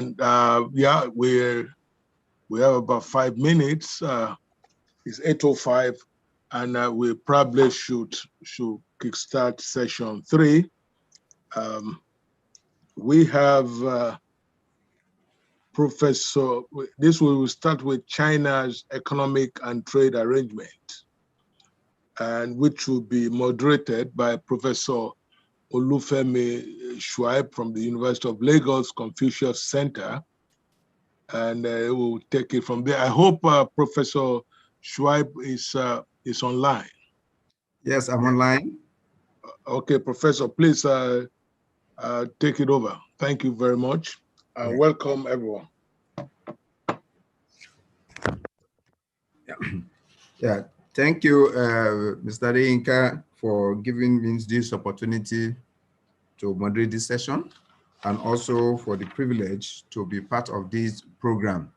Yeah, we have about 5 minutes. It's 8:05, and we probably should kickstart session 3. We have Professor. This we will start with China's economic and trade arrangement, and which will be moderated by Professor Olufemi Shuaib from the University of Lagos Confucius Center, and we'll take it from there. I hope Professor Shuaib is online. Yes, I'm online. Okay, Professor, please take it over. Thank you very much. Welcome, everyone. Yeah, thank you, Mr. Inka, for giving me this opportunity to moderate this session, and also for the privilege to be part of this program.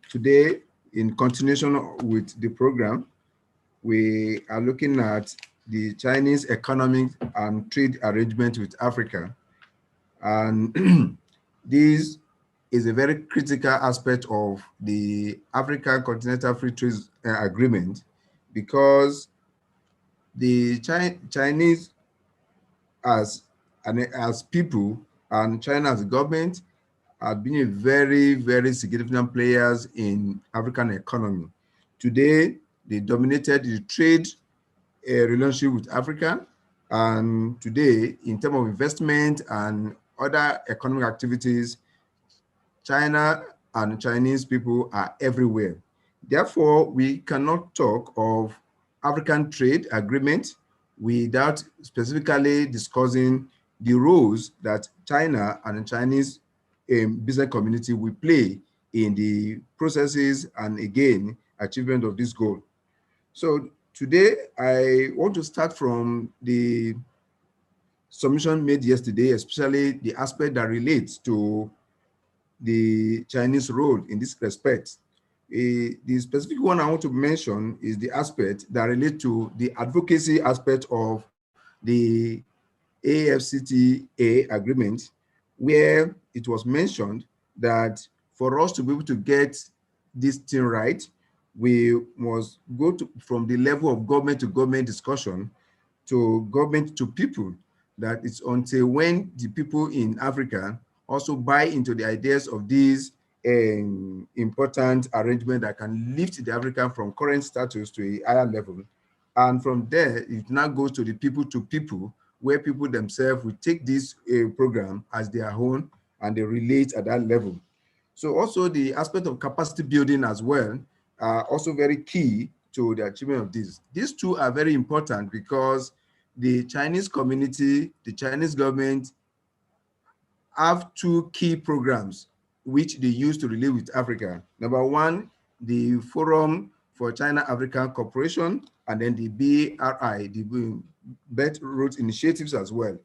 Today, in continuation with the program, we are looking at the Chinese economic and trade arrangement with Africa. And this is a very critical aspect of the African Continental Free Trade Agreement, because the Chinese as people and China as a government have been a very, very significant players in African economy. Today, they dominated the trade relationship with Africa, and today, in terms of investment and other economic activities, China and Chinese people are everywhere. Therefore, we cannot talk of African trade agreement without specifically discussing the roles that China and the Chinese business community will play in the processes and, again, achievement of this goal. So today, I want to start from the submission made yesterday, especially the aspect that relates to the Chinese role in this respect. The specific one I want to mention is the aspect that relates to the advocacy aspect of the AfCFTA agreement, where it was mentioned that for us to be able to get this thing right, we must go from the level of government to government discussion to government to people. That it's until when the people in Africa also buy into the ideas of these important arrangement that can lift the African from current status to a higher level. And from there, it now goes to the people, where people themselves will take this program as their own and they relate at that level. So also the aspect of capacity building as well are also very key to the achievement of this. These two are very important because the Chinese community, the Chinese government have two key programs which they use to relate with Africa. Number one, the Forum for China-African Cooperation, and then the BRI, the Belt Road Initiatives as well.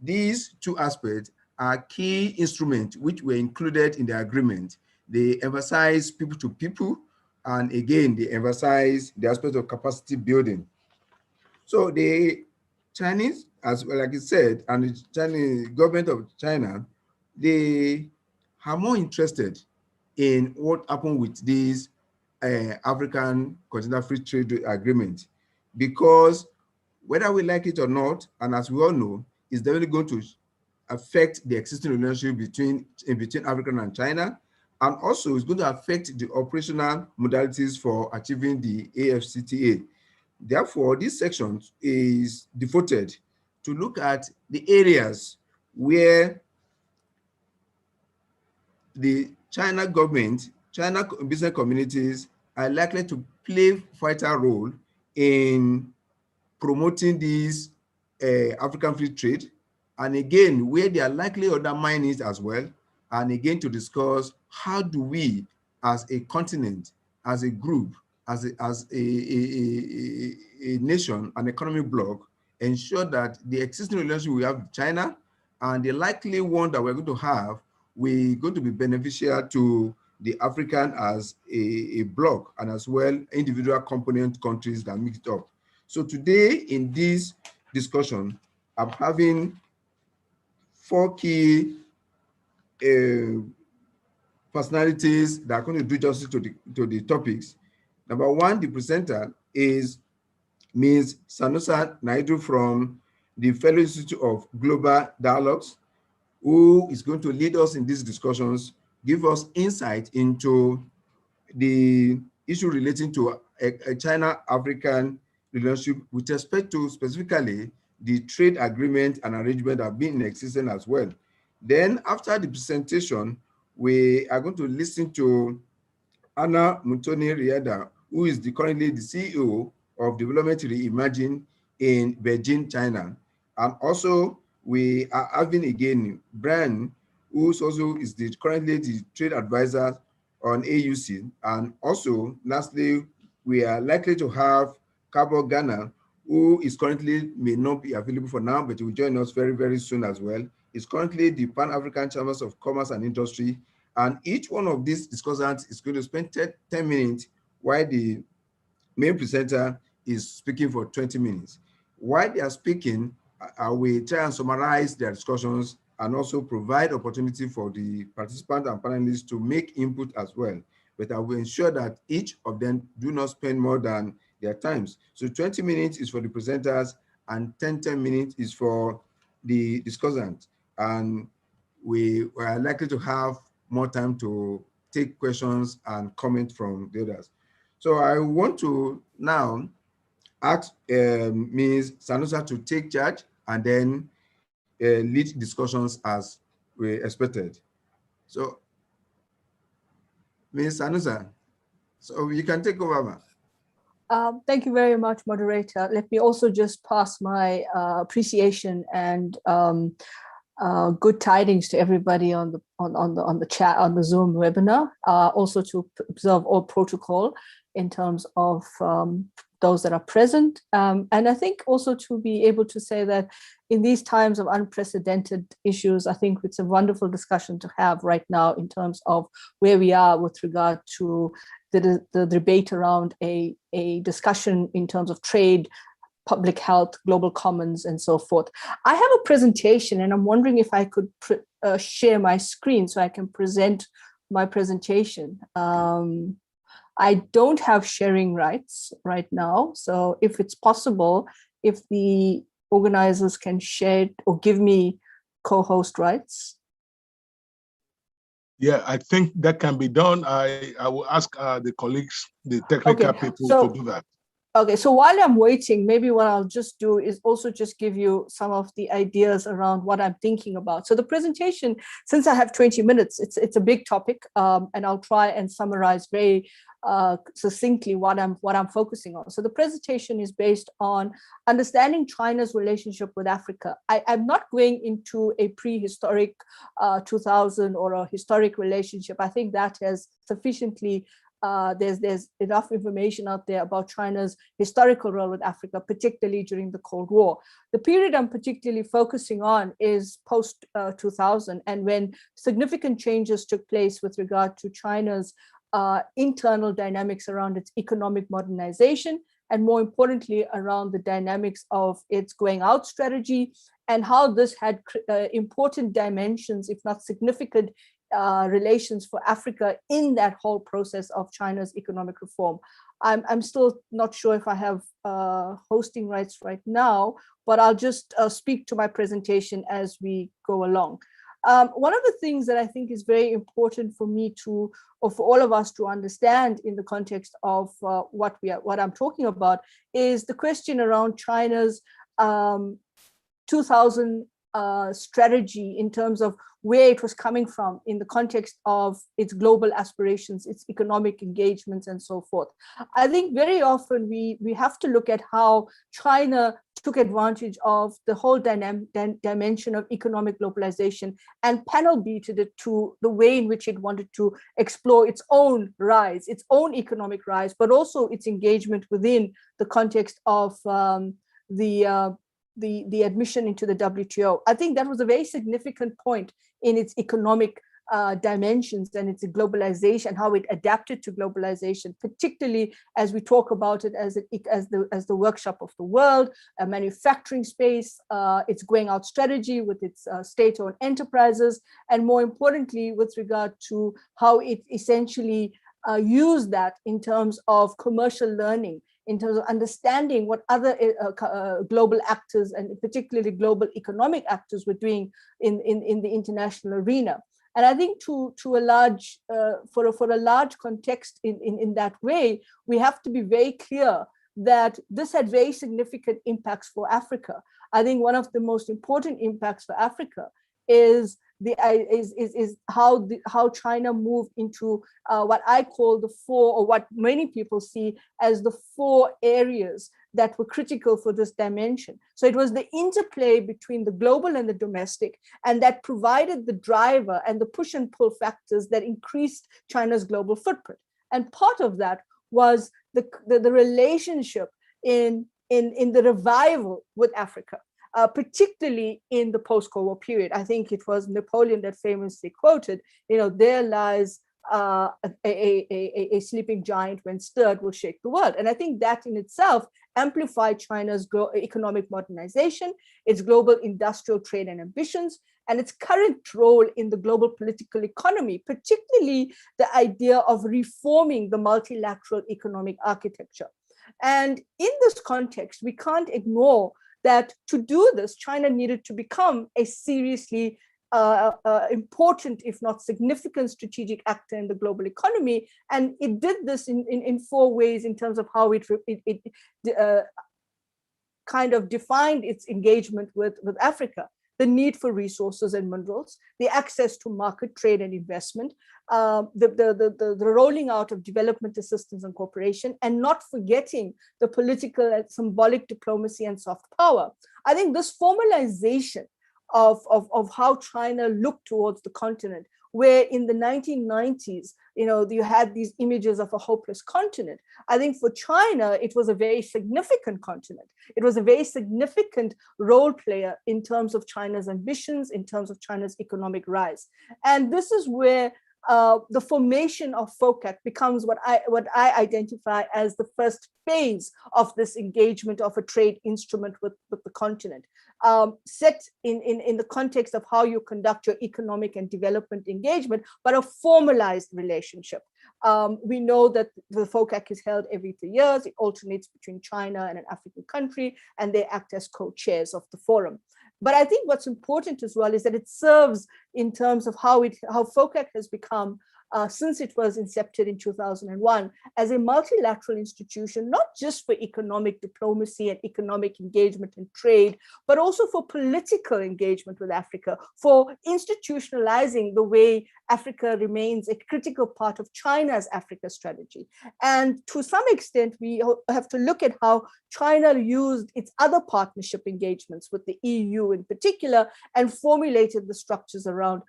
These two aspects are key instruments which were included in the agreement. They emphasize people to people, and again, they emphasize the aspect of capacity building. So the Chinese, as well, like I said, and the Chinese government of China, they are more interested in what happened with these African Continental Free Trade Agreement, because whether we like it or not, and as we all know, it's definitely going to affect the existing relationship between Africa and China, and also it's going to affect the operational modalities for achieving the AfCFTA. Therefore, this section is devoted to look at the areas where the China government, China business communities are likely to play vital role in promoting these African free trade, and again, where they are likely undermine it as well, and again to discuss how do we as a continent, as a group, as a nation, an economic bloc, ensure that the existing relationship we have with China and the likely one that we're going to have, we're going to be beneficial to the African as a bloc, and as well individual component countries that make it up. So today in this discussion, I'm having 4 key personalities that are going to do justice to the topics. Number one, the presenter is Ms. Sanusa Naidu from the Fellow Institute of Global Dialogues, who is going to lead us in these discussions, give us insight into the issue relating to a China-African relationship with respect to specifically the trade agreement and arrangement that have been in existence as well. Then after the presentation, we are going to listen to Anna Muntoni Rieda, who is currently the CEO of Development Reimagine in Beijing, China. And also we are having again Brian, who also is currently the trade advisor on AUC. And also, lastly, we are likely to have Cabo Ghana, who is currently may not be available for now, but will join us very, very soon as well. Is currently the Pan-African Chambers of Commerce and Industry. And each one of these discussants is going to spend 10 minutes while the main presenter is speaking for 20 minutes. While they are speaking, I will try and summarize their discussions and also provide opportunity for the participants and panelists to make input as well. But I will ensure that each of them do not spend more than their times. So 20 minutes is for the presenters and 10 minutes is for the discussants. And we are likely to have more time to take questions and comment from the others. So I want to now ask Ms. Sanusa to take charge and then lead discussions as we expected. So Ms. Sanusa, so you can take over, ma'am. Thank you very much, moderator. Let me also just pass my appreciation and good tidings to everybody on the chat, on the Zoom webinar. Also to observe all protocol in terms of those that are present. And I think also to be able to say that in these times of unprecedented issues, I think it's a wonderful discussion to have right now in terms of where we are with regard to the debate around a discussion in terms of trade, public health, global commons, and so forth. I have a presentation, and I'm wondering if I could share my screen so I can present my presentation. I don't have sharing rights right now, so if it's possible, if the organizers can share it or give me co-host rights. Yeah, I think that can be done. I will ask the colleagues, the technical people to do that. Okay, so while I'm waiting, maybe what I'll just do is also just give you some of the ideas around what I'm thinking about. So the presentation, since I have 20 minutes, it's a big topic, and I'll try and summarize very succinctly what I'm focusing on. So the presentation is based on understanding China's relationship with Africa. I'm not going into a prehistoric 2000 or a historic relationship. I think that has sufficiently there's enough information out there about China's historical role with Africa, particularly during the Cold War. The period I'm particularly focusing on is post 2000, and when significant changes took place with regard to China's internal dynamics around its economic modernization, and more importantly, around the dynamics of its going out strategy, and how this had important dimensions, if not significant relations for Africa in that whole process of China's economic reform. I'm still not sure if I have hosting rights right now, but I'll just speak to my presentation as we go along. One of the things that I think is very important for me to, or for all of us to understand in the context of what I'm talking about, is the question around China's 2000 strategy in terms of where it was coming from in the context of its global aspirations, its economic engagements, and so forth. I think very often we have to look at how China took advantage of the whole dimension of economic globalization and panel beated it to the way in which it wanted to explore its own rise, its own economic rise, but also its engagement within the context of the admission into the WTO. I think that was a very significant point in its economic dimensions and its globalization, how it adapted to globalization, particularly as we talk about it as the workshop of the world, a manufacturing space, its going out strategy with its state-owned enterprises, and more importantly, with regard to how it essentially used that in terms of commercial learning, in terms of understanding what other global actors and particularly global economic actors were doing in the international arena. And I think to a large, for a large context in that way, we have to be very clear that this had very significant impacts for Africa. I think one of the most important impacts for Africa is how China moved into what I call the four, or what many people see as the four areas that were critical for this dimension. So it was the interplay between the global and the domestic, and that provided the driver and the push and pull factors that increased China's global footprint. And part of that was the relationship in the revival with Africa. Particularly in the post-Cold War period. I think it was Napoleon that famously quoted, there lies a sleeping giant, when stirred will shake the world. And I think that in itself amplified China's economic modernization, its global industrial trade and ambitions, and its current role in the global political economy, particularly the idea of reforming the multilateral economic architecture. And in this context, we can't ignore that to do this, China needed to become a seriously important, if not significant, strategic actor in the global economy. And it did this in four ways in terms of how it kind of defined its engagement with Africa. The need for resources and minerals, the access to market, trade, and investment, the rolling out of development assistance and cooperation, and not forgetting the political and symbolic diplomacy and soft power. I think this formalization of how China looked towards the continent, where in the 1990s, you had these images of a hopeless continent. I think for China, it was a very significant continent. It was a very significant role player in terms of China's ambitions, in terms of China's economic rise. And this is where the formation of FOCAC becomes what I identify as the first phase of this engagement of a trade instrument with the continent, set in the context of how you conduct your economic and development engagement, but a formalized relationship. We know that the FOCAC is held every 3 years. It alternates between China and an African country, and they act as co-chairs of the forum. But I think what's important as well is that it serves in terms of how FOCAC has become, since it was incepted in 2001, as a multilateral institution, not just for economic diplomacy and economic engagement and trade, but also for political engagement with Africa, for institutionalizing the way Africa remains a critical part of China's Africa strategy. And to some extent, we have to look at how China used its other partnership engagements with the EU in particular, and formulated the structures around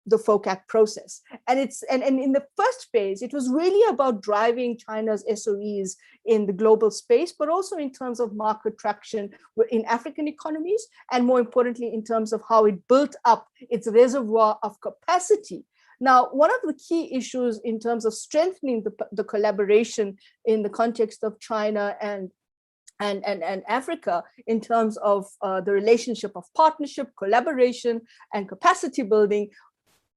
the FOCAC process. And in the first phase, it was really about driving China's SOEs in the global space, but also in terms of market traction in African economies, and more importantly, in terms of how it built up its reservoir of capacity. Now, one of the key issues in terms of strengthening the collaboration in the context of China and Africa, in terms of the relationship of partnership, collaboration, and capacity building,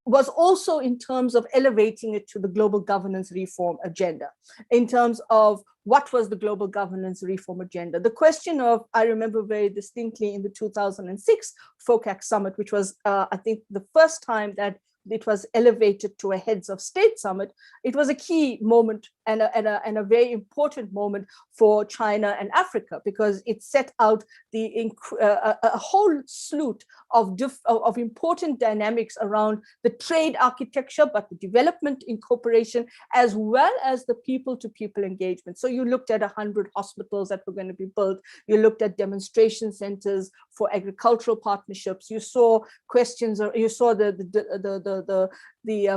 was also in terms of elevating it to the global governance reform agenda. In terms of what was the global governance reform agenda? The question of, I remember very distinctly in the 2006 FOCAC summit, which was, I think, the first time that it was elevated to a heads of state summit. It was a key moment and a very important moment for China and Africa, because it set out a whole slew of important dynamics around the trade architecture, but the development in cooperation, as well as the people-to-people engagement. So you looked at 100 hospitals that were going to be built. You looked at demonstration centers for agricultural partnerships. You saw questions, or you saw the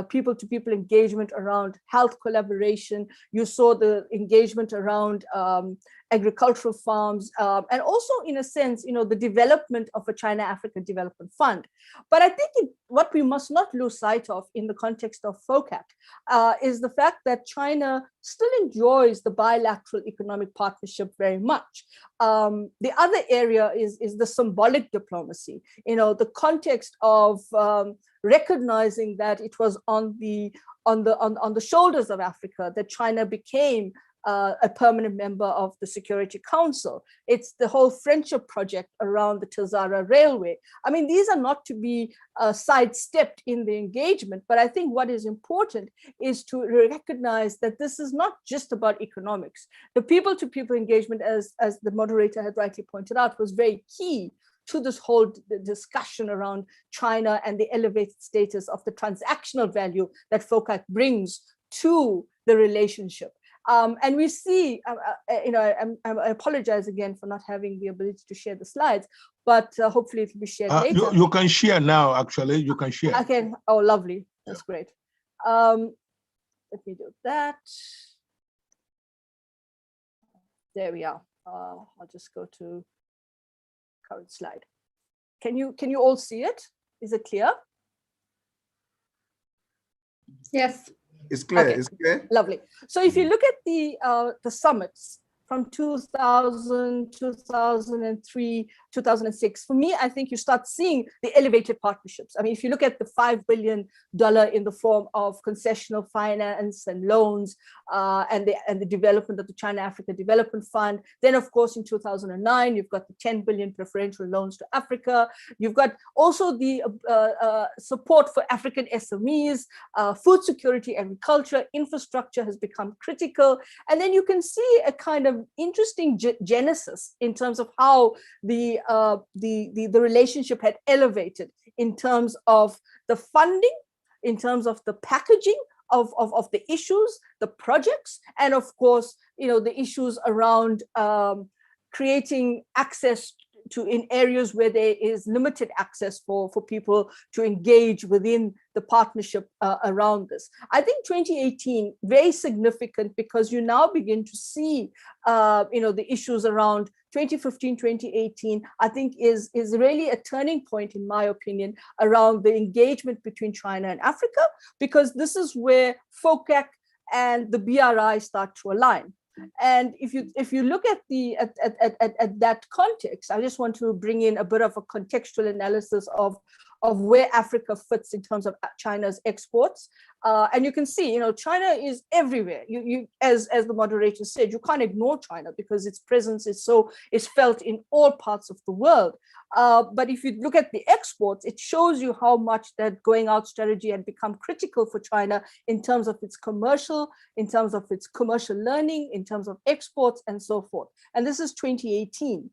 people-to-people engagement around health collaboration. You saw the engagement around agricultural farms, and also, in a sense, the development of a China-Africa Development Fund. But I think what we must not lose sight of in the context of FOCAC is the fact that China still enjoys the bilateral economic partnership very much. The other area is the symbolic diplomacy, the context of recognizing that it was on the shoulders of Africa that China became a permanent member of the Security Council. It's the whole friendship project around the Tazara Railway. I mean, these are not to be sidestepped in the engagement, but I think what is important is to recognize that this is not just about economics. The people-to-people engagement, as the moderator had rightly pointed out, was very key to this whole discussion around China and the elevated status of the transactional value that FOCAC brings to the relationship. And we see, I apologize again for not having the ability to share the slides, but hopefully it will be shared later. You can share now, actually, you can share. Okay, oh, lovely, that's great. Let me do that. There we are. I'll just go to current slide. Can you all see it? Is it clear? Yes. It's clear. Okay. It's clear. Lovely. So if you look at the summits from 2000, 2003, 2006, for me, I think you start seeing the elevated partnerships. I mean, if you look at the $5 billion in the form of concessional finance and loans, and the development of the China-Africa Development Fund, then of course in 2009, you've got the 10 billion preferential loans to Africa. You've got also the support for African SMEs, food security, agriculture, infrastructure has become critical. And then you can see a kind of interesting genesis in terms of how the relationship had elevated in terms of the funding, in terms of the packaging of the issues, the projects, and of course, the issues around creating access to in areas where there is limited access for people to engage within the partnership around this. I think 2018, very significant because you now begin to see, the issues around 2015, 2018, I think is really a turning point, in my opinion, around the engagement between China and Africa, because this is where FOCAC and the BRI start to align. And if you look at that context, I just want to bring in a bit of a contextual analysis of where Africa fits in terms of China's exports. And you can see, China is everywhere. You as the moderator said, you can't ignore China because its presence is felt in all parts of the world. But if you look at the exports, it shows you how much that going out strategy had become critical for China in terms of its commercial learning, in terms of exports and so forth. And this is 2018.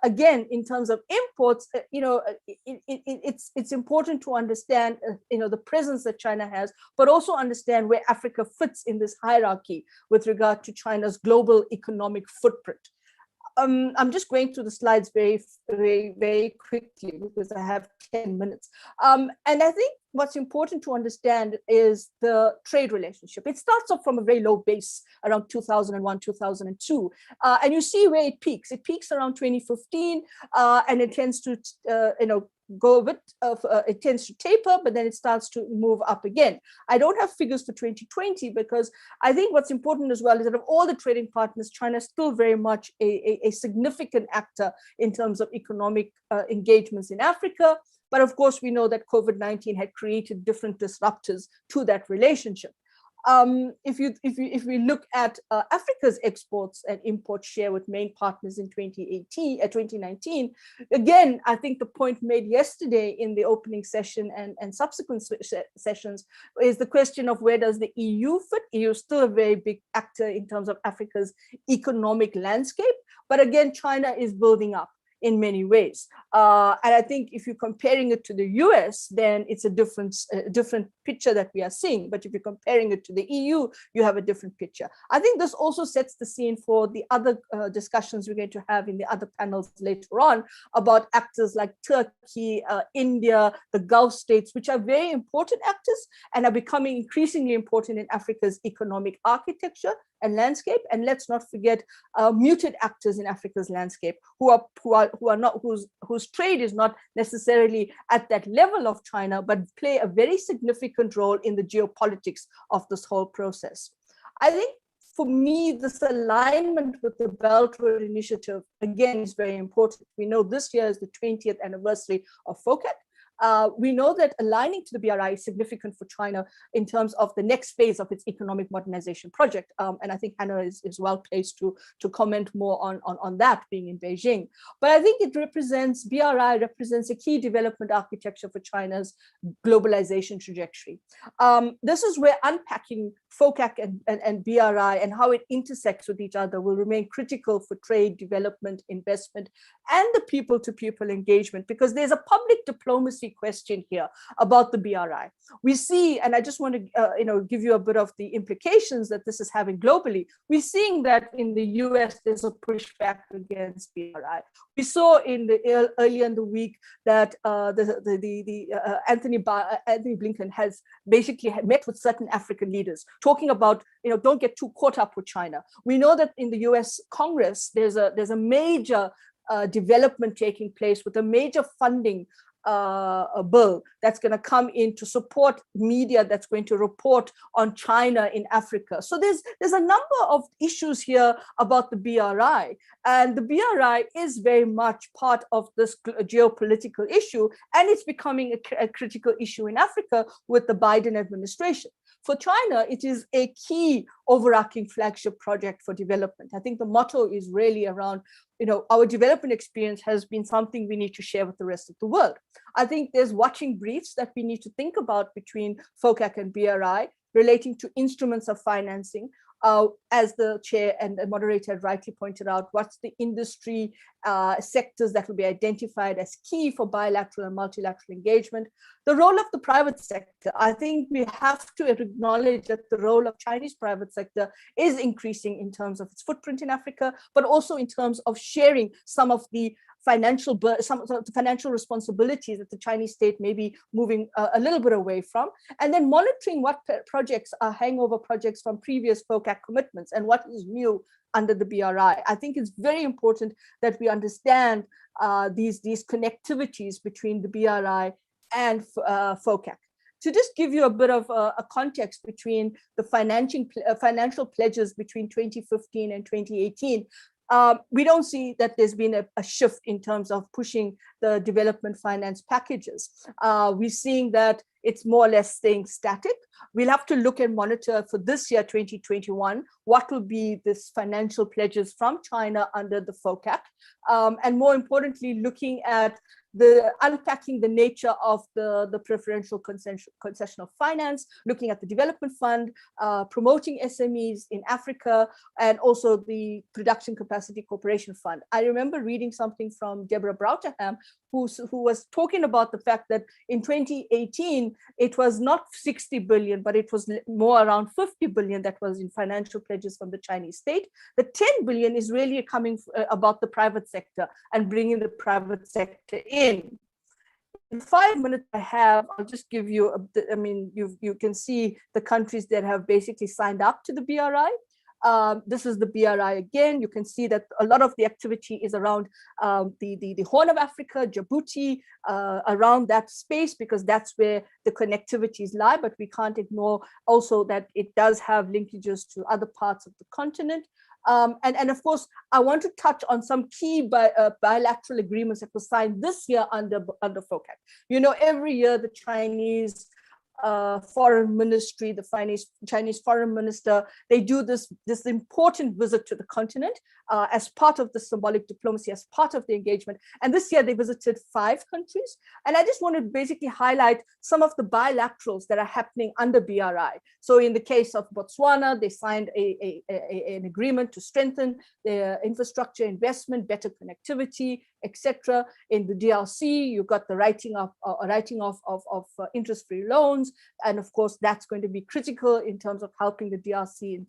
Again, in terms of imports, it's important to understand, the presence that China has, but also understand where Africa fits in this hierarchy with regard to China's global economic footprint. I'm just going through the slides very, very, very quickly because I have 10 minutes. And I think what's important to understand is the trade relationship. It starts off from a very low base around 2001, 2002. And you see where it peaks. It peaks around 2015, and it tends to, go a bit of, it tends to taper, but then it starts to move up again. I don't have figures for 2020 because I think what's important as well is that of all the trading partners, China is still very much a significant actor in terms of economic engagements in Africa. But of course, we know that COVID-19 had created different disruptors to that relationship. If we look at Africa's exports and import share with main partners in 2019, again, I think the point made yesterday in the opening session and subsequent sessions is the question of where does the EU fit? EU is still a very big actor in terms of Africa's economic landscape, but again, China is building up. in many ways. And I think if you're comparing it to the US, then it's a different picture that we are seeing. But if you're comparing it to the EU, you have a different picture. I think this also sets the scene for the other discussions we're going to have in the other panels later on about actors like Turkey, India, the Gulf states, which are very important actors and are becoming increasingly important in Africa's economic architecture and landscape. And let's not forget muted actors in Africa's landscape whose trade is not necessarily at that level of China, but play a very significant role in the geopolitics of this whole process. I think for me, this alignment with the Belt Road Initiative, again, is very important. We know this year is the 20th anniversary of FOCAC. We know that aligning to the BRI is significant for China in terms of the next phase of its economic modernization project. And I think Hannah is well placed to comment more on that, being in Beijing. But I think BRI represents a key development architecture for China's globalization trajectory. This is where unpacking FOCAC and BRI and how it intersects with each other will remain critical for trade, development, investment, and the people-to-people engagement, because there's a public diplomacy question here about the BRI. We see, and I just want to give you a bit of the implications that this is having globally. We're seeing that in the US, there's a pushback against BRI. We saw earlier in the week that Anthony Blinken has basically met with certain African leaders, talking about, don't get too caught up with China. We know that in the US Congress, there's a major development taking place with a major funding a bill that's going to come in to support media that's going to report on China in Africa. So there's a number of issues here about the BRI, and the BRI is very much part of this geopolitical issue, and it's becoming a critical issue in Africa with the Biden administration. For China, it is a key overarching flagship project for development. I think the motto is really around, our development experience has been something we need to share with the rest of the world. I think there's watching briefs that we need to think about between FOCAC and BRI relating to instruments of financing. As the chair and the moderator had rightly pointed out, what's the industry sectors that will be identified as key for bilateral and multilateral engagement. The role of the private sector, I think we have to acknowledge that the role of Chinese private sector is increasing in terms of its footprint in Africa, but also in terms of sharing some of the financial responsibilities that the Chinese state may be moving a little bit away from, and then monitoring what projects are hangover projects from previous FOCAC commitments and what is new under the BRI. I think it's very important that we understand these connectivities between the BRI and FOCAC. To just give you a bit of a context between the financial pledges between 2015 and 2018, we don't see that there's been a shift in terms of pushing the development finance packages. We're seeing that it's more or less staying static. We'll have to look and monitor for this year, 2021, what will be this financial pledges from China under the FOCAC. And more importantly, looking at unpacking the nature of the preferential concessional finance, looking at the development fund, promoting SMEs in Africa, and also the production capacity cooperation fund. I remember reading something from Deborah Brauterham, who was talking about the fact that in 2018, it was not 60 billion, but it was more around 50 billion that was in financial pledges from the Chinese state. The 10 billion is really coming about the private sector and bringing the private sector in. In 5 minutes I have, I'll just give you, you can see the countries that have basically signed up to the BRI. This is the BRI again. You can see that a lot of the activity is around the Horn of Africa, Djibouti, around that space, because that's where the connectivities lie. But we can't ignore also that it does have linkages to other parts of the continent. And of course, I want to touch on some key bilateral agreements that were signed this year under FOCAC. Every year the Chinese foreign ministry, the Chinese foreign minister, they do this important visit to the continent as part of the symbolic diplomacy, as part of the engagement. And this year they visited 5 countries. And I just want to basically highlight some of the bilaterals that are happening under BRI. So in the case of Botswana, they signed an agreement to strengthen their infrastructure investment, better connectivity. etc. In the DRC, you've got the writing off interest-free loans, and of course that's going to be critical in terms of helping the DRC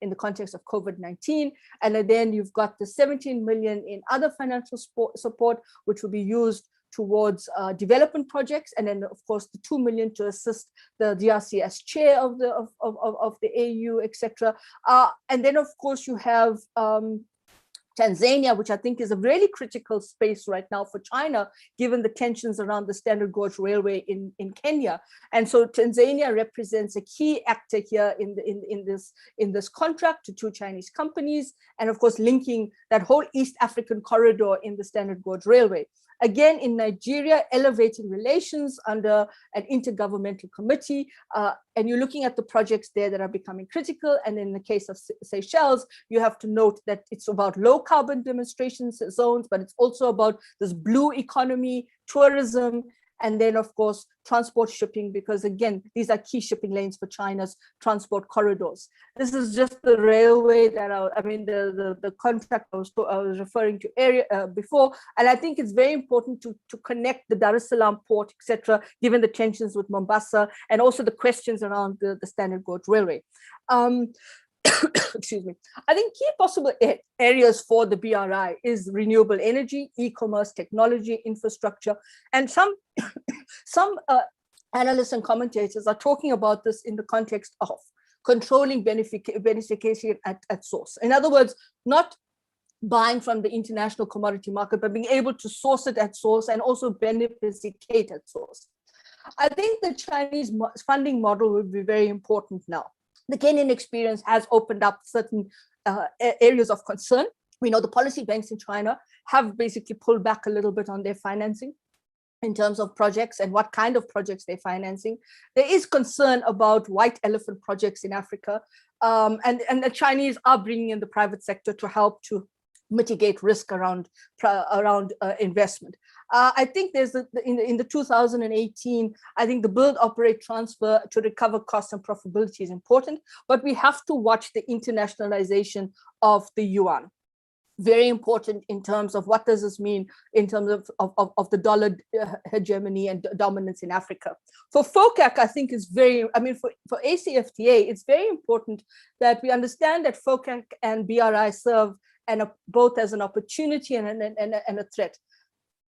in the context of COVID-19. And then you've got the 17 million in other financial support, which will be used towards development projects, and then of course the 2 million to assist the DRC as chair of the AU, etc. And then of course you have Tanzania, which I think is a really critical space right now for China, given the tensions around the Standard Gauge Railway in Kenya. And so Tanzania represents a key actor here in this contract to two Chinese companies, and of course linking that whole East African corridor in the Standard Gauge Railway. Again, in Nigeria, elevating relations under an intergovernmental committee, and you're looking at the projects there that are becoming critical. And in the case of Seychelles, you have to note that it's about low carbon demonstration zones, but it's also about this blue economy, tourism, and then of course transport shipping, because again these are key shipping lanes for China's transport corridors. This is just the railway that the contract I was referring to before, and I think it's very important to connect the Dar es Salaam port, etc., given the tensions with Mombasa and also the questions around the Standard Gauge Railway. Excuse me. I think key possible areas for the BRI is renewable energy, e-commerce, technology, infrastructure, and some analysts and commentators are talking about this in the context of controlling beneficiation at source. In other words, not buying from the international commodity market, but being able to source it at source and also beneficiate at source. I think the Chinese funding model will be very important now. The Kenyan experience has opened up certain areas of concern. We know the policy banks in China have basically pulled back a little bit on their financing in terms of projects and what kind of projects they're financing. There is concern about white elephant projects in Africa, and the Chinese are bringing in the private sector to help to mitigate risk around investment. I think there's in the 2018, I think the build, operate, transfer to recover cost and profitability is important, but we have to watch the internationalization of the yuan. Very important in terms of what does this mean in terms of the dollar hegemony and dominance in Africa. For FOCAC, I think is for AfCFTA, it's very important that we understand that FOCAC and BRI serve both as an opportunity and a threat.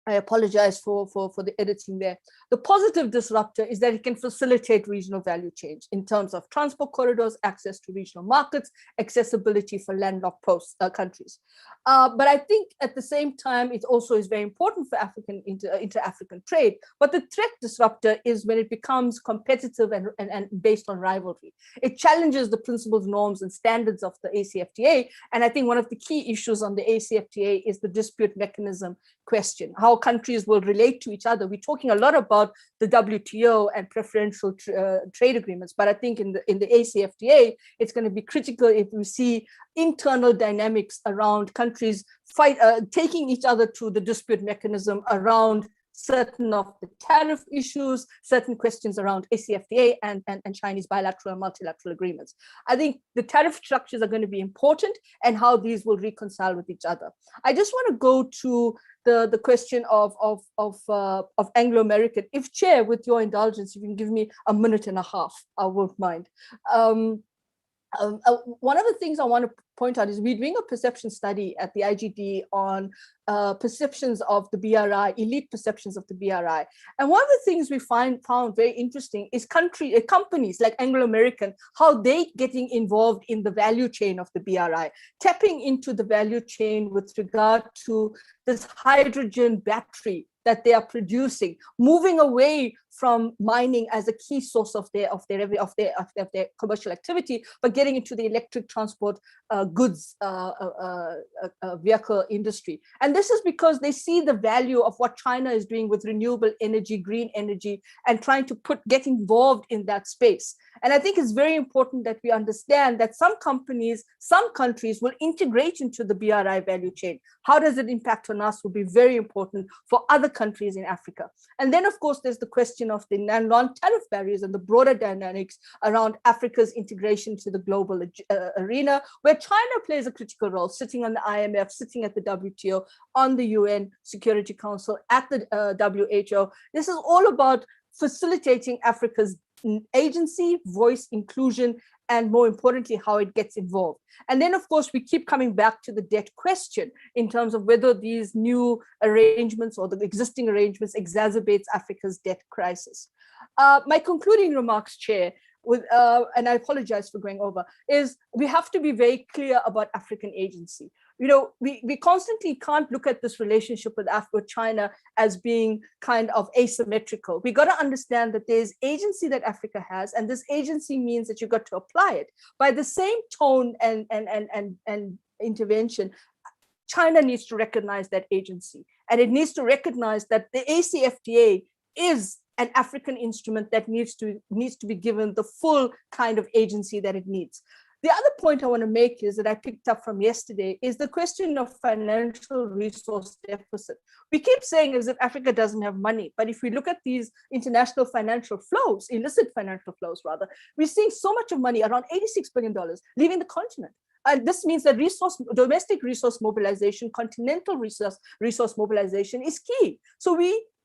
I apologize for the editing there. The positive disruptor is that it can facilitate regional value change in terms of transport corridors, access to regional markets, accessibility for landlocked countries. But I think at the same time, it also is very important for inter-African trade. But the threat disruptor is when it becomes competitive and based on rivalry. It challenges the principles, norms, and standards of the AfCFTA. And I think one of the key issues on the AfCFTA is the dispute mechanism question, how countries will relate to each other. We're talking a lot about the WTO and preferential trade agreements, but I think in the AfCFTA, it's going to be critical if we see internal dynamics around countries taking each other to the dispute mechanism around certain of the tariff issues, certain questions around AfCFTA and Chinese bilateral and multilateral agreements. I think the tariff structures are going to be important and how these will reconcile with each other. I just want to go to the question of Anglo-American. If Chair, with your indulgence, you can give me a minute and a half, I won't mind. One of the things I want to point out is we're doing a perception study at the IGD on perceptions of the BRI, elite perceptions of the BRI. And one of the things we found very interesting is companies like Anglo-American, how they getting involved in the value chain of the BRI, tapping into the value chain with regard to this hydrogen battery that they are producing, moving away from mining as a key source of their commercial activity, but getting into the electric transport goods vehicle industry. And this is because they see the value of what China is doing with renewable energy, green energy, and trying to get involved in that space. And I think it's very important that we understand that some companies, some countries will integrate into the BRI value chain. How does it impact on us will be very important for other countries in Africa. And then, of course, there's the question question of the non-tariff barriers and the broader dynamics around Africa's integration to the global arena, where China plays a critical role, sitting on the IMF, sitting at the WTO, on the UN Security Council, at the WHO. This is all about facilitating Africa's agency, voice, inclusion, and more importantly, how it gets involved. And then, of course, we keep coming back to the debt question in terms of whether these new arrangements or the existing arrangements exacerbates Africa's debt crisis. My concluding remarks, Chair, and I apologize for going over, is we have to be very clear about African agency. You know, we constantly can't look at this relationship with China as being kind of asymmetrical. We got to understand that there's agency that Africa has, and this agency means that you got to apply it. By the same tone and intervention, China needs to recognize that agency, and it needs to recognize that the AfCFTA is an African instrument that needs to be given the full kind of agency that it needs. The other point I want to make is that I picked up from yesterday is the question of financial resource deficit. We keep saying as if Africa doesn't have money, but if we look at these international financial flows, illicit financial flows rather, we're seeing so much of money, around $86 billion, leaving the continent. And this means that domestic resource mobilization, continental resource mobilization is key. So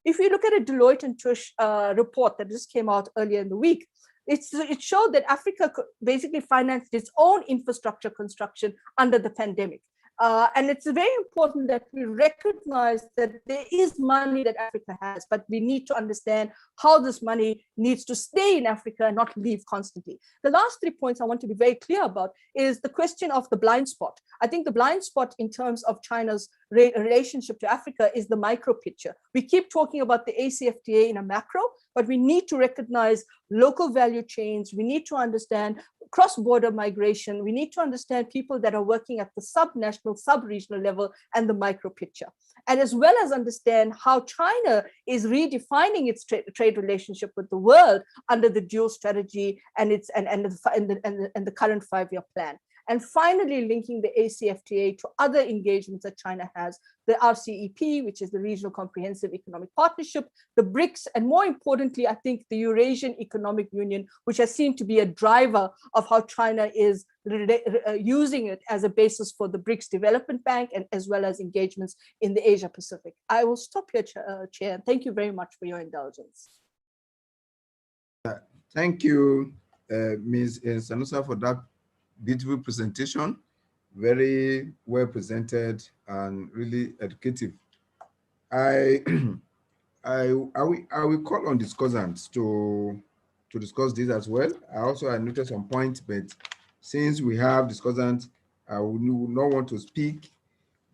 if we look at a Deloitte and Touche report that just came out earlier in the week, it showed that Africa basically financed its own infrastructure construction under the pandemic. And it's very important that we recognize that there is money that Africa has, but we need to understand how this money needs to stay in Africa and not leave constantly. The last 3 points I want to be very clear about is the question of the blind spot. I think the blind spot in terms of China's relationship to Africa is the micro picture. We keep talking about the AfCFTA in a macro, but we need to recognize local value chains. We need to understand cross-border migration. We need to understand people that are working at the sub-national, sub-regional level and the micro picture. And as well as understand how China is redefining its trade relationship with the world under the dual strategy and the current 5-year plan. And finally, linking the AfCFTA to other engagements that China has, the RCEP, which is the Regional Comprehensive Economic Partnership, the BRICS, and more importantly, I think the Eurasian Economic Union, which has seemed to be a driver of how China is using it as a basis for the BRICS Development Bank and as well as engagements in the Asia Pacific. I will stop here, Chair. Thank you very much for your indulgence. Thank you, Ms. Sanusa, for that beautiful presentation, very well presented and really educative. I will call on discussants to discuss this as well. I noticed some points, but since we have discussants, I would not want to speak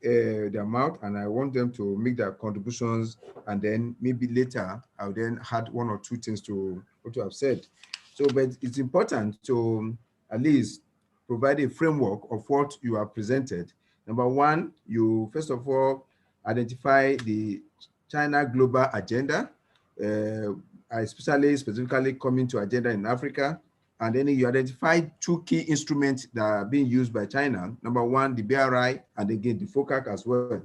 their mouth, and I want them to make their contributions, and then maybe later I'll then add 1 or 2 things to what you have said. So, but it's important to at least provide a framework of what you have presented. Number one, you first of all identify the China global agenda, specifically coming to agenda in Africa, and then you identify 2 key instruments that are being used by China. Number one, the BRI, and again the FOCAC as well.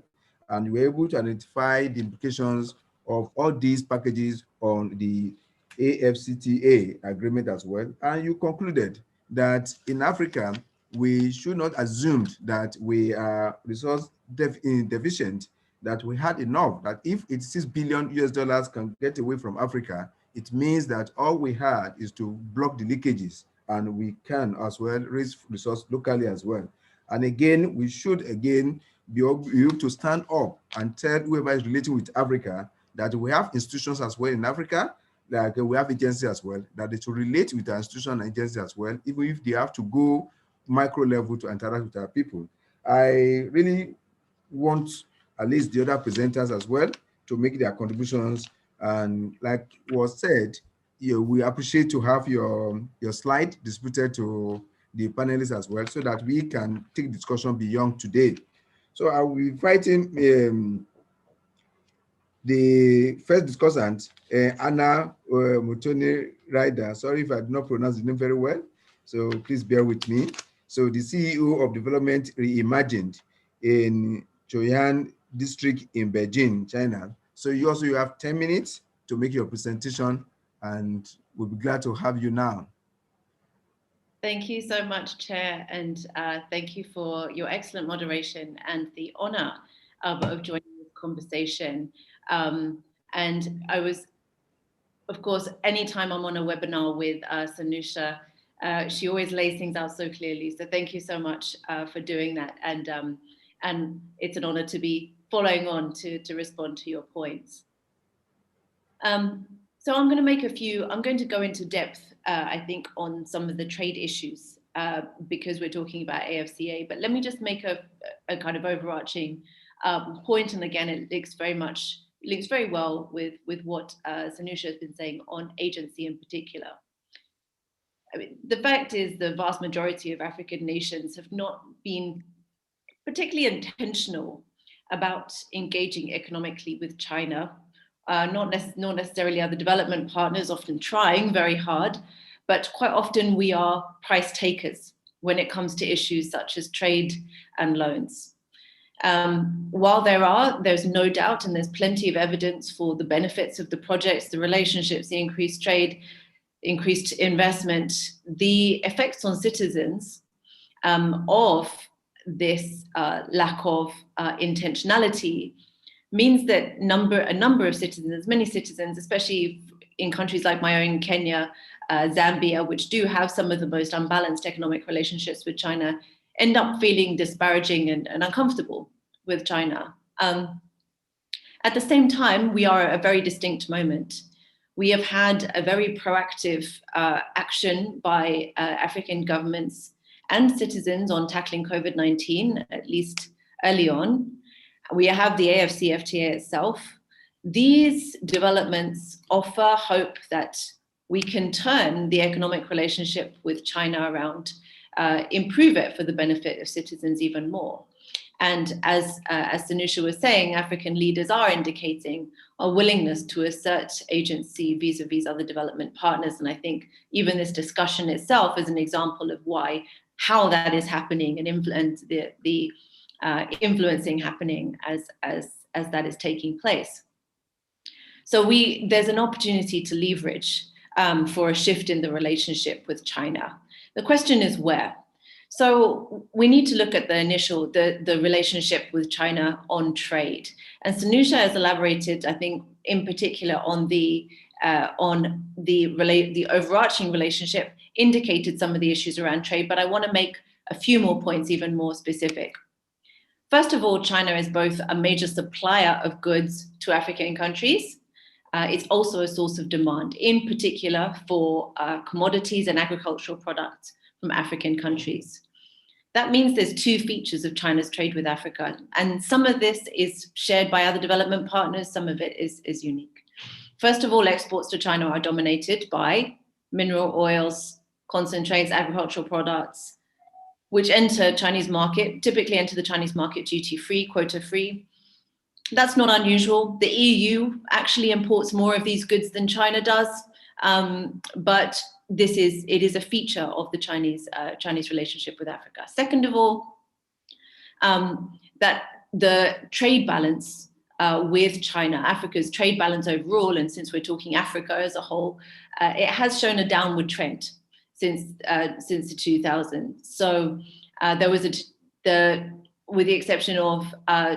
And you were able to identify the implications of all these packages on the AfCFTA agreement as well. And you concluded that in Africa, we should not assume that we are resource deficient, that we had enough, that if it's $6 billion US can get away from Africa, it means that all we had is to block the leakages, and we can as well raise resource locally as well. And again, we should again be able to stand up and tell whoever is relating with Africa that we have institutions as well in Africa, like we have agencies as well, that they should relate with our institution and agencies as well, even if they have to go micro level to interact with our people. I really want at least the other presenters as well to make their contributions. And like was said, we appreciate to have your slide distributed to the panelists as well, so that we can take discussion beyond today. So I will be inviting the first discussant, Anna Mutoni Ryder. Sorry if I did not pronounce the name very well, so please bear with me. So the CEO of Development Reimagined in Choyan District in Beijing, China. So you have 10 minutes to make your presentation, and we'll be glad to have you now. Thank you so much, Chair, and thank you for your excellent moderation and the honor of joining this conversation. And I was, of course, anytime I'm on a webinar with Sanusha, she always lays things out so clearly. So thank you so much for doing that. And it's an honor to be following on to respond to your points. So I'm going to go into depth, I think, on some of the trade issues because we're talking about AfCFTA, but let me just make a kind of overarching point. And again, it links very well with what Sanusha has been saying on agency in particular. I mean, the fact is the vast majority of African nations have not been particularly intentional about engaging economically with China. Not necessarily other development partners, often trying very hard, but quite often we are price takers when it comes to issues such as trade and loans. While there's no doubt, and there's plenty of evidence for the benefits of the projects, the relationships, the increased trade, increased investment, the effects on citizens of this lack of intentionality means that a number of citizens, many citizens, especially in countries like my own Kenya, Zambia, which do have some of the most unbalanced economic relationships with China, end up feeling disparaging and uncomfortable with China. At the same time, we are at a very distinct moment. We have had a very proactive action by African governments and citizens on tackling COVID-19, at least early on. We have the AfCFTA itself. These developments offer hope that we can turn the economic relationship with China around, improve it for the benefit of citizens even more. And as Sanusha was saying, African leaders are indicating a willingness to assert agency vis-a-vis other development partners. And I think even this discussion itself is an example of how that is happening and the influencing happening as that is taking place. So there's an opportunity to leverage for a shift in the relationship with China. The question is where? So we need to look at the relationship with China on trade. And Sanusha has elaborated, I think, in particular on the overarching relationship, indicated some of the issues around trade, but I want to make a few more points even more specific. First of all, China is both a major supplier of goods to African countries. It's also a source of demand, in particular for commodities and agricultural products from African countries. That means there's two features of China's trade with Africa, and some of this is shared by other development partners, some of it is unique. First of all, exports to China are dominated by mineral oils, concentrates, agricultural products, which typically enter the Chinese market duty-free, quota-free. That's not unusual. The EU actually imports more of these goods than China does, but it is a feature of the Chinese relationship with Africa. Second of all, that the trade balance with China, Africa's trade balance overall, and since we're talking Africa as a whole, it has shown a downward trend since the 2000s. So there was with the exception of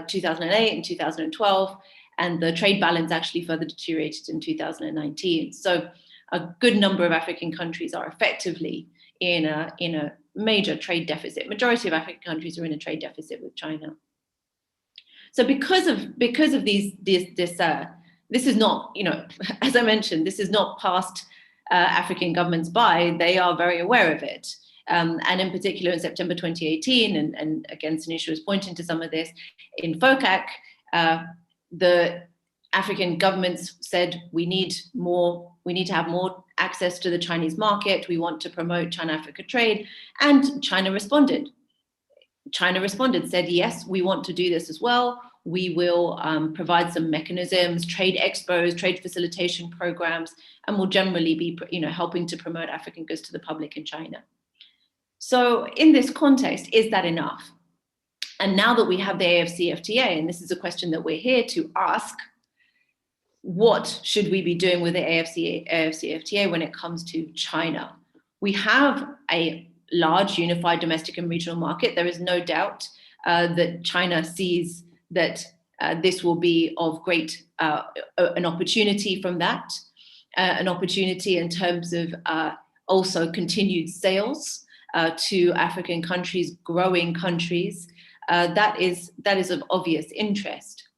2008 and 2012, and the trade balance actually further deteriorated in 2019. So a good number of African countries are effectively in a major trade deficit. Majority of African countries are in a trade deficit with China. So because of this is not, as I mentioned, this is not passed African governments by. They are very aware of it. And in particular, in September 2018, and again, Sanusha was pointing to some of this, in FOCAC, the African governments said we need to have more access to the Chinese market. We want to promote China-Africa trade. And China responded. Said, yes, we want to do this as well. We will provide some mechanisms, trade expos, trade facilitation programs, and will generally be helping to promote African goods to the public in China. So in this context, is that enough? And now that we have the AfCFTA, and this is a question that we're here to ask, what should we be doing with the AfCFTA when it comes to China? We have a large unified domestic and regional market. There is no doubt that China sees that this will be of great an opportunity from that, an opportunity in terms of also continued sales to African countries, growing countries. That is of obvious interest.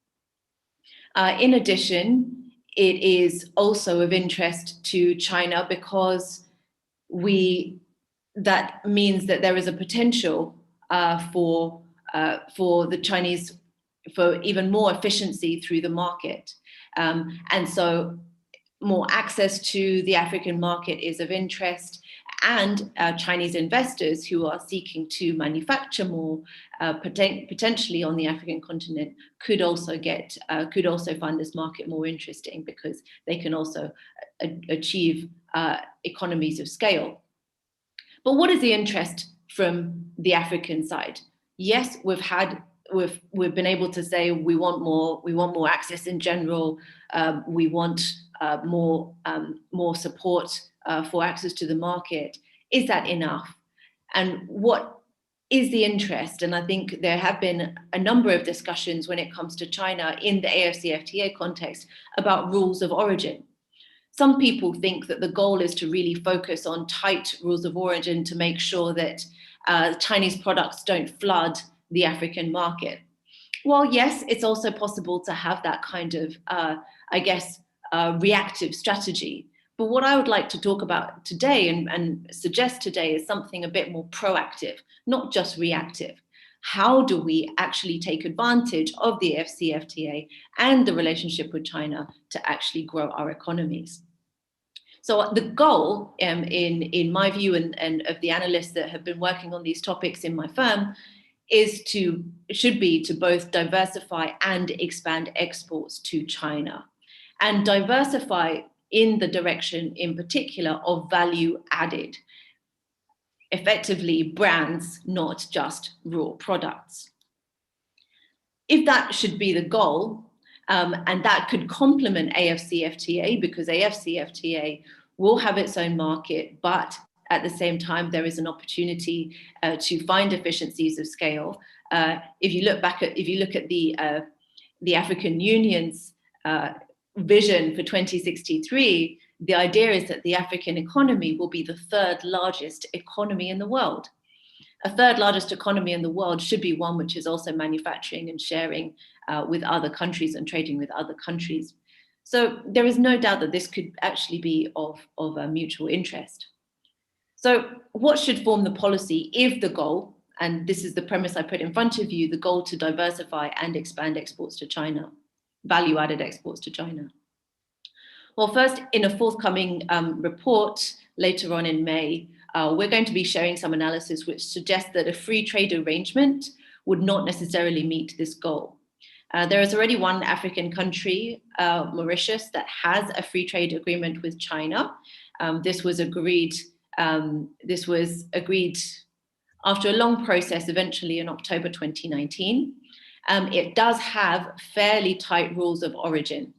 In addition, it is also of interest to China because that means that there is a potential for the Chinese for even more efficiency through the market. And so more access to the African market is of interest, and Chinese investors who are seeking to manufacture more potentially on the African continent could also find this market more interesting because they can also achieve economies of scale. But what is the interest from the African side? Yes, we've been able to say we want more access in general. We want more support for access to the market. Is that enough? And what is the interest? And I think there have been a number of discussions when it comes to China in the AfCFTA context about rules of origin. Some people think that the goal is to really focus on tight rules of origin to make sure that Chinese products don't flood the African market. Well, yes, it's also possible to have that kind of, reactive strategy. But what I would like to talk about today and suggest today is something a bit more proactive, not just reactive. How do we actually take advantage of the AfCFTA and the relationship with China to actually grow our economies? So the goal, in my view and of the analysts that have been working on these topics in my firm, should be to both diversify and expand exports to China, and diversify in the direction in particular of value added, effectively brands, not just raw products. If that should be the goal, and that could complement AfCFTA, because AfCFTA will have its own market, but at the same time, there is an opportunity to find efficiencies of scale. If you look at the African Union's vision for 2063, the idea is that the African economy will be the third largest economy in the world. A third largest economy in the world should be one which is also manufacturing and sharing with other countries and trading with other countries. So there is no doubt that this could actually be of a mutual interest. So what should form the policy if the goal, and this is the premise I put in front of you, the goal to diversify and expand exports to China, value-added exports to China? Well, first, in a forthcoming report later on in May, we're going to be sharing some analysis which suggests that a free trade arrangement would not necessarily meet this goal. There is already one African country, Mauritius, that has a free trade agreement with China. This was agreed after a long process, eventually in October 2019. It does have fairly tight rules of origin.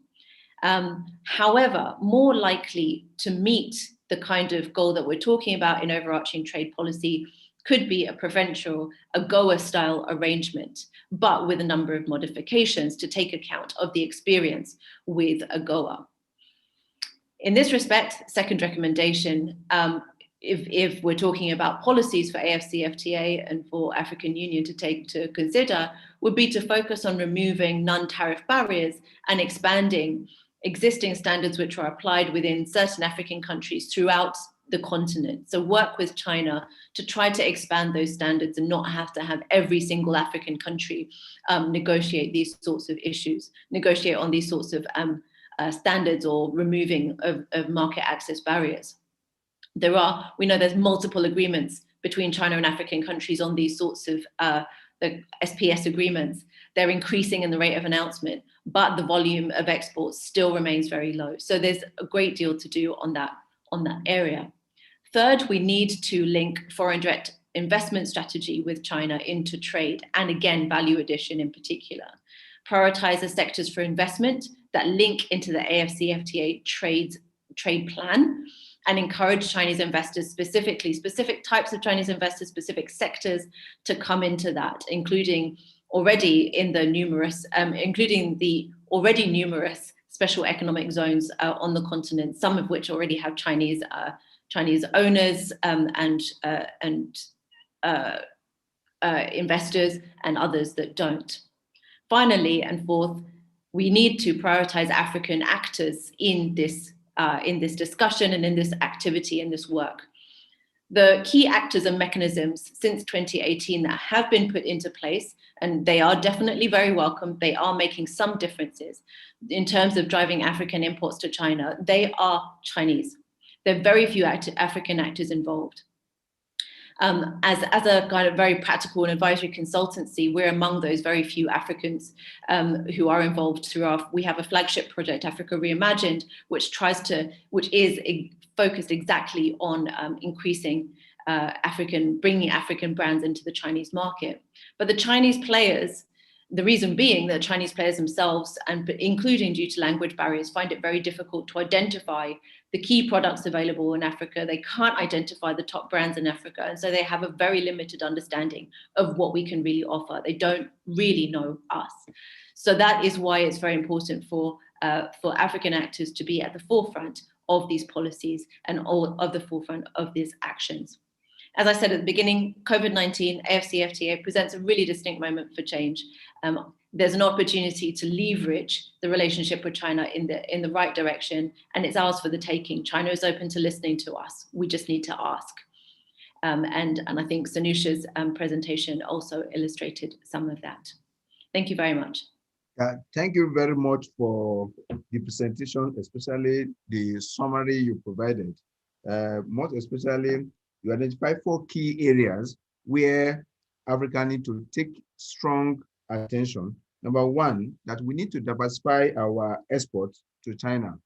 However, more likely to meet the kind of goal that we're talking about in overarching trade policy could be a preferential AGOA-style arrangement, but with a number of modifications to take account of the experience with AGOA. In this respect, second recommendation, if we're talking about policies for AfCFTA and for African Union to consider, would be to focus on removing non-tariff barriers and expanding existing standards which are applied within certain African countries throughout the continent. So work with China to try to expand those standards and not have to have every single African country negotiate these sorts of issues, negotiate on these sorts of standards or removing of market access barriers. We know there's multiple agreements between China and African countries on these sorts of the SPS agreements. They're increasing in the rate of announcement, but the volume of exports still remains very low. So there's a great deal to do on that area. Third, we need to link foreign direct investment strategy with China into trade, and again, value addition in particular. Prioritize the sectors for investment that link into the AfCFTA trade plan and encourage Chinese investors, specific types of Chinese investors, specific sectors to come into that, including the already numerous special economic zones on the continent, some of which already have Chinese owners and investors, and others that don't. Finally, and fourth, we need to prioritize African actors in this discussion and in this activity, in this work. The key actors and mechanisms since 2018 that have been put into place, and they are definitely very welcome, they are making some differences in terms of driving African imports to China. They are Chinese. There are very few African actors involved. As a kind of very practical and advisory consultancy, we're among those very few Africans who are involved we have a flagship project, Africa Reimagined, which is focused exactly on increasing bringing African brands into the Chinese market. But the Chinese players, the reason being that Chinese players themselves, and including due to language barriers, find it very difficult to identify the key products available in Africa. They can't identify the top brands in Africa. And so they have a very limited understanding of what we can really offer. They don't really know us. So that is why it's very important for African actors to be at the forefront of these policies and all of the forefront of these actions. As I said at the beginning, COVID-19, AfCFTA presents a really distinct moment for change. There's an opportunity to leverage the relationship with China in the right direction, and it's ours for the taking. China is open to listening to us. We just need to ask. And I think Sanusha's presentation also illustrated some of that. Thank you very much. Thank you very much for the presentation, especially the summary you provided. Most especially, you identify 4 key areas where Africa need to take strong attention. Number 1, that we need to diversify our exports to China,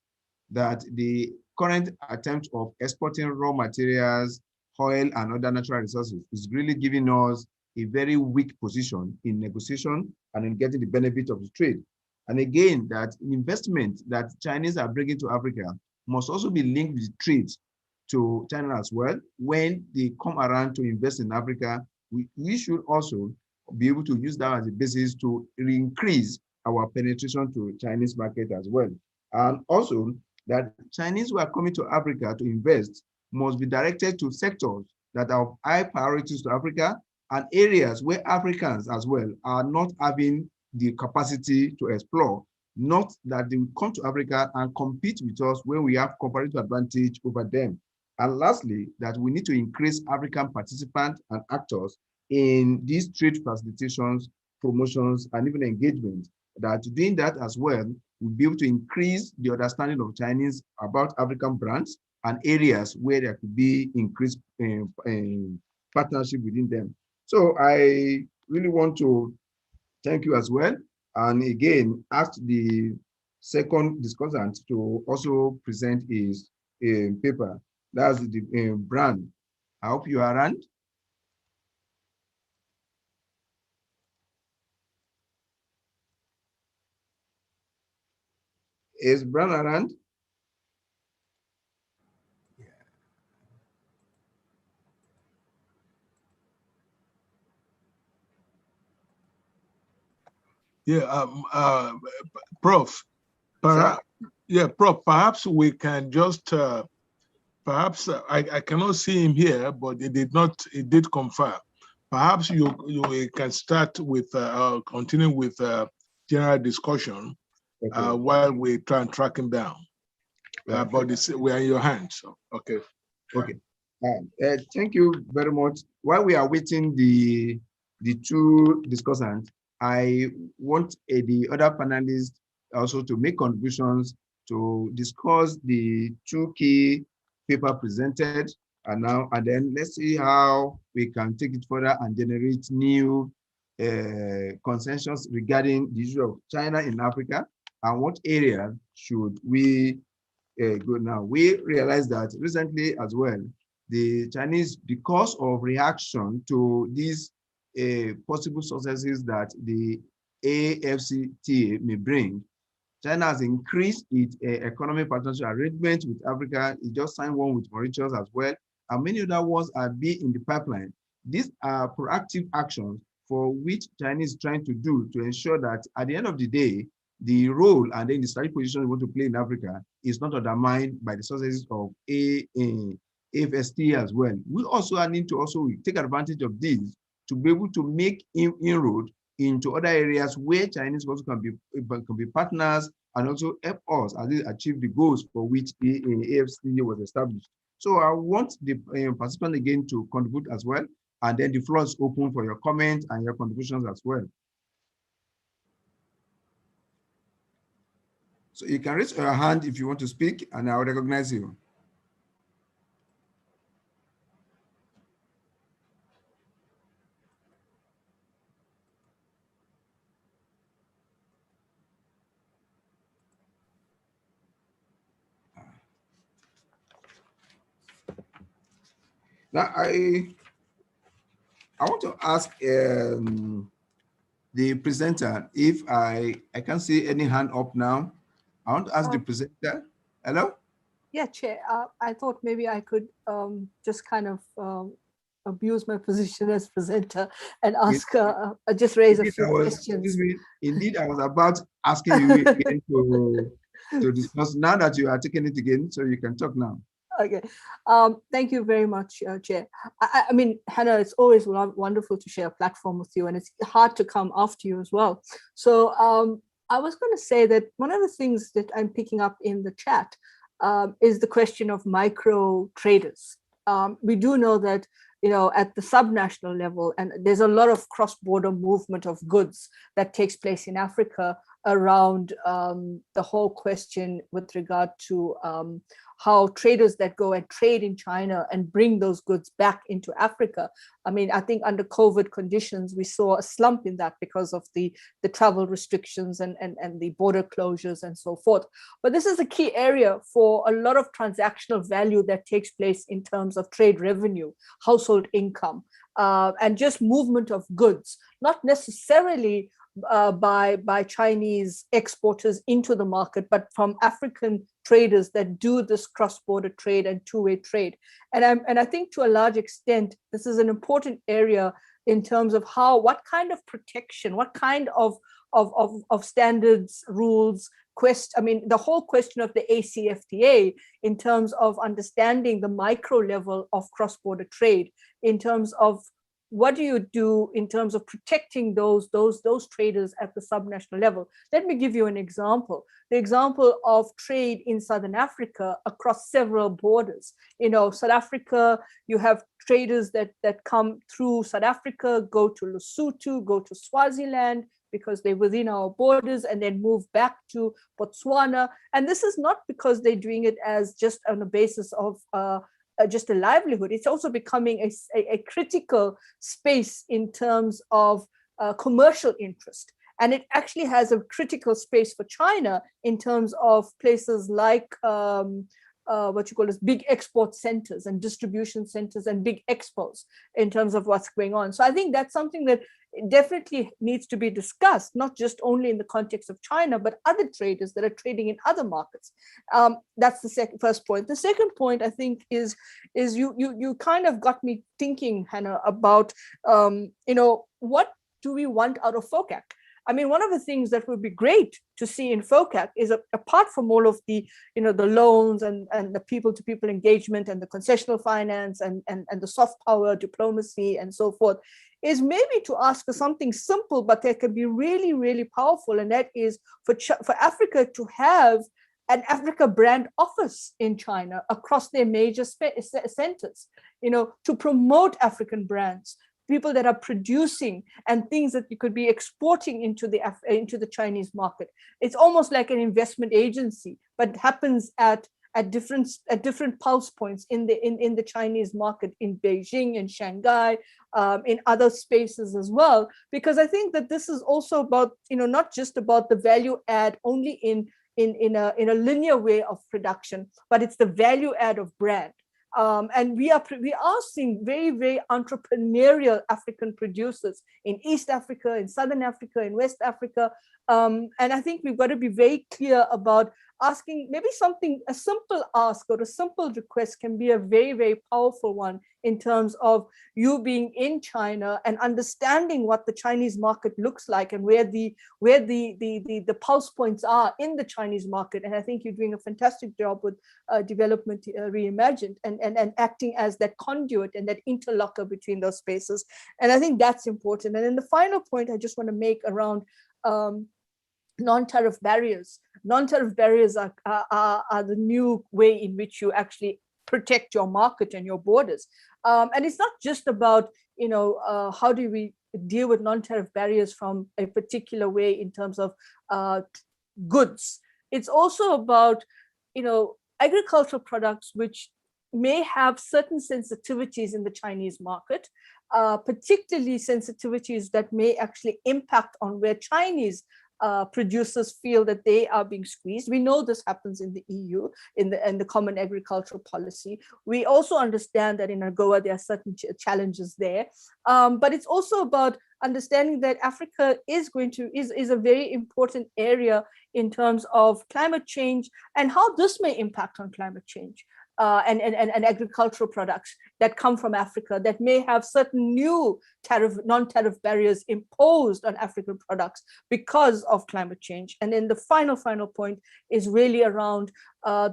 that the current attempt of exporting raw materials, oil, and other natural resources is really giving us a very weak position in negotiation and in getting the benefit of the trade. And again, that investment that Chinese are bringing to Africa must also be linked with trade to China as well. When they come around to invest in Africa, we should also be able to use that as a basis to increase our penetration to Chinese market as well. And also that Chinese who are coming to Africa to invest must be directed to sectors that are of high priorities to Africa and areas where Africans as well are not having the capacity to explore, not that they will come to Africa and compete with us when we have comparative advantage over them. And lastly, that we need to increase African participants and actors in these trade facilitations, promotions, and even engagement. That doing that as well will be able to increase the understanding of Chinese about African brands and areas where there could be increased partnership within them. So I really want to thank you as well. And again, ask the second discussant to also present his paper. That's the brand. I hope you are around. Is Brand around? Yeah, Prof. Prof. Perhaps we can just perhaps I cannot see him here, but it did confirm. Perhaps you can start with continue with general discussion while we try and track him down. But we are in your hands. So, okay. Okay. Thank you very much. While we are waiting the 2 discussants, I want the other panelists also to make contributions to discuss the 2 key paper presented and then let's see how we can take it further and generate new consensus regarding the issue of China in Africa and what area should we go now. We realize that recently as well, the Chinese, because of reaction to these possible successes that the AfCFTA may bring, China has increased its economic partnership arrangement with Africa. It just signed one with Mauritius as well, and many other ones are being in the pipeline. These are proactive actions for which Chinese is trying to do to ensure that at the end of the day, the role and then the strategic position we want to play in Africa is not undermined by the successes of AfCFTA as well. We also need to also take advantage of this to be able to make inroad into other areas where Chinese also can be partners and also help us as they achieve the goals for which the AfCFTA was established. So I want the participants again to contribute as well, and then the floor is open for your comments and your contributions as well. So you can raise your hand if you want to speak, and I'll recognize you. Now, I want to ask the presenter if I can't see any hand up now. I want to ask the presenter. Hello? Yeah, Chair. I thought maybe I could just kind of abuse my position as presenter and ask, just raise a few questions. Excuse me. Indeed, I was about asking you again to discuss. Now that you are taking it again, so you can talk now. Okay. Thank you very much, Chair. I mean, Hannah, it's always wonderful to share a platform with you, and it's hard to come after you as well. So I was going to say that one of the things that I'm picking up in the chat is the question of micro traders. We do know that, at the subnational level, and there's a lot of cross-border movement of goods that takes place in Africa around the whole question with regard to how traders that go and trade in China and bring those goods back into Africa. I mean, I think under COVID conditions, we saw a slump in that because of the travel restrictions and the border closures and so forth. But this is a key area for a lot of transactional value that takes place in terms of trade revenue, household income, and just movement of goods, not necessarily by Chinese exporters into the market, but from African traders that do this cross-border trade and two-way trade. And I think to a large extent, this is an important area in terms of what kind of protection, what kind of standards, rules, the whole question of the AfCFTA in terms of understanding the micro level of cross-border trade, in terms of what do you do in terms of protecting those traders at the subnational level? Let me give you an example. The example of trade in Southern Africa across several borders. South Africa, you have traders that come through South Africa, go to Lesotho, go to Swaziland, because they're within our borders, and then move back to Botswana. And this is not because they're doing it as just on the basis of just a livelihood. It's also becoming a critical space in terms of commercial interest. And it actually has a critical space for China in terms of places like big export centers and distribution centers and big expos in terms of what's going on. So I think that's something that definitely needs to be discussed, not just only in the context of China, but other traders that are trading in other markets. That's the first point. The second point, I think, is you kind of got me thinking, Hannah, about what do we want out of FOCAC? I mean, one of the things that would be great to see in FOCAC is, apart from all of the, the loans and the people-to-people engagement and the concessional finance and the soft power diplomacy and so forth, is maybe to ask for something simple, but that can be really, really powerful. And that is for Africa to have an Africa brand office in China across their major centers, to promote African brands, people that are producing and things that you could be exporting into the Chinese market. It's almost like an investment agency, but happens at different pulse points in the Chinese market, in Beijing, in Shanghai, in other spaces as well. Because I think that this is also about, not just about the value add only in a linear way of production, but it's the value add of brand. And we are seeing very, very entrepreneurial African producers in East Africa, in Southern Africa, in West Africa. And I think we've got to be very clear about asking maybe a simple ask or a simple request can be a very, very powerful one in terms of you being in China and understanding what the Chinese market looks like and where the pulse points are in the Chinese market. And I think you're doing a fantastic job with Development Reimagined and acting as that conduit and that interlocker between those spaces. And I think that's important. And then the final point I just want to make around non-tariff barriers. Non-tariff barriers are the new way in which you actually protect your market and your borders. And it's not just about, how do we deal with non-tariff barriers from a particular way in terms of goods. It's also about, agricultural products which may have certain sensitivities in the Chinese market, particularly sensitivities that may actually impact on where Chinese producers feel that they are being squeezed. We know this happens in the EU, in the Common Agricultural Policy. We also understand that in AGOA there are certain challenges there, but it's also about understanding that Africa is a very important area in terms of climate change and how this may impact on climate change. And agricultural products that come from Africa that may have certain new non-tariff barriers imposed on African products because of climate change. And then the final point is really around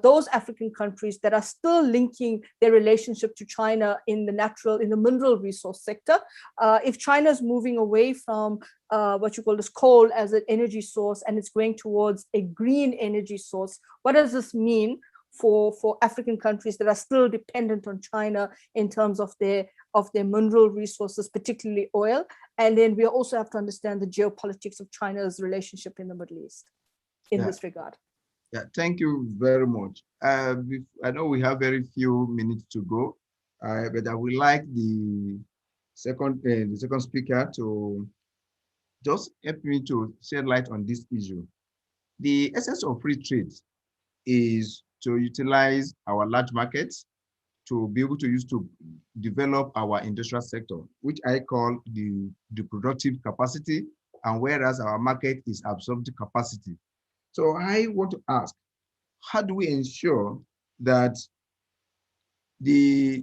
those African countries that are still linking their relationship to China in the mineral resource sector. If China is moving away from what you call this coal as an energy source and it's going towards a green energy source, what does this mean for African countries that are still dependent on China in terms of their mineral resources, particularly oil? And then we also have to understand the geopolitics of China's relationship in the Middle East in this regard. Yeah, thank you very much. I know we have very few minutes to go, but I would like the second speaker to just help me to shed light on this issue. The essence of free trade is to utilize our large markets to be able to use to develop our industrial sector, which I call the productive capacity, and whereas our market is absorptive capacity. So I want to ask, how do we ensure that the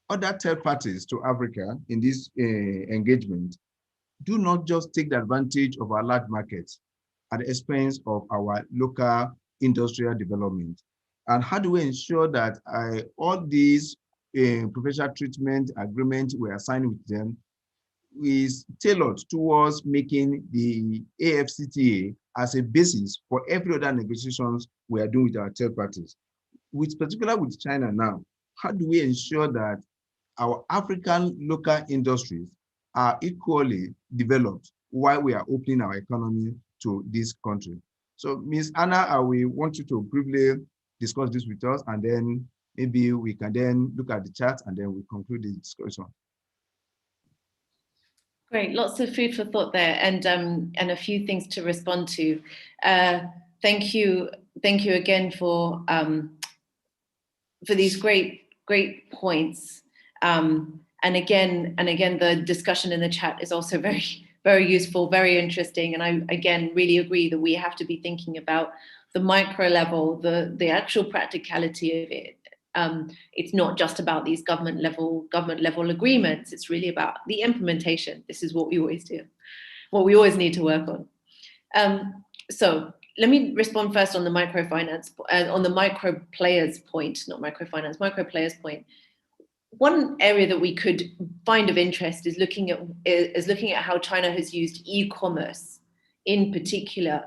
other third parties to Africa in this engagement do not just take the advantage of our large markets at the expense of our local industrial development? And how do we ensure that all these professional treatment agreements we are signing with them is tailored towards making the AfCFTA as a basis for every other negotiations we are doing with our third parties? Particularly with China now, how do we ensure that our African local industries are equally developed while we are opening our economy to this country? So, Ms. Anna, I will want you to briefly discuss this with us, and then maybe we can then look at the chart and then we conclude the discussion. Great, lots of food for thought there, and a few things to respond to. Thank you again for these great points. And again, the discussion in the chat is also very useful, very interesting. And I again really agree that we have to be thinking about the micro level, the actual practicality of it. It's not just about these government level agreements. It's really about the implementation. This is what we always do, what we always need to work on. So let me respond first on the microfinance, on the micro players point, not microfinance, micro players point. One area that we could find of interest is looking at how China has used e-commerce in particular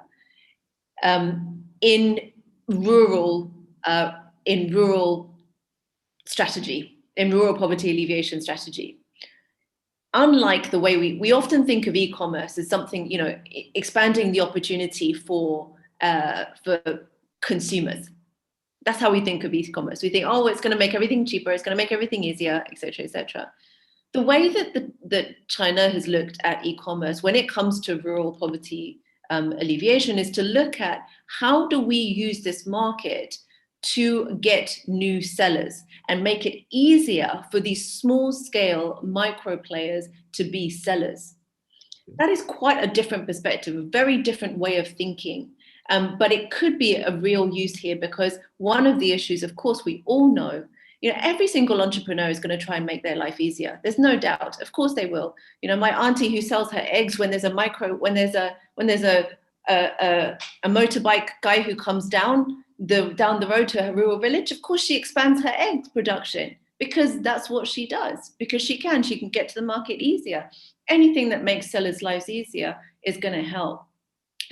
in rural strategy, in rural poverty alleviation strategy. Unlike the way we often think of e-commerce as something, expanding the opportunity for consumers. That's how we think of e-commerce. We think, oh, it's going to make everything cheaper, it's going to make everything easier, etc., etc. The way that China has looked at e-commerce when it comes to rural poverty alleviation is to look at how do we use this market to get new sellers and make it easier for these small scale micro players to be sellers. That is quite a different perspective, a very different way of thinking. But it could be a real use here, because one of the issues, of course, we all know, every single entrepreneur is going to try and make their life easier. There's no doubt. Of course they will. My auntie who sells her eggs, when there's a motorbike guy who comes down the road to her rural village, of course she expands her egg production, because that's what she does, because she can get to the market easier. Anything that makes sellers' lives easier is going to help.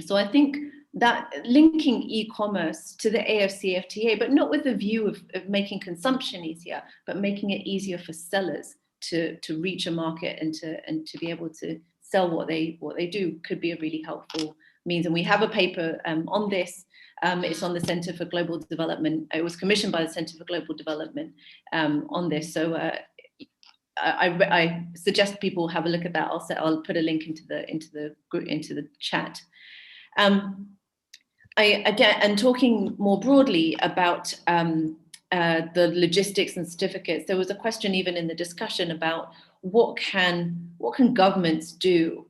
So I think that linking e-commerce to the AfCFTA, but not with the view of making consumption easier, but making it easier for sellers to reach a market and to be able to sell what they do, could be a really helpful means. And we have a paper on this. It's on the Center for Global Development. It was commissioned by the Center for Global Development on this. So I suggest people have a look at that. I'll put a link into the chat. And talking more broadly about the logistics and certificates, there was a question even in the discussion about what can governments do.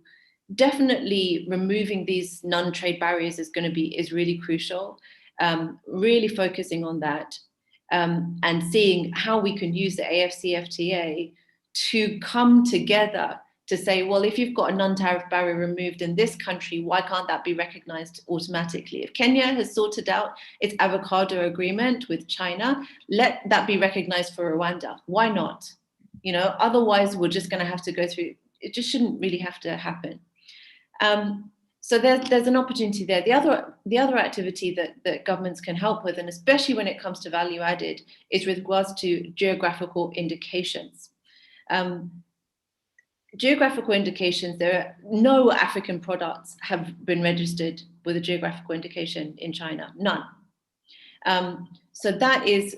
Definitely removing these non-trade barriers is really crucial. Really focusing on that and seeing how we can use the AfCFTA to come together to say, well, if you've got a non-tariff barrier removed in this country, why can't that be recognized automatically? If Kenya has sorted out its avocado agreement with China, let that be recognized for Rwanda. Why not? Otherwise we're just going to have to go through, it just shouldn't really have to happen. So there's an opportunity there. The other activity that governments can help with, and especially when it comes to value added, is with regards to geographical indications. Geographical indications, no African products have been registered with a geographical indication in China, none. So that is,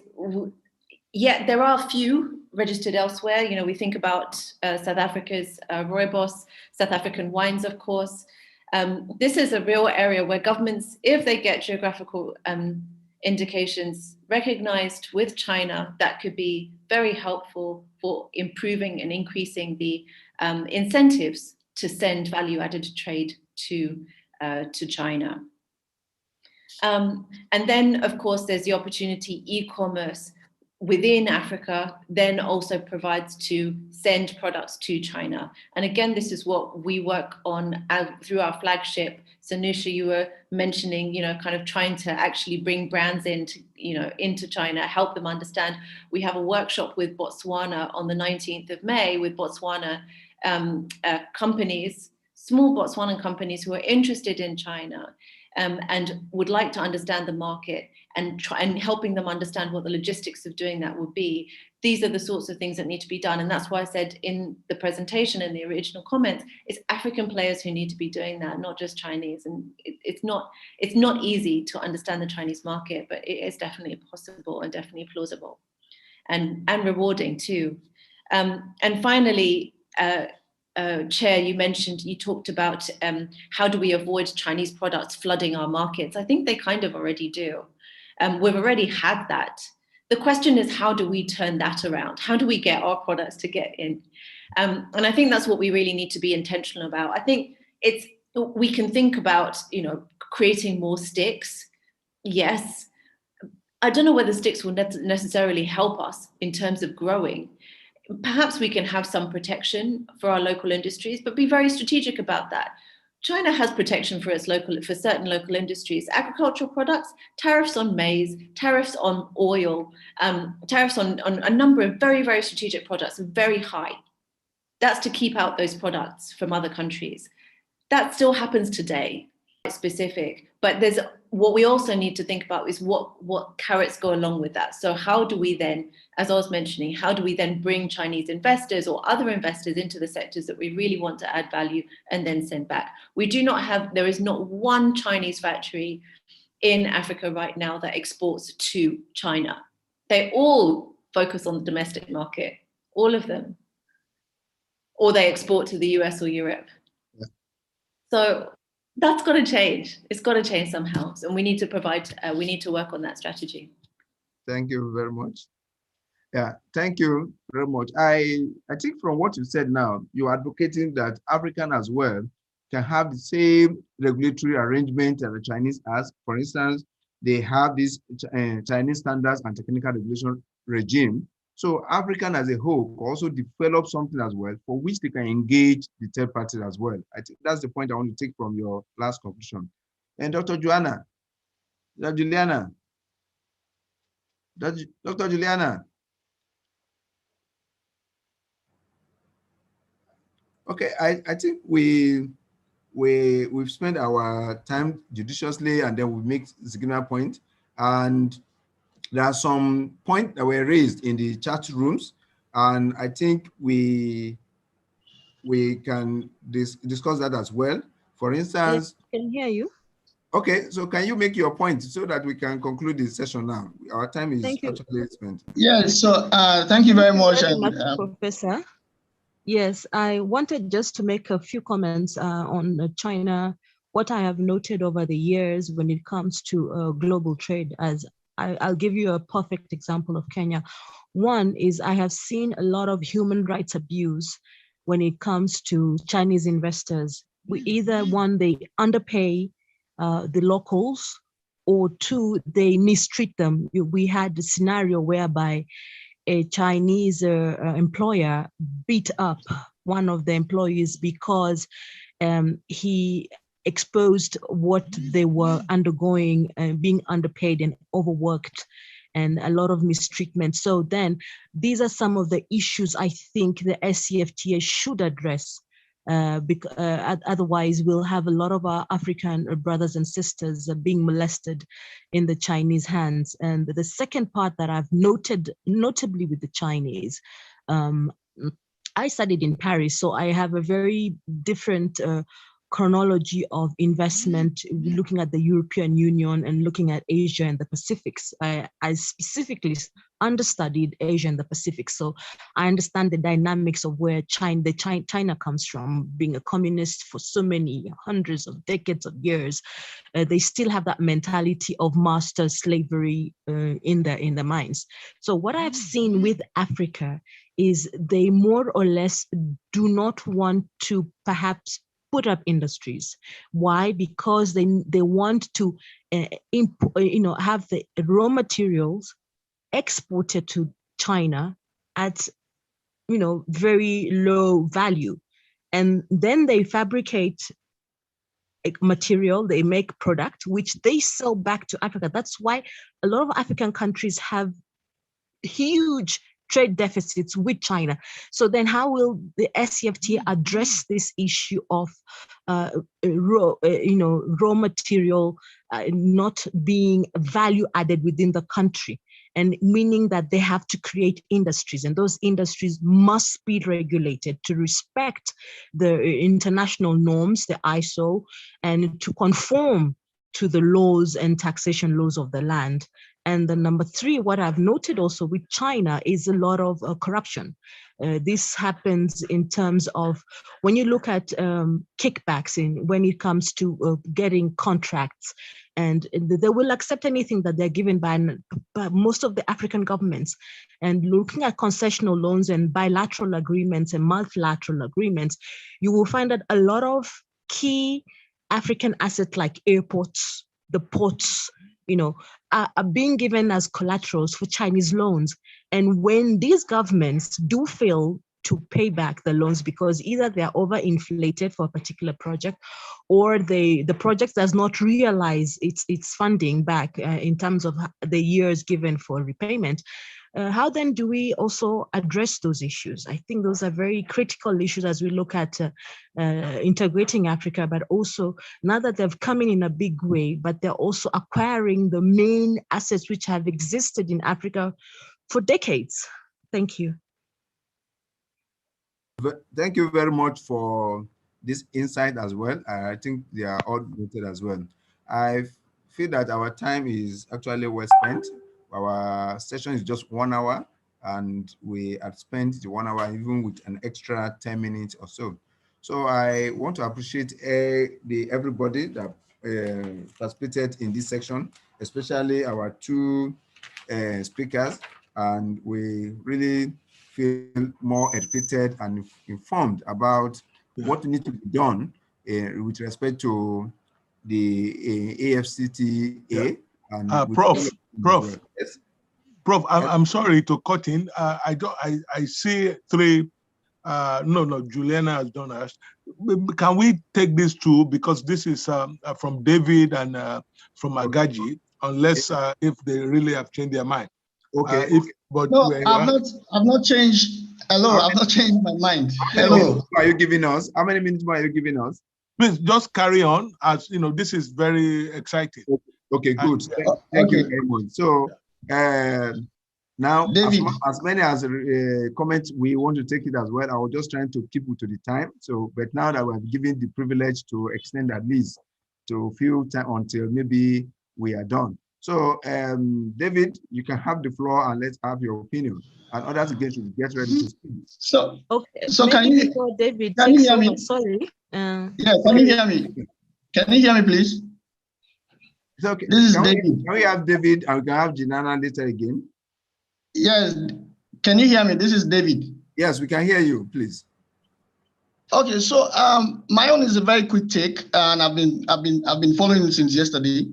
yet there are a few registered elsewhere. We think about South Africa's rooibos, South African wines, of course. This is a real area where governments, if they get geographical indications recognized with China, that could be very helpful for improving and increasing the incentives to send value-added trade to China. And then, of course, there's the opportunity e-commerce within Africa then also provides to send products to China. And again, this is what we work on through our flagship. So Nusha, you were mentioning, kind of trying to actually bring brands into China, help them understand. We have a workshop with Botswana on the 19th of May with Botswana companies, small Botswanan companies who are interested in China and would like to understand the market and helping them understand what the logistics of doing that would be. These are the sorts of things that need to be done. And that's why I said in the presentation and the original comments, it's African players who need to be doing that, not just Chinese. And it's not easy to understand the Chinese market, but it is definitely possible and definitely plausible and rewarding too. And finally, Chair, you talked about how do we avoid Chinese products flooding our markets? I think they kind of already do. We've already had that. The question is, how do we turn that around? How do we get our products to get in? And I think that's what we really need to be intentional about. I think we can think about, creating more sticks. Yes. I don't know whether sticks will necessarily help us in terms of growing. Perhaps we can have some protection for our local industries, but be very strategic about that. China has protection for certain local industries. Agricultural products, tariffs on maize, tariffs on oil, tariffs on a number of very, very strategic products are very high. That's to keep out those products from other countries. That still happens today, specific, but there's what we also need to think about is what carrots go along with that. So how do we then, as I was mentioning, how do we then bring Chinese investors or other investors into the sectors that we really want to add value and then send back? There is not one Chinese factory in Africa right now that exports to China. They all focus on the domestic market, all of them, or they export to the US or Europe. Yeah. So that's got to change. It's got to change somehow. And we need to work on that strategy. Thank you very much. Yeah, thank you very much. I think from what you said now, you're advocating that African as well can have the same regulatory arrangement that the Chinese has. For instance, they have this Chinese standards and technical regulation regime. So African as a whole can also develop something as well for which they can engage the third parties as well. I think that's the point I want to take from your last conclusion. And Dr. Joanna, Dr. Juliana, Dr. Juliana. Okay, I think we've spent our time judiciously, and then we make signal point. And there are some points that were raised in the chat rooms, and I think we can discuss that as well. For instance, I can hear you. Okay, so can you make your point so that we can conclude this session now? Our time is actually spent. Yes, so thank you very much. Professor. Yes, I wanted just to make a few comments on China, what I have noted over the years when it comes to global trade. As I'll give you a perfect example of Kenya. One is I have seen a lot of human rights abuse when it comes to Chinese investors. We either, one, they underpay the locals, or two, they mistreat them. We had a scenario whereby a Chinese employer beat up one of the employees because he exposed what they were undergoing, being underpaid and overworked, and a lot of mistreatment. So then these are some of the issues I think the AfCFTA should address. Otherwise, we'll have a lot of our African brothers and sisters being molested in the Chinese hands. And the second part that I've notably with the Chinese, I studied in Paris, so I have a very different chronology of investment, looking at the European Union and looking at Asia and the Pacifics. I specifically understudied Asia and the Pacific, so I understand the dynamics of where China comes from. Being a communist for so many hundreds of decades of years, they still have that mentality of master slavery in their minds. So what I've seen with Africa is they more or less do not want to perhaps put up industries. Why? Because they want to have the raw materials exported to China at very low value, and then they fabricate a material, they make product which they sell back to Africa. That's why a lot of African countries have huge trade deficits with China. So then how will the AfCFTA address this issue of raw material not being value added within the country? And meaning that they have to create industries, and those industries must be regulated to respect the international norms, the ISO, and to conform to the laws and taxation laws of the land. And the number three, what I've noted also with China is a lot of corruption. This happens in terms of when you look at kickbacks when it comes to getting contracts, and they will accept anything that they're given by most of the African governments. And looking at concessional loans and bilateral agreements and multilateral agreements, you will find that a lot of key African assets like airports, the ports, are being given as collaterals for Chinese loans. And when these governments do fail to pay back the loans because either they're overinflated for a particular project, or the project does not realize its funding back in terms of the years given for repayment, how then do we also address those issues? I think those are very critical issues as we look at integrating Africa, but also now that they've come in a big way, but they're also acquiring the main assets which have existed in Africa for decades. Thank you. Thank you very much for this insight as well. I think they are all noted as well. I feel that our time is actually well spent. Our session is just 1 hour, and we have spent the 1 hour even with an extra 10 minutes or so. So I want to appreciate everybody that participated in this section, especially our two speakers, and we really feel more educated and informed about what needs to be done with respect to the AfCFTA. And Prof. Yes. Prof, I'm sorry to cut in. I see three. No, Juliana has done us. Can we take these two, because this is from David and from Agaji, unless if they really have changed their mind. Okay. No, I've not changed. Hello, I've not changed my mind. Hello. Are you giving us? How many minutes more are you giving us? Please just carry on, as you know, this is very exciting. Okay, good. Thank you very much. So now, David, as many as comments, we want to take it as well. I was just trying to keep it to the time. So, but now that we have given the privilege to extend at least to a few time until maybe we are done. So, David, you can have the floor and let's have your opinion. And others again should get ready to speak. So, okay. So maybe can you, before David can you takes hear me? over, sorry. Yeah, can you hear me? Can you hear me, please? It's okay. This is Can David. we have David and we can have Jinana later again? Yes. Can you hear me? This is David. Yes, we can hear you, please. Okay, so my own is a very quick take, and I've been following it since yesterday.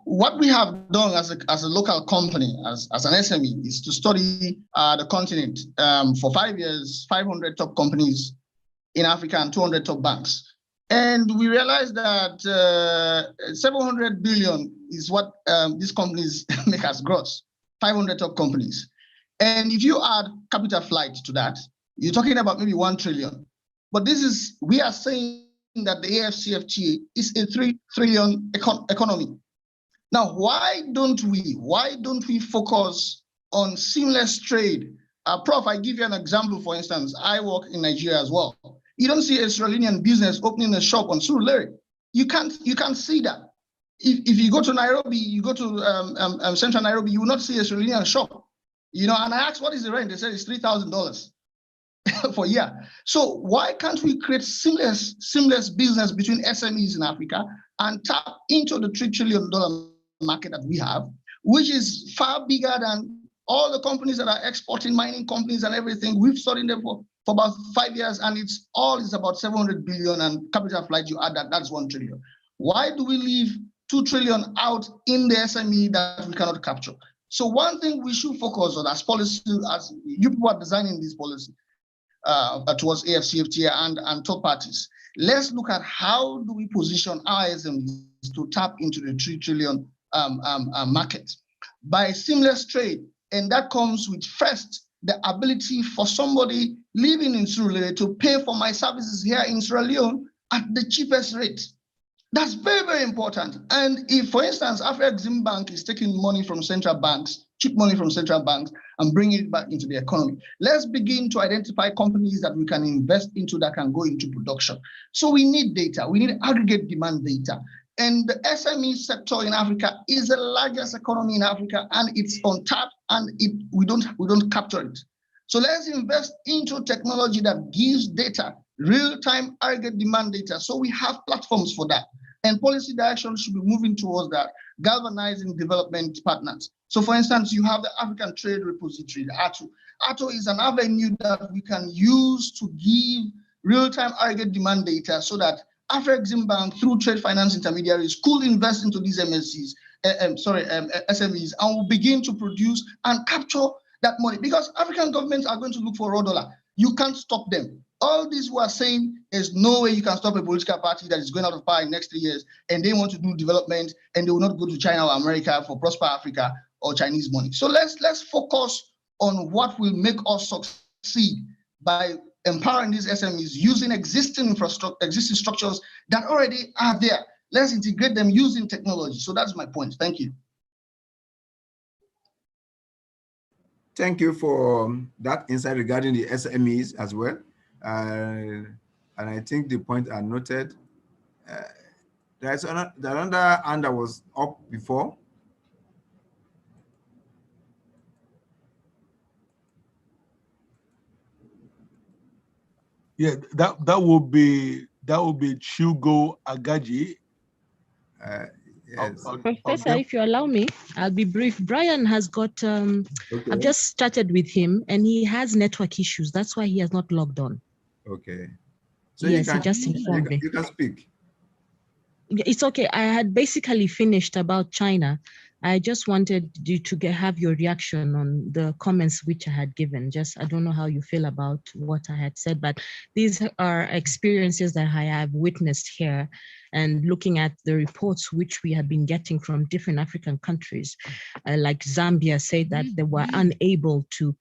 What we have done as a local company, as an SME, is to study the continent for 5 years, 500 top companies in Africa and 200 top banks. And we realized that 700 billion is what these companies make as gross, 500 top companies. And if you add capital flight to that, you're talking about maybe 1 trillion. But we are saying that the AfCFTA is a 3 trillion economy. Now, why don't we focus on seamless trade? Prof, I give you an example. For instance, I work in Nigeria as well. You don't see a Sierra Leonean business opening a shop on Surulere. You can't see that. If you go to Nairobi, you go to central Nairobi, you will not see a Sierra Leonean shop. You know, and I asked, what is the rent? They said it's $3,000 for a year. So why can't we create seamless business between SMEs in Africa and tap into the $3 trillion market that we have, which is far bigger than all the companies that are exporting, mining companies and everything. We've studied them for about 5 years, and it's about 700 billion, and capital flight, you add that's 1 trillion. Why do we leave 2 trillion out in the SME that we cannot capture? So one thing we should focus on as policy, as you people are designing this policy towards AfCFTA and third parties, let's look at how do we position our SMEs to tap into the 3 trillion market by seamless trade. And that comes with, first, the ability for somebody living in Sierra Leone to pay for my services here in Sierra Leone at the cheapest rate. That's very, very important. And if, for instance, AfCFTA is taking money from central banks, cheap money from central banks, and bringing it back into the economy, let's begin to identify companies that we can invest into that can go into production. So we need data. We need aggregate demand data. And the SME sector in Africa is the largest economy in Africa, and it's untapped, and we don't capture it. So let's invest into technology that gives data, real-time aggregate demand data. So we have platforms for that. And policy direction should be moving towards that, galvanizing development partners. So for instance, you have the African Trade Repository, the ATO. ATO is an avenue that we can use to give real-time aggregate demand data so that AfCFTA through trade finance intermediaries could invest into these SMEs, and will begin to produce and capture that money, because African governments are going to look for raw dollar. You can't stop them. All these who are saying there's no way you can stop a political party that is going out of power in the next 3 years, and they want to do development, and they will not go to China or America for Prosper Africa or Chinese money. So let's focus on what will make us succeed by empowering these SMEs using existing structures that already are there. Let's integrate them using technology. So that's my point. Thank you. Thank you for that insight regarding the SMEs as well. And I think the point are noted. There's another hand that was up before. Yeah, that would be Chugo Agaji. Yes. Professor, if you allow me, I'll be brief. Brian has got, Okay. I've just chatted with him and he has network issues. That's why he has not logged on. Okay. So Yes, you he can, just informed me. you can speak. It's okay. I had basically finished about China. I just wanted you to have your reaction on the comments which I had given. Just, I don't know how you feel about what I had said, but these are experiences that I have witnessed here, and looking at the reports which we have been getting from different African countries, like Zambia said that they were unable to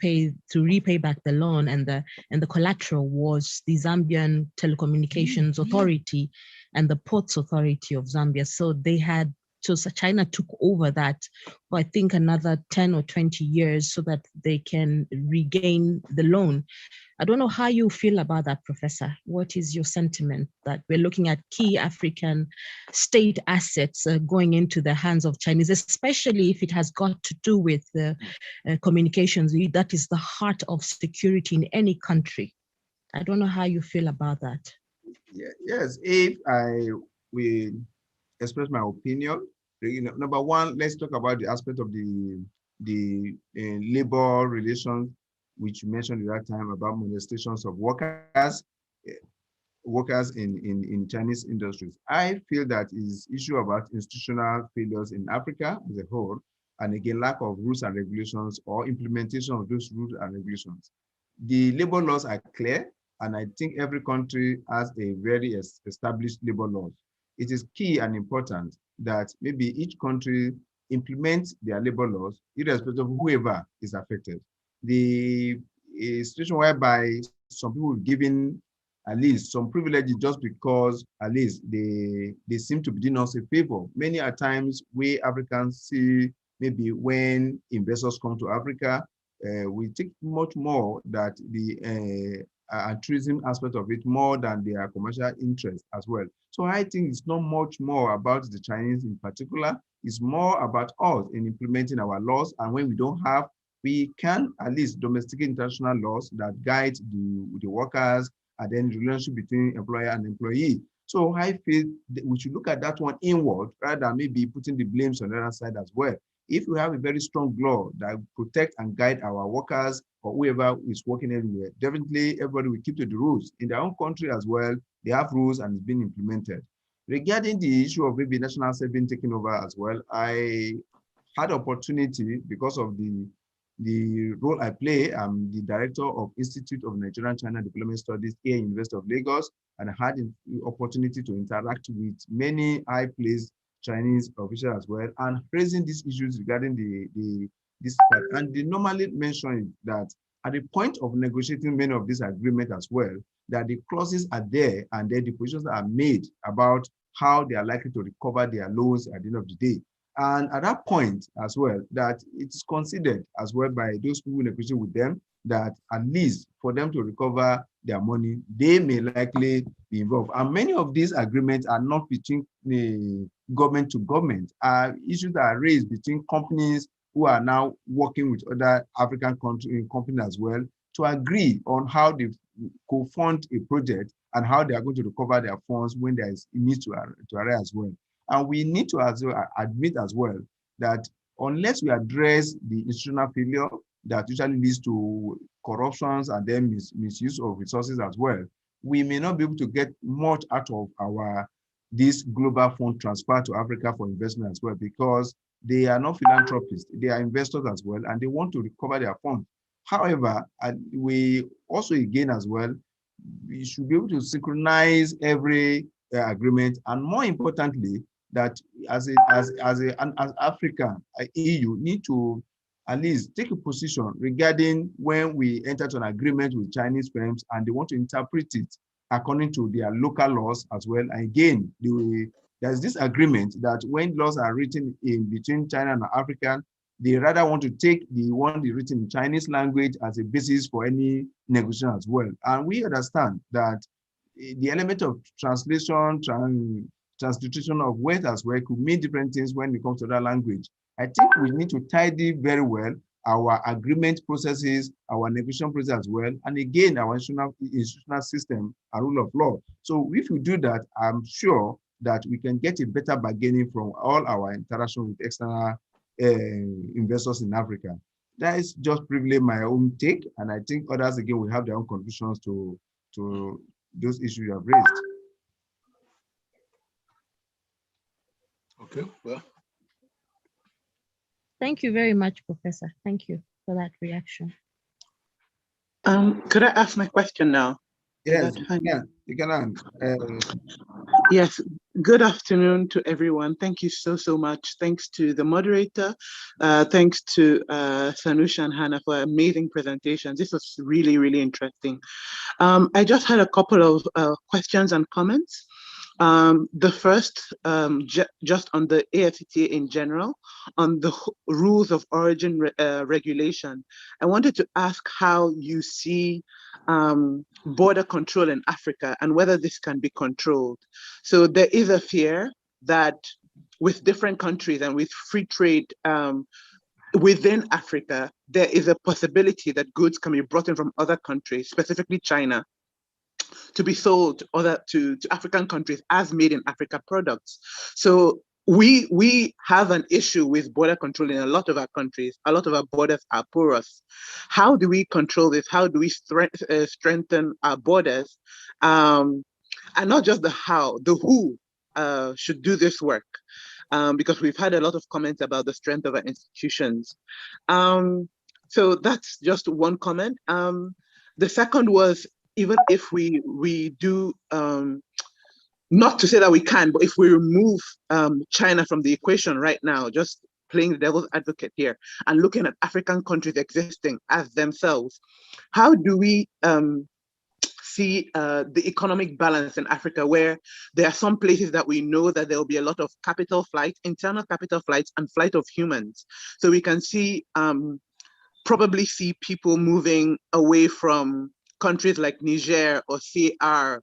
repay back the loan, and the collateral was the Zambian Telecommunications Authority and the Ports Authority of Zambia. So they had, so China took over that for I think another 10 or 20 years so that they can regain the loan. I don't know how you feel about that, Professor. What is your sentiment that we're looking at key African state assets going into the hands of Chinese, especially if it has got to do with communications? That is the heart of security in any country. I don't know how you feel about that. Yes, if I will express my opinion, number one, let's talk about the aspect of the labor relations, which you mentioned at that time about molestations of workers, in Chinese industries. I feel that is issue about institutional failures in Africa as a whole, and again, lack of rules and regulations or implementation of those rules and regulations. The labor laws are clear, and I think every country has a very established labor laws. It is key and important that maybe each country implements their labor laws, irrespective of whoever is affected. The situation whereby some people have given at least some privileges just because at least they seem to be doing us a favor. Many a times we Africans see maybe when investors come to Africa, we take much more that the altruism aspect of it more than their commercial interest as well. So I think it's not much more about the Chinese in particular. It's more about us in implementing our laws. And when we don't have, we can at least domesticate international laws that guide the workers, and then the relationship between employer and employee. So I feel that we should look at that one inward rather than maybe putting the blames on the other side as well. If we have a very strong law that protect and guide our workers or whoever is working anywhere, definitely everybody will keep to the rules. In their own country as well, they have rules and it's been implemented. Regarding the issue of maybe national saving taking over as well, I had opportunity because of the role I play. I'm the director of Institute of Nigerian China Development Studies here at University of Lagos, and I had the opportunity to interact with many high-placed Chinese officials as well, and raising these issues regarding this part. And they normally mention that at the point of negotiating many of these agreements as well, that the clauses are there and then the positions are made about how they are likely to recover their loans at the end of the day. And at that point as well, that it's considered as well by those people negotiating with them that at least for them to recover their money, they may likely be involved. And many of these agreements are not between the government to government, issues that are raised between companies who are now working with other African companies as well to agree on how they co-fund a project and how they are going to recover their funds when there is a need to arise as well. And we need to as well admit as well that unless we address the institutional failure that usually leads to corruptions and then misuse of resources as well, we may not be able to get much out of this global fund transfer to Africa for investment as well, because they are not philanthropists, they are investors as well, and they want to recover their funds. However, we also again as well, we should be able to synchronize every agreement, and more importantly, that as Africa, EU need to at least take a position regarding when we enter into an agreement with Chinese firms and they want to interpret it according to their local laws as well. And again, there's this agreement that when laws are written in between China and Africa, they rather want to take the one written in Chinese language as a basis for any negotiation as well. And we understand that the element of translation, transliteration of words as well could mean different things when it comes to that language. I think we need to tidy very well our agreement processes, our negotiation process as well, and again, our institutional system and rule of law. So if we do that, I'm sure that we can get a better bargaining from all our interaction with external investors in Africa. That is just briefly my own take, and I think others again will have their own contributions to those issues you have raised. Okay, well. Thank you very much, Professor. Thank you for that reaction. Could I ask my question now? Yes, you can. Yes, good afternoon to everyone. Thank you so much. Thanks to the moderator. Thanks to Sanusha and Hannah for amazing presentations. This was really, really interesting. I just had a couple of questions and comments. The first, just on the AfCFTA in general, on the rules of origin regulation. I wanted to ask how you see border control in Africa and whether this can be controlled. So there is a fear that with different countries and with free trade within Africa, there is a possibility that goods can be brought in from other countries, specifically China, to be sold to African countries as made in Africa products. So we have an issue with border control in a lot of our countries. A lot of our borders are porous. How do we control this? How do we strengthen our borders? And not just the how, the who should do this work. Because we've had a lot of comments about the strength of our institutions. So that's just one comment. The second was, even if we do, not to say that we can, but if we remove China from the equation right now, just playing the devil's advocate here and looking at African countries existing as themselves, how do we see the economic balance in Africa, where there are some places that we know that there will be a lot of capital flight, internal capital flights, and flight of humans. So we can see, probably see people moving away from countries like Niger or CR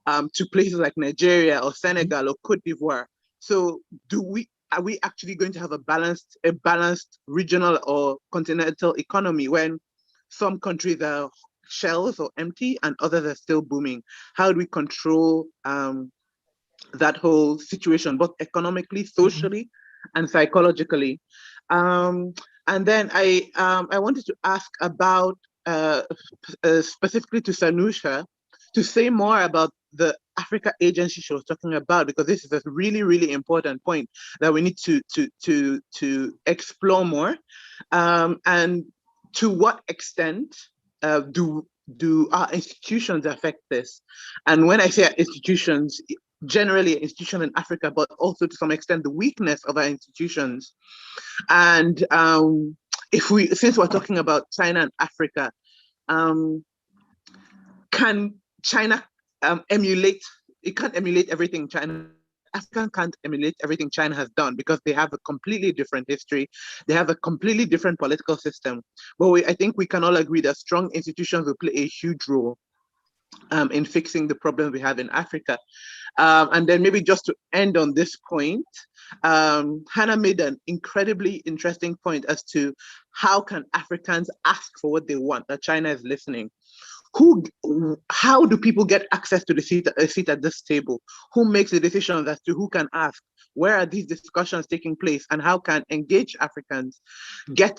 to places like Nigeria or Senegal or Cote d'Ivoire. So are we actually going to have a balanced regional or continental economy when some countries are shells or empty and others are still booming? How do we control that whole situation, both economically, socially, and psychologically? And then I wanted to ask about, specifically to Sanusha, to say more about the Africa agency she was talking about, because this is a really, really important point that we need to explore more. And to what extent do our institutions affect this? And when I say institutions, generally institutions in Africa, but also to some extent the weakness of our institutions. And since we're talking about China and Africa, can China emulate? It can't emulate everything China. Africa can't emulate everything China has done because they have a completely different history. They have a completely different political system. But I think we can all agree that strong institutions will play a huge role in fixing the problems we have in Africa. And then maybe just to end on this point, Hannah made an incredibly interesting point as to how can Africans ask for what they want, that China is listening. How do people get access to the seat at this table? Who makes the decisions as to who can ask? Where are these discussions taking place? And how can engaged Africans get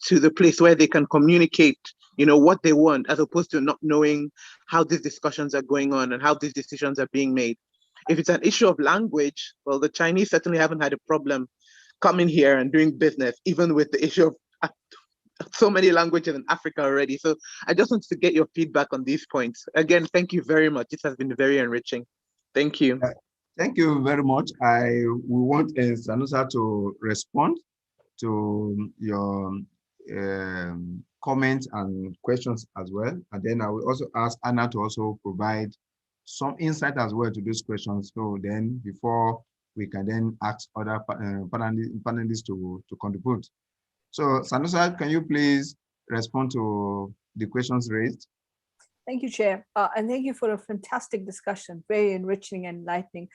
to the place where they can communicate, what they want, as opposed to not knowing how these discussions are going on and how these decisions are being made? If it's an issue of language, well, the Chinese certainly haven't had a problem coming here and doing business, even with the issue of so many languages in Africa already. So I just wanted to get your feedback on these points. Again, thank you very much. This has been very enriching. Thank you. Thank you very much. We want Sanusa to respond to your comments and questions as well. And then I will also ask Anna to also provide some insight as well to those questions. So then before we can then ask other panelists to contribute. So Sanusa, can you please respond to the questions raised? Thank you, Chair. And thank you for a fantastic discussion, very enriching and enlightening.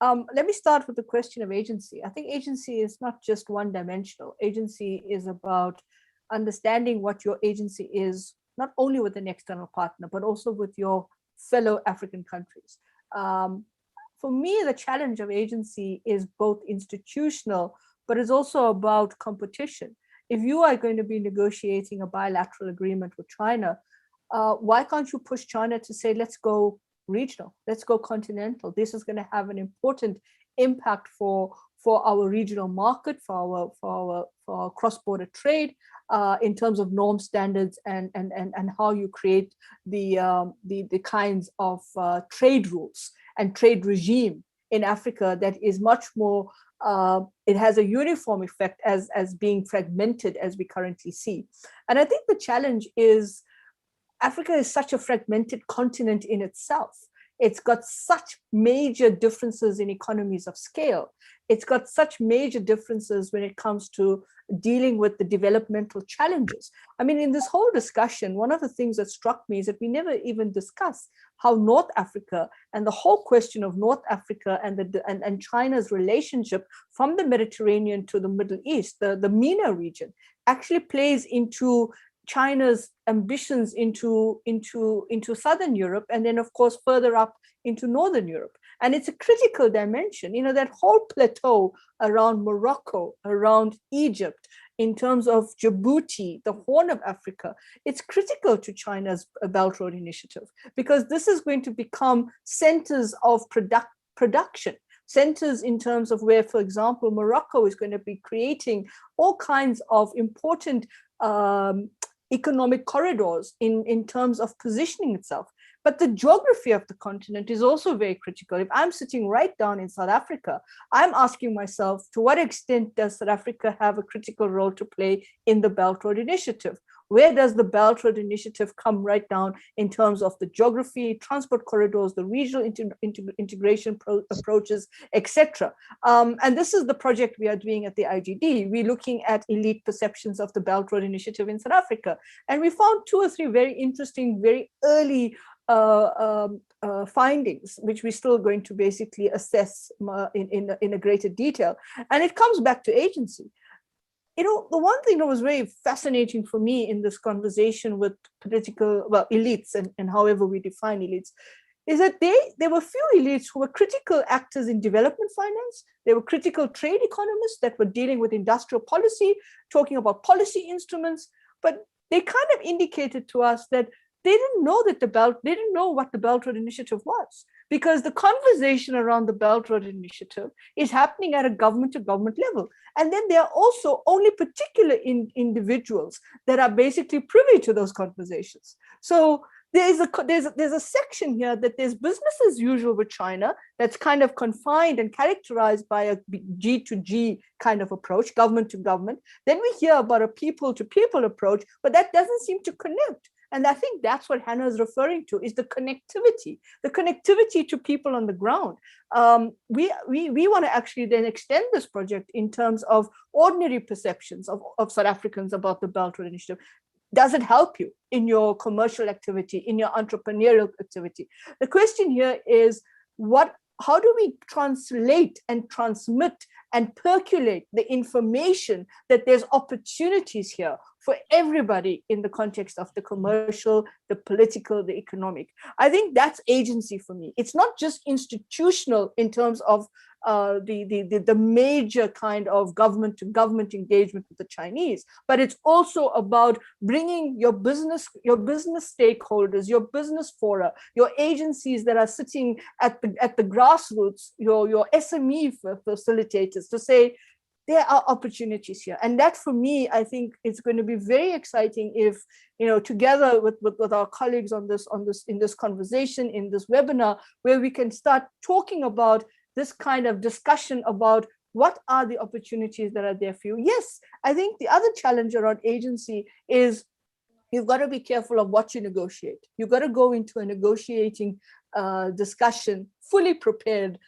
Let me start with the question of agency. I think agency is not just one-dimensional. Agency is about understanding what your agency is, not only with an external partner, but also with your fellow African countries. for me, the challenge of agency is both institutional, but it's also about competition. If you are going to be negotiating a bilateral agreement with China, why can't you push China to say, let's go regional, let's go continental? This is going to have an important impact for our regional market, for our cross-border trade, in terms of norm standards and how you create the kinds of trade rules and trade regime in Africa that is much more, it has a uniform effect as being fragmented as we currently see. And I think the challenge is Africa is such a fragmented continent in itself. It's got such major differences in economies of scale. It's got such major differences when it comes to dealing with the developmental challenges. I mean, in this whole discussion, one of the things that struck me is that we never even discuss how North Africa and the whole question of North Africa and China's relationship from the Mediterranean to the Middle East, the MENA region, actually plays into China's ambitions into Southern Europe, and then of course further up into Northern Europe. And it's a critical dimension, you know, that whole plateau around Morocco, around Egypt, in terms of Djibouti, the Horn of Africa, it's critical to China's Belt Road Initiative, because this is going to become centers of production, centers in terms of where, for example, Morocco is going to be creating all kinds of important economic corridors in terms of positioning itself. But the geography of the continent is also very critical. If I'm sitting right down in South Africa, I'm asking myself, to what extent does South Africa have a critical role to play in the Belt Road Initiative? Where does the Belt Road Initiative come right down in terms of the geography, transport corridors, the regional integration approaches, etc.? And this is the project we are doing at the IGD. We're looking at elite perceptions of the Belt Road Initiative in South Africa. And we found 2 or 3 very interesting, very early findings, which we're still going to basically assess in a greater detail. And it comes back to agency. You know, the one thing that was very fascinating for me in this conversation with political, well, elites and however we define elites, is that there were few elites who were critical actors in development finance. They were critical trade economists that were dealing with industrial policy, talking about policy instruments, but they kind of indicated to us that they didn't know what the Belt Road Initiative was, because the conversation around the Belt Road Initiative is happening at a government-to-government level. And then there are also only particular individuals that are basically privy to those conversations. So there's a section here that there's business as usual with China that's kind of confined and characterized by a G2G kind of approach, government to government. Then we hear about a people-to-people approach, but that doesn't seem to connect. And I think that's what Hannah is referring to, is the connectivity to people on the ground. We want to actually then extend this project in terms of ordinary perceptions of South Africans about the Belt Road Initiative. Does it help you in your commercial activity, in your entrepreneurial activity? The question here is, how do we translate and transmit and percolate the information that there's opportunities here for everybody in the context of the commercial, the political, the economic? I think that's agency for me. It's not just institutional in terms of the major kind of government to government engagement with the Chinese, but it's also about bringing your business stakeholders, your business fora, your agencies that are sitting at the grassroots, your SME facilitators, to say there are opportunities here. And that, for me, I think it's going to be very exciting if, you know, together with our colleagues in this conversation, in this webinar, where we can start talking about this kind of discussion about what are the opportunities that are there for you. Yes, I think the other challenge around agency is you've got to be careful of what you negotiate. You've got to go into a negotiating discussion fully prepared,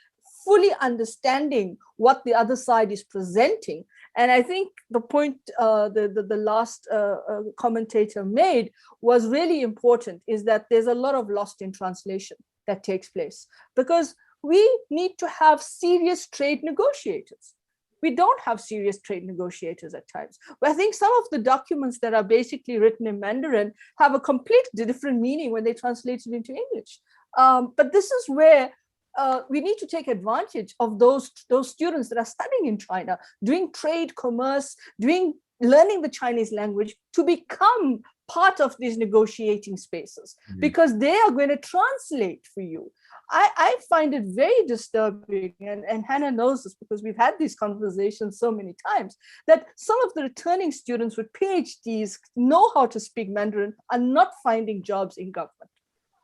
fully understanding what the other side is presenting. And I think the point the last commentator made was really important, is that there's a lot of lost in translation that takes place, because we need to have serious trade negotiators. We don't have serious trade negotiators at times. But I think some of the documents that are basically written in Mandarin have a completely different meaning when they translate it into English. But this is where we need to take advantage of those students that are studying in China, doing trade, commerce, learning the Chinese language to become part of these negotiating spaces, because they are going to translate for you. I find it very disturbing, and Hannah knows this because we've had these conversations so many times, that some of the returning students with PhDs know how to speak Mandarin are not finding jobs in government.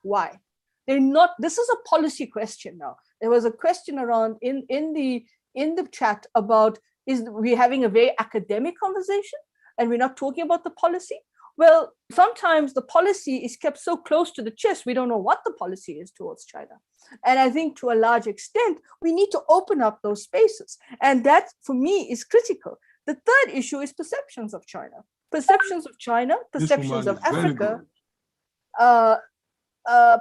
Why? They're not. This is a policy question now. There was a question around in the chat about, is we having a very academic conversation and we're not talking about the policy? Well, sometimes the policy is kept so close to the chest, we don't know what the policy is towards China. And I think to a large extent, we need to open up those spaces. And that, for me, is critical. The third issue is perceptions of China. Perceptions of China, perceptions of Africa,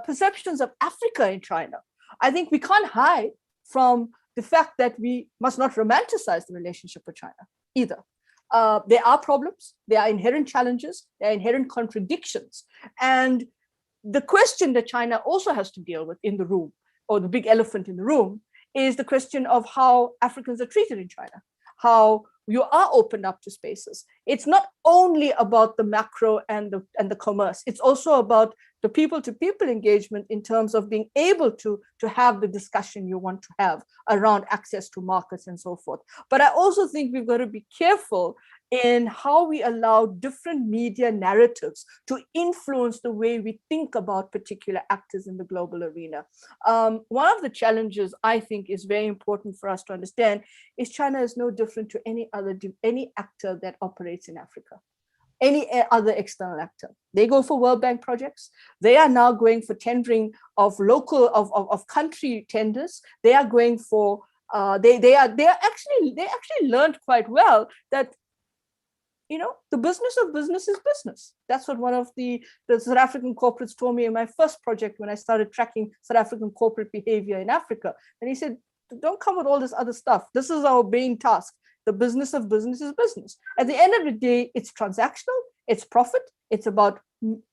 perceptions of Africa in China. I think we can't hide from the fact that we must not romanticize the relationship with China either. There are problems, there are inherent challenges, there are inherent contradictions. And the question that China also has to deal with in the room, or the big elephant in the room, is the question of how Africans are treated in China, how you are opened up to spaces. It's not only about the macro and the commerce, it's also about the people-to-people engagement in terms of being able to have the discussion you want to have around access to markets and so forth. But I also think we've got to be careful in how we allow different media narratives to influence the way we think about particular actors in the global arena. One of the challenges I think is very important for us to understand is China is no different to any actor that operates in Africa, any other external actor. They go for World Bank projects. They are now going for tendering of local, of country tenders. They are going for, they actually learned quite well that, you know, the business of business is business. That's what one of the South African corporates told me in my first project when I started tracking South African corporate behavior in Africa. And he said, don't come with all this other stuff. This is our main task. The business of business is business. At the end of the day, it's transactional, it's profit, it's about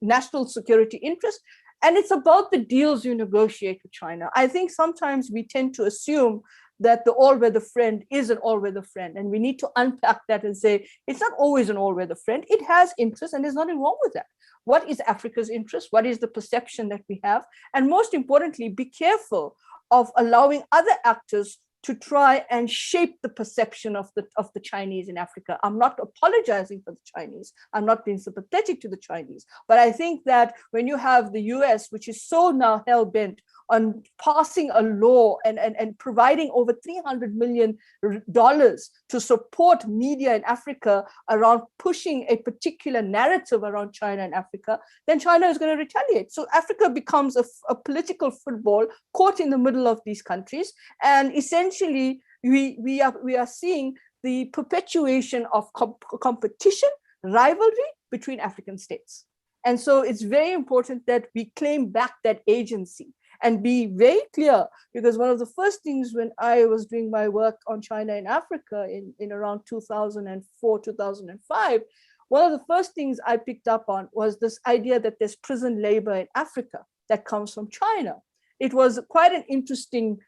national security interest, and it's about the deals you negotiate with China. I think sometimes we tend to assume that the all-weather friend is an all-weather friend, and we need to unpack that and say, it's not always an all-weather friend. It has interest, and there's nothing wrong with that. What is Africa's interest? What is the perception that we have? And most importantly, be careful of allowing other actors to try and shape the perception of the Chinese in Africa. I'm not apologizing for the Chinese. I'm not being sympathetic to the Chinese. But I think that when you have the US, which is so now hell-bent on passing a law and providing over $300 million to support media in Africa around pushing a particular narrative around China and Africa, then China is going to retaliate. So Africa becomes a political football caught in the middle of these countries. And essentially, we are seeing the perpetuation of competition, rivalry between African states. And so it's very important that we claim back that agency and be very clear, because one of the first things when I was doing my work on China in Africa in around 2004, 2005, one of the first things I picked up on was this idea that there's prison labor in Africa that comes from China. It was quite an interesting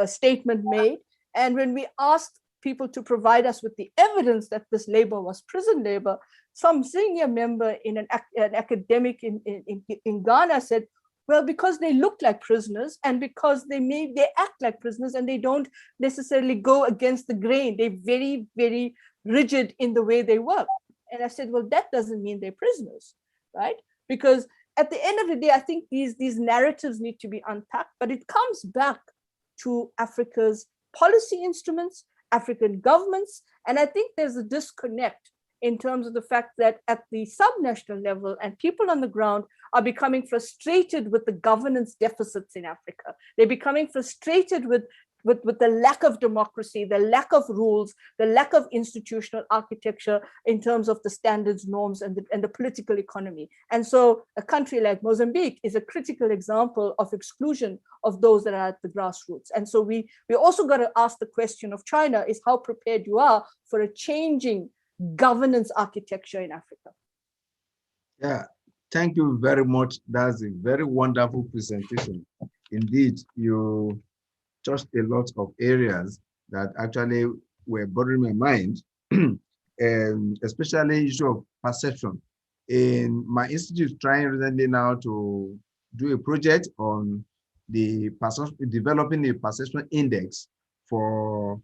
statement made. And when we asked people to provide us with the evidence that this labor was prison labor, some senior member in an academic in Ghana said, well, because they look like prisoners and because they act like prisoners and they don't necessarily go against the grain. They're very, very rigid in the way they work. And I said, well, that doesn't mean they're prisoners, right? Because at the end of the day, I think these narratives need to be unpacked, but it comes back to Africa's policy instruments, African governments. And I think there's a disconnect in terms of the fact that at the subnational level and people on the ground are becoming frustrated with the governance deficits in Africa. They're becoming frustrated with the lack of democracy, the lack of rules, the lack of institutional architecture in terms of the standards, norms, and the political economy. And so a country like Mozambique is a critical example of exclusion of those that are at the grassroots. And so we also got to ask the question of China is how prepared you are for a changing governance architecture in Africa. Yeah, thank you very much. That's a very wonderful presentation. Indeed, you touched a lot of areas that actually were bothering my mind, especially issue of perception. In my institute, trying recently now to do a project on the developing a perception index for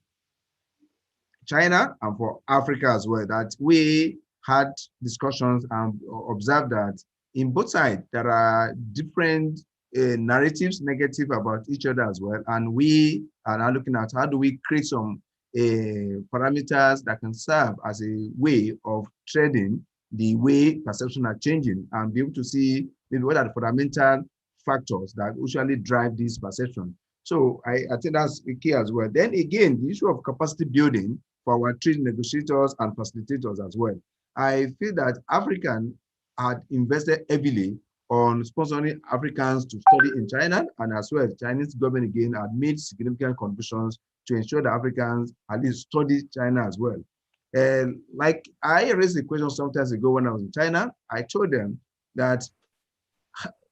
China and for Africa as well, that we had discussions and observed that in both sides, there are different narratives negative about each other as well. And we are now looking at how do we create some parameters that can serve as a way of trading the way perception are changing and be able to see maybe what are the fundamental factors that usually drive this perception. So I think that's key as well. Then again, the issue of capacity building for our trade negotiators and facilitators as well. I feel that African had invested heavily on sponsoring Africans to study in China, and as well, Chinese government again had made significant contributions to ensure that Africans at least study China as well. And like I raised the question sometimes ago when I was in China, I told them that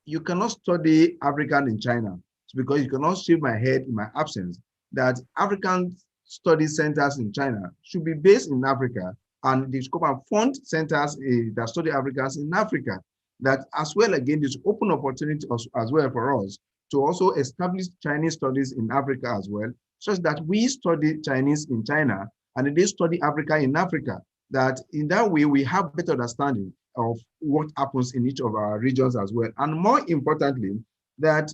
you cannot study African in China because you cannot shave my head in my absence, that African study centers in China should be based in Africa, and the scope and fund centers that study Africans in Africa. That as well, again, this open opportunity as well for us to also establish Chinese studies in Africa as well, such that we study Chinese in China and they study Africa in Africa. That in that way, we have better understanding of what happens in each of our regions as well. And more importantly, that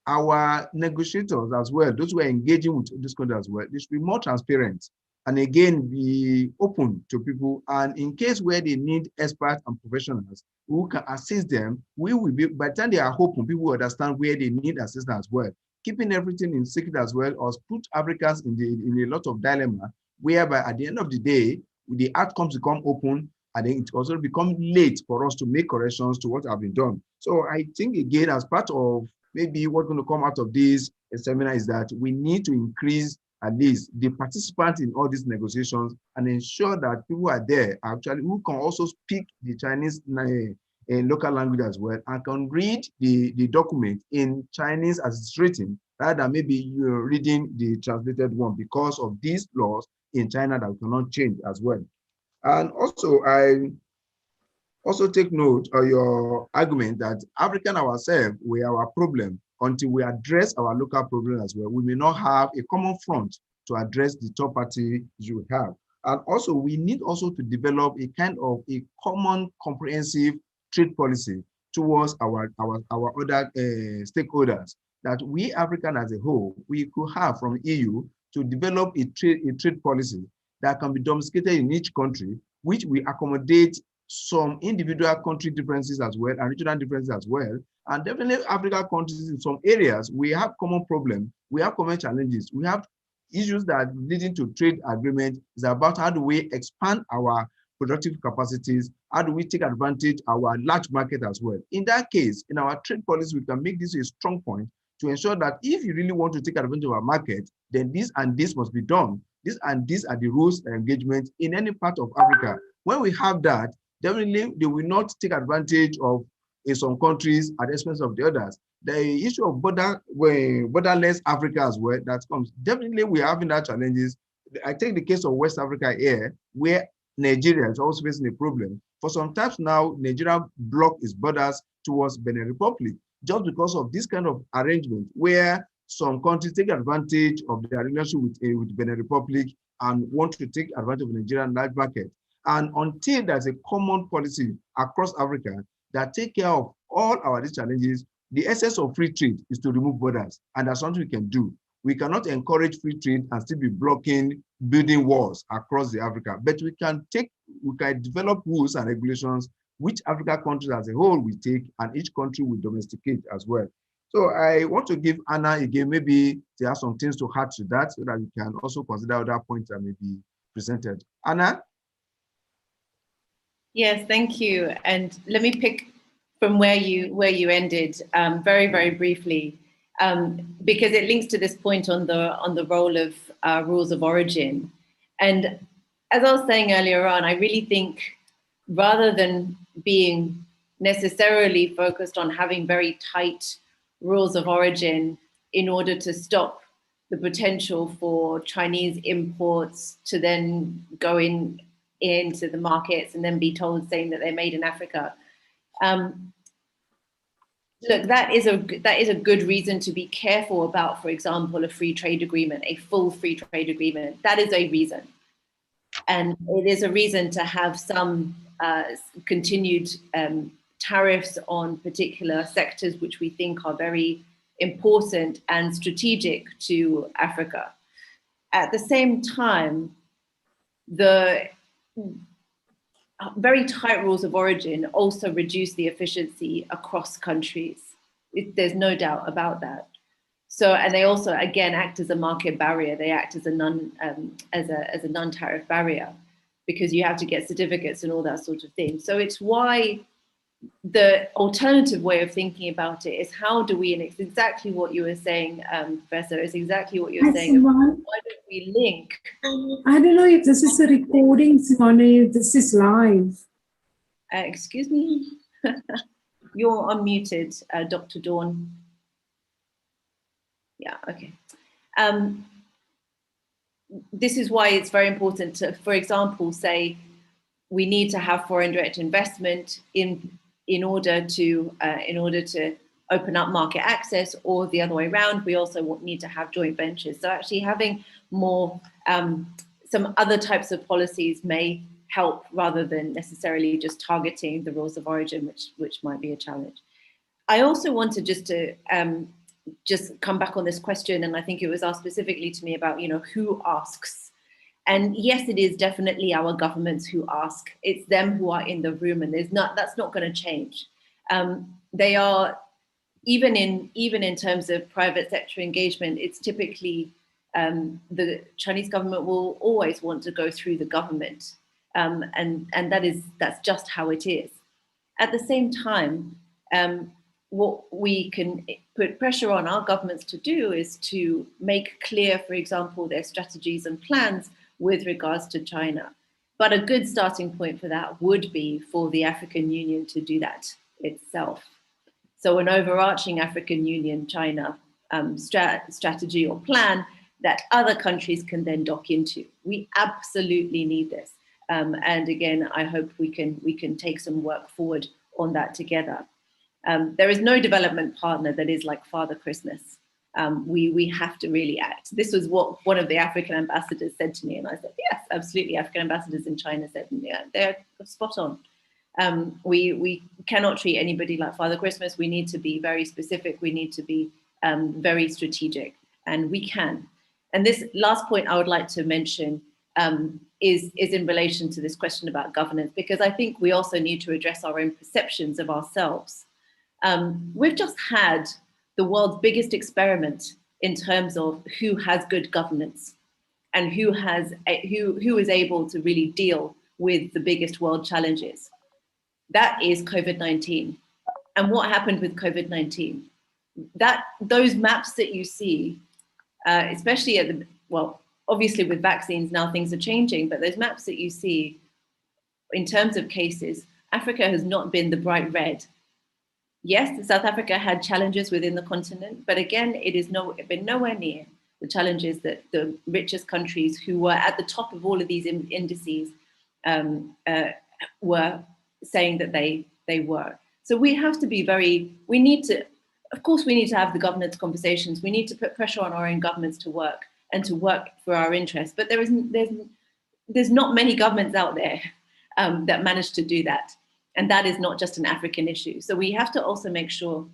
our negotiators as well, those who are engaging with this country as well, they should be more transparent and again be open to people. And in case where they need experts and professionals who can assist them, we will be, by the time they are open, people will understand where they need assistance as well. Keeping everything in secret as well, or put Africans in a lot of dilemma, whereby at the end of the day, the outcomes become open, and then it also become late for us to make corrections to what have been done. So I think again, as part of maybe what's going to come out of this seminar is that we need to increase at least the participants in all these negotiations and ensure that people are there actually who can also speak the Chinese local language as well and can read the document in Chinese as it's written, rather than maybe you're reading the translated one because of these laws in China that cannot change as well. And also, I also take note of your argument that African ourselves, we are our problem. Until we address our local problem as well, we may not have a common front to address the third party issue we have. And also, we need also to develop a kind of a common comprehensive trade policy towards our other stakeholders, that we African as a whole, we could have from EU to develop a trade policy that can be domesticated in each country, which will accommodate some individual country differences as well and regional differences as well. And definitely African countries in some areas, we have common problems, we have common challenges, we have issues that are leading to trade agreement. Is about how do we expand our productive capacities, how do we take advantage of our large market as well. In that case, in our trade policy, we can make this a strong point to ensure that if you really want to take advantage of our market, then this and this must be done. This and these are the rules and engagement in any part of Africa. When we have that, definitely they will not take advantage of in some countries at the expense of the others. The issue of borderless Africa as well, that comes. Definitely we are having that challenges. I take the case of West Africa here, where Nigeria is also facing a problem. For some time now, Nigeria blocked its borders towards Benin Republic, just because of this kind of arrangement where some countries take advantage of their relationship with Benin Republic and want to take advantage of the Nigerian large market. And until there's a common policy across Africa that take care of all our these challenges, the essence of free trade is to remove borders. And that's something we can do. We cannot encourage free trade and still be blocking building walls across the Africa. But we can develop rules and regulations which Africa countries as a whole will take, and each country will domesticate as well. So I want to give Anna again, maybe there are some things to add to that so that we can also consider other points that may be presented. Anna? Yes, thank you. And let me pick from where you ended very, very briefly, because it links to this point on the role of rules of origin. And as I was saying earlier on, I really think rather than being necessarily focused on having very tight rules of origin in order to stop the potential for Chinese imports to then go into the markets and then be told saying that they're made in Africa. Look, that is a good reason to be careful about, for example, a free trade agreement, a full free trade agreement. That is a reason. And it is a reason to have some continued tariffs on particular sectors which we think are very important and strategic to Africa. At the same time, the very tight rules of origin also reduce the efficiency across countries. There's no doubt about that. So, and they also, again, act as a market barrier. They act as a non-tariff barrier, because you have to get certificates and all that sort of thing. So it's why the alternative way of thinking about it is, how do we, and it's exactly what you were saying, Professor, it's exactly what you were saying. Simone, why don't we link? I don't know if this is a recording, Simone, if this is live. Excuse me? You're unmuted, Dr. Dawn. Yeah, okay. This is why it's very important to, for example, say we need to have foreign direct investment in order to open up market access, or the other way around. We also need to have joint ventures. So actually having more some other types of policies may help, rather than necessarily just targeting the rules of origin, which might be a challenge. I also wanted just come back on this question, and I think it was asked specifically to me about, who asks. And yes, it is definitely our governments who ask. It's them who are in the room, and that's not going to change. They are, even in terms of private sector engagement, it's typically the Chinese government will always want to go through the government, and that's just how it is. At the same time, what we can put pressure on our governments to do is to make clear, for example, their strategies and plans with regards to China. But a good starting point for that would be for the African Union to do that itself. So an overarching African Union-China strategy or plan that other countries can then dock into. We absolutely need this. And again, I hope we can take some work forward on that together. There is no development partner that is like Father Christmas. We have to really act. This was what one of the African ambassadors said to me, and I said, yes, absolutely. African ambassadors in China said, yeah, they're spot on. We cannot treat anybody like Father Christmas. We need to be very specific. We need to be very strategic, and we can. And this last point I would like to mention is in relation to this question about governance, because I think we also need to address our own perceptions of ourselves. We've just had the world's biggest experiment in terms of who has good governance and who is able to really deal with the biggest world challenges. That is COVID-19. And what happened with COVID-19? Those maps that you see, especially obviously with vaccines now things are changing, but those maps that you see in terms of cases, Africa has not been the bright red. Yes, South Africa had challenges within the continent, but again, it has been nowhere near the challenges that the richest countries who were at the top of all of these indices were saying that they were. So we have to be of course we need to have the governance conversations. We need to put pressure on our own governments to work for our interests. But there's not many governments out there that manage to do that. And that is not just an African issue. So we have to also make sure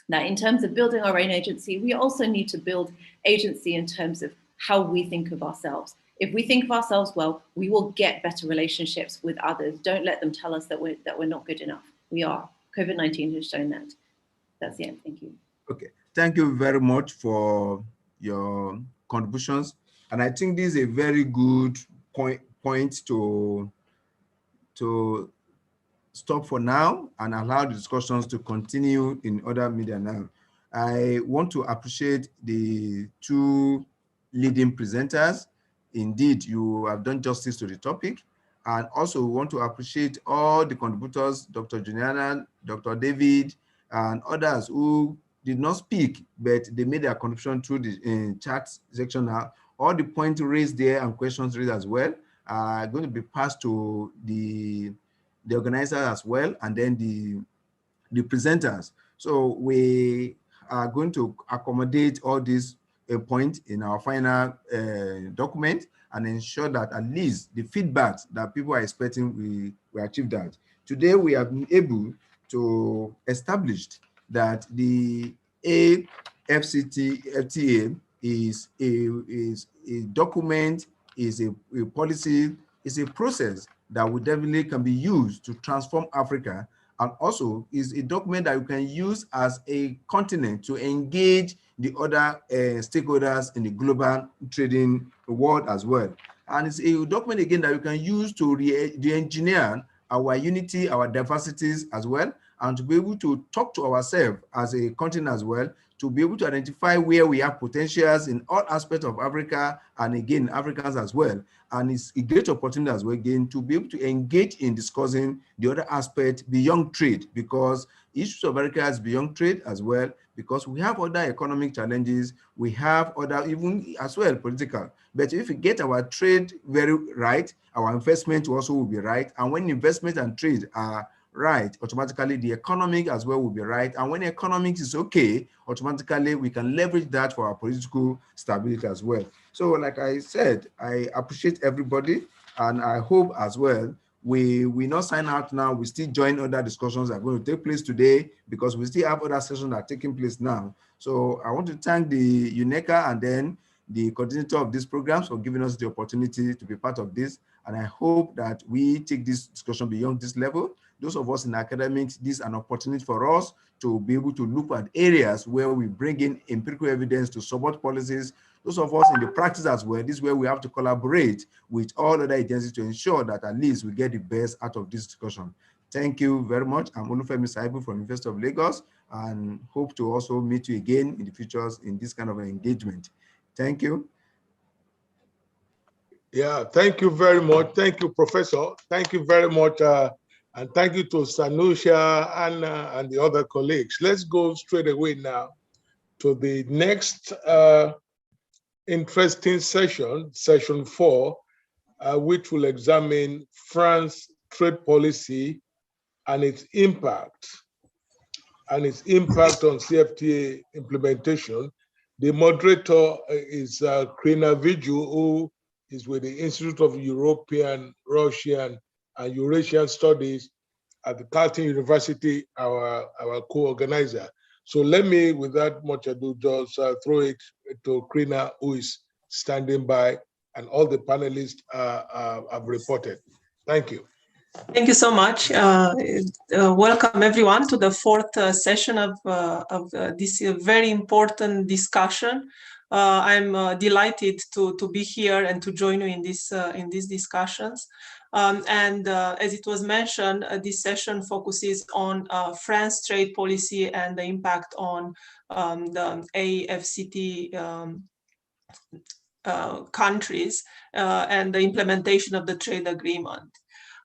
that in terms of building our own agency, we also need to build agency in terms of how we think of ourselves. If we think of ourselves well, we will get better relationships with others. Don't let them tell us that we're not good enough. We are. COVID-19 has shown that. That's the end. Thank you. Okay. Thank you very much for your contributions. And I think this is a very good point to stop for now and allow the discussions to continue in other media now. I want to appreciate the two leading presenters. Indeed, you have done justice to the topic. And also want to appreciate all the contributors, Dr. Juliana, Dr. David, and others who did not speak, but they made their contribution through the chat section now. All the points raised there and questions raised as well are going to be passed to the organizers as well, and then the presenters. So we are going to accommodate all these points in our final document and ensure that at least the feedback that people are expecting, we achieve that. Today, we have been able to establish that the AfCFTA is a document, is a policy, is a process that would definitely can be used to transform Africa, and also is a document that you can use as a continent to engage the other stakeholders in the global trading world as well. And it's a document, again, that you can use to re-engineer our unity, our diversities as well, and to be able to talk to ourselves as a continent as well, to be able to identify where we have potentials in all aspects of Africa, and again, Africans as well. And it's a great opportunity as well, again, to be able to engage in discussing the other aspect beyond trade, because issues of Africa is beyond trade as well, because we have other economic challenges, we have other, even as well, political. But if we get our trade very right, our investment also will be right. And when investment and trade are right, automatically the economic as well will be right. And when economics is okay, automatically we can leverage that for our political stability as well. So like I said, I appreciate everybody, and I hope as well we not sign out now, we still join other discussions that are going to take place today, because we still have other sessions that are taking place now. So I want to thank the UNECA and then the coordinator of these programs for giving us the opportunity to be part of this. And I hope that we take this discussion beyond this level. Those of us in academics, this is an opportunity for us to be able to look at areas where we bring in empirical evidence to support policies. Those of us in the practice as well, this is where we have to collaborate with all other agencies to ensure that at least we get the best out of this discussion. Thank you very much. I'm Olufemi Saibu from University of Lagos, and hope to also meet you again in the future in this kind of engagement. Thank you. Yeah, thank you very much. Thank you, Professor. Thank you very much. And thank you to Sanusha, Anna, and the other colleagues. Let's go straight away now to the next interesting session, session 4, which will examine France trade policy and its impact on CFTA implementation. The moderator is Krina Viju, who is with the Institute of European, Russian, and Eurasian Studies at the Carleton University, our co-organizer. So let me, without much ado, just throw it to Krina, who is standing by, and all the panelists have reported. Thank you. Thank you so much. Welcome everyone to the fourth session of this very important discussion. I'm delighted to be here and to join you in these discussions. As it was mentioned, this session focuses on France trade policy and the impact on the AfCFTA countries and the implementation of the trade agreement.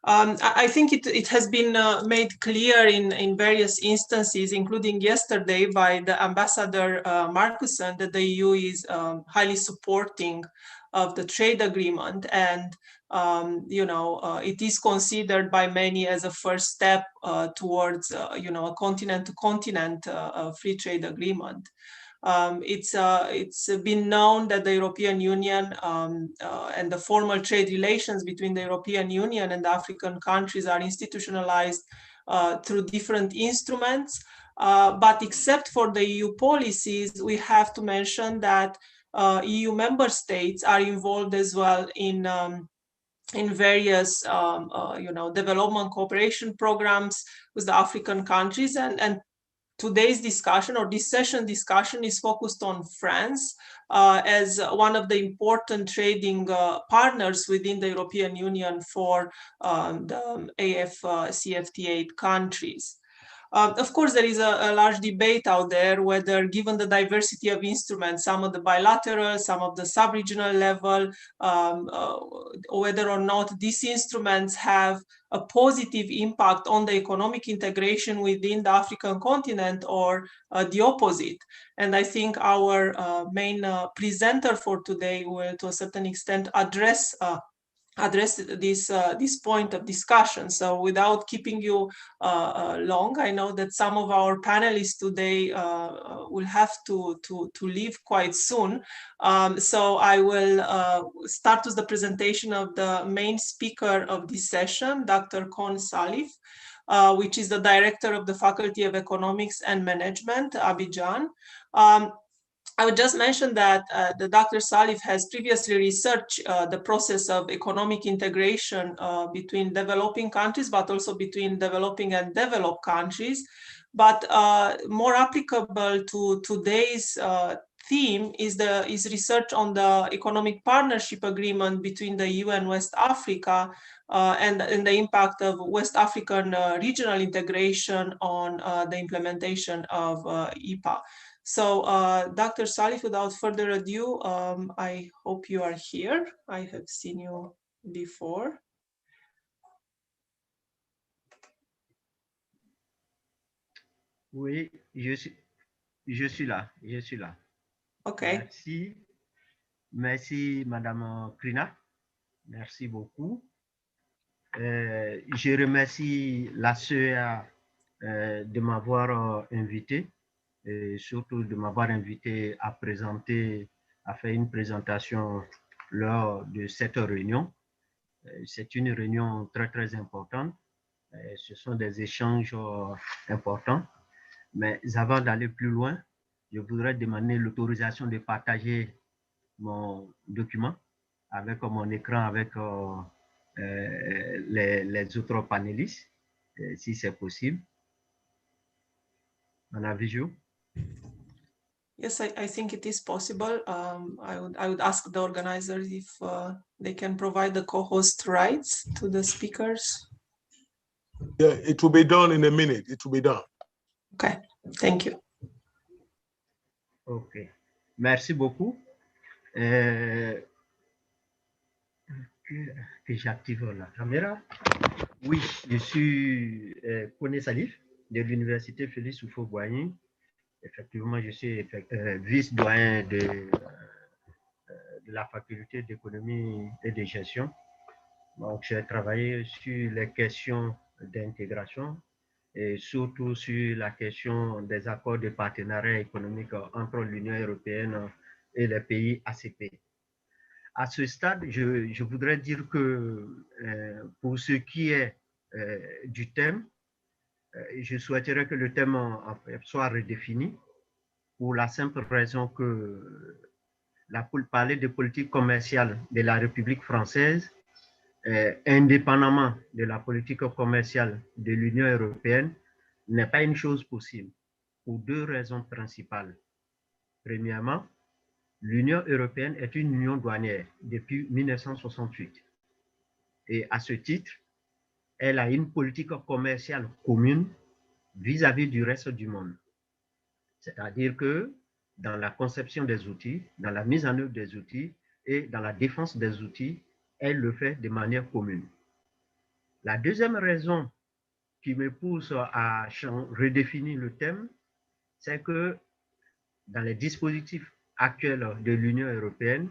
I think it has been made clear in various instances, including yesterday by the Ambassador Markussen, that the EU is highly supporting of the trade agreement, and it is considered by many as a first step towards a continent-to-continent free trade agreement. It's been known that the European Union and the formal trade relations between the European Union and the African countries are institutionalized through different instruments. But except for the EU policies, we have to mention that EU member states are involved as well in various development cooperation programs with the African countries, and today's discussion, or this session discussion, is focused on France as one of the important trading partners within the European Union for the AfCFTA countries. Of course, there is a large debate out there whether, given the diversity of instruments, some of the bilateral, some of the sub-regional level, whether or not these instruments have a positive impact on the economic integration within the African continent, or the opposite. And I think our main presenter for today will, to a certain extent, address this point of discussion. So without keeping you long, I know that some of our panelists today will have to leave quite soon. So I will start with the presentation of the main speaker of this session, Dr. Kon Salif, which is the director of the Faculty of Economics and Management, Abidjan. I would just mention that the Dr. Salif has previously researched the process of economic integration between developing countries, but also between developing and developed countries. But more applicable to today's theme is research on the economic partnership agreement between the EU and West Africa, and the impact of West African regional integration on the implementation of EPA. So, Dr. Salif, without further ado, I hope you are here. I have seen you before. Oui, je suis là, Okay. Merci, Madame Krina. Merci beaucoup. Je remercie la CEA de m'avoir invité, et surtout de m'avoir invité à faire une présentation lors de cette réunion. C'est une réunion très, très importante. Ce sont des échanges importants. Mais avant d'aller plus loin, je voudrais demander l'autorisation de partager mon document avec mon écran, avec les autres panélistes, si c'est possible. On a visual? Yes, I think it is possible. I would ask the organizers if they can provide the co-host rights to the speakers. Yeah, it will be done in a minute. It will be done. Okay, thank you. Ok, merci beaucoup. Que j'active la caméra. Oui, je suis Koné Salif de l'Université Félix Houphouët-Boigny. Effectivement, je suis vice-doyen de la faculté d'économie et de gestion. Donc, j'ai travaillé sur les questions d'intégration et surtout sur la question des accords de partenariat économique entre l'Union européenne et les pays ACP. À ce stade, je voudrais dire que pour ce qui est du thème, je souhaiterais que le thème soit redéfini pour la simple raison que parler de politique commerciale de la République française, indépendamment de la politique commerciale de l'Union européenne, n'est pas une chose possible pour deux raisons principales. Premièrement, l'Union européenne est une union douanière depuis 1968. Et à ce titre, elle a une politique commerciale commune vis-à-vis du reste du monde. C'est-à-dire que dans la conception des outils, dans la mise en œuvre des outils et dans la défense des outils, elle le fait de manière commune. La deuxième raison qui me pousse à redéfinir le thème, c'est que dans les dispositifs actuels de l'Union européenne,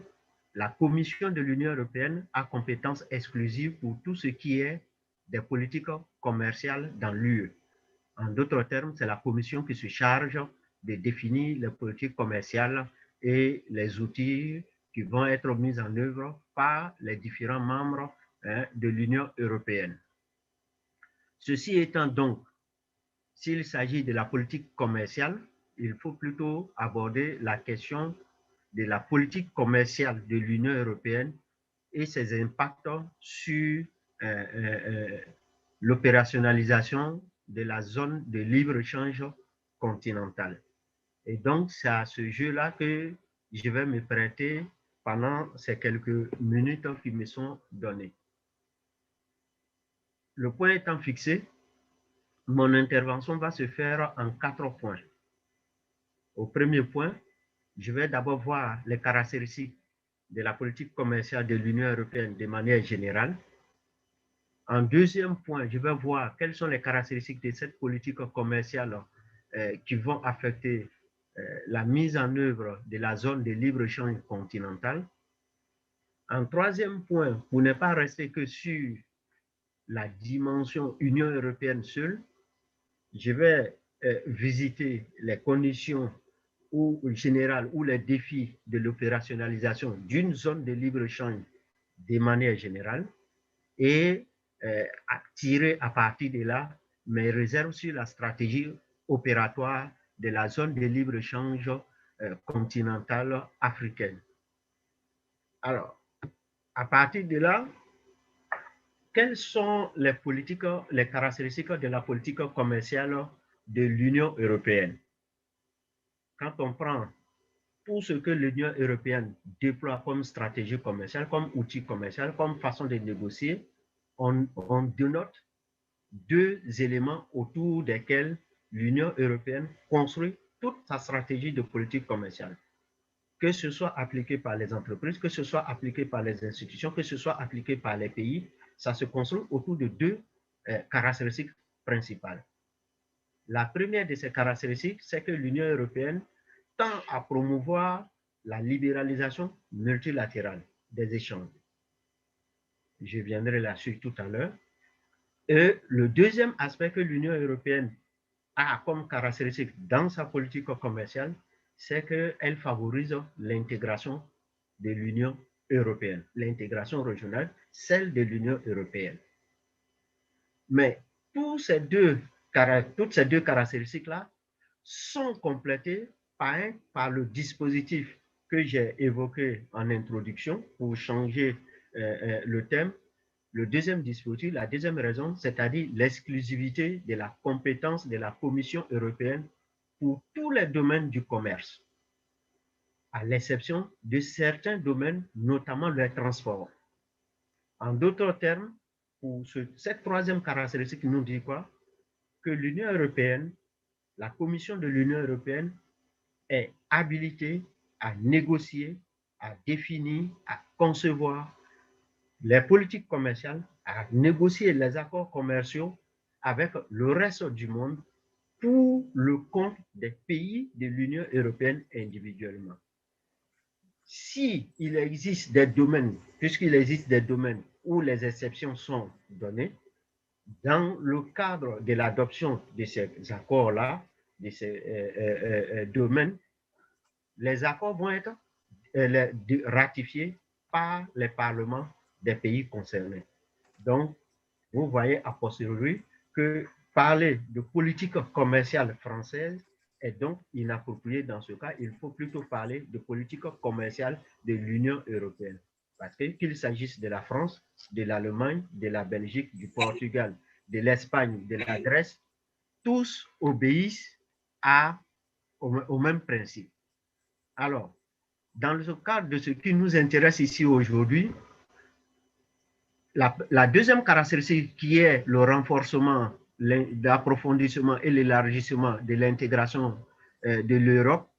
la Commission de l'Union européenne a compétence exclusive pour tout ce qui est des politiques commerciales dans l'UE. En d'autres termes, c'est la Commission qui se charge de définir les politiques commerciales et les outils qui vont être mis en œuvre par les différents membres de l'Union européenne. Ceci étant donc, s'il s'agit de la politique commerciale, il faut plutôt aborder la question de la politique commerciale de l'Union européenne et ses impacts sur l'opérationnalisation de la zone de libre-échange continentale. Et donc, c'est à ce jeu-là que je vais me prêter pendant ces quelques minutes qui me sont données. Le point étant fixé, mon intervention va se faire en 4 points. Au premier point, je vais d'abord voir les caractéristiques de la politique commerciale de l'Union européenne de manière générale. En deuxième point, je vais voir quelles sont les caractéristiques de cette politique commerciale qui vont affecter la mise en œuvre de la zone de libre-échange continentale. En troisième point, pour ne pas rester que sur la dimension Union européenne seule, je vais visiter les conditions générales ou les défis de l'opérationnalisation d'une zone de libre-échange de manière générale et tirer à partir de là mes réserves sur la stratégie opératoire de la zone de libre-échange continentale africaine. Alors, à partir de là, quelles sont les caractéristiques de la politique commerciale de l'Union européenne? Quand on prend tout ce que l'Union européenne déploie comme stratégie commerciale, comme outil commercial, comme façon de négocier, on dénote 2 éléments autour desquels l'Union européenne construit toute sa stratégie de politique commerciale. Que ce soit appliqué par les entreprises, que ce soit appliqué par les institutions, que ce soit appliqué par les pays, ça se construit autour de 2 caractéristiques principales. La première de ces caractéristiques, c'est que l'Union européenne tend à promouvoir la libéralisation multilatérale des échanges. Je viendrai là-dessus tout à l'heure. Et le deuxième aspect que l'Union européenne a comme caractéristique dans sa politique commerciale, c'est qu'elle favorise l'intégration de l'Union européenne, l'intégration régionale, celle de l'Union européenne. Mais toutes ces deux caractéristiques-là sont complétées par le dispositif que j'ai évoqué en introduction pour changer le thème. Le deuxième dispositif, la deuxième raison, c'est-à-dire l'exclusivité de la compétence de la Commission européenne pour tous les domaines du commerce, à l'exception de certains domaines, notamment le transport. En d'autres termes, pour cette troisième caractéristique nous dit quoi? Que l'Union européenne, la Commission de l'Union européenne est habilitée à négocier, à définir, à concevoir les politiques commerciales, à négocier les accords commerciaux avec le reste du monde pour le compte des pays de l'Union européenne individuellement. Si il existe des domaines, puisqu'il existe des domaines où les exceptions sont données, dans le cadre de l'adoption de ces accords-là, de ces domaines, les accords vont être ratifiés par les parlements des pays concernés. Donc, vous voyez a posteriori que parler de politique commerciale française est donc inapproprié dans ce cas. Il faut plutôt parler de politique commerciale de l'Union européenne. Parce qu'il s'agisse de la France, de l'Allemagne, de la Belgique, du Portugal, de l'Espagne, de la Grèce, tous obéissent au même principe. Alors, dans le cadre de ce qui nous intéresse ici aujourd'hui, la deuxième caractéristique qui est le renforcement, l'approfondissement et l'élargissement de l'intégration de l'Europe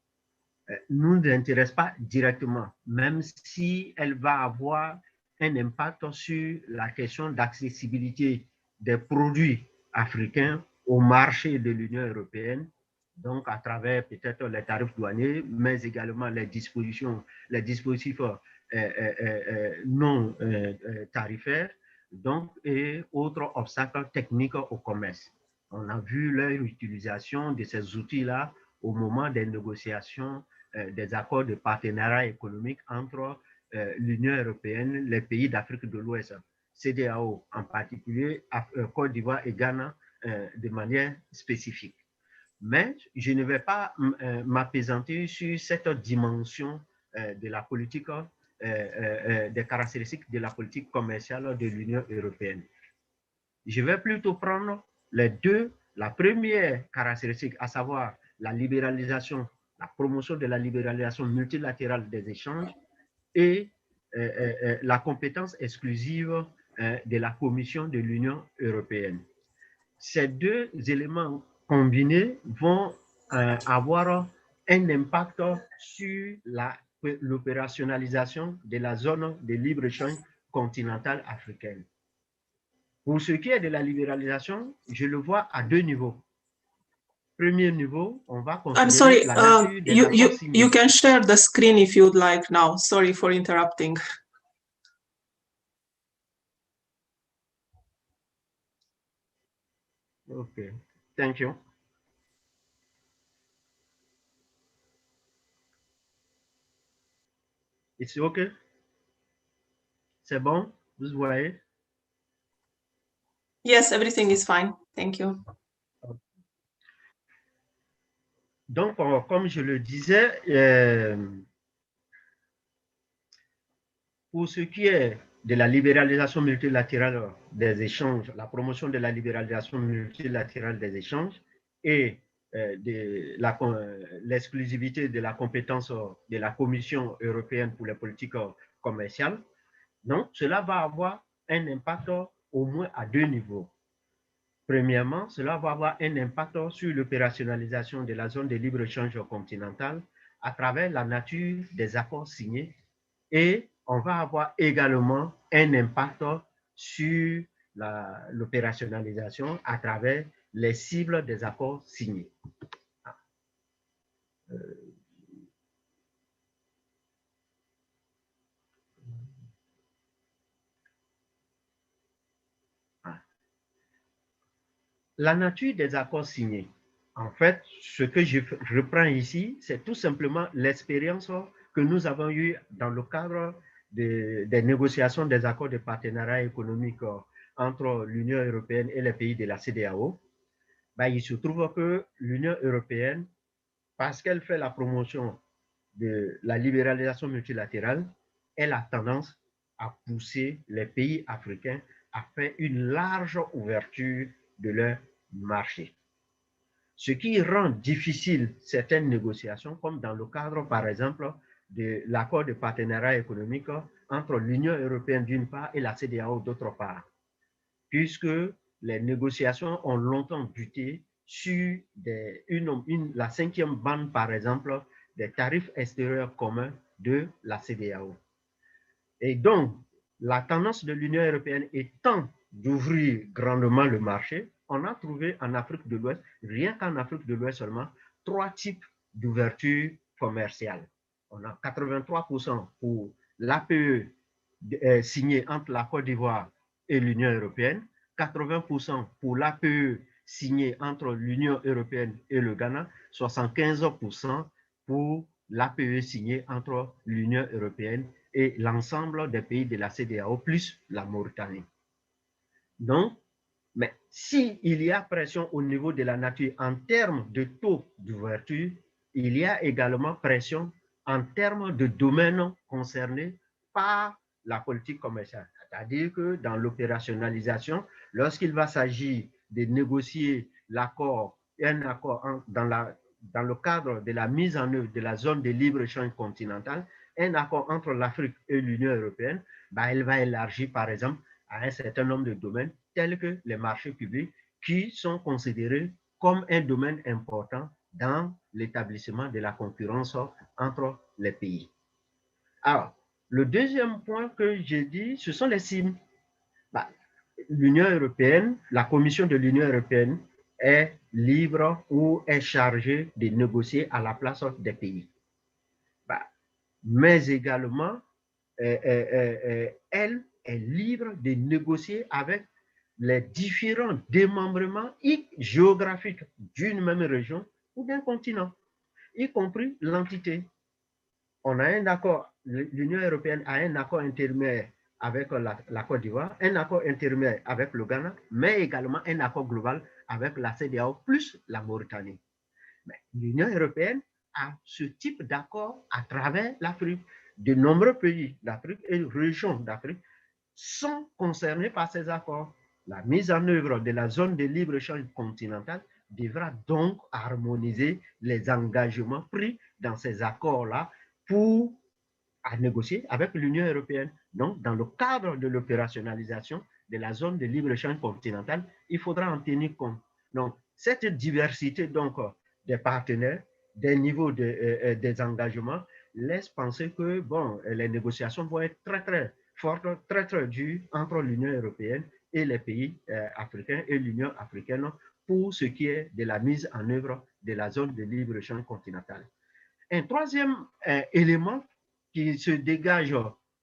ne nous intéresse pas directement, même si elle va avoir un impact sur la question d'accessibilité des produits africains au marché de l'Union européenne, donc à travers peut-être les tarifs douaniers, mais également les dispositifs non tarifaires, donc, et autres obstacles techniques au commerce. On a vu leur utilisation de ces outils-là au moment des négociations des accords de partenariat économique entre l'Union européenne, les pays d'Afrique de l'Ouest, CEDEAO en particulier, Côte d'Ivoire et Ghana de manière spécifique. Mais je ne vais pas m'appesantir sur cette dimension de la politique, des caractéristiques de la politique commerciale de l'Union européenne. Je vais plutôt prendre la première caractéristique, à savoir la libéralisation, la promotion de la libéralisation multilatérale des échanges et la compétence exclusive de la Commission de l'Union européenne. ces deux éléments combinés vont avoir un impact sur l'opérationnalisation de la zone de libre-échange continentale africaine. Pour ce qui est de la libéralisation, je le vois à deux niveaux. Premier niveau, on va considérer I'm sorry, la nature des accords signés. you can share the screen if you'd like now. Sorry for interrupting. Okay, thank you. It's okay? C'est bon? Vous voyez? Yes, everything is fine. Thank you. Donc, comme je le disais, pour ce qui est de la libéralisation multilatérale des échanges, la promotion de la libéralisation multilatérale des échanges et de l'exclusivité de la compétence de la Commission européenne pour les politiques commerciales, donc cela va avoir un impact au moins à deux niveaux. Premièrement, cela va avoir un impact sur l'opérationnalisation de la zone de libre-échange continentale à travers la nature des accords signés et on va avoir également un impact sur l'opérationnalisation à travers les cibles des accords signés. La nature des accords signés. En fait, ce que je reprends ici, c'est tout simplement l'expérience que nous avons eue dans le cadre des négociations des accords de partenariat économique entre l'Union européenne et les pays de la CEDEAO. Il se trouve que l'Union européenne, parce qu'elle fait la promotion de la libéralisation multilatérale, elle a tendance à pousser les pays africains à faire une large ouverture de leur marché. Ce qui rend difficile certaines négociations, comme dans le cadre, par exemple, de l'accord de partenariat économique entre l'Union européenne d'une part et la CEDEAO d'autre part, puisque les négociations ont longtemps buté sur la 5e bande, par exemple, des tarifs extérieurs communs de la CEDEAO. Et donc, la tendance de l'Union européenne étant d'ouvrir grandement le marché, on a trouvé en Afrique de l'Ouest, rien qu'en Afrique de l'Ouest seulement, 3 types d'ouverture commerciale. On a 83% pour l'APE signé entre la Côte d'Ivoire et l'Union européenne, 80% pour l'APE signé entre l'Union européenne et le Ghana, 75% pour l'APE signé entre l'Union européenne et l'ensemble des pays de la CEDEAO, plus la Mauritanie. Donc, mais s'il y a pression au niveau de la nature en termes de taux d'ouverture, il y a également pression en termes de domaines concernés par la politique commerciale. C'est-à-dire que dans l'opérationnalisation, lorsqu'il va s'agir de négocier l'accord, un accord dans le cadre de la mise en œuvre de la zone de libre-échange continentale, un accord entre l'Afrique et l'Union européenne, elle va élargir par exemple à un certain nombre de domaines tels que les marchés publics qui sont considérés comme un domaine important dans l'établissement de la concurrence entre les pays. Alors, le deuxième point que j'ai dit, ce sont les cibles. L'Union européenne, la Commission de l'Union européenne est libre ou est chargée de négocier à la place des pays. Mais également, elle est libre de négocier avec les différents démembrements géographiques d'une même région ou d'un continent, y compris l'entité. On a un accord, l'Union européenne a un accord intermédiaire avec la Côte d'Ivoire, un accord intermédiaire avec le Ghana, mais également un accord global avec la CEDEAO plus la Mauritanie. L'Union européenne a ce type d'accord à travers l'Afrique. De nombreux pays d'Afrique et régions d'Afrique sont concernés par ces accords. La mise en œuvre de la zone de libre-échange continentale devra donc harmoniser les engagements pris dans ces accords-là pour négocier avec l'Union européenne. Donc, dans le cadre de l'opérationnalisation de la zone de libre-échange continentale, il faudra en tenir compte. Donc, cette diversité donc, des partenaires, des niveaux des engagements, laisse penser que bon, les négociations vont être très, très fortes, très, très dures entre l'Union européenne et les pays africains et l'Union africaine pour ce qui est de la mise en œuvre de la zone de libre-échange continentale. Un troisième élément qui se dégage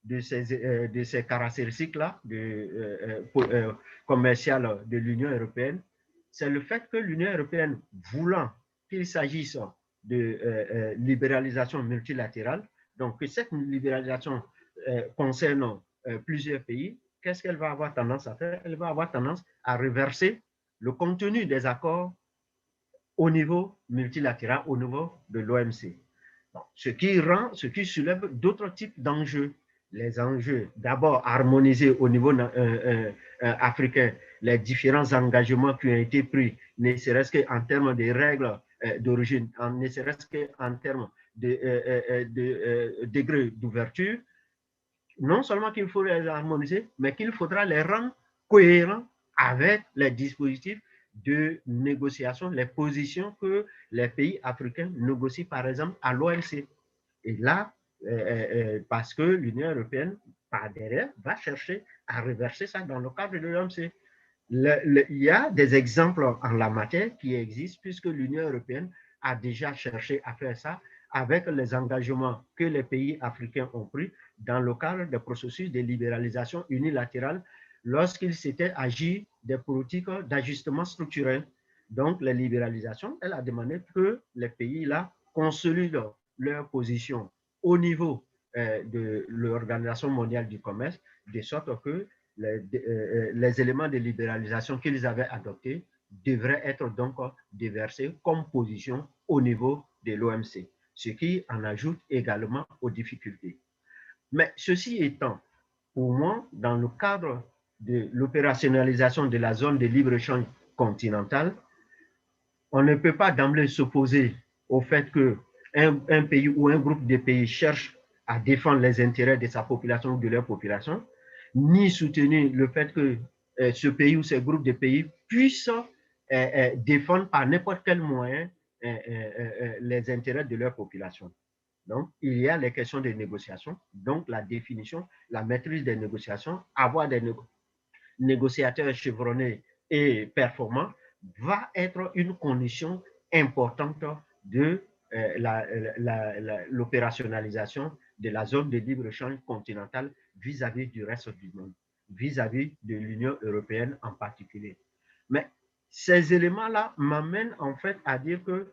de ces caractéristiques-là commerciales de l'Union européenne, c'est le fait que l'Union européenne, voulant qu'il s'agisse de libéralisation multilatérale, donc que cette libéralisation concerne plusieurs pays, qu'est-ce qu'elle va avoir tendance à faire? Elle va avoir tendance à reverser le contenu des accords au niveau multilatéral, au niveau de l'OMC. Ce qui soulève d'autres types d'enjeux. Les enjeux, d'abord, harmoniser au niveau africain les différents engagements qui ont été pris, ne serait-ce qu'en termes de règles d'origine, ne serait-ce qu'en termes de degré d'ouverture. Non seulement qu'il faut les harmoniser, mais qu'il faudra les rendre cohérents avec les dispositifs de négociation, les positions que les pays africains négocient, par exemple, à l'OMC. Et là, parce que l'Union européenne, par derrière, va chercher à reverser ça dans le cadre de l'OMC. Il y a des exemples en la matière qui existent puisque l'Union européenne a déjà cherché à faire ça avec les engagements que les pays africains ont pris dans le cadre des processus de libéralisation unilatérale lorsqu'il s'était agi des politiques d'ajustement structurel. Donc, la libéralisation, elle a demandé que les pays-là consolident leur position au niveau de l'Organisation mondiale du commerce, de sorte que les éléments de libéralisation qu'ils avaient adoptés devraient être donc déversés comme position au niveau de l'OMC, ce qui en ajoute également aux difficultés. Mais ceci étant, pour moi, dans le cadre de l'opérationnalisation de la zone de libre-échange continentale, on ne peut pas d'emblée s'opposer au fait qu'un pays ou un groupe de pays cherche à défendre les intérêts de sa population ou de leur population, ni soutenir le fait que ce pays ou ce groupe de pays puissent défendre par n'importe quel moyen les intérêts de leur population. Donc, il y a les questions de négociation, donc la définition, la maîtrise des négociations, avoir des négociateurs chevronnés et performants va être une condition importante de l'opérationnalisation de la zone de libre-échange continentale vis-à-vis du reste du monde, vis-à-vis de l'Union européenne en particulier. Mais ces éléments-là m'amènent en fait à dire que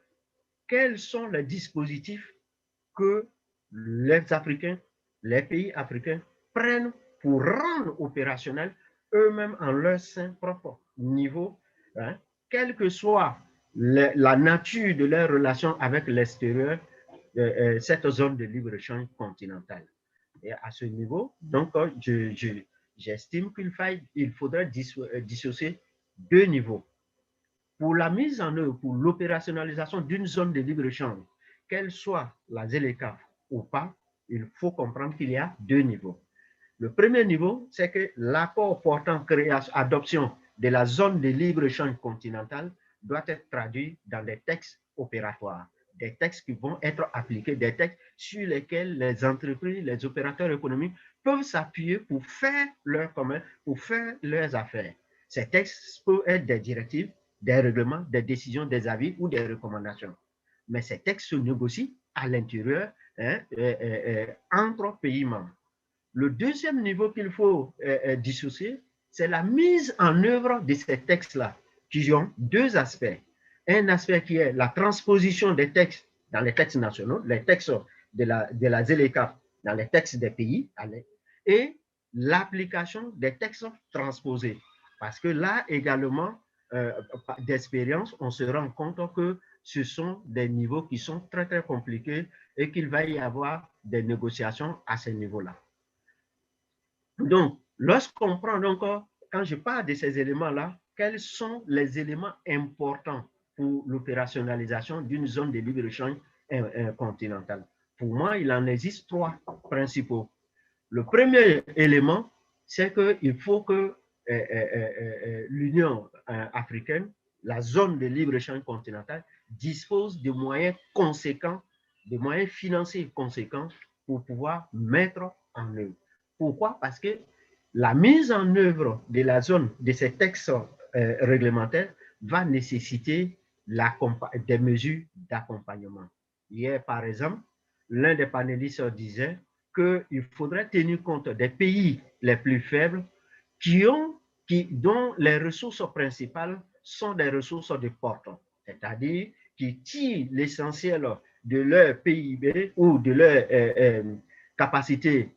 quels sont les dispositifs que les Africains, les pays africains prennent pour rendre opérationnel eux-mêmes en leur sein propre niveau, hein, quelle que soit la nature de leurs relations avec l'extérieur, cette zone de libre-échange continentale. Et à ce niveau, donc, j'estime qu'il faudrait dissocier deux niveaux. Pour la mise en œuvre, pour l'opérationnalisation d'une zone de libre-échange, qu'elle soit la ZLECAf ou pas, il faut comprendre qu'il y a deux niveaux. Le premier niveau, c'est que l'accord portant adoption de la zone de libre-échange continentale doit être traduit dans des textes opératoires, des textes qui vont être appliqués, des textes sur lesquels les entreprises, les opérateurs économiques peuvent s'appuyer pour faire leur commerce, pour faire leurs affaires. Ces textes peuvent être des directives, des règlements, des décisions, des avis ou des recommandations. Mais ces textes se négocient à l'intérieur entre pays membres. Le deuxième niveau qu'il faut dissocier, c'est la mise en œuvre de ces textes-là, qui ont deux aspects. Un aspect qui est la transposition des textes dans les textes nationaux, les textes de la ZLECAf dans les textes des pays, et l'application des textes transposés. Parce que là également, d'expérience, on se rend compte que ce sont des niveaux qui sont très, très compliqués et qu'il va y avoir des négociations à ce niveau-là. Donc, lorsqu'on prend donc, quand je parle de ces éléments-là, quels sont les éléments importants pour l'opérationnalisation d'une zone de libre-échange continentale? Pour moi, il en existe 3 principaux. Le premier élément, c'est qu'il faut que l'Union africaine, la zone de libre-échange continentale, dispose de moyens conséquents, de moyens financiers conséquents pour pouvoir mettre en œuvre. Pourquoi? Parce que la mise en œuvre de la zone, de ces textes réglementaires, va nécessiter des mesures d'accompagnement. Hier, par exemple, l'un des panélistes disait qu'il faudrait tenir compte des pays les plus faibles dont les ressources principales sont des ressources de porte, c'est-à-dire qui tirent l'essentiel de leur PIB ou de leur capacité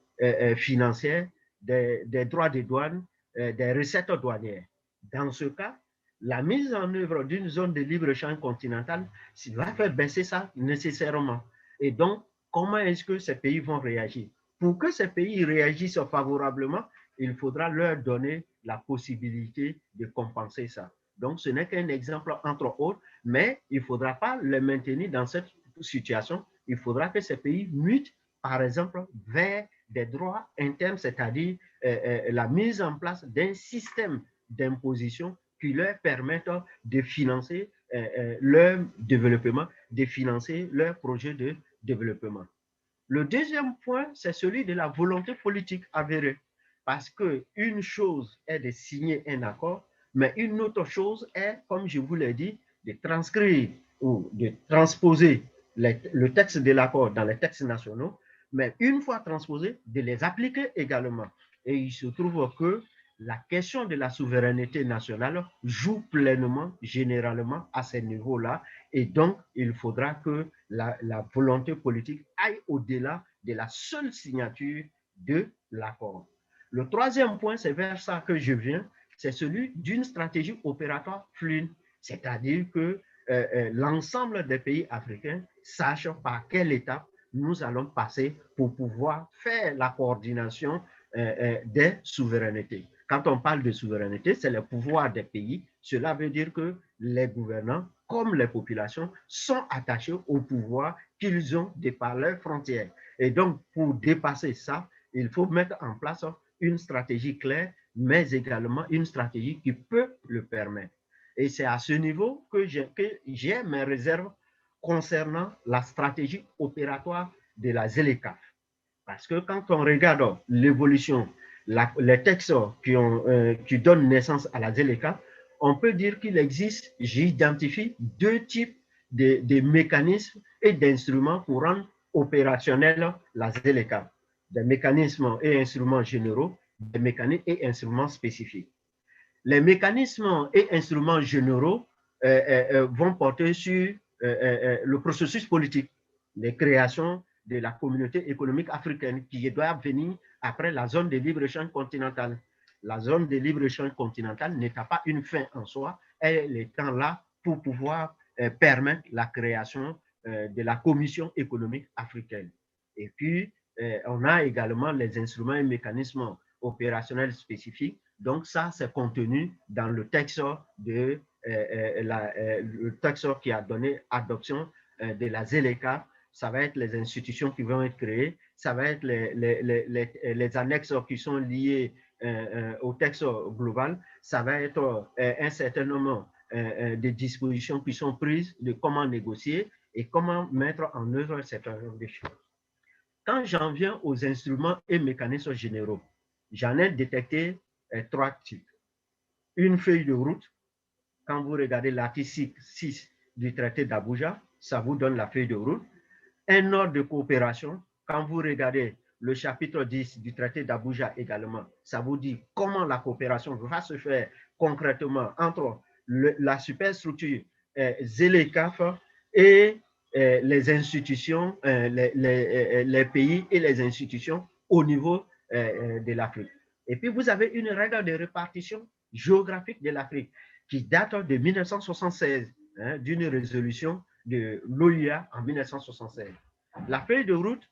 financière, des droits de douane, des recettes douanières. Dans ce cas, la mise en œuvre d'une zone de libre-échange continentale va faire baisser ça nécessairement. Et donc, comment est-ce que ces pays vont réagir? Pour que ces pays réagissent favorablement, il faudra leur donner la possibilité de compenser ça. Donc, ce n'est qu'un exemple entre autres, mais il ne faudra pas les maintenir dans cette situation. Il faudra que ces pays mutent, par exemple, vers des droits internes, c'est-à-dire la mise en place d'un système d'imposition qui leur permettent de financer leur développement, de financer leur projet de développement. Le deuxième point, c'est celui de la volonté politique avérée. Parce qu'une chose est de signer un accord, mais une autre chose est, comme je vous l'ai dit, de transcrire ou de transposer le texte de l'accord dans les textes nationaux, mais une fois transposés, de les appliquer également. Et il se trouve que la question de la souveraineté nationale joue pleinement, généralement, à ce niveau-là. Et donc, il faudra que la volonté politique aille au-delà de la seule signature de l'accord. Le troisième point, c'est vers ça que je viens, c'est celui d'une stratégie opératoire fluide, c'est-à-dire que l'ensemble des pays africains sachent par quelle étape nous allons passer pour pouvoir faire la coordination des souverainetés. Quand on parle de souveraineté, c'est le pouvoir des pays. Cela veut dire que les gouvernants, comme les populations, sont attachés au pouvoir qu'ils ont de par leurs frontières. Et donc, pour dépasser ça, il faut mettre en place une stratégie claire, mais également une stratégie qui peut le permettre. Et c'est à ce niveau que j'ai mes réserves concernant la stratégie opératoire de la ZLECAf. Parce que quand on regarde l'évolution, les textes qui donnent naissance à la ZLECAf, on peut dire qu'il existe, j'identifie deux types de mécanismes et d'instruments pour rendre opérationnelle la ZLECAf. Des mécanismes et instruments généraux, des mécanismes et instruments spécifiques. Les mécanismes et instruments généraux vont porter sur le processus politique, les créations de la communauté économique africaine qui doit venir après la zone de libre-échange continentale. La zone de libre-échange continentale n'étant pas une fin en soi, elle étant là pour pouvoir permettre la création de la Commission économique africaine. Et puis, on a également les instruments et mécanismes opérationnels spécifiques. Donc, ça, c'est contenu dans le texte, le texte qui a donné adoption de la ZLECAf. Ça va être les institutions qui vont être créées, ça va être les annexes qui sont liées au texte global, ça va être un certain nombre de dispositions qui sont prises de comment négocier et comment mettre en œuvre un certain nombre de choses. Quand j'en viens aux instruments et mécanismes généraux, j'en ai détecté trois types. Une feuille de route, quand vous regardez l'article 6 du traité d'Abuja, ça vous donne la feuille de route. Un ordre de coopération, quand vous regardez le chapitre 10 du traité d'Abuja également, ça vous dit comment la coopération va se faire concrètement entre la superstructure ZLECAf et les institutions, les pays et les institutions au niveau de l'Afrique. Et puis, vous avez une règle de répartition géographique de l'Afrique qui date de 1976, d'une résolution de l'OUA en 1976. La feuille de route,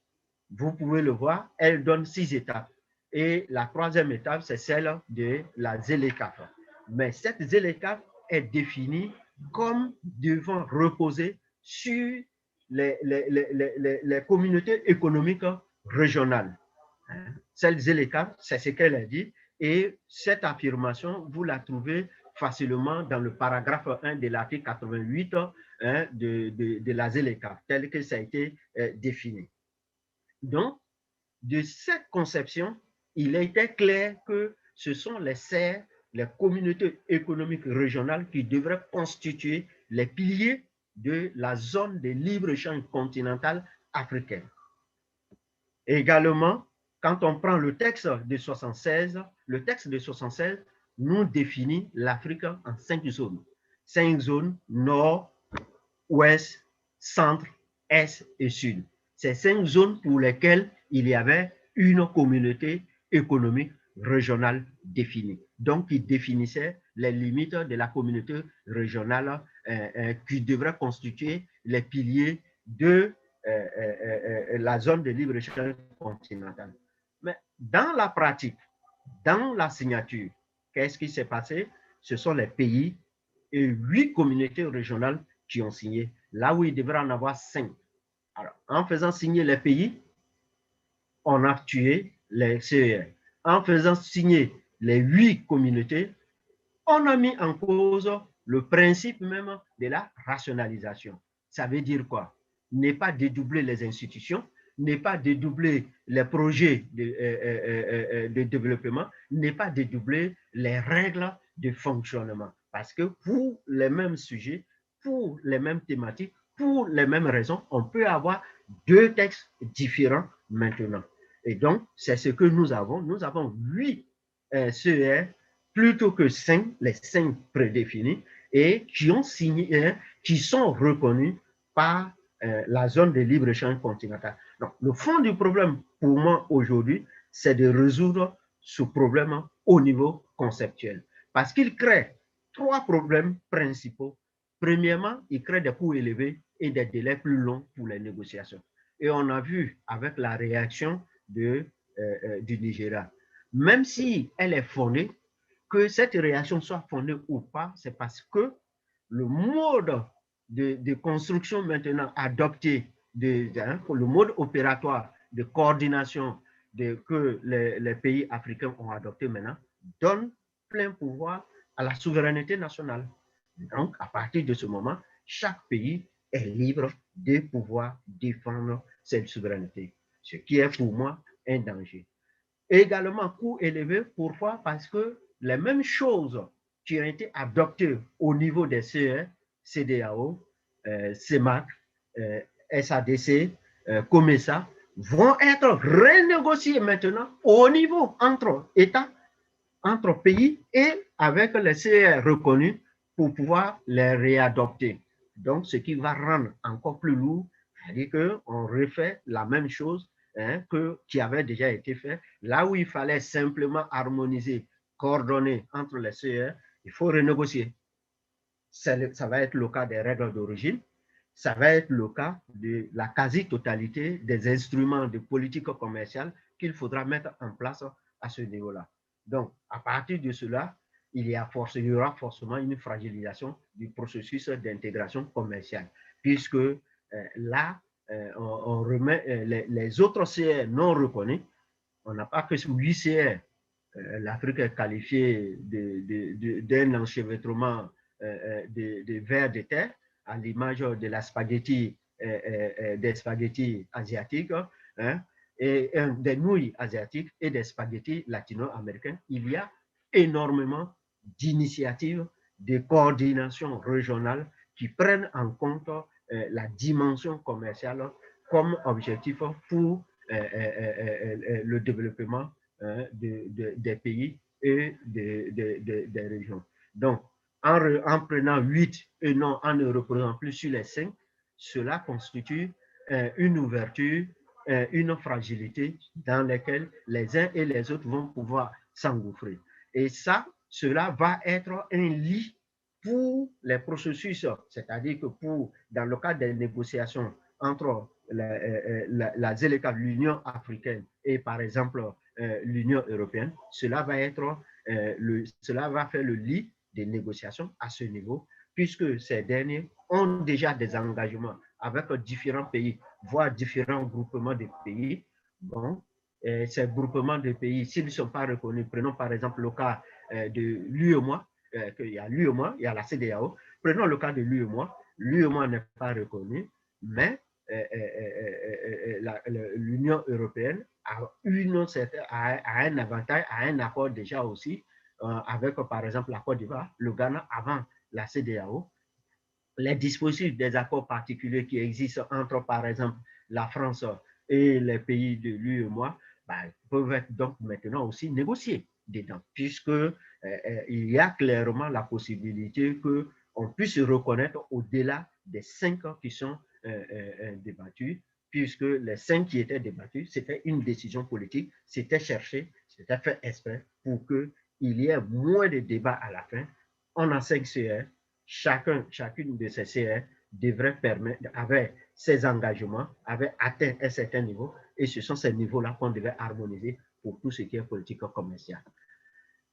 vous pouvez le voir, elle donne 6 étapes. Et la troisième étape, c'est celle de la ZLECAf. Mais cette ZLECAf est définie comme devant reposer sur les communautés économiques régionales. Celle ZLECAf, c'est ce qu'elle a dit, Et cette affirmation, vous la trouvez facilement dans le paragraphe 1 de l'article 88 de la ZLECA, tel que ça a été défini. Donc, de cette conception, il était clair que ce sont les CER, les communautés économiques régionales, qui devraient constituer les piliers de la zone de libre-échange continentale africaine. Également, quand on prend le texte de 76, le texte de 76 nous définit l'Afrique en 5 zones. 5 zones, nord, ouest, centre, est et sud. Ces 5 zones pour lesquelles il y avait une communauté économique régionale définie. Donc, qui définissait les limites de la communauté régionale qui devrait constituer les piliers de la zone de libre-échange continentale. Mais dans la pratique, dans la signature, qu'est-ce qui s'est passé? Ce sont les pays et 8 communautés régionales qui ont signé, là où il devrait en avoir 5. Alors, en faisant signer les pays, on a tué les CER. En faisant signer les 8 communautés, on a mis en cause le principe même de la rationalisation. Ça veut dire quoi? Ne pas dédoubler les institutions, ne pas dédoubler les projets de développement, ne pas dédoubler les règles de fonctionnement. Parce que pour les mêmes sujets, pour les mêmes thématiques, pour les mêmes raisons, on peut avoir 2 textes différents maintenant. Et donc, c'est ce que nous avons. Nous avons 8 CER plutôt que 5, les 5 prédéfinis, et qui ont signé, qui sont reconnus par la zone de libre-échange continentale. Donc, le fond du problème pour moi aujourd'hui, c'est de résoudre ce problème au niveau conceptuel. Parce qu'il crée 3 problèmes principaux. Premièrement, il crée des coûts élevés et des délais plus longs pour les négociations. Et on a vu avec la réaction du Nigeria, même si elle est fondée, que cette réaction soit fondée ou pas, c'est parce que le mode de construction maintenant adopté, le mode opératoire de coordination que les pays africains ont adopté maintenant, donne plein pouvoir à la souveraineté nationale. Donc, à partir de ce moment, chaque pays est libre de pouvoir défendre cette souveraineté, ce qui est pour moi un danger. Également, coût élevé, pourquoi? Parce que les mêmes choses qui ont été adoptées au niveau des CE, CEDEAO, CEMAC, SADC, COMESA, vont être renégociées maintenant au niveau entre États, entre pays et avec les CE reconnus pour pouvoir les réadopter. Donc, ce qui va rendre encore plus lourd, c'est-à-dire qu'on refait la même chose qui avait déjà été fait. Là où il fallait simplement harmoniser, coordonner entre les CE, il faut renégocier. Ça va être le cas des règles d'origine, ça va être le cas de la quasi-totalité des instruments de politique commerciale qu'il faudra mettre en place à ce niveau-là. Donc, à partir de cela, il y aura forcément une fragilisation du processus d'intégration commerciale, puisque là, on remet les autres CR non reconnus. On n'a pas que 8 CR. L'Afrique est qualifiée d'un enchevêtrement de vers de terre, à l'image de la spaghetti, des spaghettis asiatiques, et des nouilles asiatiques et des spaghettis latino-américains. Il y a énormément d'initiatives de coordination régionale qui prennent en compte la dimension commerciale comme objectif pour le développement des pays et des régions. Donc, en prenant 8 et non en ne reprenant plus sur les 5, cela constitue une ouverture, une fragilité dans laquelle les uns et les autres vont pouvoir s'engouffrer. Et ça, cela va être un lit pour les processus, c'est-à-dire que dans le cadre des négociations entre la ZLECA, l'Union africaine et par exemple l'Union européenne, cela va faire le lit des négociations à ce niveau, puisque ces derniers ont déjà des engagements avec différents pays, voire différents groupements de pays. Bon, ces groupements de pays, s'ils ne sont pas reconnus, prenons par exemple le cas de l'UEMOA, il y a l'UEMOA, il y a la CEDEAO, prenons le cas de l'UEMOA, l'UEMOA n'est pas reconnu, mais l'Union européenne a un avantage, a un accord déjà aussi avec par exemple la Côte d'Ivoire, le Ghana avant la CEDEAO. Les dispositifs des accords particuliers qui existent entre par exemple la France et les pays de l'UEMOA peuvent être donc maintenant aussi négociés dedans, puisque il y a clairement la possibilité qu'on puisse reconnaître au-delà des 5 ans qui sont débattus, puisque les 5 qui étaient débattus, c'était une décision politique, c'était cherché, c'était fait exprès pour qu'il y ait moins de débats à la fin. On a 5 CR, chacune de ces CR devrait permettre, avec ses engagements, avait atteint un certain niveau, et ce sont ces niveaux-là qu'on devait harmoniser pour tout ce qui est politique commerciale.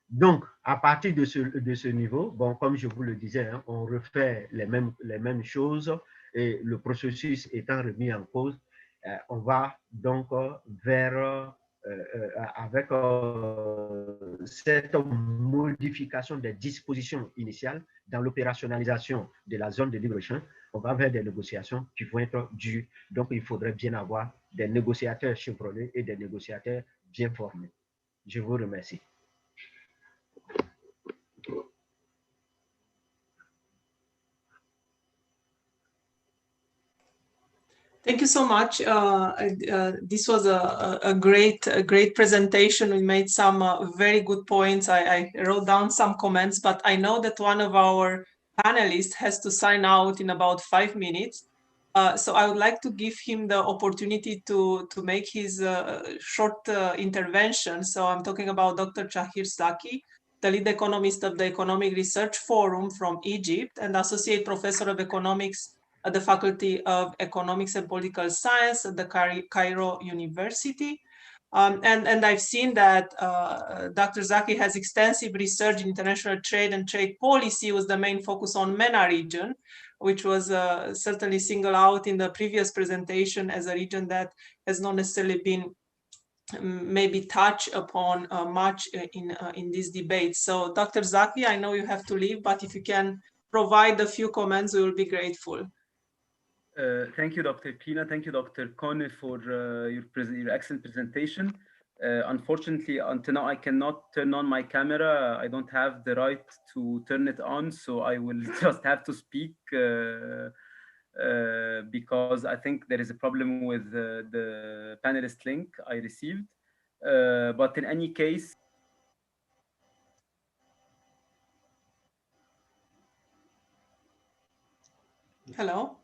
Donc, à partir de ce niveau, bon, comme je vous le disais, hein, on refait les mêmes choses, et le processus étant remis en cause, on va donc vers avec cette modification des dispositions initiales dans l'opérationnalisation de la zone de libre-échange, on va vers des négociations qui vont être dues. Donc, il faudrait bien avoir des négociateurs chevronnés et des négociateurs bien formés. Je vous remercie. Thank you so much. This was a great presentation. We made some very good points. I wrote down some comments, but I know that one of our panelists has to sign out in about 5 minutes. So I would like to give him the opportunity to make his short intervention. So I'm talking about Dr. Chahir Zaki, the lead economist of the Economic Research Forum from Egypt and associate professor of economics at the Faculty of Economics and Political Science at the Cairo University. And I've seen that Dr. Zaki has extensive research in international trade and trade policy with the main focus on MENA region, which was certainly singled out in the previous presentation as a region that has not necessarily been maybe touched upon much in this debate. So Dr. Zaki, I know you have to leave, but if you can provide a few comments, we will be grateful. Thank you, Dr. Pina. Thank you, Dr. Kone, for your excellent presentation. Unfortunately, until now, I cannot turn on my camera. I don't have the right to turn it on, so I will just have to speak because I think there is a problem with the panelist link I received. But in any case, hello.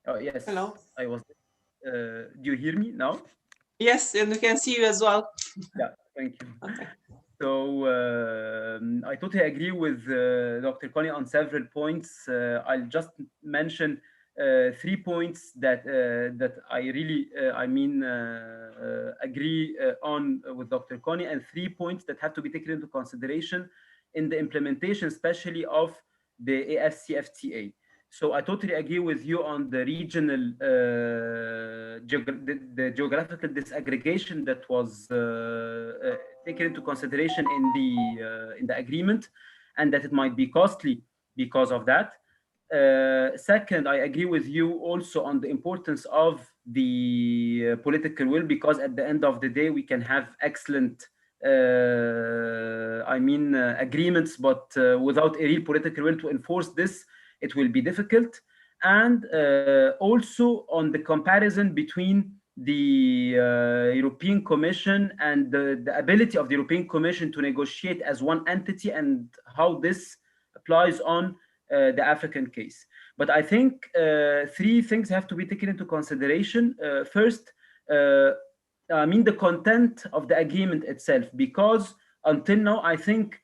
Oh, yes. Hello. I was. Do you hear me now? Yes, and we can see you as well. Yeah, thank you. Okay. So I totally agree with Dr. Kone on several points. I'll just mention 3 points that I really, agree on with Dr. Kone, and 3 points that have to be taken into consideration in the implementation, especially of the AfCFTA. So I totally agree with you on the regional, the geographical disaggregation that was taken into consideration in the agreement, and that it might be costly because of that. Second, I agree with you also on the importance of the political will, because at the end of the day, we can have excellent agreements, but without a real political will to enforce this, it will be difficult. And also on the comparison between the European Commission and the ability of the European Commission to negotiate as one entity, and how this applies on the African case. But I think 3 things have to be taken into consideration. First, the content of the agreement itself, because until now, I think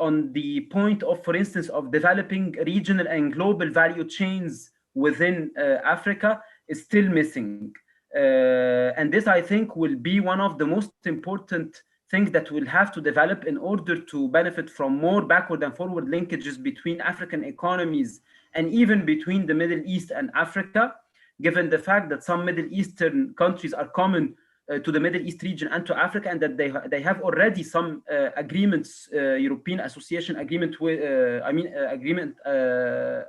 on the point of, for instance, of developing regional and global value chains within Africa is still missing. And this, I think, will be one of the most important things that we'll have to develop in order to benefit from more backward and forward linkages between African economies and even between the Middle East and Africa. given the fact that some Middle Eastern countries are common to the Middle East region and to Africa, and that they have already some agreements, European Association Agreement with,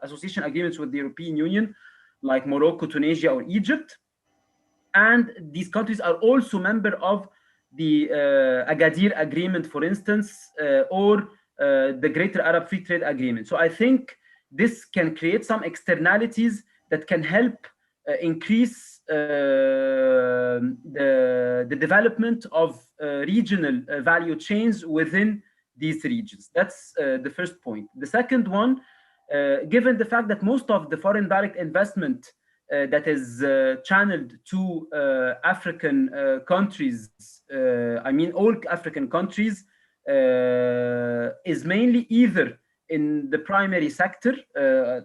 association agreements with the European Union, like Morocco, Tunisia, or Egypt. And these countries are also member of the Agadir Agreement, for instance, or the Greater Arab Free Trade Agreement. So I think this can create some externalities that can help increase the development of regional value chains within these regions. That's the first point. The second one, given the fact that most of the foreign direct investment that is channeled to African countries, all African countries, is mainly either in the primary sector,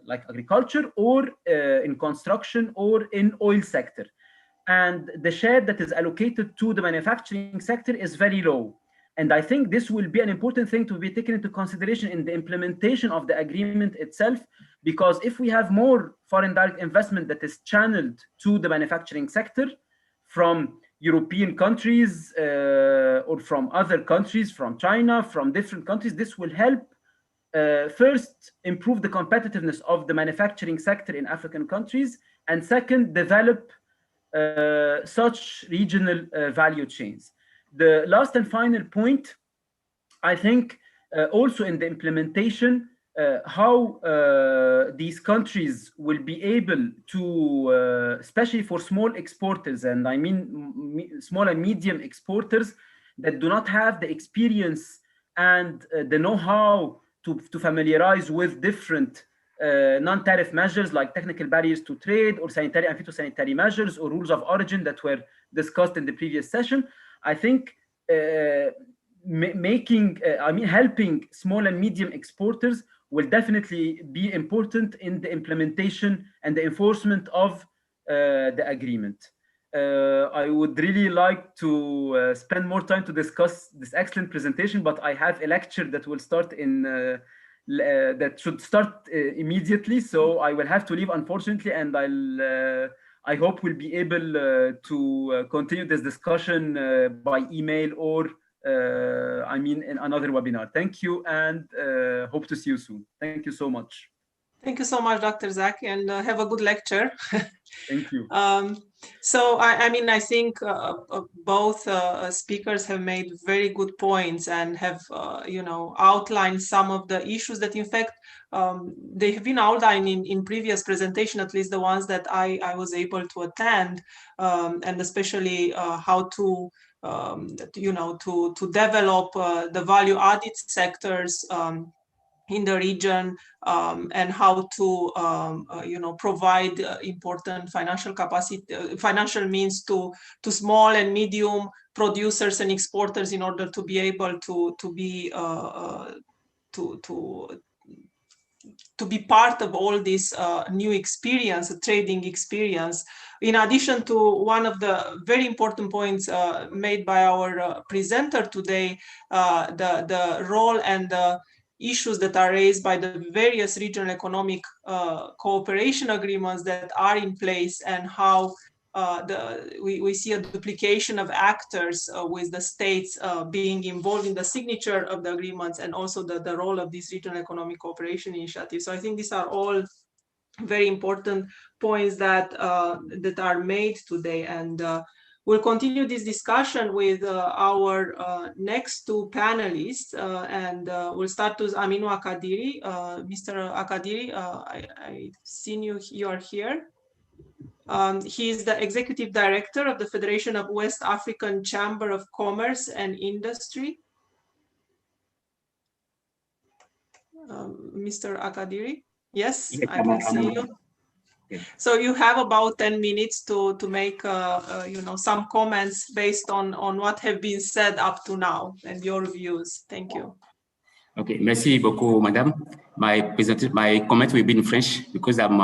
like agriculture, or in construction, or in oil sector. And the share that is allocated to the manufacturing sector is very low. And I think this will be an important thing to be taken into consideration in the implementation of the agreement itself, because if we have more foreign direct investment that is channeled to the manufacturing sector from European countries or from other countries, from China, from different countries, this will help first improve the competitiveness of the manufacturing sector in African countries, and second, develop such regional value chains. The last and final point, I think, also in the implementation, how these countries will be able to, especially for small exporters, and I mean small and medium exporters that do not have the experience and the know-how to familiarize with different non-tariff measures like technical barriers to trade, or sanitary and phytosanitary measures, or rules of origin that were discussed in the previous session. I think helping small and medium exporters will definitely be important in the implementation and the enforcement of the agreement. I would really like to spend more time to discuss this excellent presentation, but I have a lecture that will start in that should start immediately, so I will have to leave, unfortunately, and I hope we'll be able to continue this discussion by email or in another webinar. Thank you, and hope to see you soon. Thank you so much. Thank you so much, Dr. Zaki, and have a good lecture. Thank you. So, I think both speakers have made very good points and have, outlined some of the issues that, in fact, they have been outlined in previous presentation, at least the ones that I was able to attend, and especially how to, to develop the value-added sectors in the region, and how to provide important financial capacity, financial means to small and medium producers and exporters in order to be able to be part of all this new experience, trading experience. In addition to one of the very important points made by our presenter today, the role and the issues that are raised by the various regional economic cooperation agreements that are in place, and how we see a duplication of actors with the states being involved in the signature of the agreements, and also the role of this regional economic cooperation initiative. So I think these are all very important points that are made today, and we'll continue this discussion with our next two panelists, and we'll start with Aminu Akadiri. Mr. Akadiri, I've seen you are here. He is the Executive Director of the Federation of West African Chamber of Commerce and Industry. Mr. Akadiri? Yes, I can see you. So you have about 10 minutes to make some comments based on what have been said up to now and your views. Thank you. Okay, merci beaucoup, madame. My comment will be in French because I'm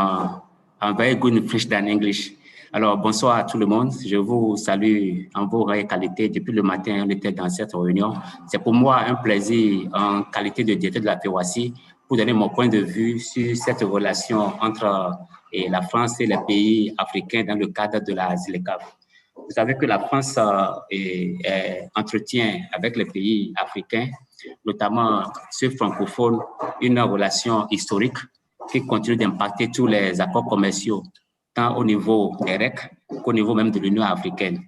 very good in French than English. Alors, bonsoir à tout le monde. Je vous salue en vos rares qualités. Depuis le matin, on était dans cette réunion. C'est pour moi un plaisir en qualité de directeur de la POACI pour donner mon point de vue sur cette relation entre et la France et les pays africains dans le cadre de la ZLECAf. Vous savez que la France entretient avec les pays africains, notamment ceux francophones, une relation historique qui continue d'impacter tous les accords commerciaux, tant au niveau des REC qu'au niveau même de l'Union africaine.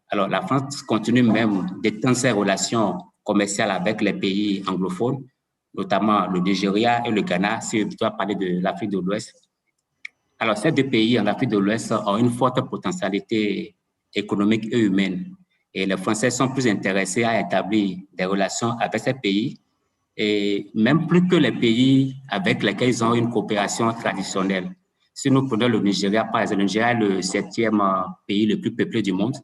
Alors, la France continue même d'étendre ses relations commerciales avec les pays anglophones, notamment le Nigeria et le Ghana, si je dois parler de l'Afrique de l'Ouest. Alors, ces deux pays en Afrique de l'Ouest ont une forte potentialité économique et humaine. Et les Français sont plus intéressés à établir des relations avec ces pays, et même plus que les pays avec lesquels ils ont une coopération traditionnelle. Si nous prenons le Nigeria, par exemple, le Nigeria est le 7e pays le plus peuplé du monde.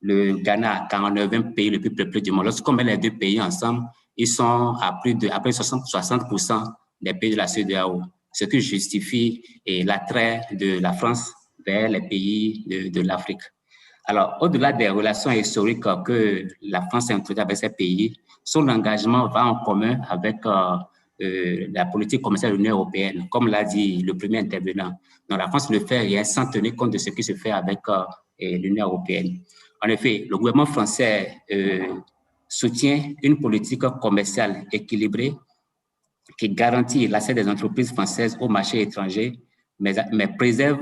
Le Ghana, 49e pays le plus peuplé du monde. Lorsqu'on met les deux pays ensemble, ils sont à plus de 60% des pays de la CEDEAO, ce qui justifie l'attrait de la France vers les pays de l'Afrique. Alors, au-delà des relations historiques que la France a introduites avec ces pays, son engagement va en commun avec la politique commerciale de l'Union européenne, comme l'a dit le premier intervenant. Donc, la France ne fait rien sans tenir compte de ce qui se fait avec l'Union européenne. En effet, le gouvernement français soutient une politique commerciale équilibrée qui garantit l'accès des entreprises françaises au marché étranger, mais préserve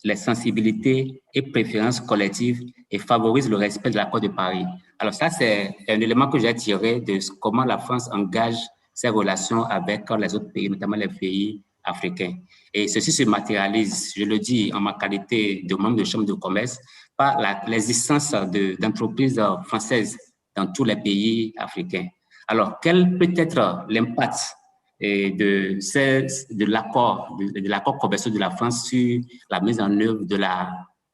les sensibilités et préférences collectives et favorise le respect de l'accord de Paris. Alors ça, c'est un élément que j'ai tiré de comment la France engage ses relations avec les autres pays, notamment les pays africains. Et ceci se matérialise, je le dis en ma qualité de membre de chambre de commerce, par l'existence d'entreprises françaises dans tous les pays africains. Alors, quel peut être l'impact de l'accord commercial de la France sur la mise en œuvre de la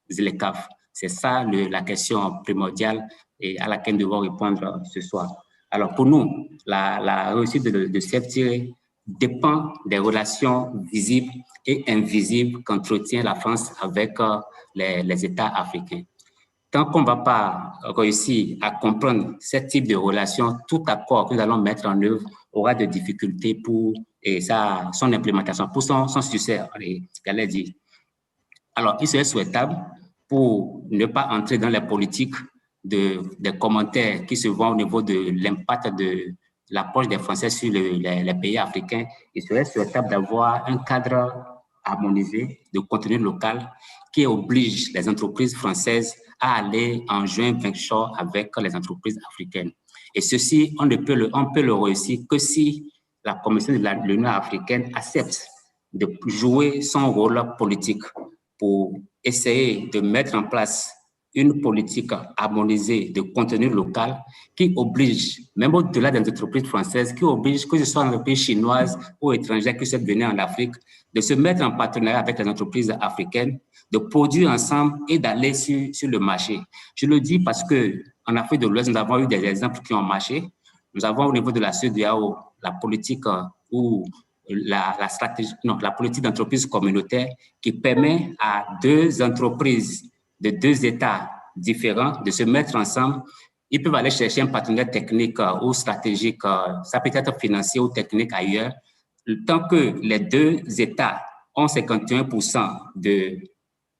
ZLECAf? C'est ça la question primordiale et à laquelle nous devons répondre ce soir. Alors pour nous, la réussite de CFTA dépend des relations visibles et invisibles qu'entretient la France avec les États africains. Tant qu'on ne va pas réussir à comprendre ce type de relation, tout accord que nous allons mettre en œuvre aura des difficultés pour son implémentation, pour son succès, j'allais dire. Alors, il serait souhaitable, pour ne pas entrer dans les politiques des commentaires qui se voient au niveau de l'impact de l'approche des Français sur les pays africains, il serait souhaitable d'avoir un cadre harmonisé de contenu local qui oblige les entreprises françaises à aller en joint venture avec les entreprises africaines. Et ceci, on peut le réussir que si la Commission de l'Union africaine accepte de jouer son rôle politique pour essayer de mettre en place une politique harmonisée de contenu local qui oblige, même au-delà des entreprises françaises, qui oblige que ce soit une entreprise chinoise ou étrangère qui souhaite venir en Afrique, de se mettre en partenariat avec les entreprises africaines, de produire ensemble et d'aller sur le marché. Je le dis parce qu'en Afrique de l'Ouest, nous avons eu des exemples qui ont marché. Nous avons au niveau de la CEDEAO la politique ou la politique d'entreprise communautaire qui permet à deux entreprises de deux États différents de se mettre ensemble. Ils peuvent aller chercher un partenaire technique ou stratégique, ça peut être financier ou technique ailleurs. Tant que les deux États ont 51%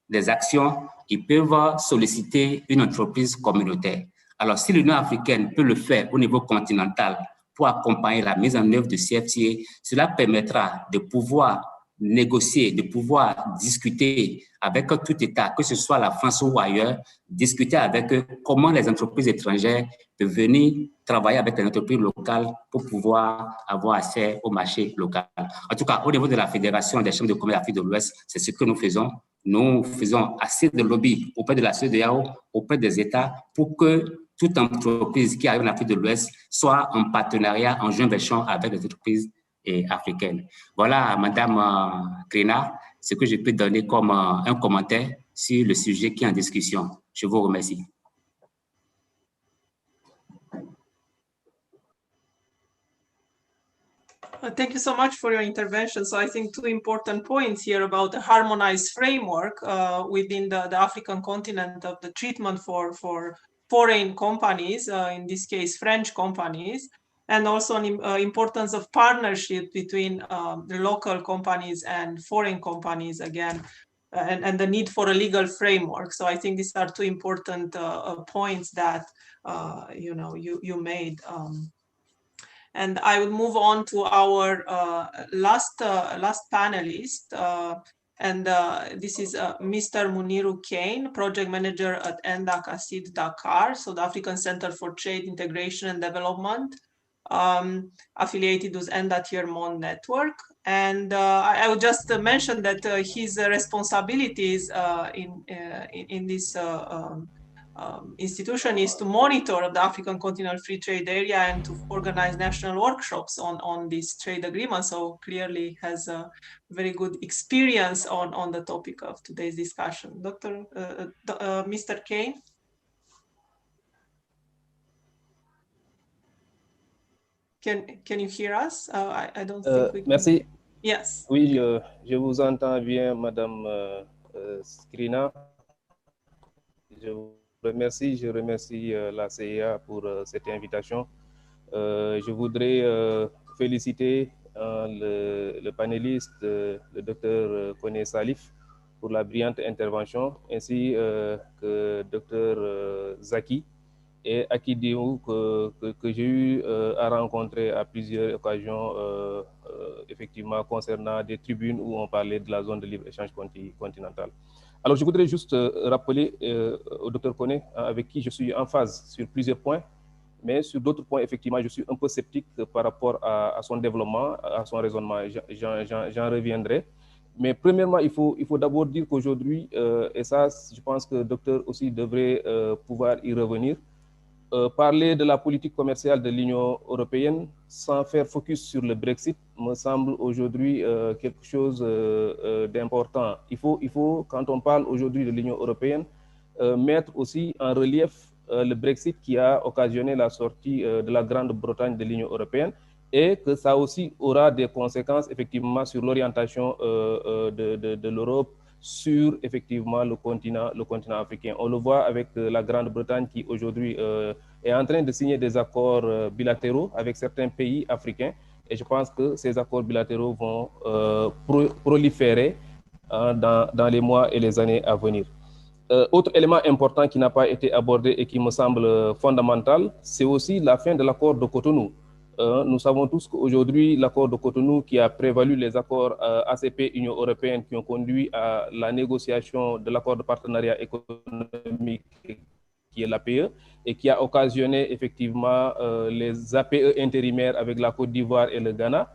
des actions, ils peuvent solliciter une entreprise communautaire. Alors, si l'Union africaine peut le faire au niveau continental pour accompagner la mise en œuvre de CFTA, cela permettra de pouvoir négocier, de pouvoir discuter avec tout État, que ce soit la France ou ailleurs, discuter avec eux comment les entreprises étrangères peuvent venir travailler avec les entreprises locales pour pouvoir avoir accès au marché local. En tout cas, au niveau de la Fédération des chambres de commerce d'Afrique de l'Ouest, c'est ce que nous faisons. Nous faisons assez de lobby auprès de la CEDEAO, auprès des États, pour que toute entreprise qui arrive en Afrique de l'Ouest soit en partenariat, en joint venture avec les entreprises africaines. Voilà, Madame Krina, ce que je peux donner comme un commentaire sur le sujet qui est en discussion. Je vous remercie. Thank you so much for your intervention. So I think two important points here about a harmonized framework within the African continent of the treatment for foreign companies, in this case, French companies, and also an importance of partnership between the local companies and foreign companies, again, and the need for a legal framework. So I think these are two important points that you made. And I will move on to our last panelist. This is Mr. Muniru Kane, project manager at AfCFTA Dakar, so the African Center for Trade, Integration and Development, affiliated with ENDA Tier-Monde network. And I would just mention that his responsibilities in this institution is to monitor the African Continental Free Trade Area and to organize national workshops on this trade agreement. So clearly has a very good experience on the topic of today's discussion. Mr. Kane? Can you hear us? I don't think we can. Merci. Yes. Oui, je vous entends bien, Madame Skrina. Je remercie la CIA pour cette invitation. Je voudrais féliciter le panéliste, le docteur Koné Salif, pour la brillante intervention, ainsi que docteur Zaki et Akidéou que j'ai eu à rencontrer à plusieurs occasions, effectivement, concernant des tribunes où on parlait de la zone de libre-échange continentale. Alors, je voudrais juste rappeler au Dr Koné, avec qui je suis en phase sur plusieurs points, mais sur d'autres points, effectivement, je suis un peu sceptique par rapport à son développement, à son raisonnement. J'en reviendrai. Mais premièrement, il faut d'abord dire qu'aujourd'hui, et ça, je pense que le docteur aussi devrait pouvoir y revenir, parler de la politique commerciale de l'Union européenne sans faire focus sur le Brexit me semble aujourd'hui quelque chose d'important. Il faut, quand on parle aujourd'hui de l'Union européenne, mettre aussi en relief le Brexit qui a occasionné la sortie de la Grande-Bretagne de l'Union européenne et que ça aussi aura des conséquences effectivement sur l'orientation de l'Europe sur effectivement le continent africain. On le voit avec la Grande-Bretagne qui aujourd'hui est en train de signer des accords bilatéraux avec certains pays africains et je pense que ces accords bilatéraux vont proliférer dans les mois et les années à venir. Autre élément important qui n'a pas été abordé et qui me semble fondamental, c'est aussi la fin de l'accord de Cotonou. Nous savons tous qu'aujourd'hui, l'accord de Cotonou qui a prévalu les accords ACP-Union européenne qui ont conduit à la négociation de l'accord de partenariat économique qui est l'APE et qui a occasionné effectivement les APE intérimaires avec la Côte d'Ivoire et le Ghana,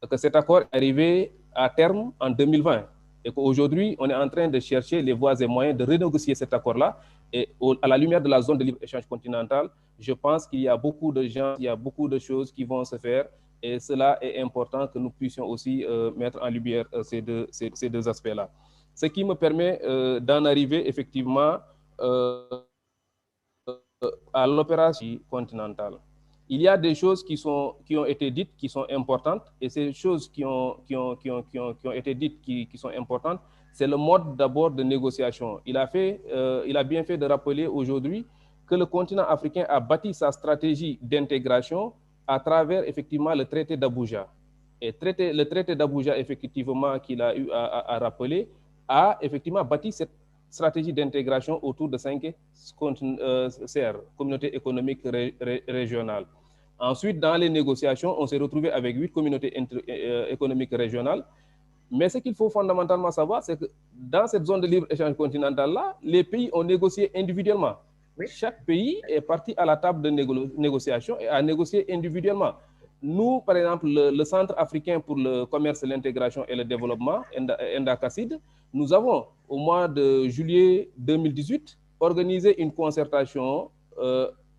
que cet accord est arrivé à terme en 2020 et qu'aujourd'hui, on est en train de chercher les voies et moyens de renégocier cet accord-là et à la lumière de la zone de libre-échange continentale, je pense qu'il y a beaucoup de gens, il y a beaucoup de choses qui vont se faire et cela est important que nous puissions aussi mettre en lumière ces deux aspects-là. Ce qui me permet d'en arriver effectivement à l'opération continentale. Il y a des choses qui ont été dites qui sont importantes et ces choses qui ont été dites qui sont importantes, c'est le mode d'abord de négociation. Il a bien fait de rappeler aujourd'hui que le continent africain a bâti sa stratégie d'intégration à travers effectivement le traité d'Abuja. Et le traité d'Abuja, effectivement, qu'il a eu à rappeler, a effectivement bâti cette stratégie d'intégration autour de 5 CR, communautés économiques régionales. Ensuite, dans les négociations, on s'est retrouvé avec 8 communautés économiques régionales. Mais ce qu'il faut fondamentalement savoir, c'est que dans cette zone de libre-échange continentale-là, les pays ont négocié individuellement. Oui. Chaque pays est parti à la table de négociation et a négocié individuellement. Nous, par exemple, le Centre africain pour le commerce, l'intégration et le développement, AfCFTA, nous avons, au mois de juillet 2018, organisé une concertation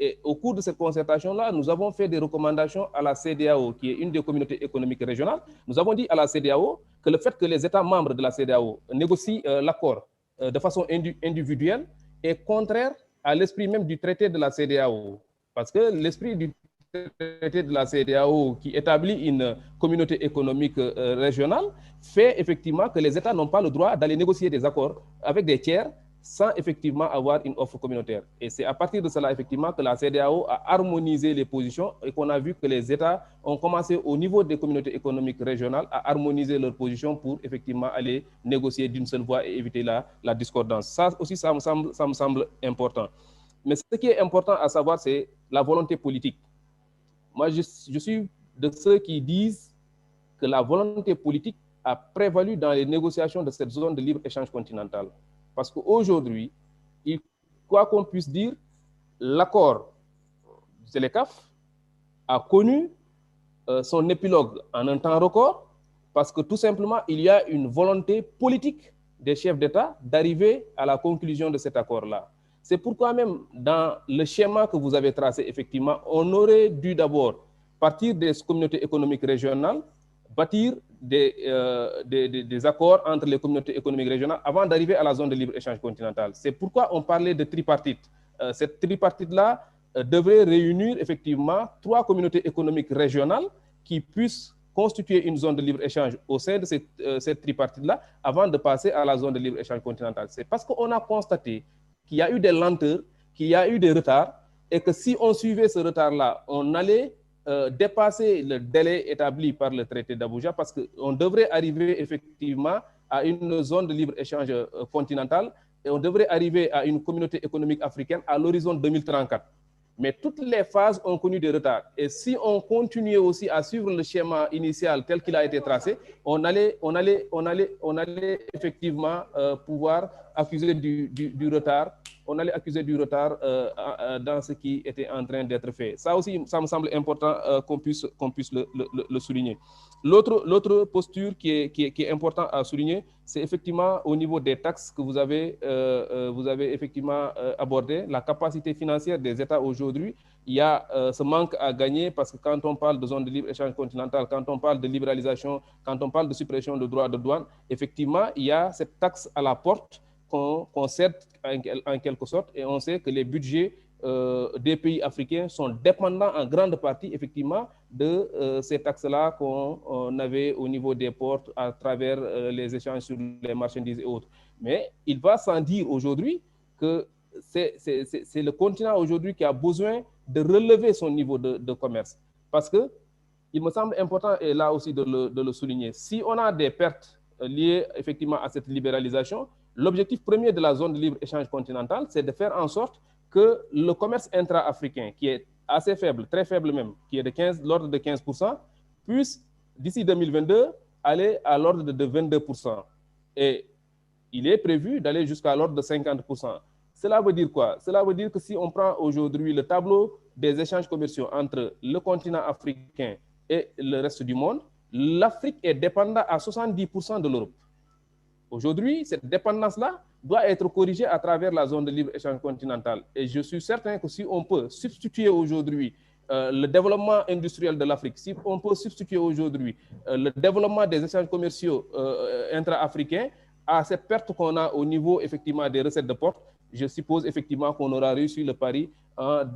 et au cours de cette concertation-là, nous avons fait des recommandations à la CEDEAO, qui est une des communautés économiques régionales. Nous avons dit à la CEDEAO que le fait que les États membres de la CEDEAO négocient l'accord de façon individuelle est contraire à l'esprit même du traité de la CEDEAO. Parce que l'esprit du traité de la CEDEAO qui établit une communauté économique régionale fait effectivement que les États n'ont pas le droit d'aller négocier des accords avec des tiers sans effectivement avoir une offre communautaire. Et c'est à partir de cela, effectivement, que la CEDEAO a harmonisé les positions et qu'on a vu que les États ont commencé au niveau des communautés économiques régionales à harmoniser leurs positions pour effectivement aller négocier d'une seule voix et éviter la discordance. Ça aussi, ça me semble important. Mais ce qui est important à savoir, c'est la volonté politique. Moi, je suis de ceux qui disent que la volonté politique a prévalu dans les négociations de cette zone de libre-échange continentale. Parce qu'aujourd'hui, quoi qu'on puisse dire, l'accord ZLECAf a connu son épilogue en un temps record parce que tout simplement, il y a une volonté politique des chefs d'État d'arriver à la conclusion de cet accord-là. C'est pourquoi même dans le schéma que vous avez tracé, effectivement, on aurait dû d'abord partir des communautés économiques régionales, bâtir des accords entre les communautés économiques régionales avant d'arriver à la zone de libre-échange continentale. C'est pourquoi on parlait de tripartite. Cette tripartite-là devrait réunir effectivement 3 communautés économiques régionales qui puissent constituer une zone de libre-échange au sein de cette tripartite-là avant de passer à la zone de libre-échange continentale. C'est parce qu'on a constaté qu'il y a eu des lenteurs, qu'il y a eu des retards, et que si on suivait ce retard-là, on allait dépasser le délai établi par le traité d'Abuja, parce qu'on devrait arriver effectivement à une zone de libre-échange continentale, et on devrait arriver à une communauté économique africaine à l'horizon 2034. Mais toutes les phases ont connu des retards. Et si on continuait aussi à suivre le schéma initial tel qu'il a été tracé, on allait effectivement pouvoir accuser du retard. On allait accuser du retard dans ce qui était en train d'être fait. Ça aussi, ça me semble important qu'on puisse le souligner. L'autre posture qui est important à souligner, c'est effectivement au niveau des taxes que vous avez effectivement abordé, la capacité financière des États aujourd'hui. Il y a ce manque à gagner parce que quand on parle de zone de libre-échange continentale, quand on parle de libéralisation, quand on parle de suppression de droits de douane, effectivement, il y a cette taxe à la porte qu'on cède en quelque sorte, et on sait que les budgets des pays africains sont dépendants en grande partie effectivement de ces taxes-là qu'on avait au niveau des ports à travers les échanges sur les marchandises et autres. Mais il va sans dire aujourd'hui que c'est le continent aujourd'hui qui a besoin de relever son niveau de commerce. Parce que il me semble important, et là aussi de le souligner, si on a des pertes liées effectivement à cette libéralisation, l'objectif premier de la zone de libre-échange continentale, c'est de faire en sorte que le commerce intra-africain, qui est assez faible, très faible même, qui est de l'ordre de 15%, puisse, d'ici 2022, aller à l'ordre de 22%. Et il est prévu d'aller jusqu'à l'ordre de 50%. Cela veut dire quoi? Cela veut dire que si on prend aujourd'hui le tableau des échanges commerciaux entre le continent africain et le reste du monde, l'Afrique est dépendante à 70% de l'Europe. Aujourd'hui, cette dépendance-là doit être corrigée à travers la zone de libre-échange continentale. Et je suis certain que si on peut substituer aujourd'hui le développement industriel de l'Afrique, si on peut substituer aujourd'hui le développement des échanges commerciaux intra-africains à cette perte qu'on a au niveau effectivement des recettes de port, je suppose effectivement qu'on aura réussi le pari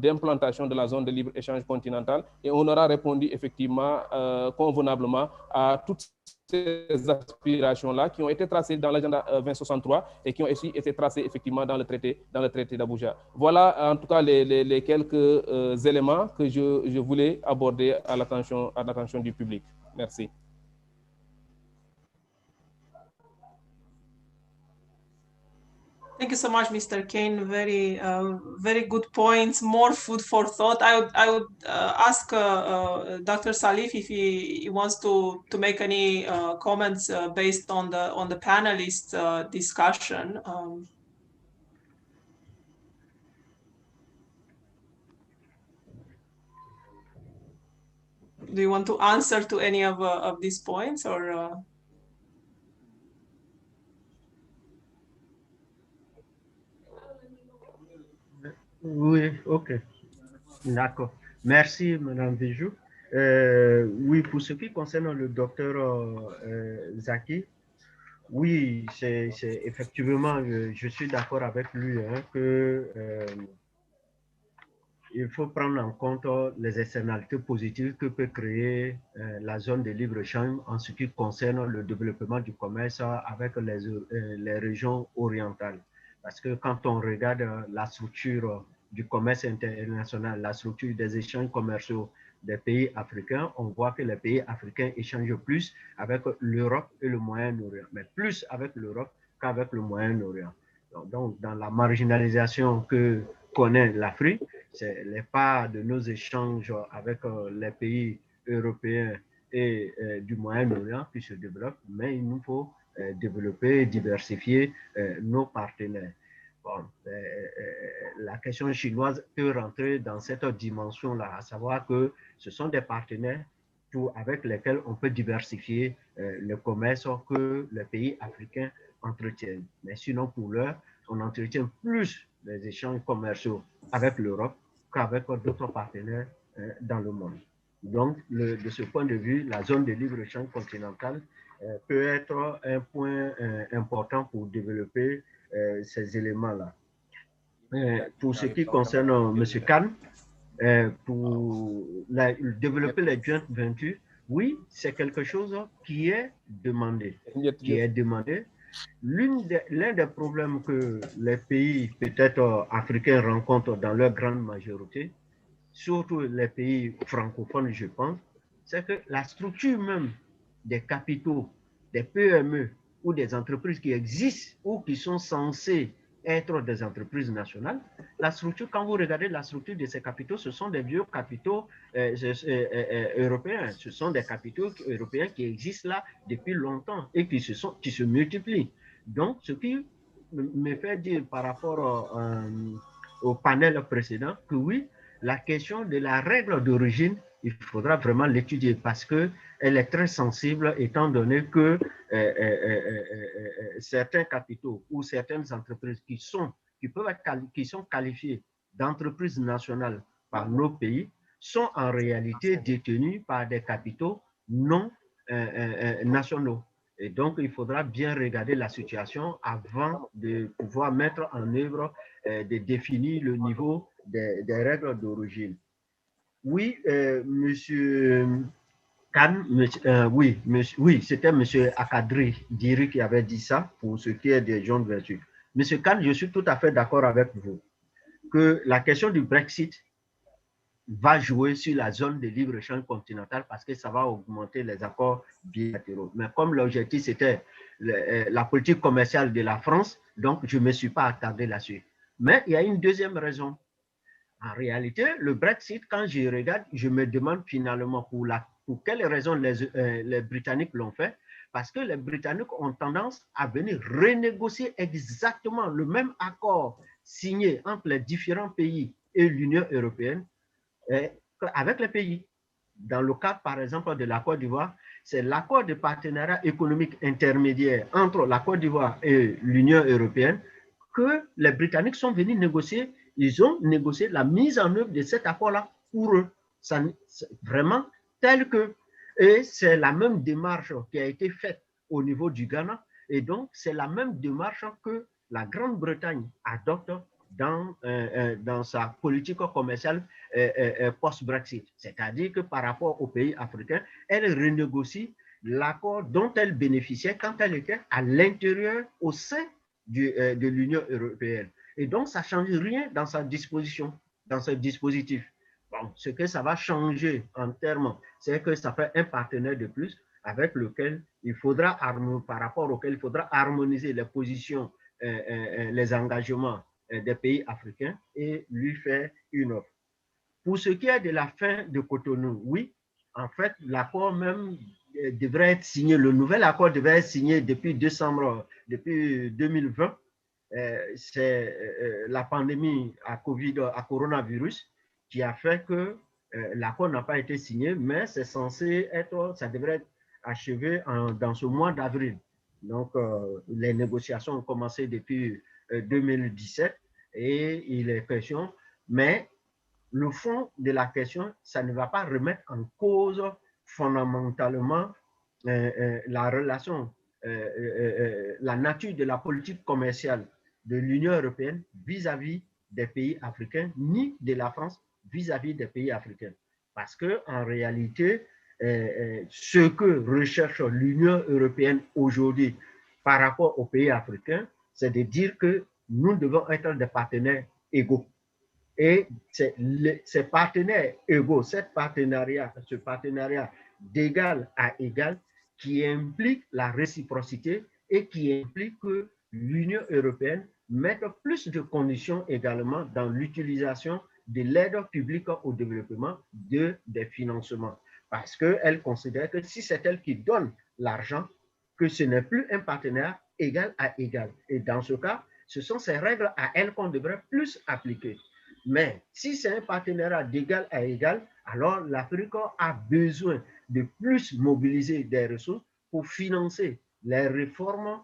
d'implantation de la zone de libre-échange continentale et on aura répondu effectivement convenablement à toutes ces aspirations-là qui ont été tracées dans l'agenda 2063 et qui ont aussi été tracées effectivement dans le traité d'Abuja. Voilà en tout cas les quelques éléments que je voulais aborder à l'attention du public. Merci. Thank you so much, Mr. Kane. Very, very good points. More food for thought. I would ask Dr. Salif if he wants to make any comments based on the panelists' discussion. Do you want to answer to any of these points or? Oui, ok. D'accord. Merci, Madame Vijou. Oui, pour ce qui concerne le docteur Zaki, oui, c'est effectivement, je suis d'accord avec lui que il faut prendre en compte les externalités positives que peut créer la zone de libre-échange en ce qui concerne le développement du commerce avec les régions orientales. Parce que quand on regarde la structure du commerce international, la structure des échanges commerciaux des pays africains, on voit que les pays africains échangent plus avec l'Europe et le Moyen-Orient, mais plus avec l'Europe qu'avec le Moyen-Orient. Donc, dans la marginalisation que connaît l'Afrique, c'est les parts de nos échanges avec les pays européens et du Moyen-Orient qui se développent, mais il nous faut développer et diversifier nos partenaires. Bon, la question chinoise peut rentrer dans cette dimension-là, à savoir que ce sont des partenaires avec lesquels on peut diversifier le commerce que les pays africains entretiennent. Mais sinon, pour l'heure, on entretient plus les échanges commerciaux avec l'Europe qu'avec d'autres partenaires dans le monde. Donc, de ce point de vue, la zone de libre-échange continentale peut être un point important pour développer ces éléments-là. Pour ce qui concerne M. Khan, pour développer les joint ventures, oui, c'est quelque chose qui est demandé. L'un des problèmes que les pays peut-être africains rencontrent dans leur grande majorité, surtout les pays francophones, je pense, c'est que la structure même des capitaux, des PME ou des entreprises qui existent ou qui sont censées être des entreprises nationales, la structure, quand vous regardez la structure de ces capitaux, ce sont des vieux capitaux européens. Ce sont des capitaux européens qui existent là depuis longtemps et qui se multiplient. Donc, ce qui me fait dire par rapport au panel précédent que oui, la question de la règle d'origine, il faudra vraiment l'étudier parce qu'elle est très sensible étant donné que certains capitaux ou certaines entreprises qui sont qualifiées d'entreprises nationales par nos pays sont en réalité détenues par des capitaux non nationaux. Et donc, il faudra bien regarder la situation avant de pouvoir mettre en œuvre, de définir le niveau des règles d'origine. Oui, monsieur Khan, oui, c'était monsieur Akadri Diri qui avait dit ça pour ce qui est des gens de vertu. Monsieur Khan, je suis tout à fait d'accord avec vous que la question du Brexit va jouer sur la zone de libre-échange continentale parce que ça va augmenter les accords bilatéraux. Mais comme l'objectif, c'était la politique commerciale de la France, donc je ne me suis pas attardé là-dessus. Mais il y a une deuxième raison. En réalité, le Brexit, quand je regarde, je me demande finalement pour quelles raisons les Britanniques l'ont fait. Parce que les Britanniques ont tendance à venir renégocier exactement le même accord signé entre les différents pays et l'Union européenne avec les pays. Dans le cas, par exemple, de la Côte d'Ivoire, c'est l'accord de partenariat économique intermédiaire entre la Côte d'Ivoire et l'Union européenne que les Britanniques sont venus négocier. Ils ont négocié la mise en œuvre de cet accord-là pour eux. Ça, vraiment tel que... Et c'est la même démarche qui a été faite au niveau du Ghana. Et donc, c'est la même démarche que la Grande-Bretagne adopte dans sa politique commerciale post-Brexit. C'est-à-dire que par rapport aux pays africains, elle renégocie l'accord dont elle bénéficiait quand elle était à l'intérieur, au sein de l'Union européenne. Et donc, ça ne change rien dans sa disposition, dans ce dispositif. Bon, ce que ça va changer en termes, c'est que ça fait un partenaire de plus avec lequel il faudra, par rapport auquel il faudra harmoniser les positions, les engagements des pays africains et lui faire une offre. Pour ce qui est de la fin de Cotonou, oui, en fait, l'accord même devrait être signé, le nouvel accord devrait être signé depuis décembre, depuis 2020. C'est la pandémie à coronavirus qui a fait que l'accord n'a pas été signé, mais c'est censé être, ça devrait être achevé dans ce mois d'avril. Donc, les négociations ont commencé depuis 2017 et il est question, mais le fond de la question, ça ne va pas remettre en cause fondamentalement la relation, la nature de la politique commerciale de l'Union européenne vis-à-vis des pays africains, ni de la France vis-à-vis des pays africains. Parce qu'en réalité, ce que recherche l'Union européenne aujourd'hui par rapport aux pays africains, c'est de dire que nous devons être des partenaires égaux. Et c'est ces partenaires égaux, ce partenariat d'égal à égal qui implique la réciprocité et qui implique que l'Union européenne mette plus de conditions également dans l'utilisation de l'aide publique au développement des financements. Parce qu'elle considère que si c'est elle qui donne l'argent, que ce n'est plus un partenaire égal à égal. Et dans ce cas, ce sont ces règles à elle qu'on devrait plus appliquer. Mais si c'est un partenariat d'égal à égal, alors l'Afrique a besoin de plus mobiliser des ressources pour financer les réformes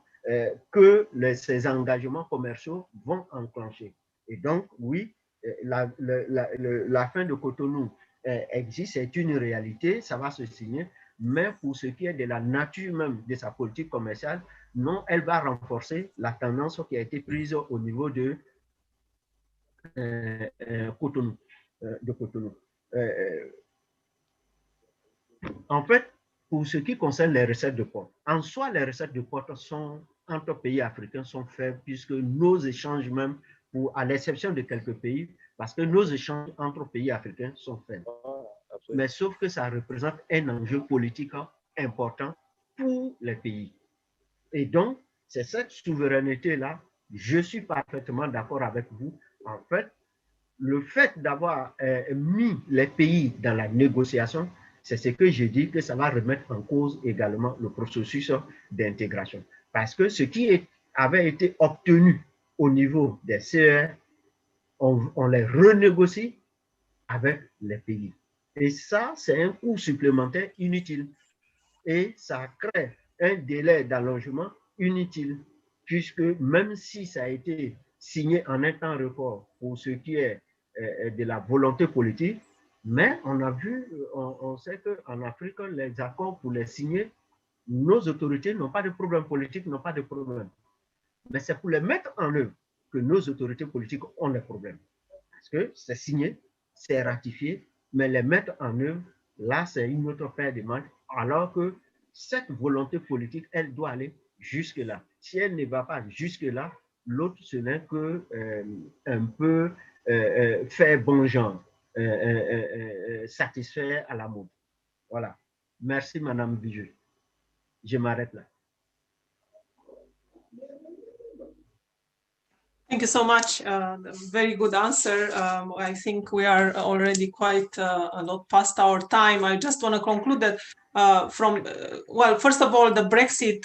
que ces engagements commerciaux vont enclencher. Et donc, oui, la fin de Cotonou existe, c'est une réalité, ça va se signer, mais pour ce qui est de la nature même de sa politique commerciale, non, elle va renforcer la tendance qui a été prise au niveau de Cotonou. En fait, pour ce qui concerne les recettes de porte, en soi, les recettes de porte sont, entre pays africains sont faibles puisque nos échanges même, à l'exception de quelques pays, parce que nos échanges entre pays africains sont faibles. Mais sauf que ça représente un enjeu politique important pour les pays. Et donc, c'est cette souveraineté-là, je suis parfaitement d'accord avec vous. En fait, le fait d'avoir mis les pays dans la négociation, c'est ce que je dis que ça va remettre en cause également le processus d'intégration. Parce que ce qui avait été obtenu au niveau des CER, on les renégocie avec les pays. Et ça, c'est un coût supplémentaire inutile. Et ça crée un délai d'allongement inutile, puisque même si ça a été signé en un temps record pour ce qui est de la volonté politique, mais on a vu, on sait qu'en Afrique, les accords pour les signer, nos autorités n'ont pas de problème politique, n'ont pas de problème. Mais c'est pour les mettre en œuvre que nos autorités politiques ont des problèmes. Parce que c'est signé, c'est ratifié, mais les mettre en œuvre, là, c'est une autre paire de manches, alors que cette volonté politique, elle doit aller jusque-là. Si elle ne va pas jusque-là, l'autre, ce n'est que un peu faire bon genre, satisfaire à la mode. Voilà. Merci, Madame Bijou. Je m'arrête là. Thank you so much. Very good answer. I think we are already quite a lot past our time. I just want to conclude that well, first of all, the Brexit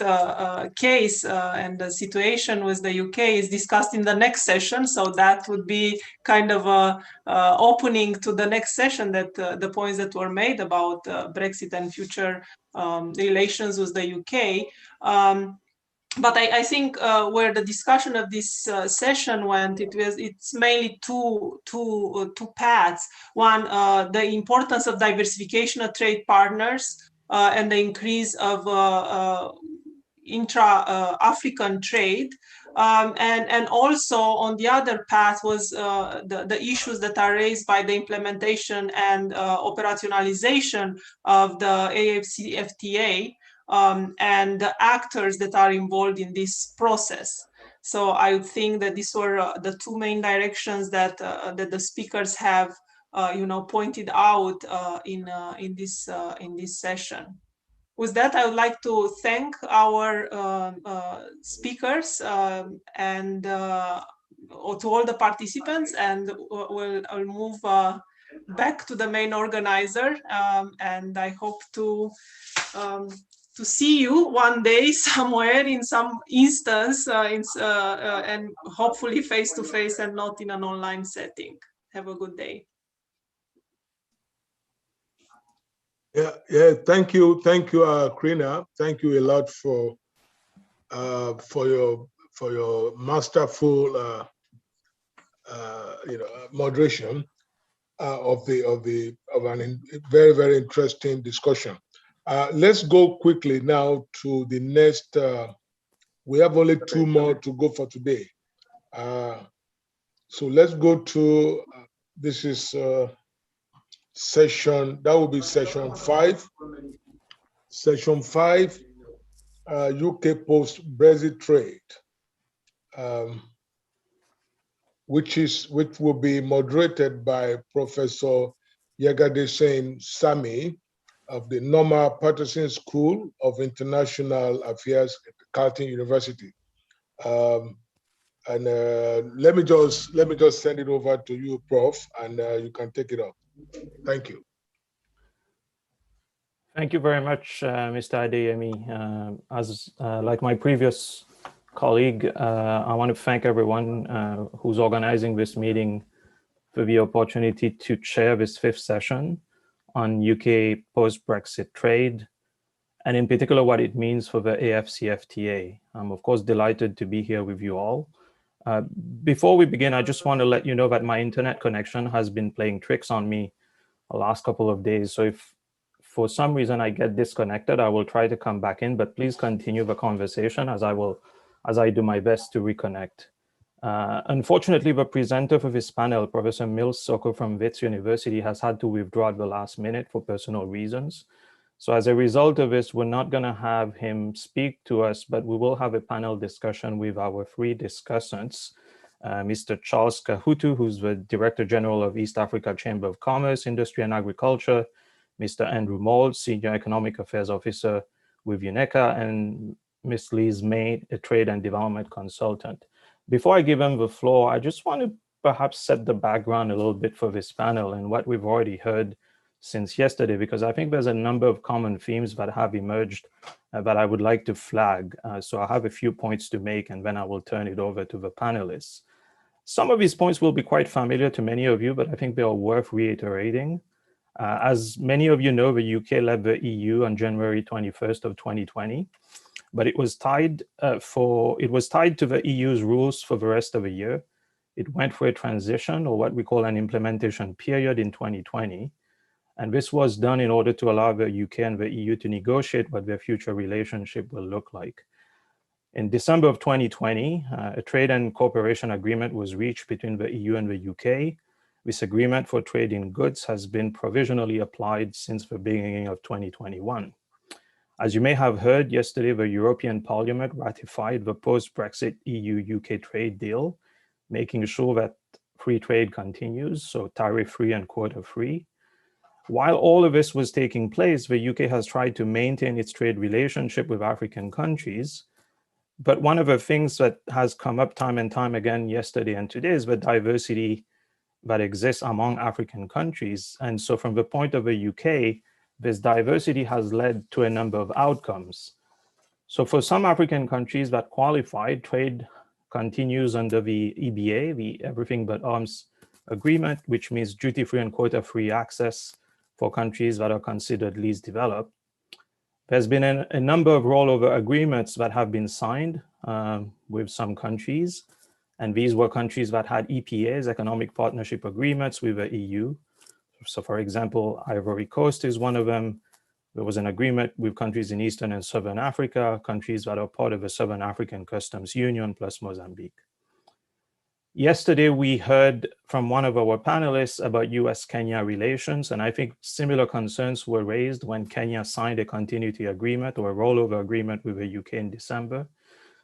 case and the situation with the UK is discussed in the next session. So that would be kind of a opening to the next session, that the points that were made about Brexit and future relations with the UK. But I think where the discussion of this session went, it's mainly two paths. One, the importance of diversification of trade partners and the increase of intra-African trade. And also on the other path was the issues that are raised by the implementation and operationalization of the AfCFTA. And the actors that are involved in this process. So I think that these were the two main directions that that the speakers have, pointed out in this session. With that, I would like to thank our speakers and to all the participants, and I'll move back to the main organizer, and I hope to see you one day somewhere in some instance, and hopefully face to face and not in an online setting. Have a good day. Yeah. Thank you, Krina. Thank you a lot for your masterful moderation of an very, very interesting discussion. Let's go quickly now to the next. We have only two more to go for today. So let's go to, this is session, that will be session 5. Session 5, UK post-Brexit trade. which will be moderated by Professor Yagadesain Sami of the Norma Patterson School of International Affairs at Carleton University. Let me just send it over to you, Prof, and you can take it up. Thank you. Thank you very much, Mr. Adeyemi. Like my previous colleague, I want to thank everyone who's organizing this meeting for the opportunity to chair this 5th session on UK post-Brexit trade, and in particular what it means for the AfCFTA. I'm of course delighted to be here with you all. Before we begin, I just want to let you know that my internet connection has been playing tricks on me the last couple of days. So if for some reason I get disconnected, I will try to come back in, but please continue the conversation as I do my best to reconnect. Unfortunately, the presenter for this panel, Professor Mills Soko from Wits University, has had to withdraw at the last minute for personal reasons. So as a result of this, we're not going to have him speak to us, but we will have a panel discussion with our 3 discussants, Mr. Charles Kahutu, who's the Director General of East Africa Chamber of Commerce, Industry and Agriculture, Mr. Andrew Mould, Senior Economic Affairs Officer with UNECA, and Ms. Liz May, a Trade and Development Consultant. Before I give him the floor, I just want to perhaps set the background a little bit for this panel and what we've already heard since yesterday, because I think there's a number of common themes that have emerged that I would like to flag. So I have a few points to make, and then I will turn it over to the panelists. Some of these points will be quite familiar to many of you, but I think they are worth reiterating. As many of you know, the UK left the EU on January 21st of 2020, but it was tied to the EU's rules for the rest of the year. It went for a transition, or what we call an implementation period, in 2020. And this was done in order to allow the UK and the EU to negotiate what their future relationship will look like. In December of 2020, a trade and cooperation agreement was reached between the EU and the UK. This agreement for trade in goods has been provisionally applied since the beginning of 2021. As you may have heard, yesterday, the European Parliament ratified the post-Brexit EU-UK trade deal, making sure that free trade continues, so tariff-free and quota-free. While all of this was taking place, the UK has tried to maintain its trade relationship with African countries. But one of the things that has come up time and time again yesterday and today is the diversity that exists among African countries. And so from the point of the UK, this diversity has led to a number of outcomes. So for some African countries that qualified, trade continues under the EBA, the Everything But Arms Agreement, which means duty-free and quota-free access for countries that are considered least developed. There's been a number of rollover agreements that have been signed with some countries. And these were countries that had EPAs, Economic Partnership Agreements, with the EU. So for example, Ivory Coast is one of them. There was an agreement with countries in Eastern and Southern Africa, countries that are part of the Southern African Customs Union, plus Mozambique. Yesterday, we heard from one of our panelists about US-Kenya relations, and I think similar concerns were raised when Kenya signed a continuity agreement or a rollover agreement with the UK in December.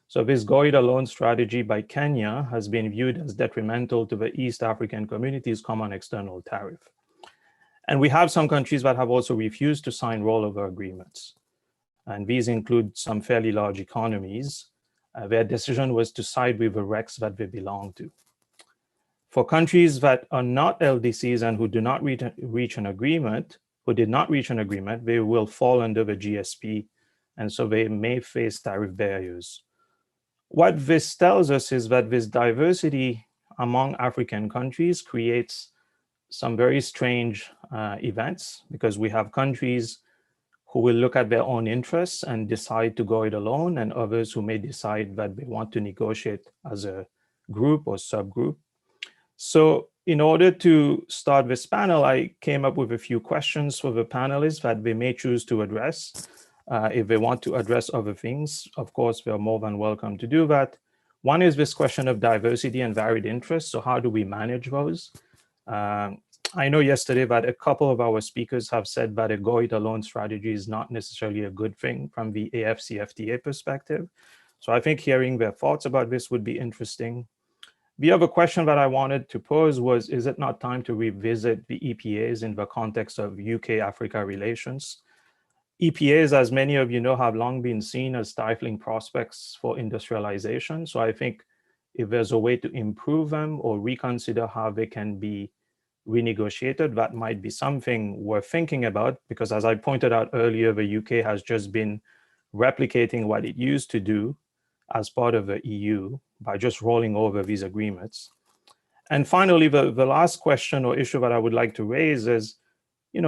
So this go-it-alone strategy by Kenya has been viewed as detrimental to the East African community's common external tariff. And we have some countries that have also refused to sign rollover agreements. And these include some fairly large economies. Their decision was to side with the RECs that they belong to. For countries that are not LDCs and who do not reach an agreement, they will fall under the GSP, and so they may face tariff barriers. What this tells us is that this diversity among African countries creates some very strange events, because we have countries who will look at their own interests and decide to go it alone, and others who may decide that they want to negotiate as a group or subgroup. So in order to start this panel, I came up with a few questions for the panelists that they may choose to address. If they want to address other things, of course, they're more than welcome to do that. One is this question of diversity and varied interests. So how do we manage those? I know yesterday that a couple of our speakers have said that a go-it-alone strategy is not necessarily a good thing from the AfCFTA perspective. So I think hearing their thoughts about this would be interesting. The other question that I wanted to pose was, is it not time to revisit the EPAs in the context of UK-Africa relations? EPAs, as many of you know, have long been seen as stifling prospects for industrialization. So I think if there's a way to improve them or reconsider how they can be renegotiated, that might be something worth thinking about, because as I pointed out earlier, the UK has just been replicating what it used to do as part of the EU by just rolling over these agreements. And finally, the last question or issue that I would like to raise is,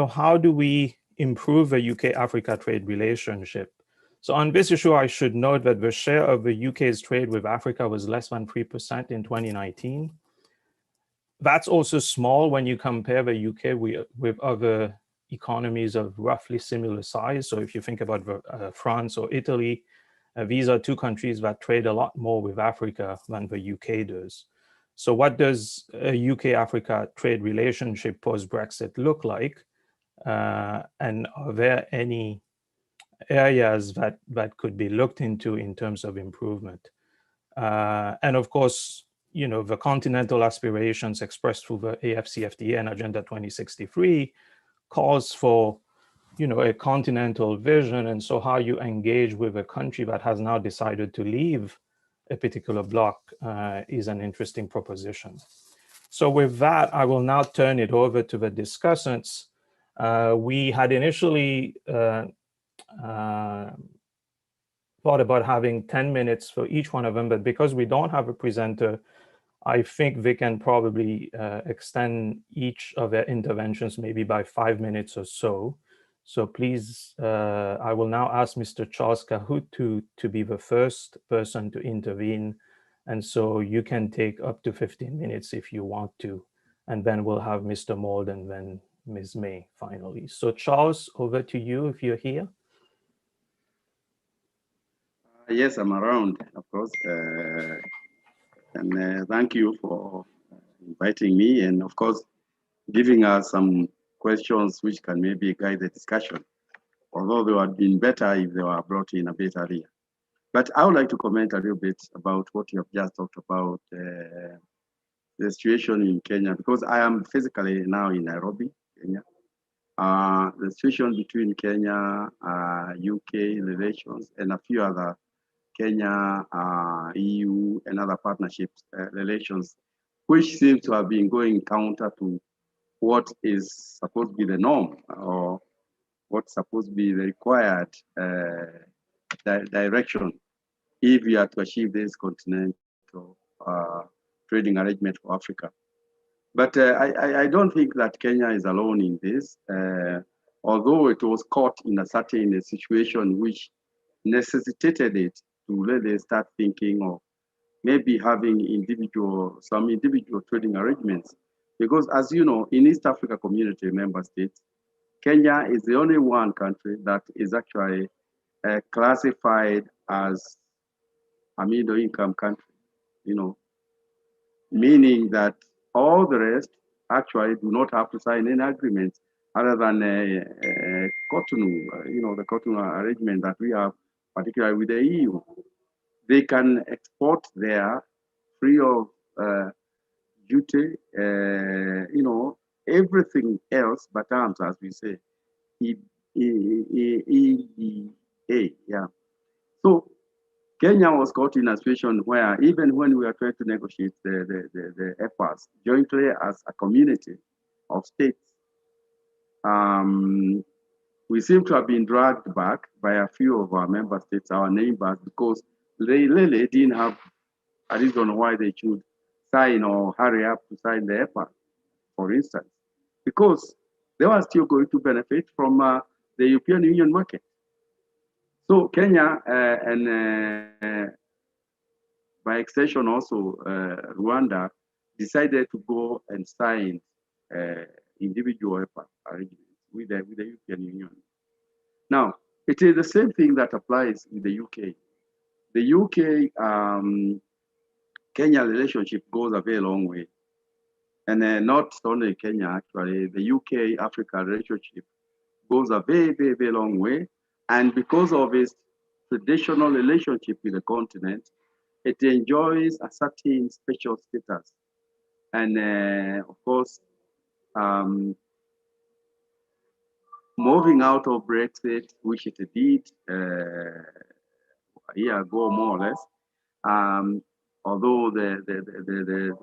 how do we improve the UK-Africa trade relationship? So on this issue, I should note that the share of the UK's trade with Africa was less than 3% in 2019. That's also small when you compare the UK with other economies of roughly similar size. So if you think about France or Italy, these are two countries that trade a lot more with Africa than the UK does. So what does a UK-Africa trade relationship post-Brexit look like? And are there any areas that could be looked into in terms of improvement? And of course, the continental aspirations expressed through the AfCFTA and Agenda 2063 calls for, a continental vision. And so how you engage with a country that has now decided to leave a particular bloc is an interesting proposition. So with that, I will now turn it over to the discussants. We had initially thought about having 10 minutes for each one of them, but because we don't have a presenter, I think they can probably extend each of their interventions maybe by 5 minutes or so. So please, I will now ask Mr. Charles Cahoot to be the first person to intervene. And so you can take up to 15 minutes if you want to. And then we'll have Mr. Mould and then Ms. May finally. So Charles, over to you if you're here. Yes, I'm around, of course. And thank you for inviting me and, of course, giving us some questions which can maybe guide the discussion, although they would have been better if they were brought in a bit earlier. But I would like to comment a little bit about what you have just talked about, the situation in Kenya, because I am physically now in Nairobi, Kenya. The situation between Kenya, UK relations, and a few other Kenya, EU, and other partnerships relations, which seems to have been going counter to what is supposed to be the norm or what's supposed to be the required direction if we are to achieve this continental trading arrangement for Africa. But I don't think that Kenya is alone in this, although it was caught in a certain situation which necessitated it to really start thinking of maybe having some individual trading arrangements. Because as you know, in East Africa Community member states, Kenya is the only one country that is actually classified as a middle income country, meaning that all the rest actually do not have to sign any agreements other than Cotonou, the Cotonou arrangement that we have, particularly with the EU. They can export there free of duty, everything else but arms, as we say, EEA, yeah. So Kenya was caught in a situation where even when we are trying to negotiate the efforts jointly as a community of states, we seem to have been dragged back by a few of our member states, our neighbors, because they really didn't have a reason why they should sign or hurry up to sign the EPA, for instance, because they were still going to benefit from the European Union market. So Kenya and by extension also Rwanda decided to go and sign individual EPA arrangements with the European Union. Now, it is the same thing that applies in the UK. The UK-Kenya relationship goes a very long way. And not only Kenya, actually, the UK-Africa relationship goes a very, very, very long way. And because of its traditional relationship with the continent, it enjoys a certain special status. And of course, moving out of Brexit, which it did a year ago, more or less, although the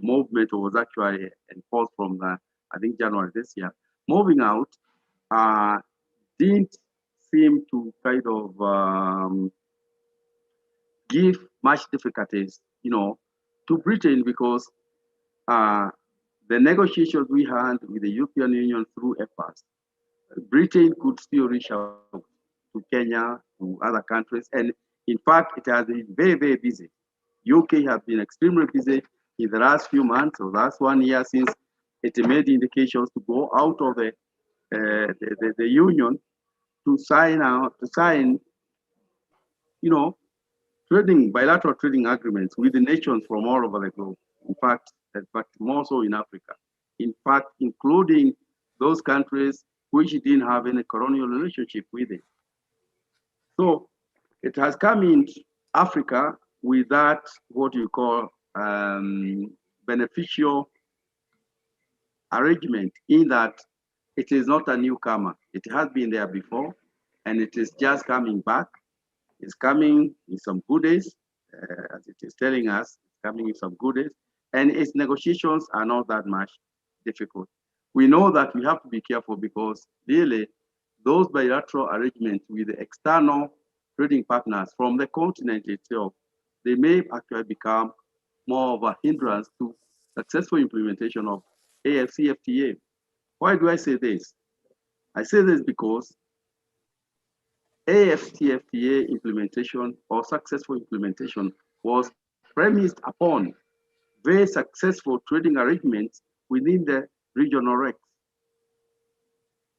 movement was actually enforced from, I think, January this year, moving out didn't seem to kind of give much difficulties, to Britain, because the negotiations we had with the European Union through EPAS, Britain could still reach out to Kenya, to other countries, and in fact, it has been very, very busy. UK has been extremely busy in the last few months, or last 1 year, since it made indications to go out of the union to sign, bilateral trading agreements with the nations from all over the globe. In fact, more so in Africa. In fact, including those countries which didn't have any colonial relationship with it. So it has come in Africa with that, what you call beneficial arrangement, in that it is not a newcomer. It has been there before, and it is just coming back. It's coming with some goodies, as it is telling us, it's coming with some goodies, and its negotiations are not that much difficult. We know that we have to be careful, because really those bilateral arrangements with the external trading partners from the continent itself, they may actually become more of a hindrance to successful implementation of AfCFTA. Why do I say this? I say this because AfCFTA implementation, or successful implementation, was premised upon very successful trading arrangements within the regional REX.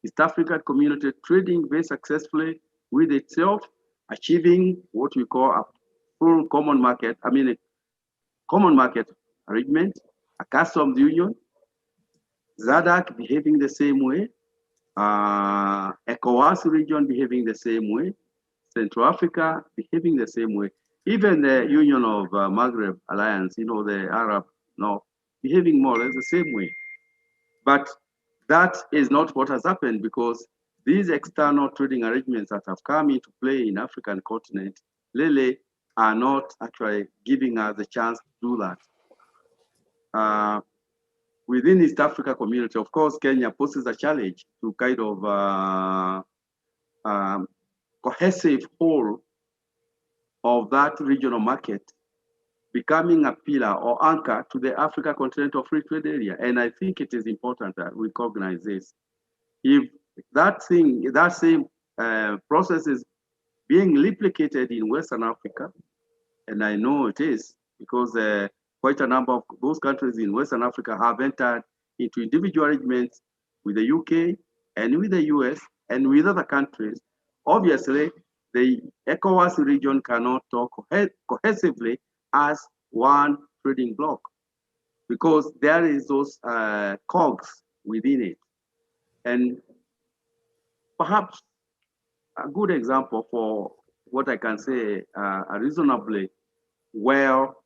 East African community trading very successfully with itself, achieving what we call a full common market, a common market arrangement, a customs union, ZADAC behaving the same way, ECOWAS region behaving the same way, Central Africa behaving the same way, even the Union of Maghreb Alliance, the Arab North, behaving more or less the same way. But that is not what has happened, because these external trading arrangements that have come into play in African continent really are not actually giving us the chance to do that. Within East Africa community, of course, Kenya poses a challenge to kind of cohesive whole of that regional market, becoming a pillar or anchor to the Africa Continental Free Trade Area. And I think it is important that we recognize this. If that same process is being replicated in Western Africa, and I know it is, because quite a number of those countries in Western Africa have entered into individual arrangements with the UK and with the US and with other countries. Obviously, the ECOWAS region cannot talk cohesively as one trading bloc, because there is those cogs within it. And perhaps a good example for what I can say a reasonably well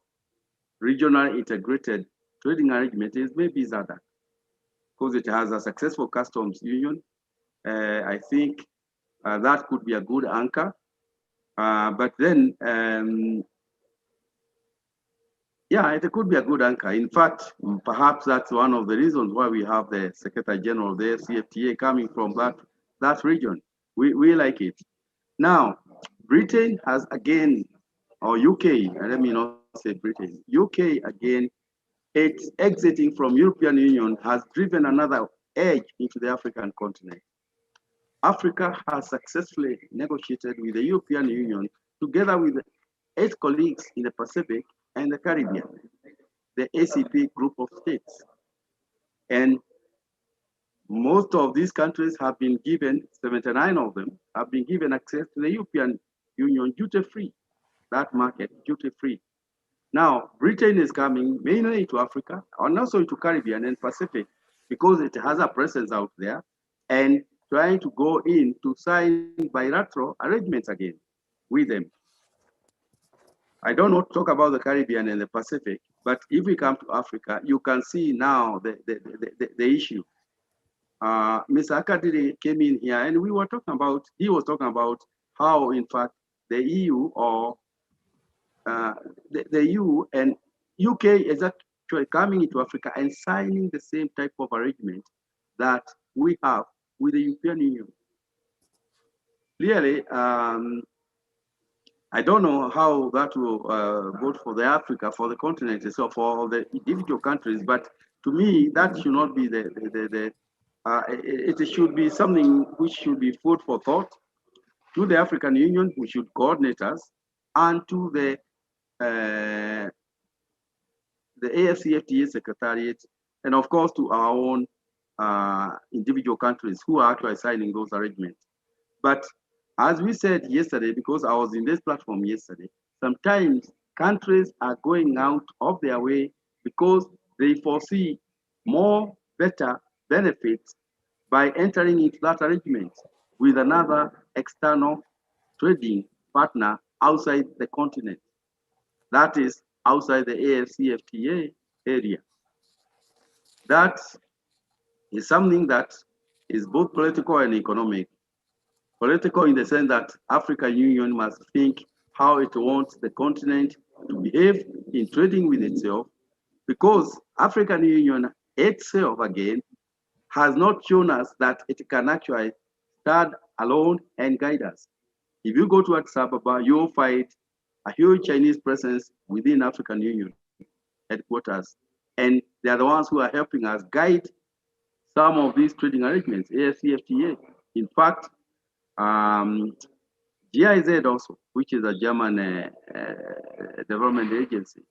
regional integrated trading arrangement is maybe ZADA, because it has a successful customs union. I think that could be a good anchor. But then, yeah, it could be a good anchor. In fact, perhaps that's one of the reasons why we have the Secretary General of the AfCFTA coming from that region. We like it. Now, Britain has again, or UK, let me not say Britain, UK again, its exiting from European Union has driven another edge into the African continent. Africa has successfully negotiated with the European Union together with its colleagues in the Pacific and the Caribbean, the ACP group of states. And most of these countries have been given, 79 of them, have been given access to the European Union duty-free, that market duty-free. Now, Britain is coming mainly to Africa and also to Caribbean and Pacific, because it has a presence out there, and trying to go in to sign bilateral arrangements again with them. I don't want to talk about the Caribbean and the Pacific, but if we come to Africa, you can see now the issue. Mr. Akadiri came in here and he was talking about how, in fact, the EU or the EU and UK is actually coming into Africa and signing the same type of arrangement that we have with the European Union. Clearly, I don't know how that will go for the Africa, for the continent, so for the individual countries, but to me, that should not be it should be something which should be food for thought to the African Union, who should coordinate us, and to the AfCFTA Secretariat, and of course to our own individual countries who are actually signing those arrangements. But as we said yesterday, because I was in this platform yesterday, sometimes countries are going out of their way because they foresee more better benefits by entering into that arrangement with another external trading partner outside the continent. That is outside the AfCFTA area. That is something that is both political and economic. Political in the sense that African Union must think how it wants the continent to behave in trading with itself, because African Union itself again has not shown us that it can actually stand alone and guide us. If you go to Addis Ababa, you'll find a huge Chinese presence within African Union headquarters, and they are the ones who are helping us guide some of these trading arrangements, AfCFTA. In fact, GIZ also, which is a German development agency,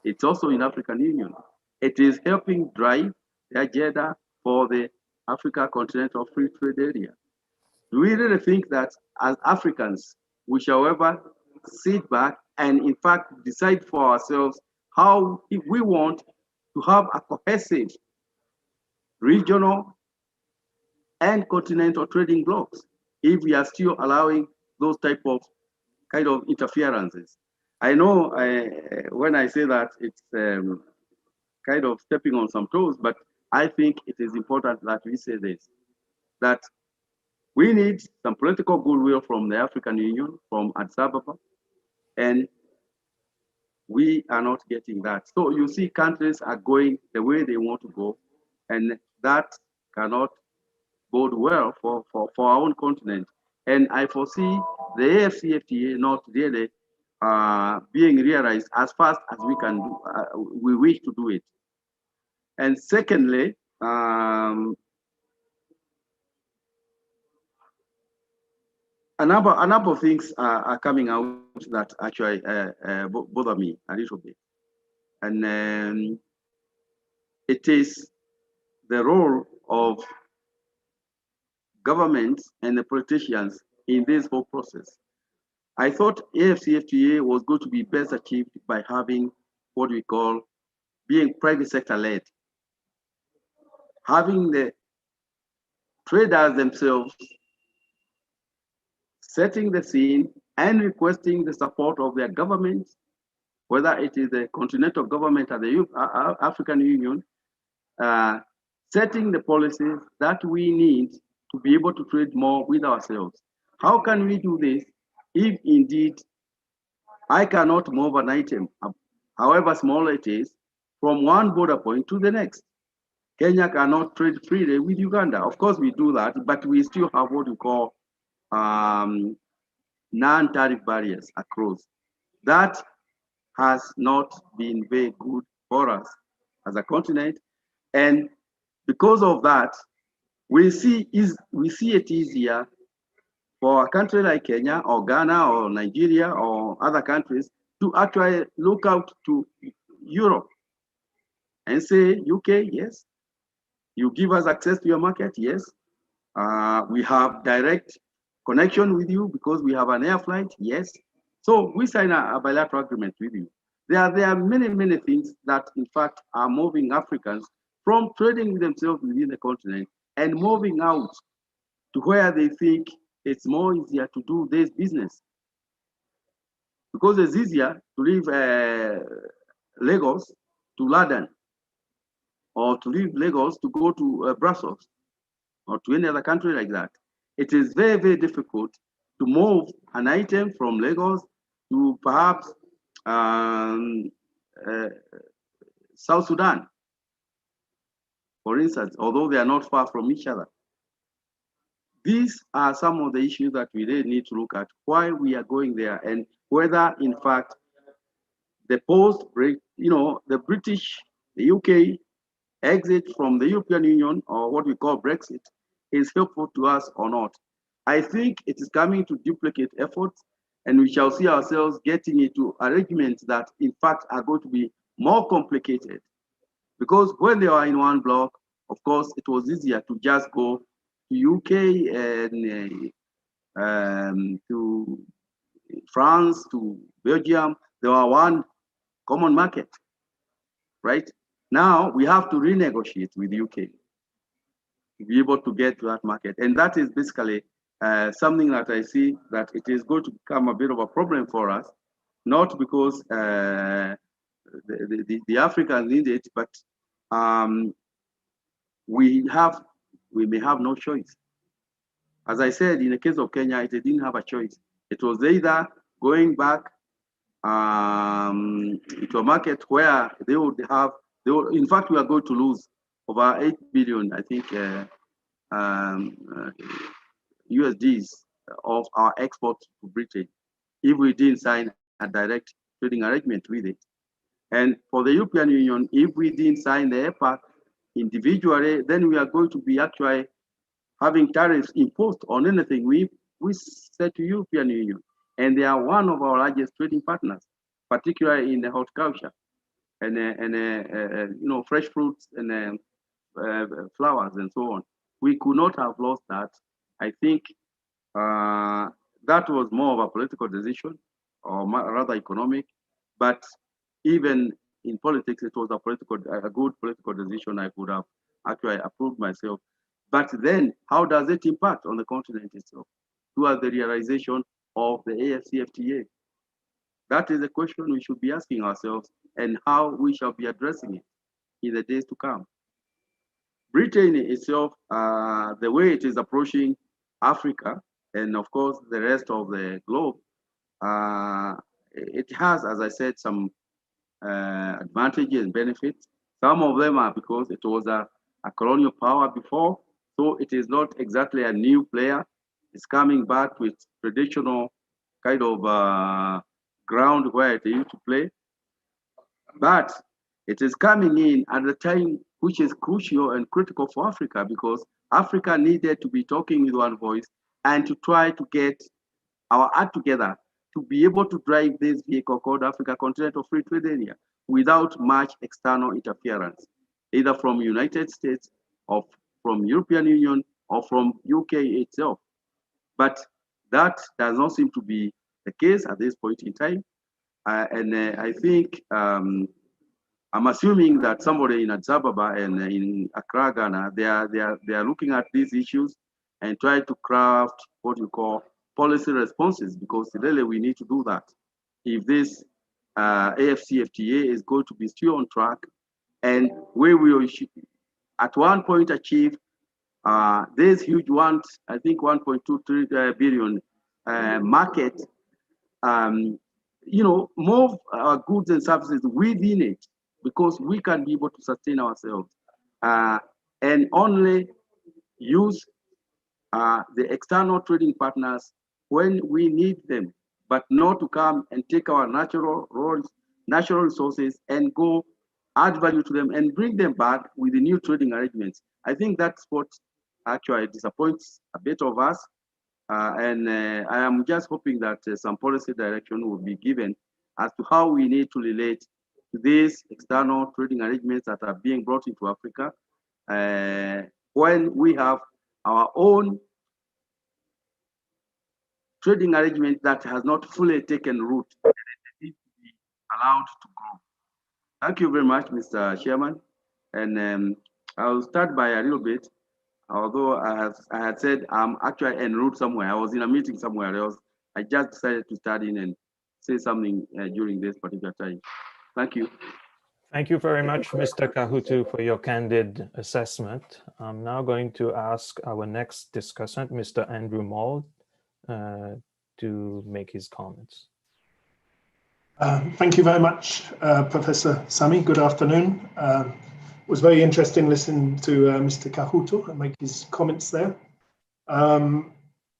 it's also in African Union. It is helping drive the agenda for the Africa Continental Free Trade Area. Do we really think that as Africans, we shall ever sit back and in fact decide for ourselves how, if we want to have a cohesive regional and continental trading blocks, if we are still allowing those type of kind of interferences? I know when I say that it's kind of stepping on some toes, but I think it is important that we say this, that we need some political goodwill from the African Union, from Addis Ababa, and we are not getting that. So you see countries are going the way they want to go, and that cannot bode well for our own continent. And I foresee the AfCFTA not really being realized as fast as we can do, we wish to do it. And secondly, a number of things are coming out that actually bother me a little bit. And it is the role of governments and the politicians in this whole process. I thought AfCFTA was going to be best achieved by having what we call being private sector led, having the traders themselves setting the scene and requesting the support of their governments, whether it is the continental government or the African Union, setting the policies that we need to be able to trade more with ourselves. How can we do this if indeed I cannot move an item, however small it is, from one border point to the next? Kenya cannot trade freely with Uganda. Of course we do that, but we still have what we call non-tariff barriers across. That has not been very good for us as a continent. And because of that, we see it easier for a country like Kenya or Ghana or Nigeria or other countries to actually look out to Europe and say, UK, yes, you give us access to your market, yes. We have direct connection with you because we have an air flight, yes. So we sign a bilateral agreement with you. There are many things that in fact are moving Africans from trading with themselves within the continent and moving out to where they think it's more easier to do this business. because it's easier to leave Lagos to London, or to leave Lagos to go to Brussels, or to any other country like that. It is very, very difficult to move an item from Lagos to perhaps South Sudan, for instance, although they are not far from each other. These are some of the issues that we really need to look at, why we are going there, and whether, in fact, the the British, the UK exit from the European Union, or what we call Brexit, is helpful to us or not. I think it is coming to duplicate efforts, and we shall see ourselves getting into arrangements that, in fact, are going to be more complicated. Because when they are in one block, of course, it was easier to just go to UK and to France, to Belgium. They were one common market, right? Now we have to renegotiate with the UK to be able to get to that market. And that is basically something that I see that it is going to become a bit of a problem for us, not because the Africans need it, but we may have no choice. As I said, in the case of Kenya, it didn't have a choice. It was either going back into a market where in fact, we are going to lose over 8 billion, I think, USDs of our exports to Britain if we didn't sign a direct trading arrangement with it. And for the European Union, if we didn't sign the EPA individually, then we are going to be actually having tariffs imposed on anything we said to European Union. And they are one of our largest trading partners, particularly in the horticulture and fresh fruits and flowers and so on. We could not have lost that. I think that was more of a political decision, or rather economic. But even in politics, it was a good political decision. I could have actually approved myself. But then, how does it impact on the continent itself towards the realization of the AfCFTA? That is a question we should be asking ourselves, and how we shall be addressing it in the days to come. Britain itself, the way it is approaching Africa, and of course the rest of the globe, it has, as I said, some advantages and benefits. Some of them are because it was a colonial power before, so it is not exactly a new player. It's coming back with traditional kind of ground where it used to play. But it is coming in at a time which is crucial and critical for Africa, because Africa needed to be talking with one voice and to try to get our act together to be able to drive this vehicle called Africa Continental Free Trade Area without much external interference, either from United States or from European Union or from UK itself. But that does not seem to be the case at this point in time. I think I'm assuming that somebody in Addis Ababa and in Accra, Ghana, they are looking at these issues and try to craft what you call policy responses, because really we need to do that. If this AfCFTA is going to be still on track, and we will at one point achieve this huge I think 1.23 billion market, move our goods and services within it, because we can be able to sustain ourselves and only use the external trading partners when we need them, but not to come and take our natural resources and go add value to them and bring them back with the new trading arrangements. I think that's what actually disappoints a bit of us. And I am just hoping that some policy direction will be given as to how we need to relate to these external trading arrangements that are being brought into Africa when we have our own trading arrangement that has not fully taken root and it needs to be allowed to grow. Thank you very much, Mr. Chairman. And I'll start by a little bit, although I had said I'm actually en route somewhere. I was in a meeting somewhere else. I just decided to start in and say something during this particular time. Thank you. Thank you very much, Mr. Kahutu, for your candid assessment. I'm now going to ask our next discussant, Mr. Andrew Mould, to make his comments. Thank you very much, Professor Sami. Good afternoon. It was very interesting listening to Mr. Kahutu and make his comments there.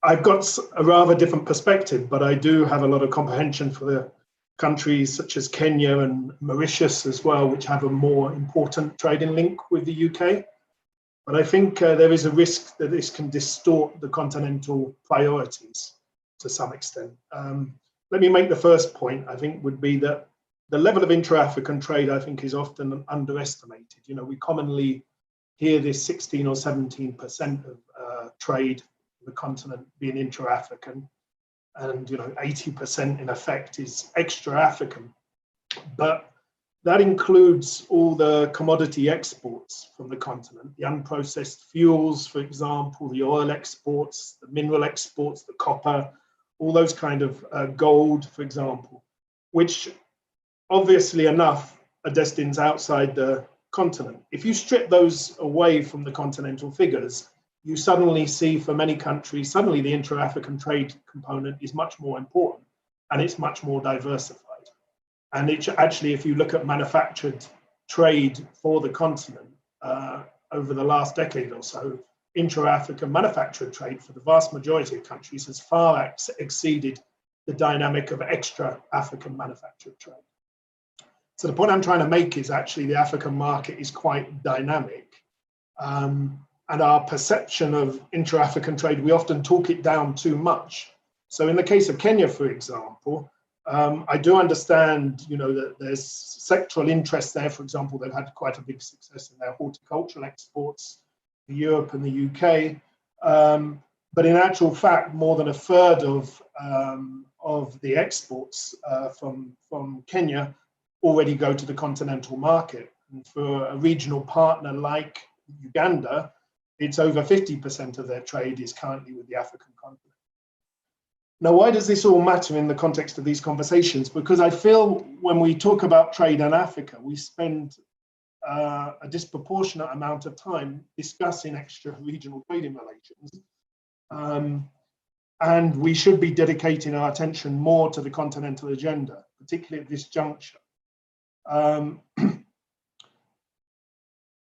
I've got a rather different perspective, but I do have a lot of comprehension for the countries such as Kenya and Mauritius as well, which have a more important trading link with the UK. But I think there is a risk that this can distort the continental priorities to some extent. Let me make the first point, I think, would be that the level of intra-African trade, I think, is often underestimated. You know, we commonly hear this 16 or 17% of trade in the continent being intra-African, and, you know, 80% in effect is extra-African. But that includes all the commodity exports from the continent, the unprocessed fuels, for example, the oil exports, the mineral exports, the copper, all those kind of gold, for example, which obviously enough are destined outside the continent. If you strip those away from the continental figures, you suddenly see for many countries, suddenly the intra-African trade component is much more important and it's much more diversified. And it actually, if you look at manufactured trade for the continent over the last decade or so, intra-African manufactured trade for the vast majority of countries has far exceeded the dynamic of extra-African manufactured trade. So the point I'm trying to make is actually the African market is quite dynamic. And our perception of intra-African trade, we often talk it down too much. So in the case of Kenya, for example, I do understand, you know, that there's sectoral interest there. For example, they've had quite a big success in their horticultural exports to Europe and the UK. But in actual fact, more than a third of the exports from Kenya already go to the continental market. And for a regional partner like Uganda, it's over 50% of their trade is currently with the African continent. Now, why does this all matter in the context of these conversations? Because I feel when we talk about trade in Africa, we spend a disproportionate amount of time discussing extra-regional trading relations. And we should be dedicating our attention more to the continental agenda, particularly at this juncture.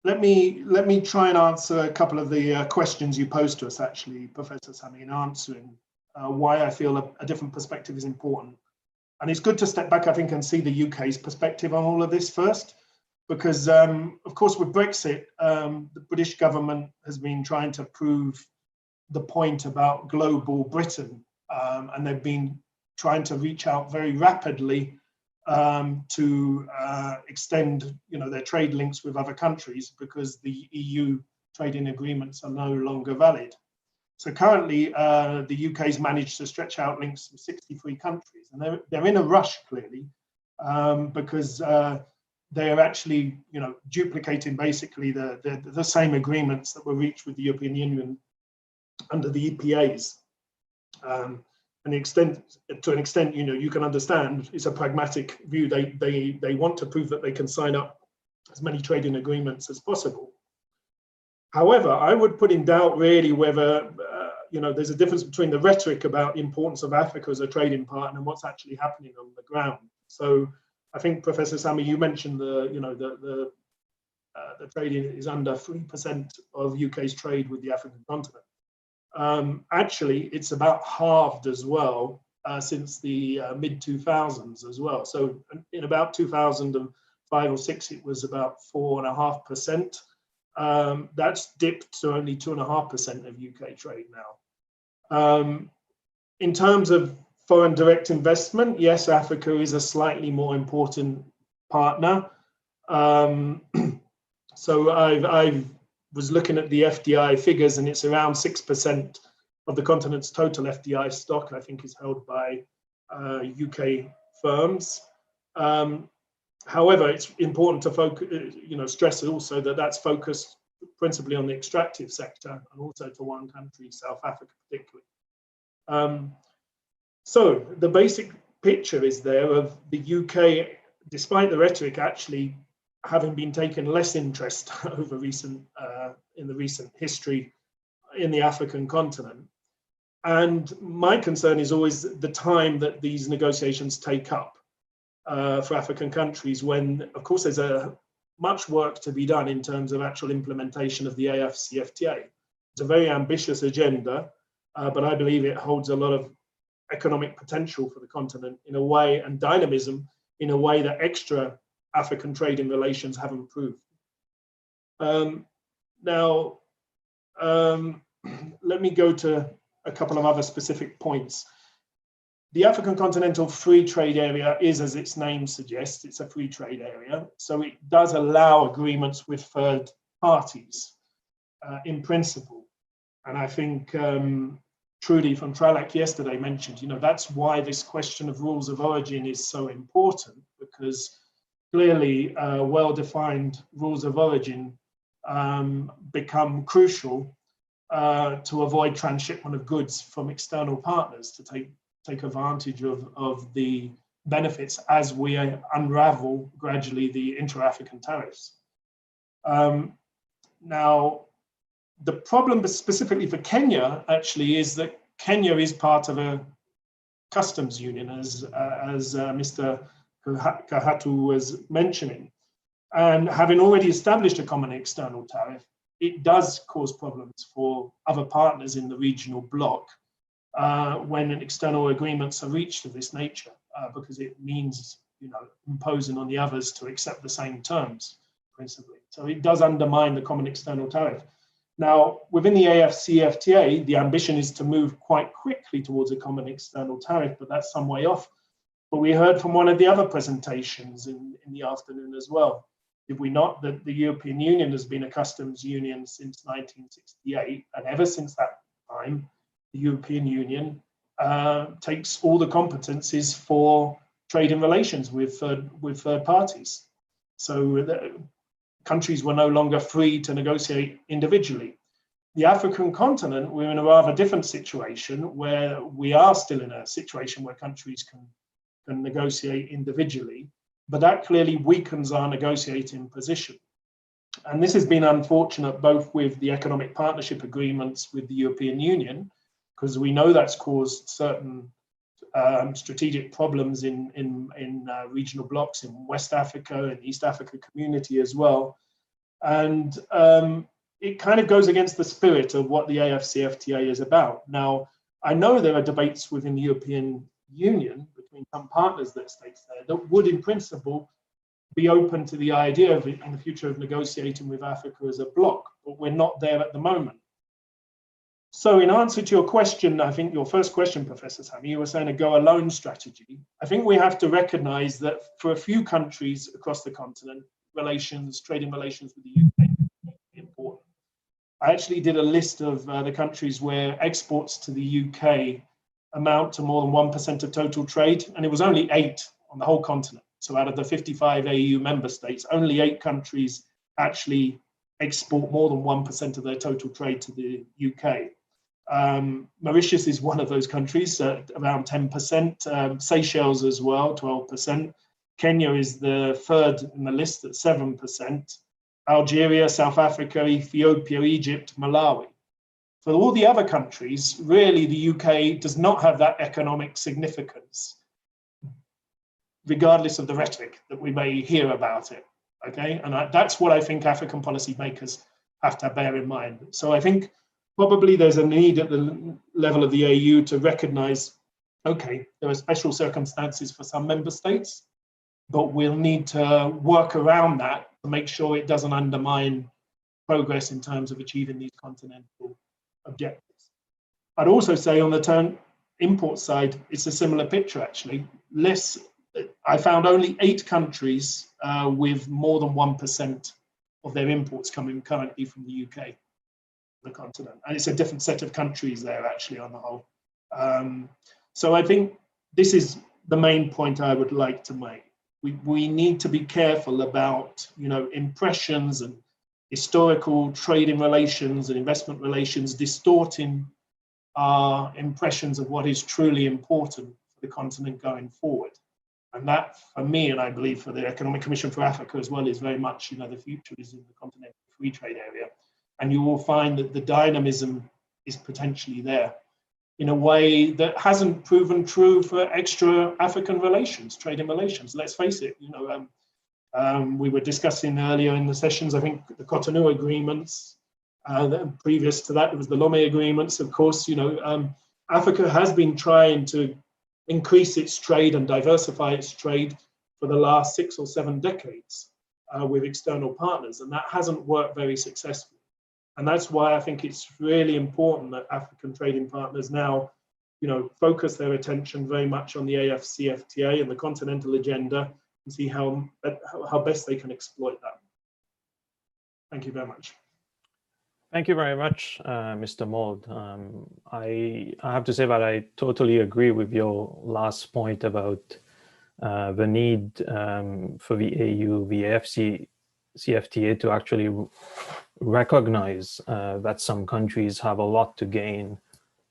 Let me try and answer a couple of the questions you posed to us, actually, Professor Sami, in answering why I feel a different perspective is important. And it's good to step back, I think, and see the UK's perspective on all of this first, because, of course, with Brexit, the British government has been trying to prove the point about global Britain, and they've been trying to reach out very rapidly to extend, you know, their trade links with other countries because the EU trading agreements are no longer valid. So currently, the UK's managed to stretch out links to 63 countries, and they're in a rush, clearly, because they are actually, you know, duplicating basically the same agreements that were reached with the European Union under the EPAs. And to an extent, you know, you can understand it's a pragmatic view. They want to prove that they can sign up as many trading agreements as possible. However, I would put in doubt really whether, you know, there's a difference between the rhetoric about the importance of Africa as a trading partner and what's actually happening on the ground. So I think, Professor Sami, you mentioned the trading is under 3% of UK's trade with the African continent. Actually, it's about halved as well since the mid-2000s as well. So in about 2005 or 6, it was about 4.5%. That's dipped to only 2.5% of UK trade now. In terms of foreign direct investment, yes, Africa is a slightly more important partner. So I was looking at the FDI figures, and it's around 6% of the continent's total FDI stock, I think, is held by UK firms. However, it's important to focus, you know, stress also that that's focused principally on the extractive sector and also to one country, South Africa particularly. So the basic picture is there of the UK, despite the rhetoric, actually having been taken less interest over in the recent history in the African continent. And my concern is always the time that these negotiations take up for African countries, when, of course, there's much work to be done in terms of actual implementation of the AfCFTA. It's a very ambitious agenda, but I believe it holds a lot of economic potential for the continent in a way, and dynamism in a way that extra African trading relations have improved. Now, let me go to a couple of other specific points. The African Continental Free Trade Area is, as its name suggests, it's a free trade area. So it does allow agreements with third parties in principle. And I think Trudy from Tralac yesterday mentioned, that's why this question of rules of origin is so important, because clearly well-defined rules of origin become crucial to avoid transshipment of goods from external partners, to take advantage of the benefits as we unravel gradually the intra-African tariffs. Now, the problem specifically for Kenya actually is that Kenya is part of a customs union, as Mr. Kahatu was mentioning. And having already established a common external tariff, it does cause problems for other partners in the regional bloc when external agreements are reached of this nature, because it means, imposing on the others to accept the same terms, principally. So it does undermine the common external tariff. Now, within the AfCFTA, the ambition is to move quite quickly towards a common external tariff, but that's some way off. But we heard from one of the other presentations in the afternoon as well, did we not, that the European Union has been a customs union since 1968, and ever since that time, the European Union takes all the competencies for trading relations with third parties. So the countries were no longer free to negotiate individually. The African continent, we're in a rather different situation, where we are still in a situation where countries can negotiate individually, but that clearly weakens our negotiating position. And this has been unfortunate both with the economic partnership agreements with the European Union, because we know that's caused certain strategic problems in regional blocs in West Africa and East Africa community as well. And it kind of goes against the spirit of what the AfCFTA is about. Now, I know there are debates within the European Union between some partners that states there that would in principle be open to the idea of, in the future, of negotiating with Africa as a bloc, but we're not there at the moment. So in answer to your question, I think your first question, Professor Sami, you were saying a go-alone strategy. I think we have to recognize that for a few countries across the continent, trading relations with the UK are important. I actually did a list of the countries where exports to the UK amount to more than 1% of total trade, and it was only 8 on the whole continent. So out of the 55 AU member states, only 8 countries actually export more than 1% of their total trade to the UK. Mauritius is one of those countries, around 10%. Seychelles as well, 12%. Kenya is the third in the list at 7%. Algeria, South Africa, Ethiopia, Egypt, Malawi. For all the other countries, really the UK does not have that economic significance, regardless of the rhetoric that we may hear about it, okay? And that's what I think African policymakers have to bear in mind. So I think probably there's a need at the level of the AU to recognize, okay, there are special circumstances for some member states, but we'll need to work around that to make sure it doesn't undermine progress in terms of achieving these continental objectives. I'd also say on the import side, it's a similar picture actually. I found only 8 countries with more than 1% of their imports coming currently from the UK, the continent. And it's a different set of countries there actually on the whole. So I think this is the main point I would like to make. We need to be careful about, impressions and historical trading relations and investment relations distorting our impressions of what is truly important for the continent going forward. And that, for me, and I believe for the Economic Commission for Africa as well, is very much, the future is in the continental free trade area. And you will find that the dynamism is potentially there in a way that hasn't proven true for extra African relations, trading relations. Let's face it, we were discussing earlier in the sessions, I think, the Cotonou agreements. Previous to that, it was the Lomé agreements. Of course, Africa has been trying to increase its trade and diversify its trade for the last 6 or 7 decades with external partners, and that hasn't worked very successfully. And that's why I think it's really important that African trading partners now, focus their attention very much on the AfCFTA and the continental agenda and see how best they can exploit that. Thank you very much. Thank you very much, Mr. Mould. I have to say that I totally agree with your last point about the need for the AU, the AfCFTA to actually recognize that some countries have a lot to gain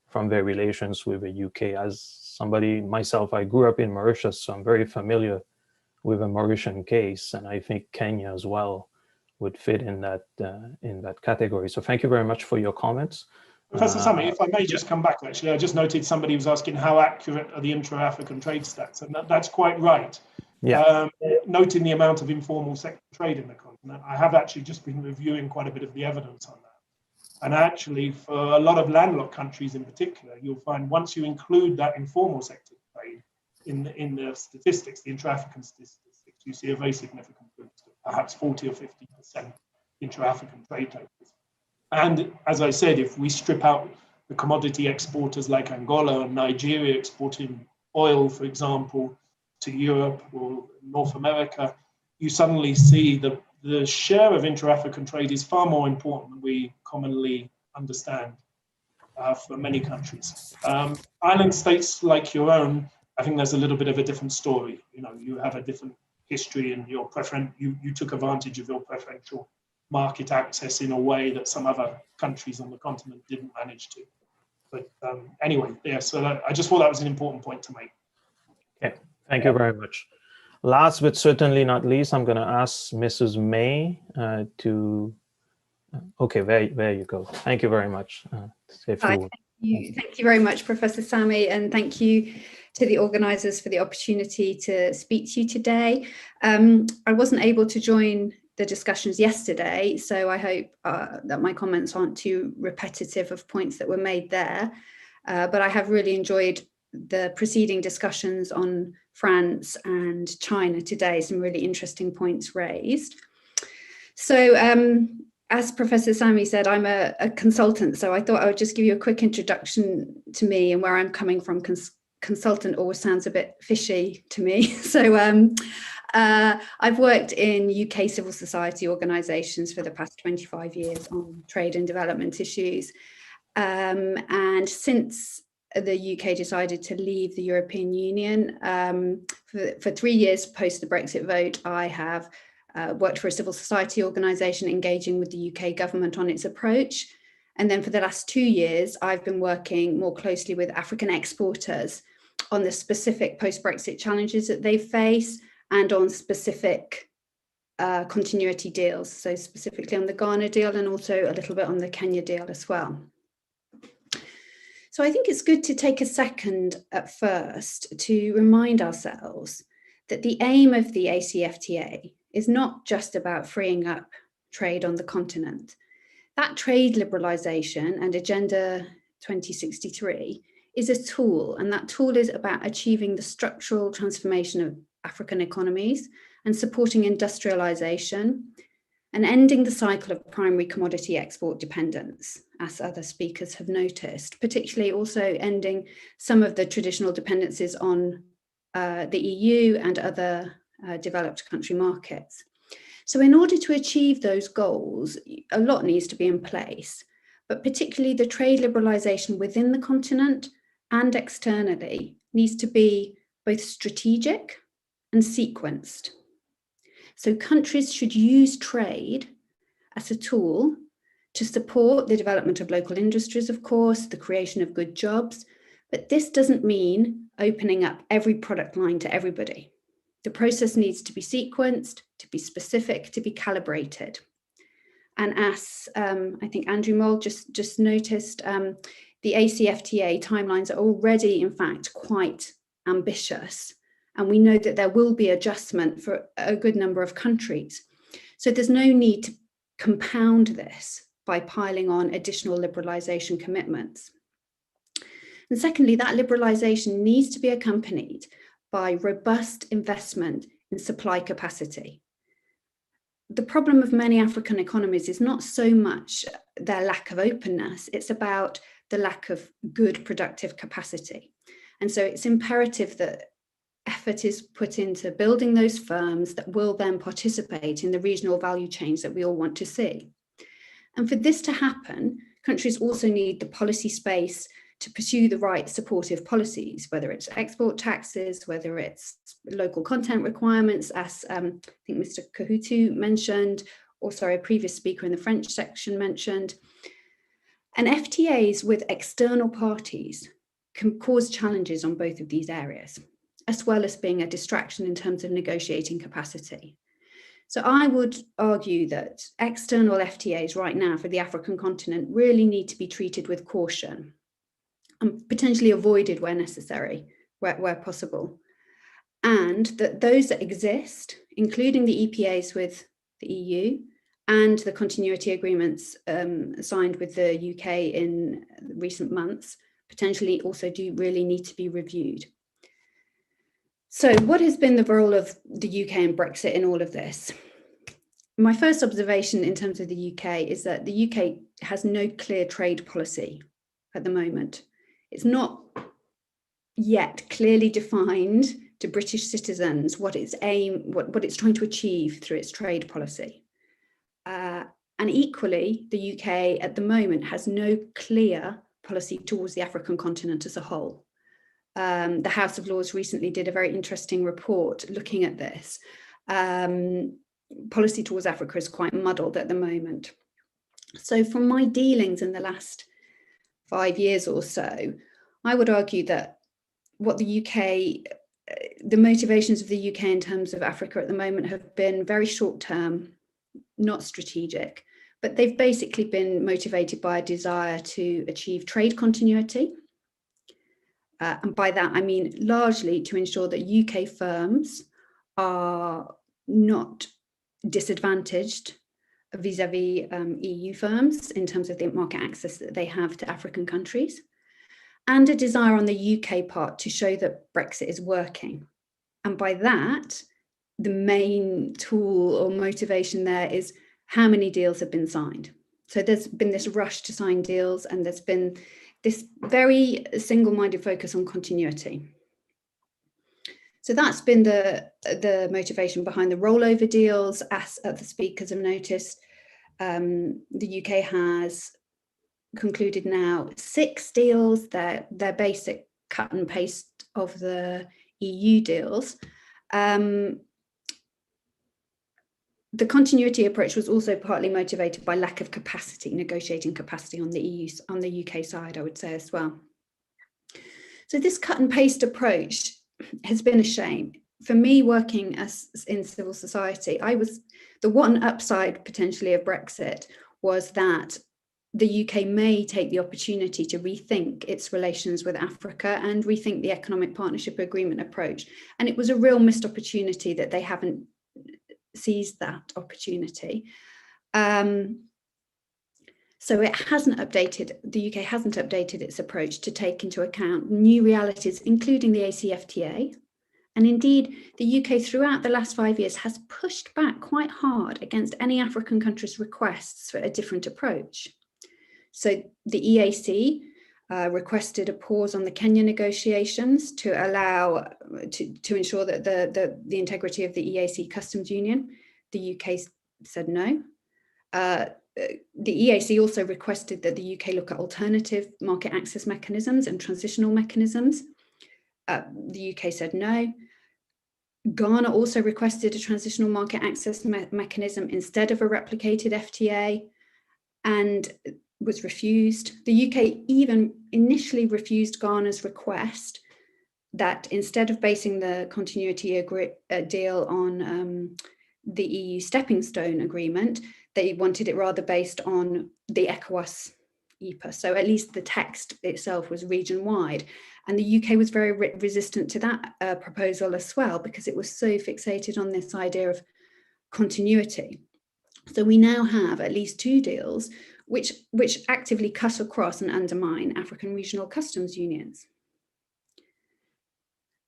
from their relations with the UK. As somebody myself, I grew up in Mauritius, so I'm very familiar with the Mauritian case, and I think Kenya as well would fit in that category. So thank you very much for your comments. Professor Sami, if I may just come back, actually, I just noted somebody was asking how accurate are the intra-African trade stats, and that's quite right. Yeah. Noting the amount of informal sector trade in the continent, I have actually just been reviewing quite a bit of the evidence on that. And actually, for a lot of landlocked countries in particular, you'll find once you include that informal sector trade in the statistics, the intra-African statistics, you see a very significant boost, perhaps 40 or 50% intra-African trade totals. And as I said, if we strip out the commodity exporters like Angola and Nigeria exporting oil, for example, to Europe or North America, you suddenly see the share of intra-African trade is far more important than we commonly understand for many countries. Island states like your own, I think there's a little bit of a different story. You have a different history and your preference. You took advantage of your preferential market access in a way that some other countries on the continent didn't manage to. But anyway, yeah, so I just thought that was an important point to make. Okay, thank you very much. Last but certainly not least, I'm going to ask Mrs. May to, okay, there you go. Thank you very much. Thank you very much, Professor Sami, and thank you to the organisers for the opportunity to speak to you today. I wasn't able to join the discussions yesterday, so I hope that my comments aren't too repetitive of points that were made there, but I have really enjoyed the preceding discussions on France and China today, some really interesting points raised. So as Professor Sami said, I'm a consultant, so I thought I would just give you a quick introduction to me and where I'm coming from. Consultant always sounds a bit fishy to me. So I've worked in UK civil society organisations for the past 25 years on trade and development issues. And since the UK decided to leave the European Union, for 3 years post the Brexit vote, I have worked for a civil society organisation engaging with the UK government on its approach. And then for the last 2 years, I've been working more closely with African exporters on the specific post-Brexit challenges that they face and on specific continuity deals. So specifically on the Ghana deal and also a little bit on the Kenya deal as well. So I think it's good to take a second at first to remind ourselves that the aim of the AfCFTA is not just about freeing up trade on the continent. That trade liberalisation and Agenda 2063 is a tool, and that tool is about achieving the structural transformation of African economies and supporting industrialisation and ending the cycle of primary commodity export dependence, as other speakers have noticed, particularly also ending some of the traditional dependencies on the EU and other developed country markets. So in order to achieve those goals, a lot needs to be in place, but particularly the trade liberalisation within the continent and externally needs to be both strategic and sequenced. So countries should use trade as a tool to support the development of local industries, of course, the creation of good jobs, But this doesn't mean opening up every product line to everybody. The process needs to be sequenced, to be specific, to be calibrated. And as I think Andrew Moll just noticed, the AfCFTA timelines are already, in fact, quite ambitious. And we know that there will be adjustment for a good number of countries. So there's no need to compound this by piling on additional liberalisation commitments. And secondly, that liberalisation needs to be accompanied by robust investment in supply capacity. The problem of many African economies is not so much their lack of openness, it's about the lack of good productive capacity. And so it's imperative that effort is put into building those firms that will then participate in the regional value chains that we all want to see. And for this to happen, countries also need the policy space to pursue the right supportive policies, whether it's export taxes, whether it's local content requirements, as I think Mr. Kahutu mentioned, or sorry, a previous speaker in the French section mentioned. And FTAs with external parties can cause challenges on both of these areas, as well as being a distraction in terms of negotiating capacity. So I would argue that external FTAs right now for the African continent really need to be treated with caution and potentially avoided where necessary, where possible. And that those that exist, including the EPAs with the EU and the continuity agreements signed with the UK in recent months, potentially also do really need to be reviewed. So what has been the role of the UK and Brexit in all of this? My first observation in terms of the UK is that the UK has no clear trade policy at the moment. It's not yet clearly defined to British citizens what its what it's trying to achieve through its trade policy. And equally, the UK at the moment has no clear policy towards the African continent as a whole. The House of Lords recently did a very interesting report looking at this. Policy towards Africa is quite muddled at the moment. So from my dealings in the last 5 years or so, I would argue that what the UK, the motivations of the UK in terms of Africa at the moment have been very short term, not strategic, but they've basically been motivated by a desire to achieve trade continuity. And by that, I mean largely to ensure that UK firms are not disadvantaged vis-a-vis EU firms in terms of the market access that they have to African countries, and a desire on the UK part to show that Brexit is working. And by that, the main tool or motivation there is how many deals have been signed. So there's been this rush to sign deals, and there's been this very single-minded focus on continuity. So that's been the motivation behind the rollover deals. As the speakers have noticed, the UK has concluded now 6 deals. They're basic cut and paste of the EU deals. The continuity approach was also partly motivated by lack of capacity, negotiating capacity on the UK side, I would say as well. So this cut and paste approach has been a shame. For me, working in civil society, the one upside potentially of Brexit was that the UK may take the opportunity to rethink its relations with Africa and rethink the economic partnership agreement approach. And it was a real missed opportunity that they haven't seized that opportunity. So the UK hasn't updated its approach to take into account new realities, including the AfCFTA. And indeed, the UK throughout the last 5 years has pushed back quite hard against any African country's requests for a different approach. So the EAC requested a pause on the Kenya negotiations to allow to ensure that the integrity of the EAC customs union. The UK said no. The EAC also requested that the UK look at alternative market access mechanisms and transitional mechanisms. The UK said no. Ghana also requested a transitional market access mechanism instead of a replicated FTA. And was refused. The UK even initially refused Ghana's request that instead of basing the continuity deal on the EU stepping stone agreement, they wanted it rather based on the ECOWAS EPA. So at least the text itself was region-wide. And the UK was very resistant to that proposal as well, because it was so fixated on this idea of continuity. So we now have at least 2 deals which actively cut across and undermine African regional customs unions.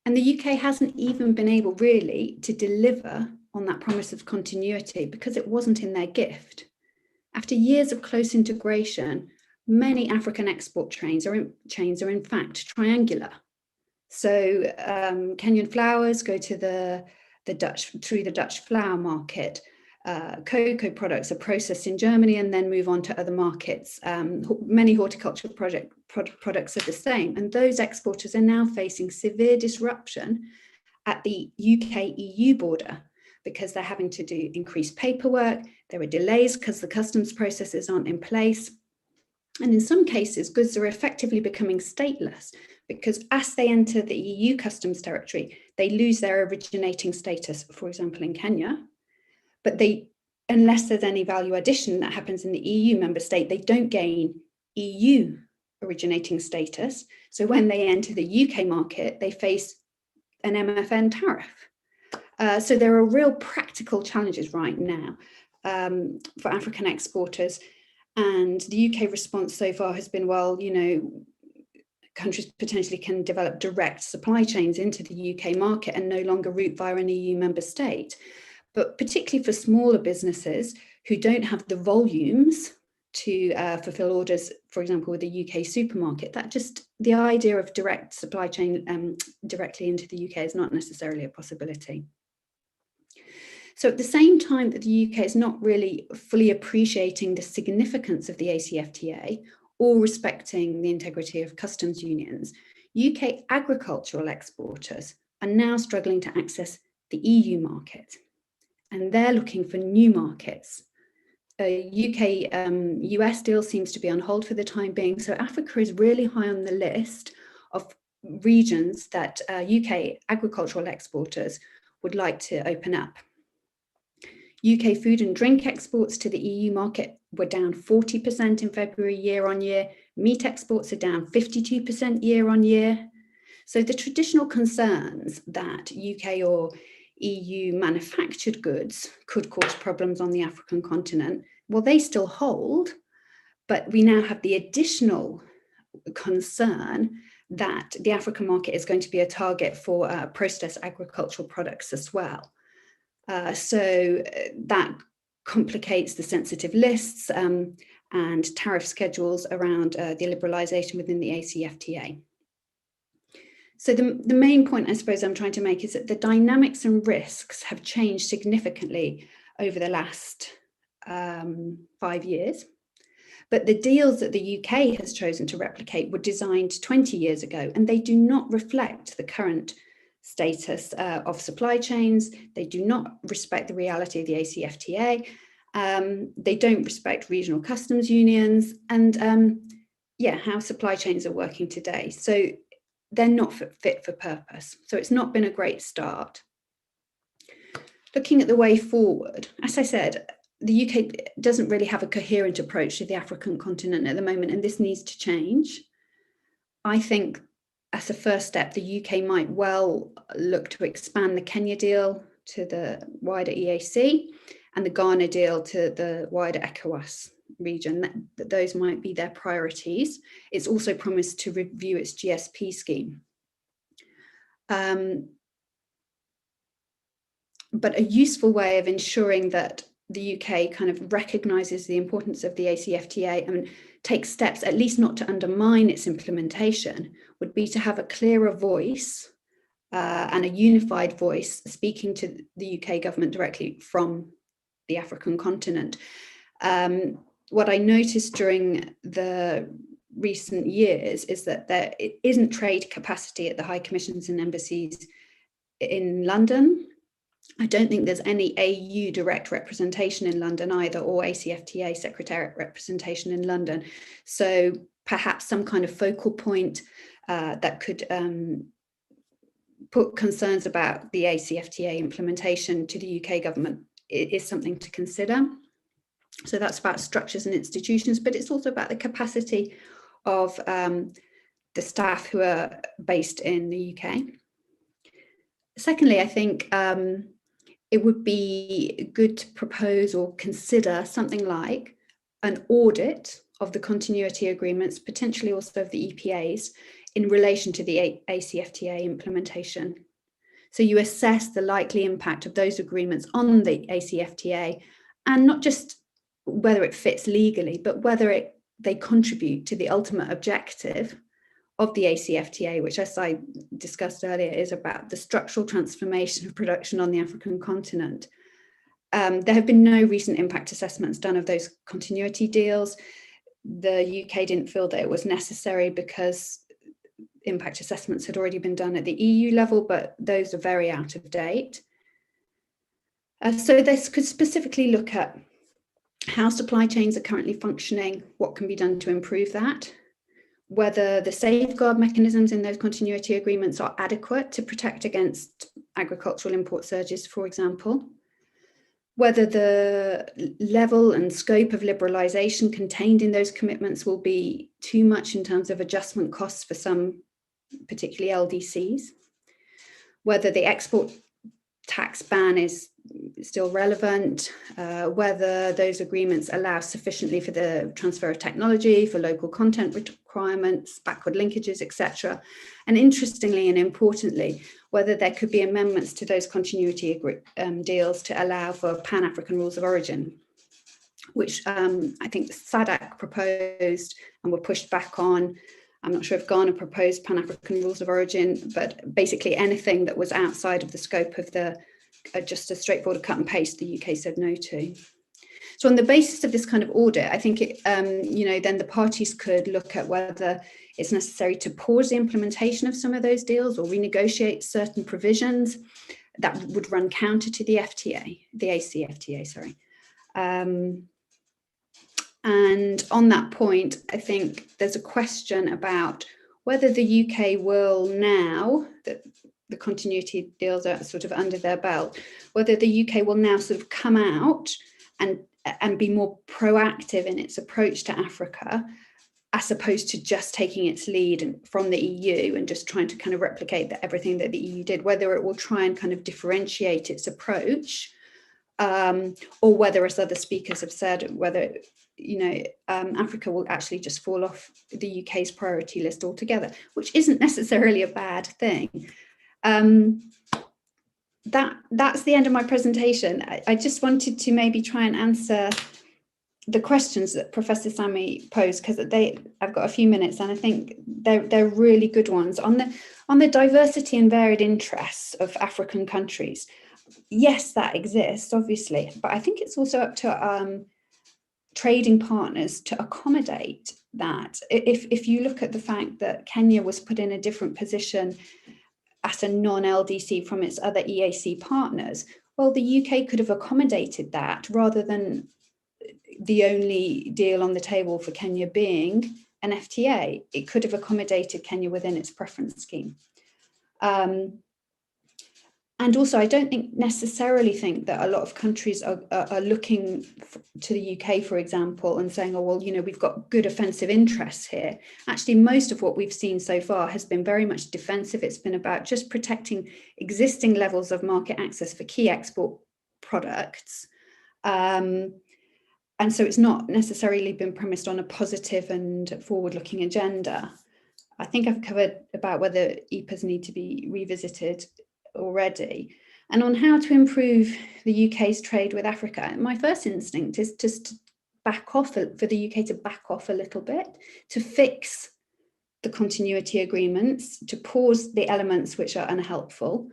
And the UK hasn't even been able really to deliver on that promise of continuity because it wasn't in their gift. After years of close integration, many African export chains are in fact triangular. So Kenyan flowers go to the Dutch flower market. Cocoa products are processed in Germany and then move on to other markets. Many horticultural products are the same, and those exporters are now facing severe disruption at the UK-EU border because they're having to do increased paperwork. There are delays because the customs processes aren't in place. And in some cases, goods are effectively becoming stateless because as they enter the EU customs territory, they lose their originating status, for example, in Kenya. But unless there's any value addition that happens in the EU member state, they don't gain EU originating status. So when they enter the UK market, they face an MFN tariff. So there are real practical challenges right now for African exporters. And the UK response so far has been, well, you know, countries potentially can develop direct supply chains into the UK market and no longer route via an EU member state. But particularly for smaller businesses who don't have the volumes to fulfill orders, for example, with a UK supermarket, the idea of direct supply chain directly into the UK is not necessarily a possibility. So at the same time that the UK is not really fully appreciating the significance of the AfCFTA or respecting the integrity of customs unions, UK agricultural exporters are now struggling to access the EU market. And they're looking for new markets. A UK-US deal seems to be on hold for the time being. So Africa is really high on the list of regions that UK agricultural exporters would like to open up. UK food and drink exports to the EU market were down 40% in February year on year. Meat exports are down 52% year on year. So the traditional concerns that UK or EU manufactured goods could cause problems on the African continent, well, they still hold, but we now have the additional concern that the African market is going to be a target for processed agricultural products as well. So that complicates the sensitive lists and tariff schedules around the liberalisation within the AfCFTA. So the main point I suppose I'm trying to make is that the dynamics and risks have changed significantly over the last 5 years. But the deals that the UK has chosen to replicate were designed 20 years ago, and they do not reflect the current status of supply chains. They do not respect the reality of the AfCFTA. They don't respect regional customs unions and how supply chains are working today. So they're not fit for purpose. So it's not been a great start. Looking at the way forward, as I said, the UK doesn't really have a coherent approach to the African continent at the moment, and this needs to change. I think as a first step, the UK might well look to expand the Kenya deal to the wider EAC and the Ghana deal to the wider ECOWAS region. That those might be their priorities. It's also promised to review its GSP scheme. But a useful way of ensuring that the UK kind of recognises the importance of the AfCFTA and takes steps, at least not to undermine its implementation, would be to have a clearer voice and a unified voice speaking to the UK government directly from the African continent. What I noticed during the recent years is that there isn't trade capacity at the high commissions and embassies in London, I don't think there's any AU direct representation in London either, or ACFTA secretariat representation in London. So perhaps some kind of focal point that could put concerns about the ACFTA implementation to the UK government is something to consider. So that's about structures and institutions, but it's also about the capacity of the staff who are based in the UK. Secondly, I think it would be good to propose or consider something like an audit of the continuity agreements, potentially also of the EPAs, in relation to the ACFTA implementation. So you assess the likely impact of those agreements on the ACFTA, and not just whether it fits legally, but whether they contribute to the ultimate objective of the AfCFTA, which, as I discussed earlier, is about the structural transformation of production on the African continent. There have been no recent impact assessments done of those continuity deals. The UK didn't feel that it was necessary because impact assessments had already been done at the EU level, but those are very out of date. So this could specifically look at how supply chains are currently functioning, what can be done to improve that, whether the safeguard mechanisms in those continuity agreements are adequate to protect against agricultural import surges, for example, whether the level and scope of liberalisation contained in those commitments will be too much in terms of adjustment costs for some, particularly LDCs, whether the export tax ban is still relevant, whether those agreements allow sufficiently for the transfer of technology, for local content requirements, backward linkages, etc. And interestingly and importantly, whether there could be amendments to those continuity deals to allow for Pan-African rules of origin, which I think SADC proposed and were pushed back on. I'm not sure if Ghana proposed Pan-African rules of origin, but basically anything that was outside of the scope of the just a straightforward cut and paste, the UK said no to. So on the basis of this kind of audit, I think then the parties could look at whether it's necessary to pause the implementation of some of those deals or renegotiate certain provisions that would run counter to the FTA, the ACFTA, sorry. And on that point, I think there's a question about whether the UK will now, that the continuity deals are sort of under their belt, whether the UK will now sort of come out and be more proactive in its approach to Africa, as opposed to just taking its lead from the EU and just trying to kind of replicate everything that the EU did, whether it will try and kind of differentiate its approach, or whether, as other speakers have said, whether Africa will actually just fall off the UK's priority list altogether, which isn't necessarily a bad thing. That's the end of my presentation. I just wanted to maybe try and answer the questions that Professor Sami posed, because I've got a few minutes and I think they're really good ones. On the diversity and varied interests of African countries, yes, that exists, obviously, but I think it's also up to trading partners to accommodate that. If you look at the fact that Kenya was put in a different position as a non-LDC from its other EAC partners, well, the UK could have accommodated that rather than the only deal on the table for Kenya being an FTA. It could have accommodated Kenya within its preference scheme. And also, I don't necessarily think that a lot of countries are looking to the UK, for example, and saying, oh, well, we've got good offensive interests here. Actually, most of what we've seen so far has been very much defensive. It's been about just protecting existing levels of market access for key export products. And so it's not necessarily been premised on a positive and forward-looking agenda. I think I've covered about whether EPAs need to be revisited already. And on how to improve the UK's trade with Africa, my first instinct is just to back off, for the UK to back off a little bit, to fix the continuity agreements, to pause the elements which are unhelpful,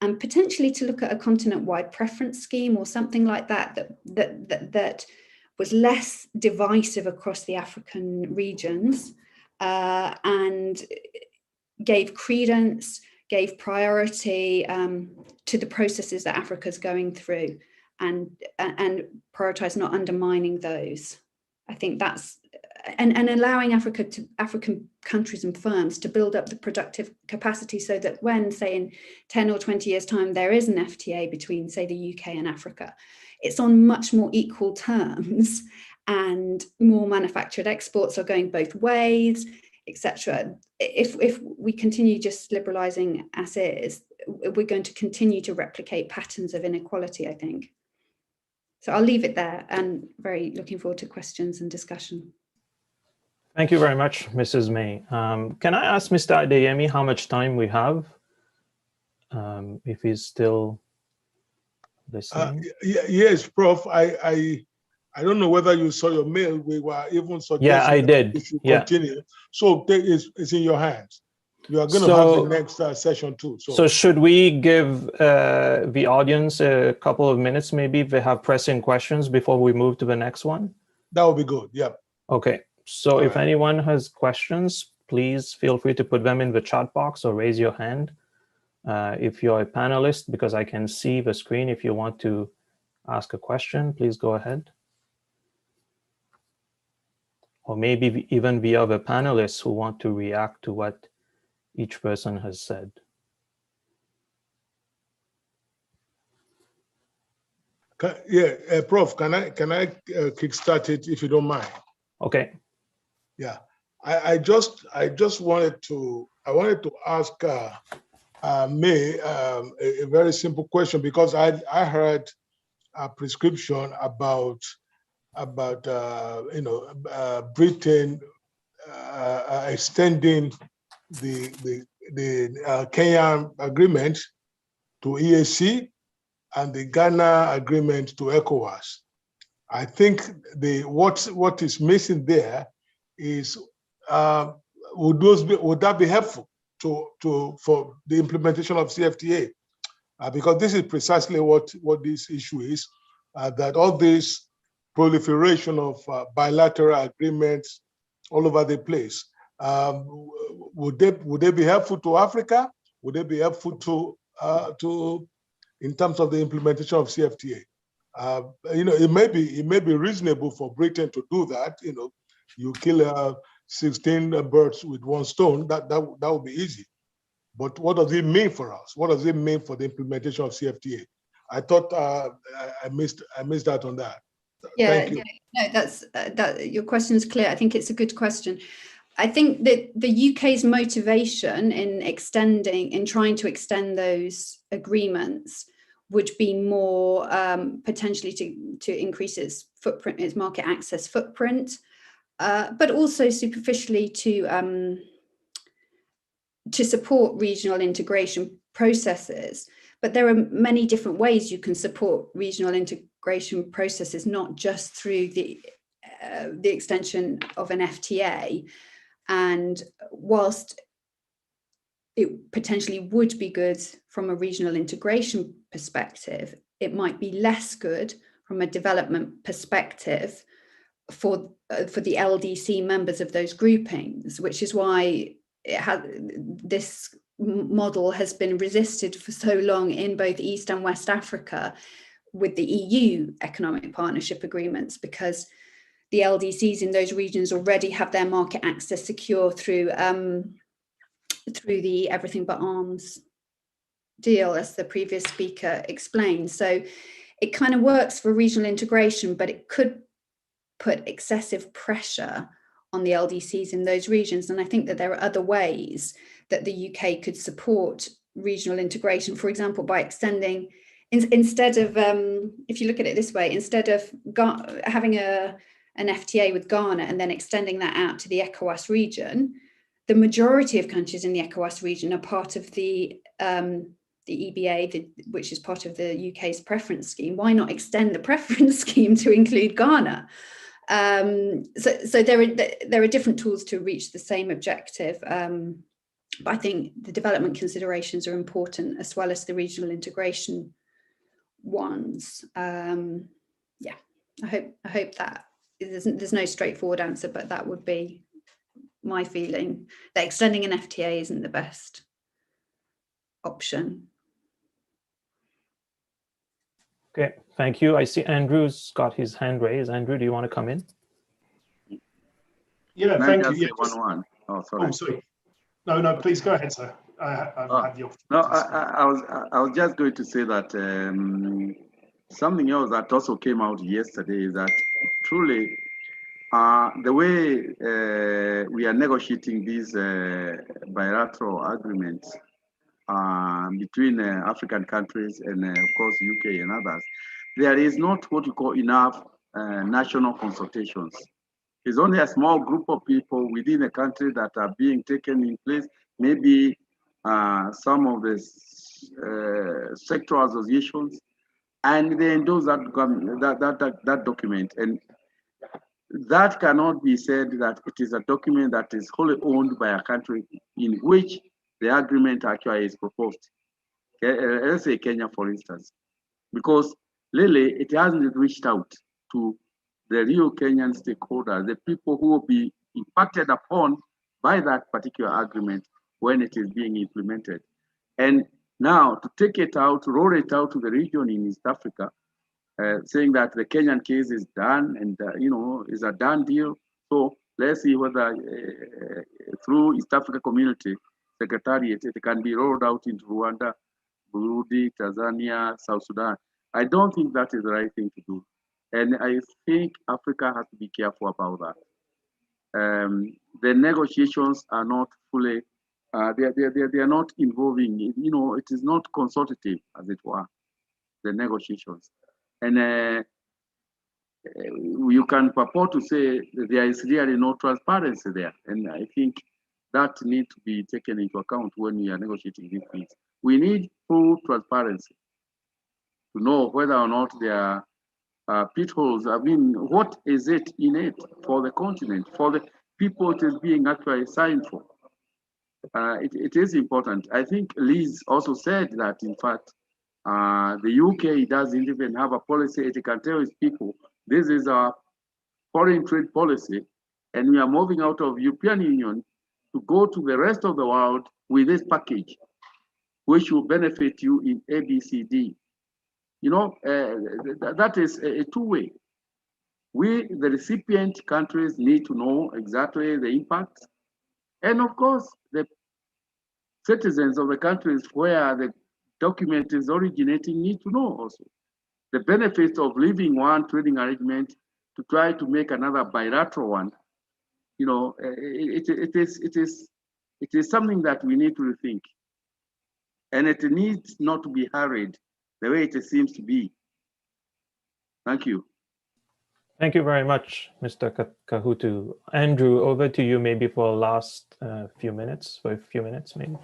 and potentially to look at a continent-wide preference scheme or something like that was less divisive across the African regions and gave credence, gave priority to the processes that Africa's going through, and prioritize not undermining those. I think that's, and allowing African countries and firms to build up the productive capacity so that when, say, in 10 or 20 years' time, there is an FTA between, say, the UK and Africa, it's on much more equal terms, and more manufactured exports are going both ways, etc. If we continue just liberalising as is, we're going to continue to replicate patterns of inequality, I think. So I'll leave it there, and very looking forward to questions and discussion. Thank you very much, Mrs. May. Can I ask Mr. Adeyemi how much time we have, if he's still listening? Yes, Prof. I don't know whether you saw your mail. We were even suggesting I did. We should continue. So it's in your hands. You are going to have the next session too. So should we give the audience a couple of minutes, maybe, if they have pressing questions before we move to the next one? That would be good. Yeah. Okay. So if anyone has questions, please feel free to put them in the chat box or raise your hand. If you're a panelist, because I can see the screen, if you want to ask a question, please go ahead. Or maybe even the other panelists who want to react to what each person has said. Prof, can I kickstart it if you don't mind? Okay. Yeah, I just wanted to ask May a very simple question, because I heard a prescription about Britain extending the Kenyan agreement to EAC and the Ghana agreement to ECOWAS. I think what is missing there is would that be helpful for the implementation of CFTA? Because this is precisely what this issue is, that all this proliferation of bilateral agreements all over the place, would they be helpful to Africa? Would they be helpful to in terms of the implementation of CFTA? It may be reasonable for Britain to do that. You kill 16 birds with one stone. That would be easy. But what does it mean for us? What does it mean for the implementation of CFTA? I thought I missed that on that. Yeah, Thank you. No, that your question is clear. I think it's a good question. I think that the UK's motivation in trying to extend those agreements would be more potentially to increase its footprint, its market access footprint, but also superficially to support regional integration processes. But there are many different ways you can support regional integration processes, not just through the extension of an FTA. And whilst it potentially would be good from a regional integration perspective, it might be less good from a development perspective for the LDC members of those groupings, which is why this model has been resisted for so long in both East and West Africa with the EU economic partnership agreements, because the LDCs in those regions already have their market access secure through the Everything But Arms deal, as the previous speaker explained. So it kind of works for regional integration, but it could put excessive pressure on the LDCs in those regions. And I think that there are other ways that the UK could support regional integration, for example, by extending, instead of, if you look at it this way, instead of having an FTA with Ghana and then extending that out to the ECOWAS region, the majority of countries in the ECOWAS region are part of the EBA, which is part of the UK's preference scheme. Why not extend the preference scheme to include Ghana? So there are different tools to reach the same objective. But I think the development considerations are important, as well as the regional integration ones. Yeah, I hope that there's no straightforward answer, but that would be my feeling, that extending an FTA isn't the best. option. Okay, thank you. I see Andrew's got his hand raised. Andrew, do you want to come in? Yeah, thank you. Yeah, one. Oh, sorry. Oh, sorry. No, please go ahead, sir. I've had the opportunity. No, I was just going to say that something else that also came out yesterday is that truly the way we are negotiating these bilateral agreements between African countries and of course UK and others, there is not what you call enough national consultations. It's only a small group of people within a country that are being taken in place. Maybe some of the sectoral associations, and they endorse that document. And that cannot be said that it is a document that is wholly owned by a country in which the agreement actually is proposed. Okay? Let's say Kenya, for instance, because really it hasn't reached out to the real Kenyan stakeholders, the people who will be impacted upon by that particular agreement when it is being implemented. And now to take it out, roll it out to the region in East Africa, saying that the Kenyan case is done and is a done deal. So let's see whether through East Africa Community Secretariat it can be rolled out into Rwanda, Burundi, Tanzania, South Sudan. I don't think that is the right thing to do. And I think Africa has to be careful about that. The negotiations are not fully, they are not involving, it is not consultative, as it were, the negotiations. And you can purport to say that there is really no transparency there. And I think that needs to be taken into account when we are negotiating these things. We need full transparency to know whether or not there are pitfalls. I mean, what is it in it for the continent, for the people it is being actually signed for? It is important. I think Liz also said that, in fact, the UK doesn't even have a policy. It can tell its people, this is our foreign trade policy, and we are moving out of European Union to go to the rest of the world with this package, which will benefit you in ABCD. That is a two-way. We, the recipient countries, need to know exactly the impact. And of course, the citizens of the countries where the document is originating need to know also the benefits of leaving one trading arrangement to try to make another bilateral one. It is something that we need to rethink. And it needs not to be hurried the way it seems to be. Thank you. Thank you very much, Mr. Kahutu. Andrew, over to you maybe for a last few minutes, maybe.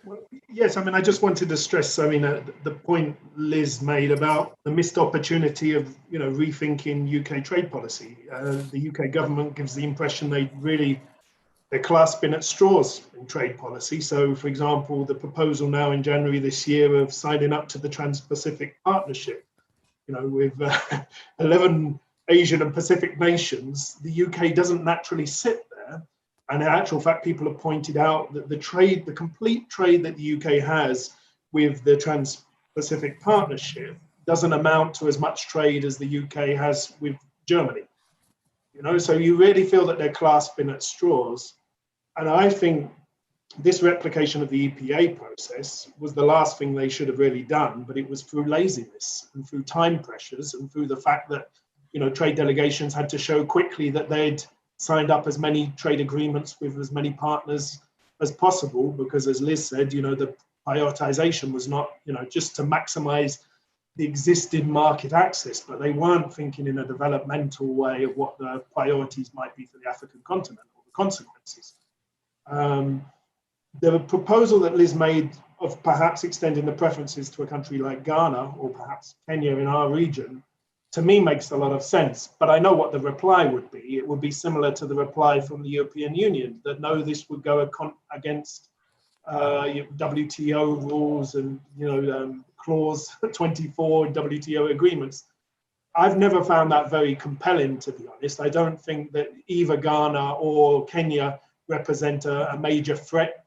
Well, yes, I mean, I just wanted to stress, the point Liz made about the missed opportunity of, rethinking UK trade policy. The UK government gives the impression they're clasping at straws in trade policy. So, for example, the proposal now in January this year of signing up to the Trans-Pacific Partnership, with 11 Asian and Pacific nations, the UK doesn't naturally sit there. And in actual fact, people have pointed out that the complete trade that the UK has with the Trans-Pacific Partnership doesn't amount to as much trade as the UK has with Germany. So you really feel that they're clasping at straws. And I think this replication of the EPA process was the last thing they should have really done, but it was through laziness and through time pressures and through the fact that, trade delegations had to show quickly that they'd signed up as many trade agreements with as many partners as possible, because as Liz said, the prioritization was not, just to maximize the existing market access, but they weren't thinking in a developmental way of what the priorities might be for the African continent or the consequences. The proposal that Liz made of perhaps extending the preferences to a country like Ghana or perhaps Kenya in our region, to me makes a lot of sense, but I know what the reply would be. It would be similar to the reply from the European Union, that no, this would go against WTO rules and clause 24 WTO agreements. I've never found that very compelling, to be honest. I don't think that either Ghana or Kenya represent a major threat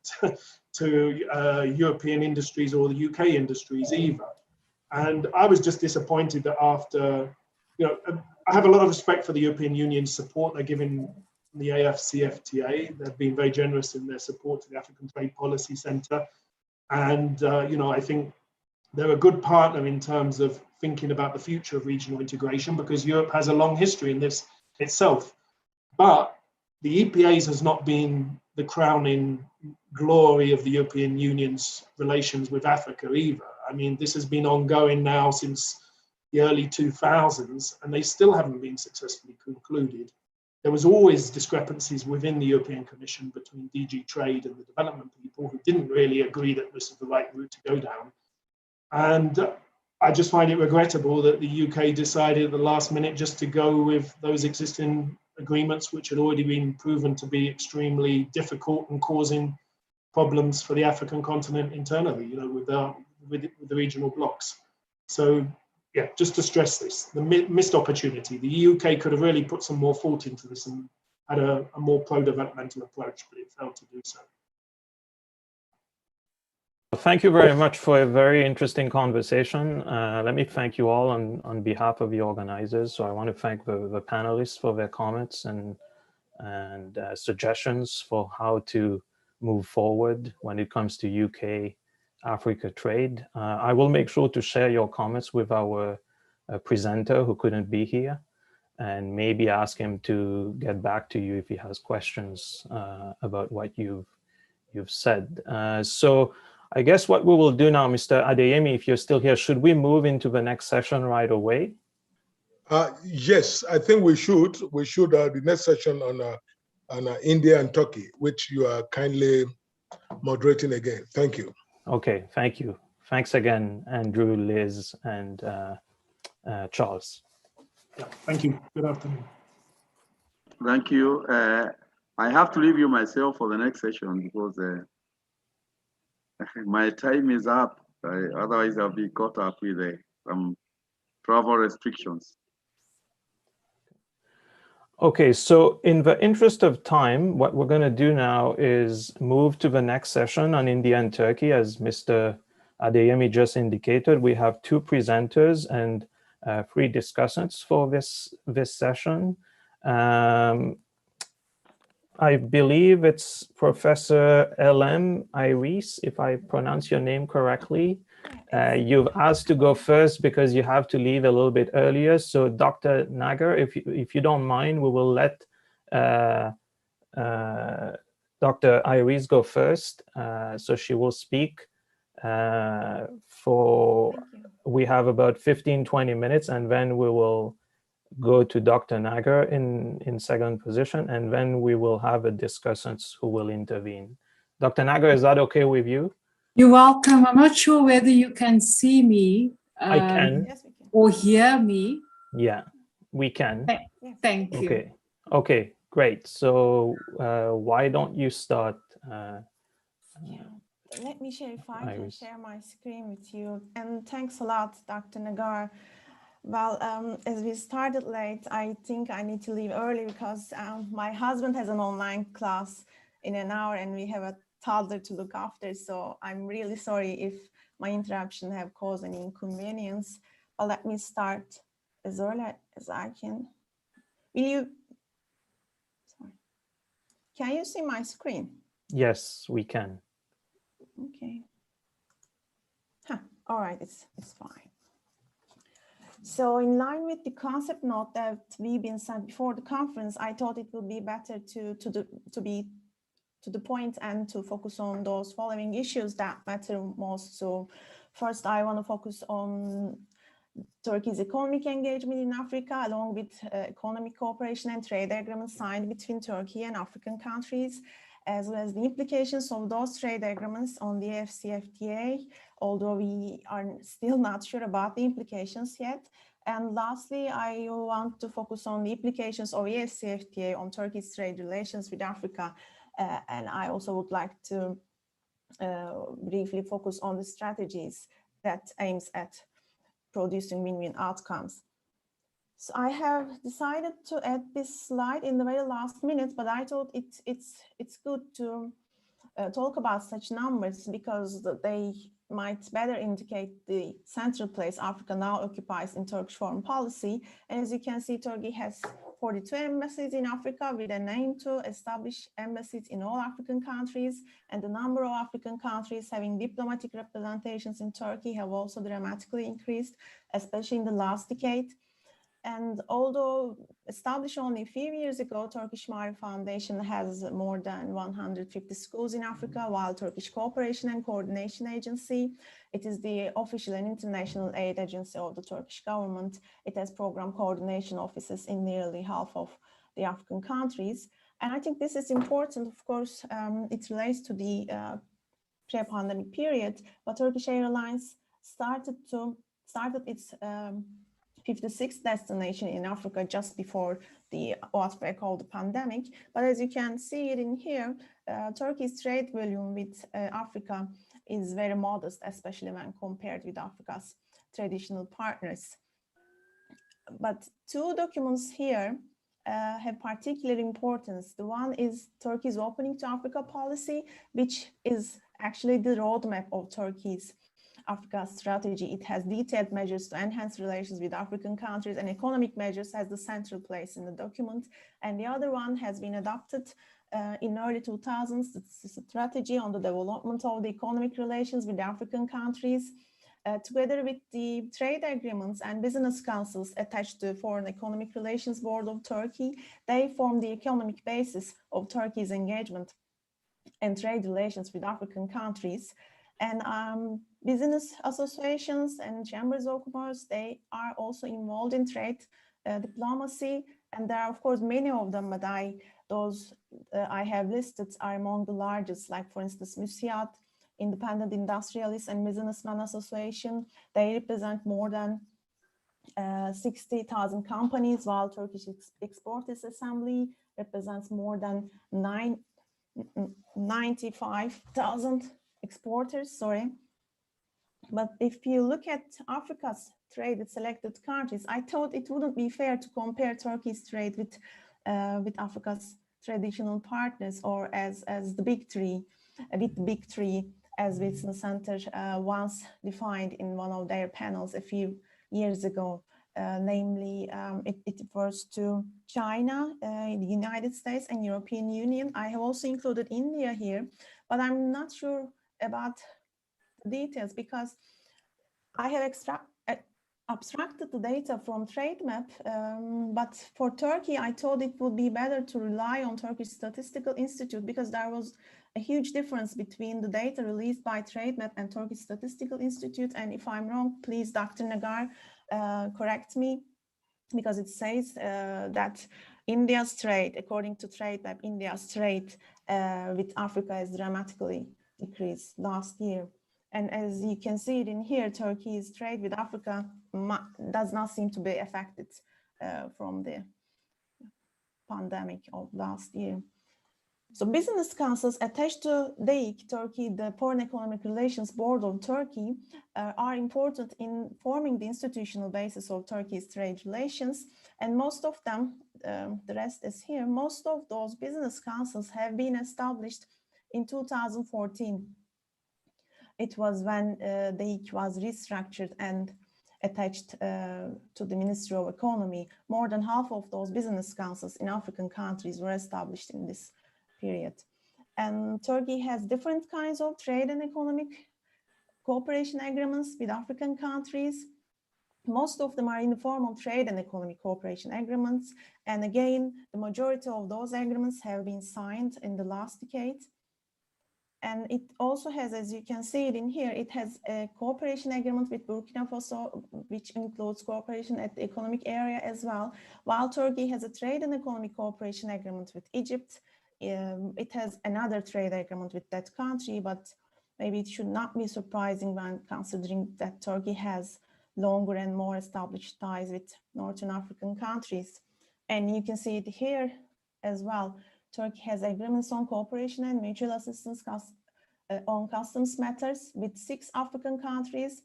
to European industries or the UK industries either. And I was just disappointed that after, I have a lot of respect for the European Union's support they're giving the AfCFTA. They've been very generous in their support to the African Trade Policy Centre. And, I think they're a good partner in terms of thinking about the future of regional integration, because Europe has a long history in this itself. But the EPAs has not been the crowning glory of the European Union's relations with Africa either. I mean, this has been ongoing now since the early 2000s, and they still haven't been successfully concluded. There was always discrepancies within the European Commission between DG Trade and the development people, who didn't really agree that this was the right route to go down. And I just find it regrettable that the UK decided at the last minute just to go with those existing agreements, which had already been proven to be extremely difficult and causing problems for the African continent internally, with the regional blocs. So, yeah, just to stress this, the missed opportunity. The UK could have really put some more thought into this and had a more pro-developmental approach, but it failed to do so. Thank you very much for a very interesting conversation. Let me thank you all on behalf of the organizers. So I want to thank the panelists for their comments and suggestions for how to move forward when it comes to UK Africa trade. I will make sure to share your comments with our presenter who couldn't be here, and maybe ask him to get back to you if he has questions about what you've said. So I guess what we will do now, Mr. Adeyemi, if you're still here, should we move into the next session right away? Yes, I think we should. We should the next session on India and Turkey, which you are kindly moderating again. Thank you. Okay, thank you. Thanks again, Andrew, Liz, and Charles. Yeah, thank you. Good afternoon. Thank you. I have to leave you myself for the next session because my time is up. Otherwise, I'll be caught up with some travel restrictions. Okay, so in the interest of time, what we're going to do now is move to the next session on India and Turkey. As Mr. Adeyemi just indicated, we have 2 presenters and 3 discussants for this session. I believe it's Professor L.M. Iris, if I pronounce your name correctly. You've asked to go first because you have to leave a little bit earlier. So Dr. Nagar, if you don't mind, we will let Dr. Iris go first. So she will speak we have about 15-20 minutes, and then we will go to Dr. Nagar in second position, and then we will have a discussant who will intervene. Dr. Nagar, is that okay with you? You're welcome. I'm not sure whether you can see me. I can. Yes, we can. Or hear me. Yeah, we can. Thank you. Okay. Okay, great. So why don't you start? Let me share, if I can share my screen with you. And thanks a lot, Dr. Nagar. Well, as we started late, I think I need to leave early because my husband has an online class in an hour and we have a toddler to look after. So I'm really sorry if my interruption have caused any inconvenience. But let me start as early as I can. Can you see my screen? Yes, we can. Okay. All right, it's fine. So in line with the concept note that we've been sent before the conference, I thought it would be better to be to the point and to focus on those following issues that matter most. So first, I want to focus on Turkey's economic engagement in Africa, along with economic cooperation and trade agreements signed between Turkey and African countries, as well as the implications of those trade agreements on the AfCFTA, although we are still not sure about the implications yet. And lastly, I want to focus on the implications of the AfCFTA on Turkey's trade relations with Africa. And I also would like to briefly focus on the strategies that aims at producing win-win outcomes. So I have decided to add this slide in the very last minute, but I thought it's good to talk about such numbers because they might better indicate the central place Africa now occupies in Turkish foreign policy. And as you can see, Turkey has 42 embassies in Africa with an aim to establish embassies in all African countries. And the number of African countries having diplomatic representations in Turkey have also dramatically increased, especially in the last decade. And although established only a few years ago, Turkish Mari Foundation has more than 150 schools in Africa, while Turkish Cooperation and Coordination Agency, it is the official and international aid agency of the Turkish government. It has program coordination offices in nearly half of the African countries. And I think this is important. Of course, it relates to the pre-pandemic period, but Turkish Airlines started its 56th destination in Africa just before the outbreak of the pandemic. But as you can see it in here, Turkey's trade volume with Africa is very modest, especially when compared with Africa's traditional partners. But two documents here have particular importance. The one is Turkey's Opening to Africa policy, which is actually the roadmap of Turkey's Africa strategy. It has detailed measures to enhance relations with African countries, and economic measures has the central place in the document. And the other one has been adopted in early 2000s. It's a strategy on the development of the economic relations with African countries. Together with the trade agreements and business councils attached to the Foreign Economic Relations Board of Turkey, they form the economic basis of Turkey's engagement and trade relations with African countries. And business associations and chambers of commerce, they are also involved in trade diplomacy. And there are, of course, many of them, but those I have listed are among the largest, like, for instance, MÜSİAD, Independent Industrialists and Businessmen Association. They represent more than 60,000 companies, while Turkish Exporters Assembly represents more than 95,000 exporters, sorry. But if you look at Africa's trade with selected countries, I thought it wouldn't be fair to compare Turkey's trade with Africa's traditional partners, or as the big three, with the big three, as Business Center once defined in one of their panels a few years ago. Namely, it refers to China, the United States, and European Union. I have also included India here, but I'm not sure about the details because I have abstracted the data from TradeMap, but for Turkey, I thought it would be better to rely on Turkish Statistical Institute because there was a huge difference between the data released by TradeMap and Turkish Statistical Institute. And if I'm wrong, please, Dr. Nagar, correct me, because it says that India's trade, according to TradeMap, India's trade with Africa has dramatically decreased last year. And as you can see it in here, Turkey's trade with Africa does not seem to be affected from the pandemic of last year. So business councils attached to DEIK, Turkey, the Foreign Economic Relations Board of Turkey, are important in forming the institutional basis of Turkey's trade relations. And most of them, the rest is here, most of those business councils have been established in 2014. It was when DEIK was restructured and attached to the Ministry of Economy. More than half of those business councils in African countries were established in this period. And Turkey has different kinds of trade and economic cooperation agreements with African countries. Most of them are in the form of trade and economic cooperation agreements. And again, the majority of those agreements have been signed in the last decade. And it also has, as you can see it in here, it has a cooperation agreement with Burkina Faso, which includes cooperation at the economic area as well. While Turkey has a trade and economic cooperation agreement with Egypt, it has another trade agreement with that country, but maybe it should not be surprising when considering that Turkey has longer and more established ties with Northern African countries. And you can see it here as well. Turkey has agreements on cooperation and mutual assistance on customs matters with 6 African countries.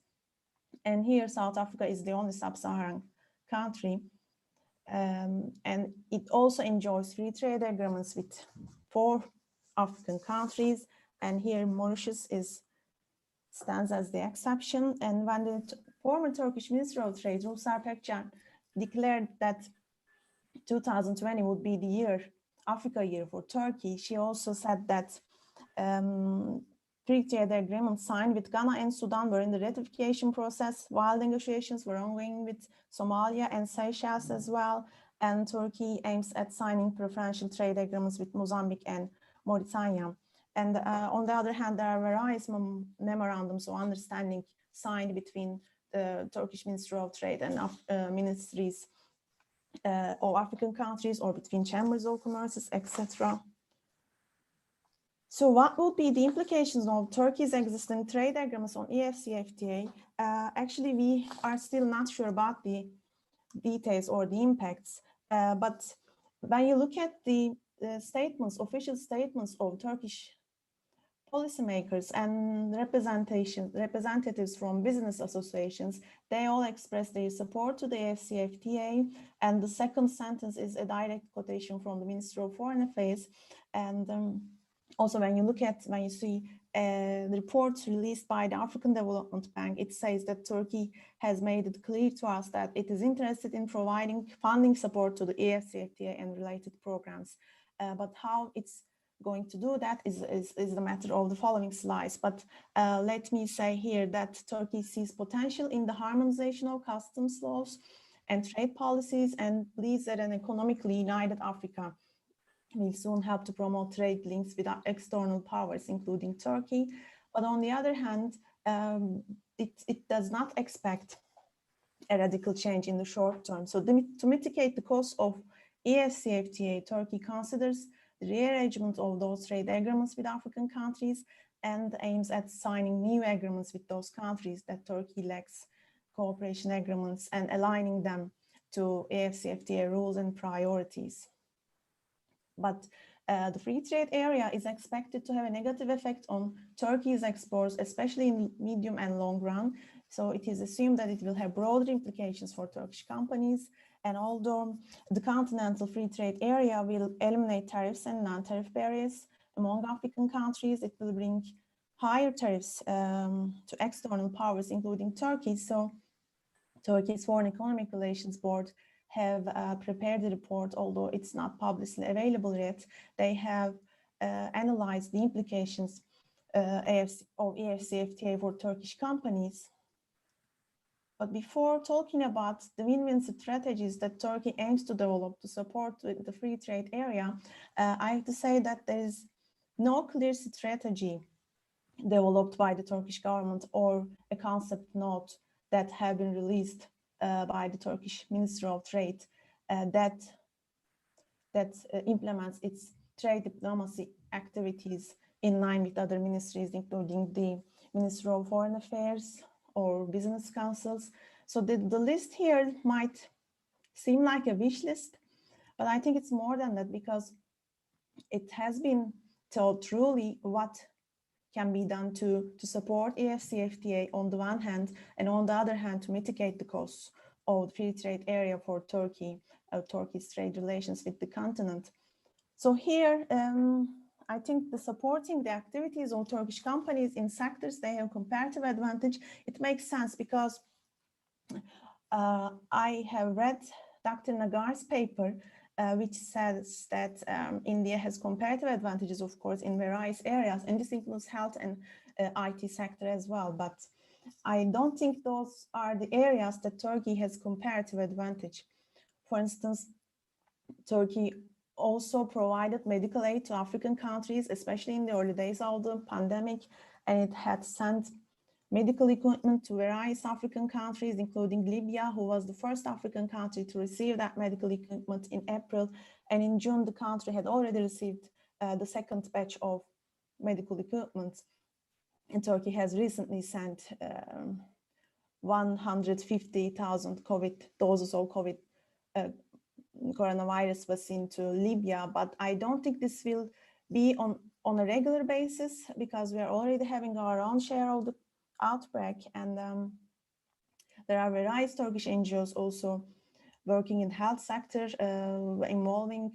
And here, South Africa is the only sub-Saharan country. And it also enjoys free trade agreements with 4 African countries, and here Mauritius stands as the exception. And when the former Turkish Minister of Trade, Rusar Pekcan, declared that 2020 would be the year, Africa year for Turkey, she also said that free trade agreements signed with Ghana and Sudan were in the ratification process, while negotiations were ongoing with Somalia and Seychelles as well. And Turkey aims at signing preferential trade agreements with Mozambique and Mauritania. And on the other hand, there are various memorandums of understanding signed between the Turkish Ministry of Trade and ministries of African countries, or between chambers of commerce, etc. So what will be the implications of Turkey's existing trade agreements on AfCFTA? Actually, we are still not sure about the details or the impacts, but when you look at the statements, official statements of Turkish policymakers and representatives from business associations, they all express their support to the AfCFTA. And the second sentence is a direct quotation from the Minister of Foreign Affairs. And also, when you see the reports released by the African Development Bank, it says that Turkey has made it clear to us that it is interested in providing funding support to the AfCFTA and related programs. But how it's going to do that is the matter of the following slides. But let me say here that Turkey sees potential in the harmonization of customs laws and trade policies, and believes that an economically united Africa will soon help to promote trade links with external powers, including Turkey. But on the other hand, it does not expect a radical change in the short term. So to mitigate the cost of AfCFTA, Turkey considers the rearrangement of those trade agreements with African countries and aims at signing new agreements with those countries that Turkey lacks cooperation agreements, and aligning them to AfCFTA rules and priorities. But the free trade area is expected to have a negative effect on Turkey's exports, especially in medium and long run. So it is assumed that it will have broader implications for Turkish companies. And although the continental free trade area will eliminate tariffs and non-tariff barriers among African countries, it will bring higher tariffs to external powers, including Turkey. So Turkey's Foreign Economic Relations Board have prepared a report, although it's not publicly available yet. They have analyzed the implications of AfCFTA for Turkish companies. But before talking about the win-win strategies that Turkey aims to develop to support the free trade area, I have to say that there is no clear strategy developed by the Turkish government or a concept note that have been released by the Turkish Ministry of Trade that implements its trade diplomacy activities in line with other ministries, including the Ministry of Foreign Affairs or business councils. So the list here might seem like a wish list, but I think it's more than that, because it has been told truly what can be done to support AfCFTA on the one hand, and on the other hand to mitigate the costs of the free trade area for Turkey, Turkey's trade relations with the continent. So here, I think supporting the activities of Turkish companies in sectors they have comparative advantage, it makes sense, because I have read Dr. Nagar's paper, which says that India has comparative advantages, of course, in various areas, and this includes health and IT sector as well. But I don't think those are the areas that Turkey has comparative advantage. For instance, Turkey also provided medical aid to African countries, especially in the early days of the pandemic, and it had sent medical equipment to various African countries, including Libya, who was the first African country to receive that medical equipment in April. And in June, the country had already received the second batch of medical equipment. And Turkey has recently sent 150,000 COVID doses of coronavirus vaccine to Libya, but I don't think this will be on a regular basis, because we are already having our own share of the outbreak, and there are various Turkish NGOs also working in health sector, involving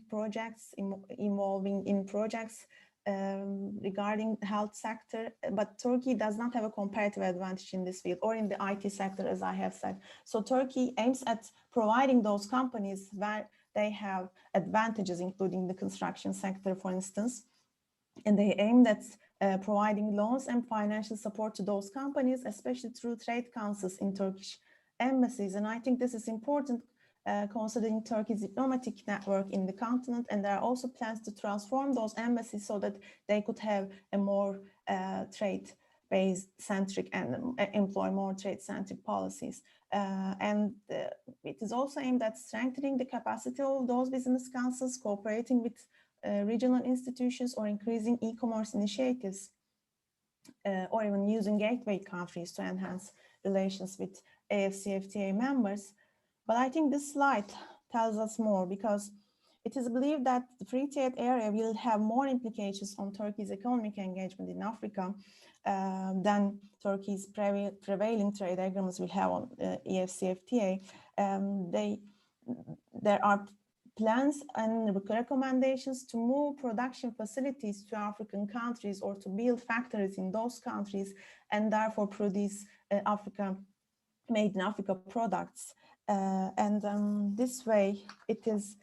in projects regarding the health sector, but Turkey does not have a comparative advantage in this field or in the IT sector, as I have said. So Turkey aims at providing those companies where they have advantages, including the construction sector, for instance, and they aim at providing loans and financial support to those companies, especially through trade councils in Turkish embassies. And I think this is important considering Turkey's diplomatic network in the continent, and there are also plans to transform those embassies so that they could have a more trade-based centric and employ more trade-centric policies. It is also aimed at strengthening the capacity of those business councils, cooperating with regional institutions, or increasing e-commerce initiatives, or even using gateway countries to enhance relations with AfCFTA members. But I think this slide tells us more, because it is believed that the free trade area will have more implications on Turkey's economic engagement in Africa than Turkey's prevailing trade agreements will have on AfCFTA. There are plans and recommendations to move production facilities to African countries or to build factories in those countries and therefore produce made in Africa products. This way, it is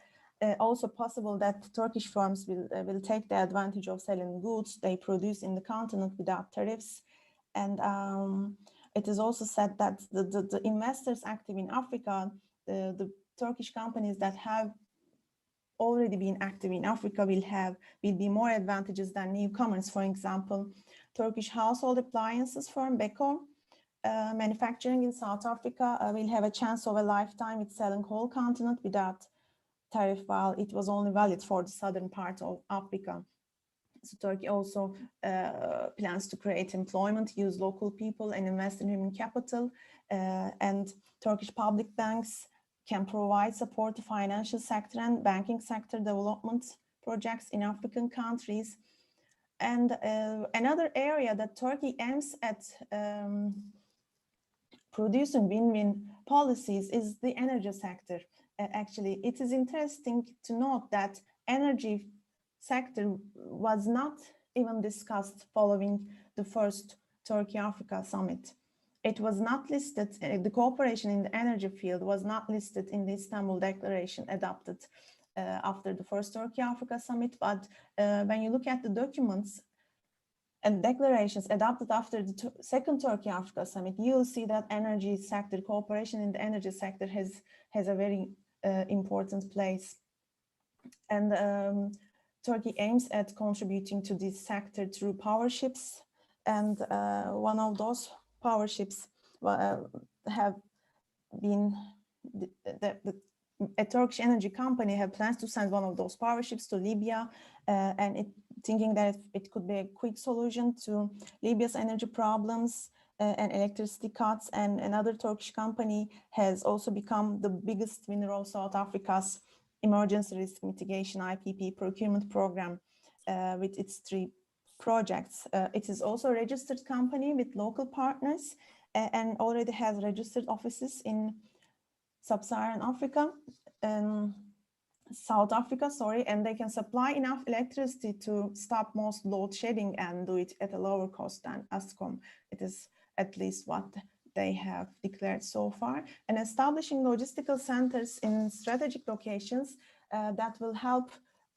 also possible that Turkish firms will take the advantage of selling goods they produce in the continent without tariffs. And it is also said that the investors active in Africa, the Turkish companies that have already been active in Africa will be more advantages than newcomers. For example, Turkish household appliances firm Beko, manufacturing in South Africa, will have a chance of a lifetime with selling whole continent without tariff, while it was only valid for the southern part of Africa. So Turkey also plans to create employment, use local people, and invest in human capital. And Turkish public banks can provide support to financial sector and banking sector development projects in African countries. And another area that Turkey aims at producing win-win policies is the energy sector. Actually, it is interesting to note that energy sector was not even discussed following the first Turkey-Africa summit. It was not listed, the cooperation in the energy field was not listed in the Istanbul Declaration adopted after the first Turkey-Africa summit. But when you look at the documents and declarations adopted after the second Turkey-Africa summit, you'll see that energy sector, cooperation in the energy sector has a very important place. And Turkey aims at contributing to this sector through power ships. And one of those power ships have been, a Turkish energy company have plans to send one of those power ships to Libya, and thinking that it could be a quick solution to Libya's energy problems and electricity cuts. And another Turkish company has also become the biggest winner of South Africa's Emergency Risk Mitigation IPP procurement program with its 3 projects. It is also a registered company with local partners and already has registered offices in Sub-Saharan Africa, South Africa, and they can supply enough electricity to stop most load shedding and do it at a lower cost than ASCOM. It is at least what they have declared so far. And establishing logistical centers in strategic locations that will help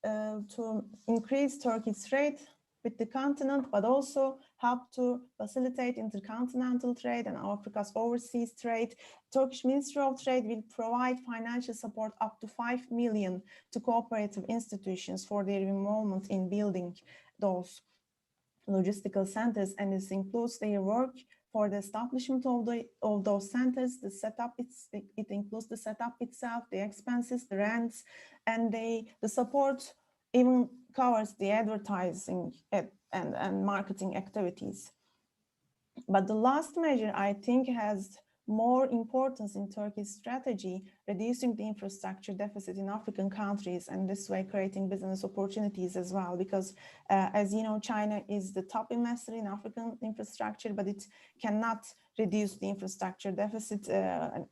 to increase Turkey's trade with the continent, but also help to facilitate intercontinental trade and Africa's overseas trade. Turkish Ministry of Trade will provide financial support up to 5 million to cooperative institutions for their involvement in building those logistical centers, and this includes their work for the establishment of those centers, the setup. It includes the setup itself, the expenses, the rents, and the support even covers the advertising and marketing activities. But the last measure, I think, has more importance in Turkey's strategy, reducing the infrastructure deficit in African countries, and this way creating business opportunities as well. Because as you know, China is the top investor in African infrastructure, but it cannot reduce the infrastructure deficit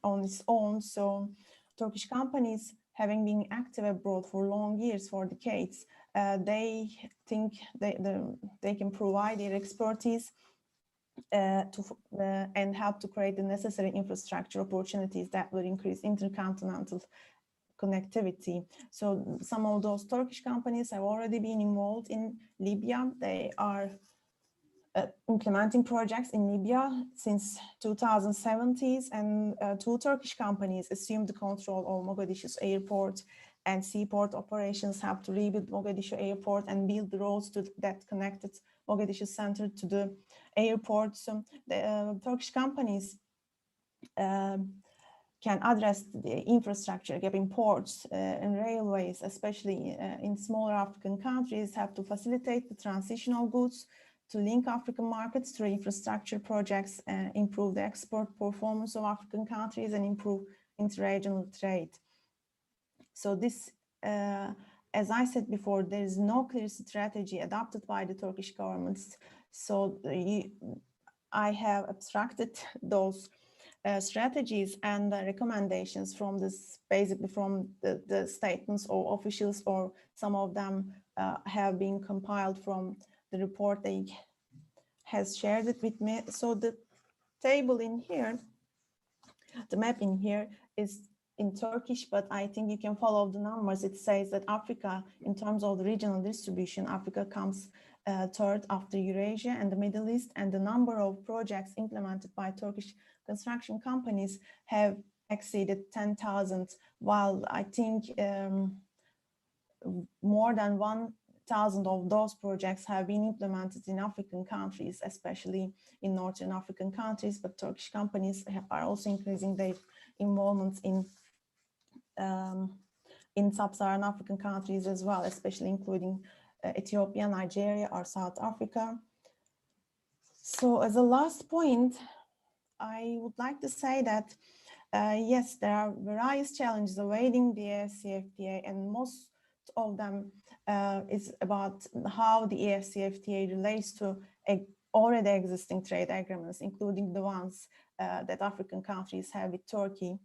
on its own. So Turkish companies, having been active abroad for long years, for decades, they think they can provide their expertise and help to create the necessary infrastructure opportunities that will increase intercontinental connectivity. So some of those Turkish companies have already been involved in Libya. They are implementing projects in Libya since 2070s, and 2 Turkish companies assumed the control of Mogadishu's airport and seaport operations, helped to rebuild Mogadishu airport and build the roads that connected Mogadishu center to the airport. So the Turkish companies can address the infrastructure gap in ports and railways, especially in smaller African countries, have to facilitate the transition of goods to link African markets through infrastructure projects, improve the export performance of African countries, and improve interregional trade. So this, as I said before, there is no clear strategy adopted by the Turkish government. So I have abstracted those strategies and recommendations from this, basically from the statements of officials, or some of them have been compiled from the report they has shared it with me. So the table in here, the map in here is in Turkish, but I think you can follow the numbers. It says that Africa, in terms of the regional distribution, Africa comes third after Eurasia and the Middle East, and the number of projects implemented by Turkish construction companies have exceeded 10,000, while I think more than 1,000 of those projects have been implemented in African countries, especially in Northern African countries, but Turkish companies are also increasing their involvement in sub-Saharan African countries as well, especially including Ethiopia, Nigeria, or South Africa. So as a last point, I would like to say that yes, there are various challenges awaiting the AfCFTA, and most of them is about how the AfCFTA relates to already existing trade agreements, including the ones that African countries have with Turkey.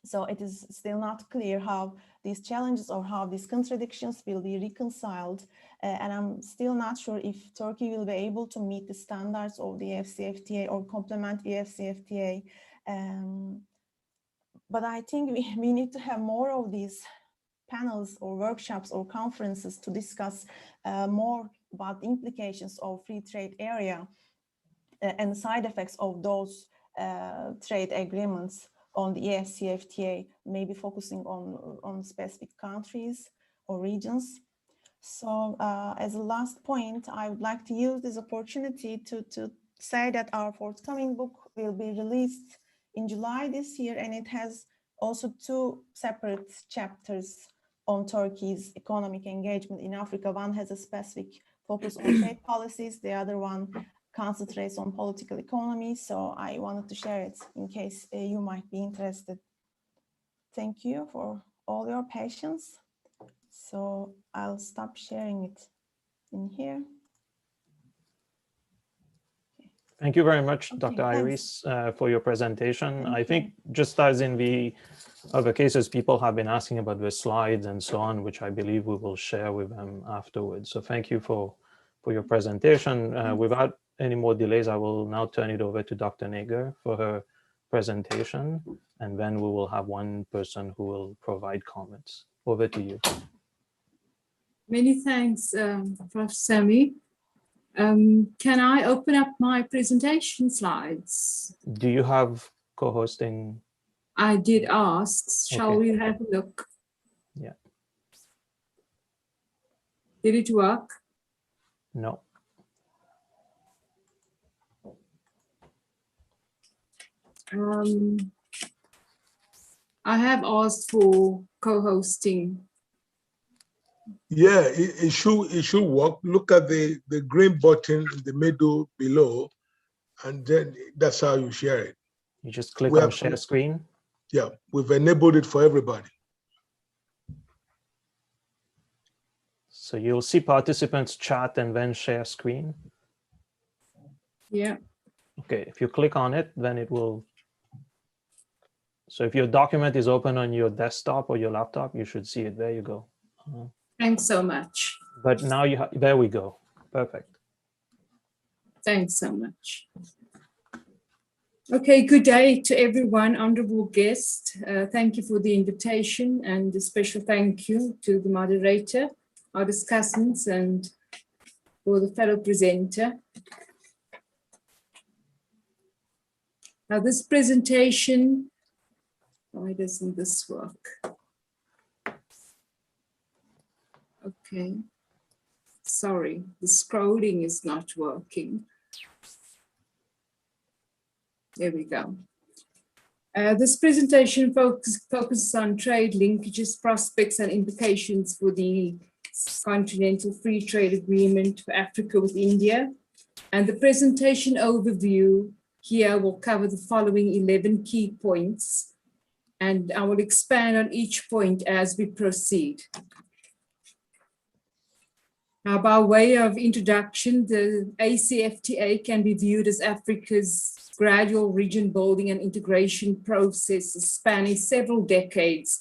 So it is still not clear how these challenges or how these contradictions will be reconciled. And I'm still not sure if Turkey will be able to meet the standards of the AfCFTA or complement the AfCFTA. But I think we need to have more of these panels or workshops or conferences to discuss more about the implications of free trade area and side effects of those trade agreements on the AfCFTA, maybe focusing on specific countries or regions. So as a last point, I would like to use this opportunity to say that our forthcoming book will be released in July this year, and it has also 2 separate chapters on Turkey's economic engagement in Africa. One has a specific focus on trade policies, the other one concentrates on political economy. So I wanted to share it in case you might be interested. Thank you for all your patience. So I'll stop sharing it in here. Thank you very much, Okay, Dr. Iris, for your presentation. Thank I think just as in the other cases, people have been asking about the slides and so on, which I believe we will share with them afterwards. So thank you for your presentation. Without any more delays, I will now turn it over to Dr. Nager for her presentation, and then we will have one person who will provide comments. Over to you. Many thanks, Prof. Sami. Can I open up my presentation slides? Do you have co-hosting? I did ask. Shall we have a look? Yeah. Did it work? No. I have asked for co-hosting. Yeah, it should work. Look at the green button in the middle below, and then that's how you share it. You just click on share screen? Yeah, we've enabled it for everybody. So you'll see participants chat and then share screen. Yeah. Okay, if you click on it, then it will So if your document is open on your desktop or your laptop, you should see it. There you go. Thanks so much. But now you there we go. Perfect. Thanks so much. Okay, good day to everyone, honorable guest. Thank you for the invitation, and a special thank you to the moderator, our discussants, and for the fellow presenter. Now this presentation, why doesn't this work? Okay, sorry, the scrolling is not working. There we go. This presentation focuses on trade linkages, prospects, and implications for the Continental Free Trade Agreement for Africa with India. And the presentation overview here will cover the following 11 key points, and I will expand on each point as we proceed. Now, by way of introduction, the AfCFTA can be viewed as Africa's gradual region building and integration process spanning several decades,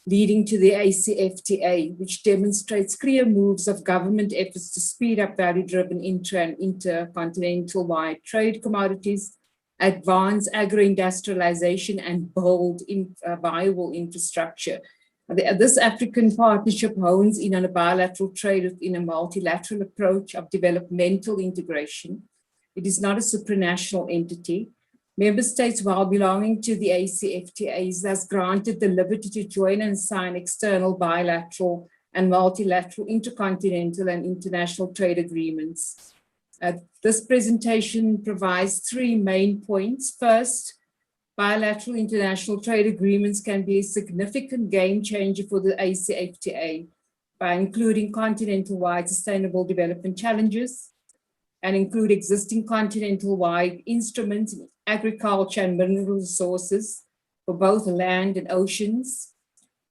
leading to the AfCFTA, which demonstrates clear moves of government efforts to speed up value-driven intra- and intercontinental-wide trade commodities, advance agro-industrialization, and build viable infrastructure. This African partnership hones in on a bilateral trade within a multilateral approach of developmental integration. It is not a supranational entity. Member states, while belonging to the AfCFTA, is thus granted the liberty to join and sign external bilateral and multilateral intercontinental and international trade agreements. This presentation provides three main points. First, bilateral international trade agreements can be a significant game changer for the AfCFTA by including continental-wide sustainable development challenges and include existing continental-wide instruments in agriculture and mineral resources for both land and oceans,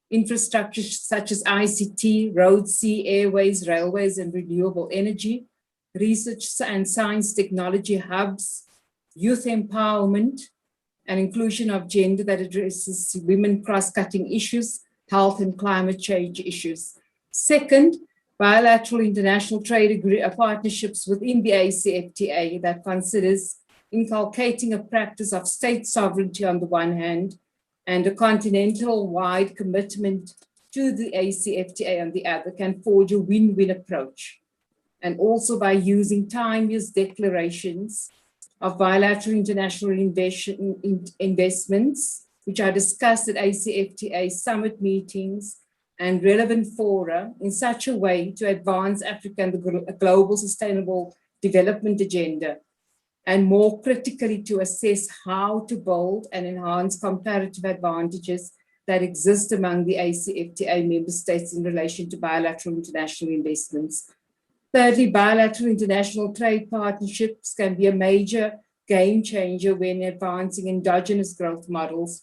infrastructure such as ICT, road, sea, airways, railways, and renewable energy, research and science technology hubs, youth empowerment, and inclusion of gender that addresses women cross-cutting issues, health and climate change issues. Second, bilateral international trade partnerships within the AfCFTA that considers inculcating a practice of state sovereignty on the one hand, and a continental-wide commitment to the AfCFTA on the other can forge a win-win approach. And also by using time-use declarations of bilateral international investments, which are discussed at AfCFTA summit meetings and relevant fora in such a way to advance Africa and the global sustainable development agenda, and more critically to assess how to build and enhance comparative advantages that exist among the AfCFTA member states in relation to bilateral international investments. Thirdly, bilateral international trade partnerships can be a major game changer when advancing endogenous growth models,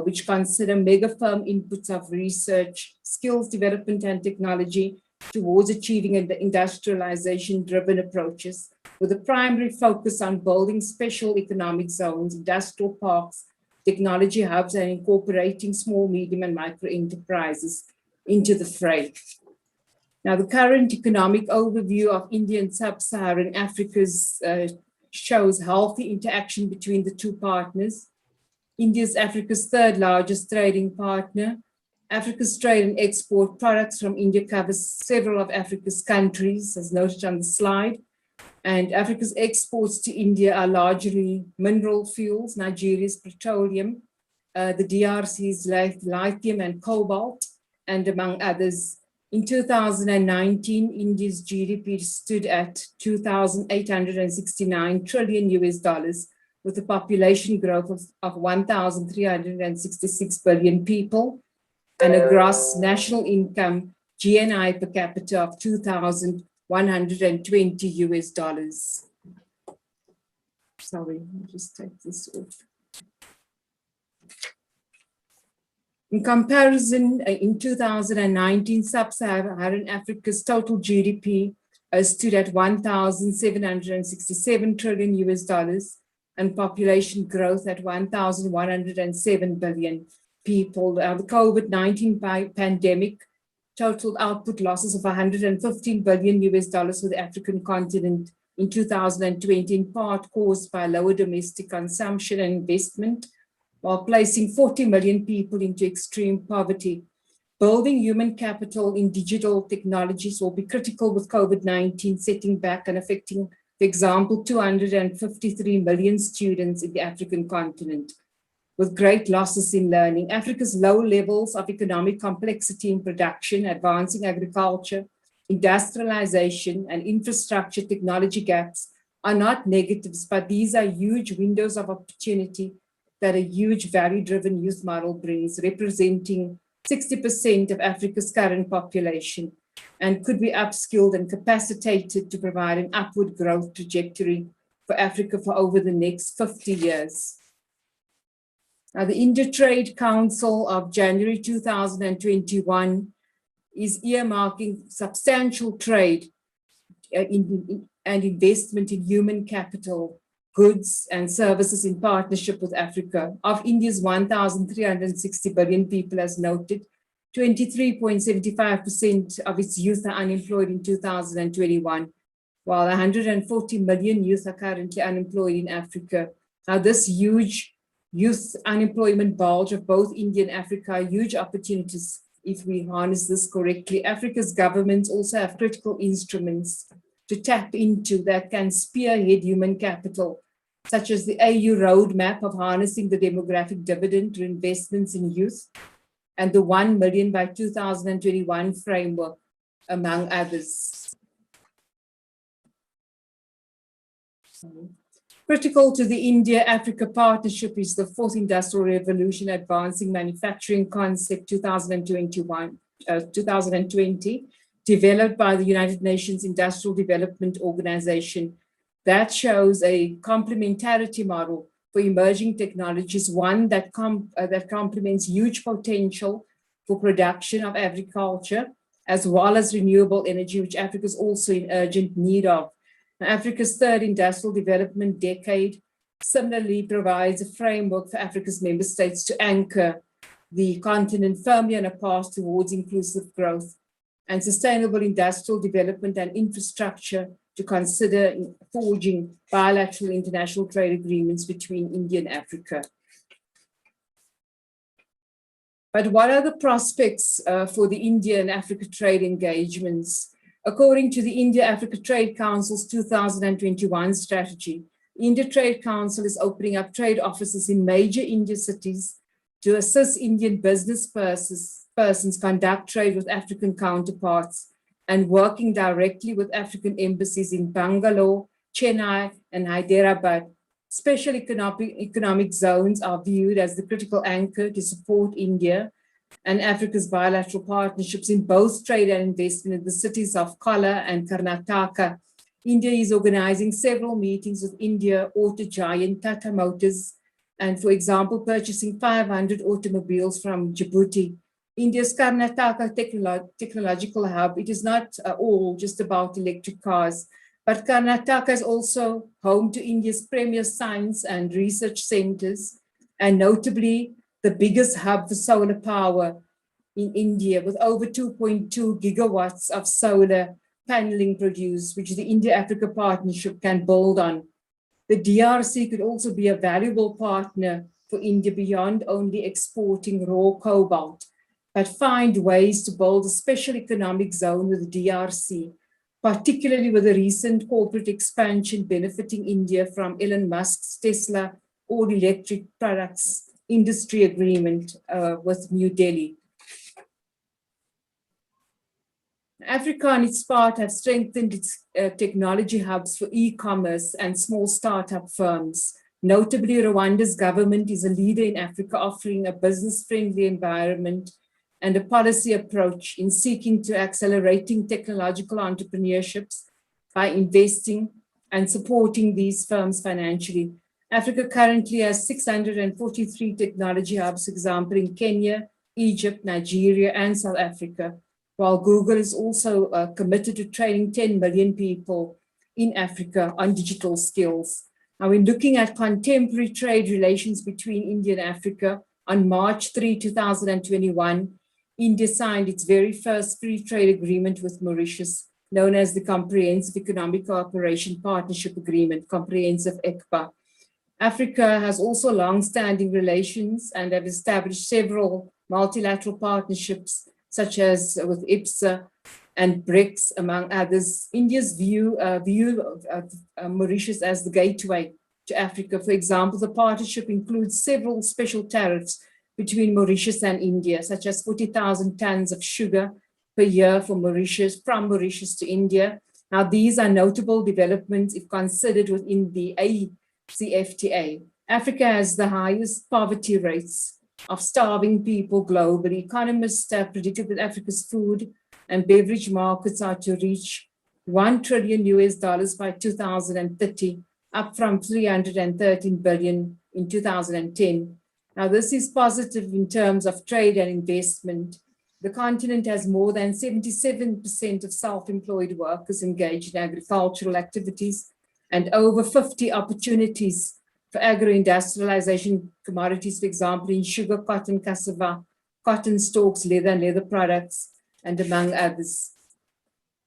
which consider mega-firm inputs of research, skills development, and technology towards achieving industrialization-driven approaches, with a primary focus on building special economic zones, industrial parks, technology hubs, and incorporating small, medium, and micro enterprises into the fray. Now, the current economic overview of India and Sub-Saharan Africa shows healthy interaction between the two partners. India is Africa's third largest trading partner. Africa's trade and export products from India covers several of Africa's countries, as noted on the slide. And Africa's exports to India are largely mineral fuels, Nigeria's petroleum, the DRC's lithium and cobalt, and among others. In 2019, India's GDP stood at 2,869 trillion US dollars, with a population growth of 1,366 billion people and a gross national income, GNI per capita of 2,120 US dollars. Sorry, I'll just take this off. In comparison, in 2019, Sub-Saharan Africa's total GDP stood at 1,767 trillion US dollars, and population growth at 1,107 billion people. The COVID-19 pandemic totaled output losses of $115 billion for the African continent in 2020, in part caused by lower domestic consumption and investment, while placing 40 million people into extreme poverty. Building human capital in digital technologies will be critical, with COVID-19 setting back and affecting, for example, 253 million students in the African continent, with great losses in learning. Africa's low levels of economic complexity in production, advancing agriculture, industrialization, and infrastructure technology gaps are not negatives, but these are huge windows of opportunity that a huge value-driven youth model brings, representing 60% of Africa's current population, and could be upskilled and capacitated to provide an upward growth trajectory for Africa for over the next 50 years. Now, the Inter-Trade Council of January 2021 is earmarking substantial trade and investment in human capital, goods and services in partnership with Africa. Of India's 1,360 billion people, as noted, 23.75% of its youth are unemployed in 2021, while 140 million youth are currently unemployed in Africa. Now, this huge youth unemployment bulge of both India and Africa are huge opportunities if we harness this correctly. Africa's governments also have critical instruments to tap into that can spearhead human capital, such as the AU roadmap of harnessing the demographic dividend through investments in youth, and the 1 million by 2021 framework, among others. Critical to the India-Africa partnership is the Fourth Industrial Revolution Advancing Manufacturing Concept 2020, developed by the United Nations Industrial Development Organization, that shows a complementarity model for emerging technologies, one that complements huge potential for production of agriculture, as well as renewable energy, which Africa is also in urgent need of. Africa's third industrial development decade similarly provides a framework for Africa's member states to anchor the continent firmly on a path towards inclusive growth and sustainable industrial development and infrastructure, to consider forging bilateral international trade agreements between India and Africa. But what are the prospects for the India and Africa trade engagements? According to the India-Africa Trade Council's 2021 strategy, the India Trade Council is opening up trade offices in major India cities to assist Indian business persons conduct trade with African counterparts, and working directly with African embassies in Bangalore, Chennai, and Hyderabad. Special economic zones are viewed as the critical anchor to support India and Africa's bilateral partnerships in both trade and investment in the cities of Kolar and Karnataka. India is organizing several meetings with India auto giant Tata Motors, and, for example, purchasing 500 automobiles from Djibouti. India's Karnataka technological hub, it is not all just about electric cars, but Karnataka is also home to India's premier science and research centers, and notably the biggest hub for solar power in India, with over 2.2 gigawatts of solar paneling produced, which the India-Africa partnership can build on. The DRC could also be a valuable partner for India beyond only exporting raw cobalt, but find ways to build a special economic zone with the DRC, particularly with the recent corporate expansion benefiting India from Elon Musk's Tesla all-electric products industry agreement with New Delhi. Africa, on its part, has strengthened its technology hubs for e-commerce and small startup firms. Notably, Rwanda's government is a leader in Africa, offering a business-friendly environment and a policy approach in seeking to accelerating technological entrepreneurships by investing and supporting these firms financially. Africa currently has 643 technology hubs, for example, in Kenya, Egypt, Nigeria, and South Africa, while Google is also committed to training 10 million people in Africa on digital skills. Now, in looking at contemporary trade relations between India and Africa, on March 3, 2021, India signed its very first free trade agreement with Mauritius, known as the Comprehensive Economic Cooperation Partnership Agreement, Comprehensive ECPA. Africa has also long-standing relations and have established several multilateral partnerships, such as with IPSA and BRICS, among others. India's view of Mauritius as the gateway to Africa. For example, the partnership includes several special tariffs between Mauritius and India, such as 40,000 tons of sugar per year for Mauritius, from Mauritius to India. Now, these are notable developments if considered within the AfCFTA. Africa has the highest poverty rates of starving people globally. Economists have predicted that Africa's food and beverage markets are to reach $1 trillion by 2030, up from 313 billion in 2010. Now, this is positive in terms of trade and investment. The continent has more than 77% of self-employed workers engaged in agricultural activities and over 50 opportunities for agro-industrialization commodities, for example, in sugar, cotton, cassava, cotton stalks, leather, and leather products, and among others.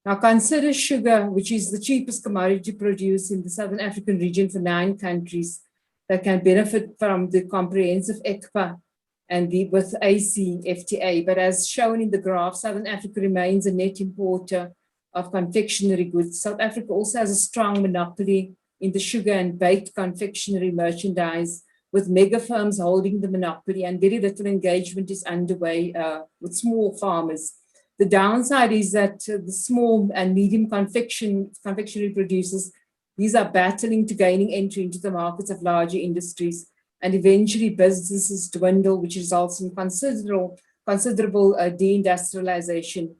Now consider sugar, which is the cheapest commodity produced in the Southern African region for 9 countries that can benefit from the comprehensive ECPA and with AfCFTA. But as shown in the graph, Southern Africa remains a net importer of confectionery goods. South Africa also has a strong monopoly in the sugar and baked confectionery merchandise, with mega firms holding the monopoly, and very little engagement is underway with small farmers. The downside is that the small and medium confectionery producers, these are battling to gaining entry into the markets of larger industries, and eventually businesses dwindle, which results in considerable deindustrialization.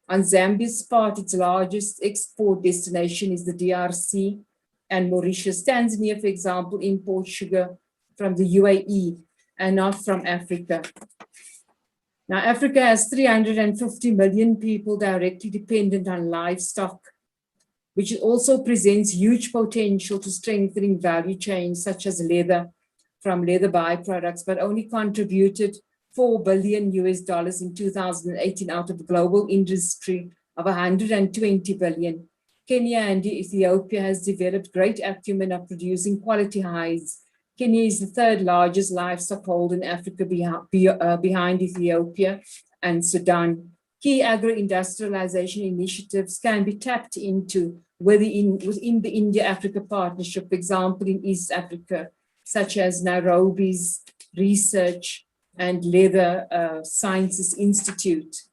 On Zambia's part, its largest export destination is the DRC and Mauritius. Tanzania, for example, imports sugar from the UAE and not from Africa. Now, Africa has 350 million people directly dependent on livestock, which also presents huge potential to strengthening value chains such as leather from leather byproducts, but only contributed $4 billion in 2018 out of the global industry of 120 billion. Kenya and Ethiopia has developed great acumen of producing quality hides. Kenya is the 3rd largest livestock holder in Africa behind Ethiopia and Sudan. Key agro-industrialization initiatives can be tapped into within the India-Africa partnership, for example, in East Africa, such as Nairobi's Research and Leather Sciences Institute.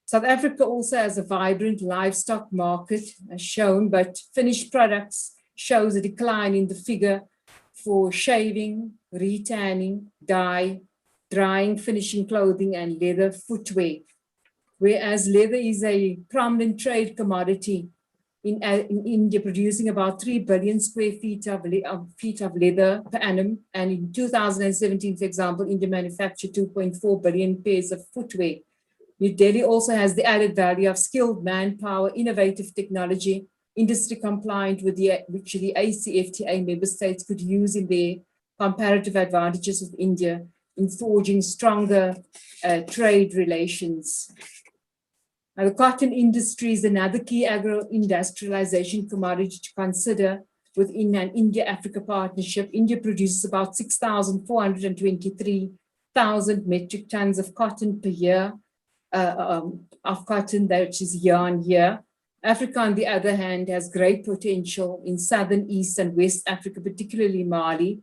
South Africa also has a vibrant livestock market, as shown, but finished products shows a decline in the figure for shaving, retanning, dye, drying, finishing clothing, and leather footwear. Whereas leather is a prominent trade commodity in India, producing about 3 billion square feet of leather per annum. And in 2017, for example, India manufactured 2.4 billion pairs of footwear. New Delhi also has the added value of skilled manpower, innovative technology, industry compliant with which the AfCFTA member states could use in their comparative advantages with India in forging stronger trade relations. Now, the cotton industry is another key agro-industrialization commodity to consider within an India-Africa partnership. India produces about 6,423,000 metric tons of cotton per year, which is year on year. Africa, on the other hand, has great potential in Southern, East, and West Africa, particularly Mali,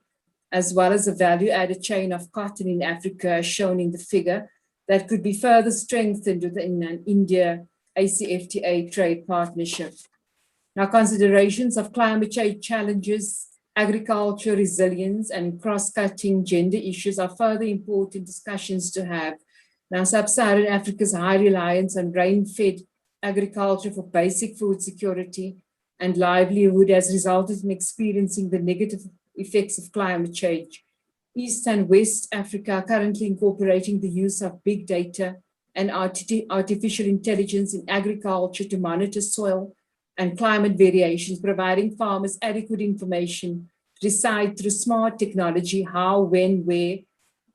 as well as a value-added chain of cotton in Africa, as shown in the figure, that could be further strengthened within an India-AfCFTA trade partnership. Now, considerations of climate change challenges, agriculture resilience, and cross-cutting gender issues are further important discussions to have. Now, Sub-Saharan Africa's high reliance on rain-fed agriculture for basic food security and livelihood has resulted in experiencing the negative effects of climate change. East and West Africa are currently incorporating the use of big data and artificial intelligence in agriculture to monitor soil and climate variations, providing farmers adequate information to decide through smart technology how, when, where,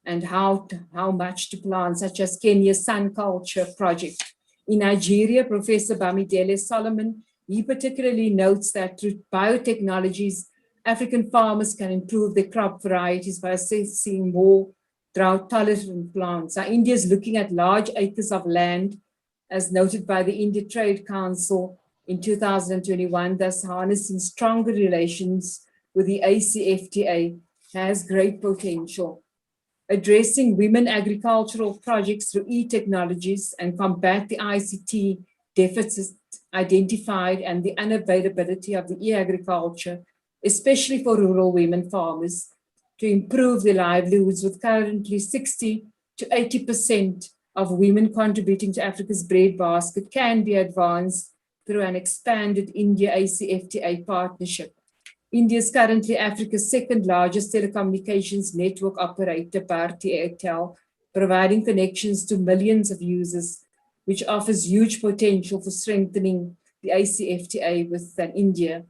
and how much to plant, such as Kenya's Sun Culture project. In Nigeria, Professor Bamidele Solomon, he particularly notes that through biotechnologies, African farmers can improve their crop varieties by assessing more drought-tolerant plants. Now, India is looking at large acres of land, as noted by the India Trade Council in 2021, thus harnessing stronger relations with the AfCFTA has great potential. Addressing women agricultural projects through e-technologies and combat the ICT deficit identified and the unavailability of the e-agriculture, especially for rural women farmers, to improve their livelihoods, with currently 60 to 80% of women contributing to Africa's bread basket, can be advanced through an expanded India-AfCFTA partnership. India is currently Africa's second largest telecommunications network operator, Bharti Airtel, providing connections to millions of users, which offers huge potential for strengthening the AfCFTA with an India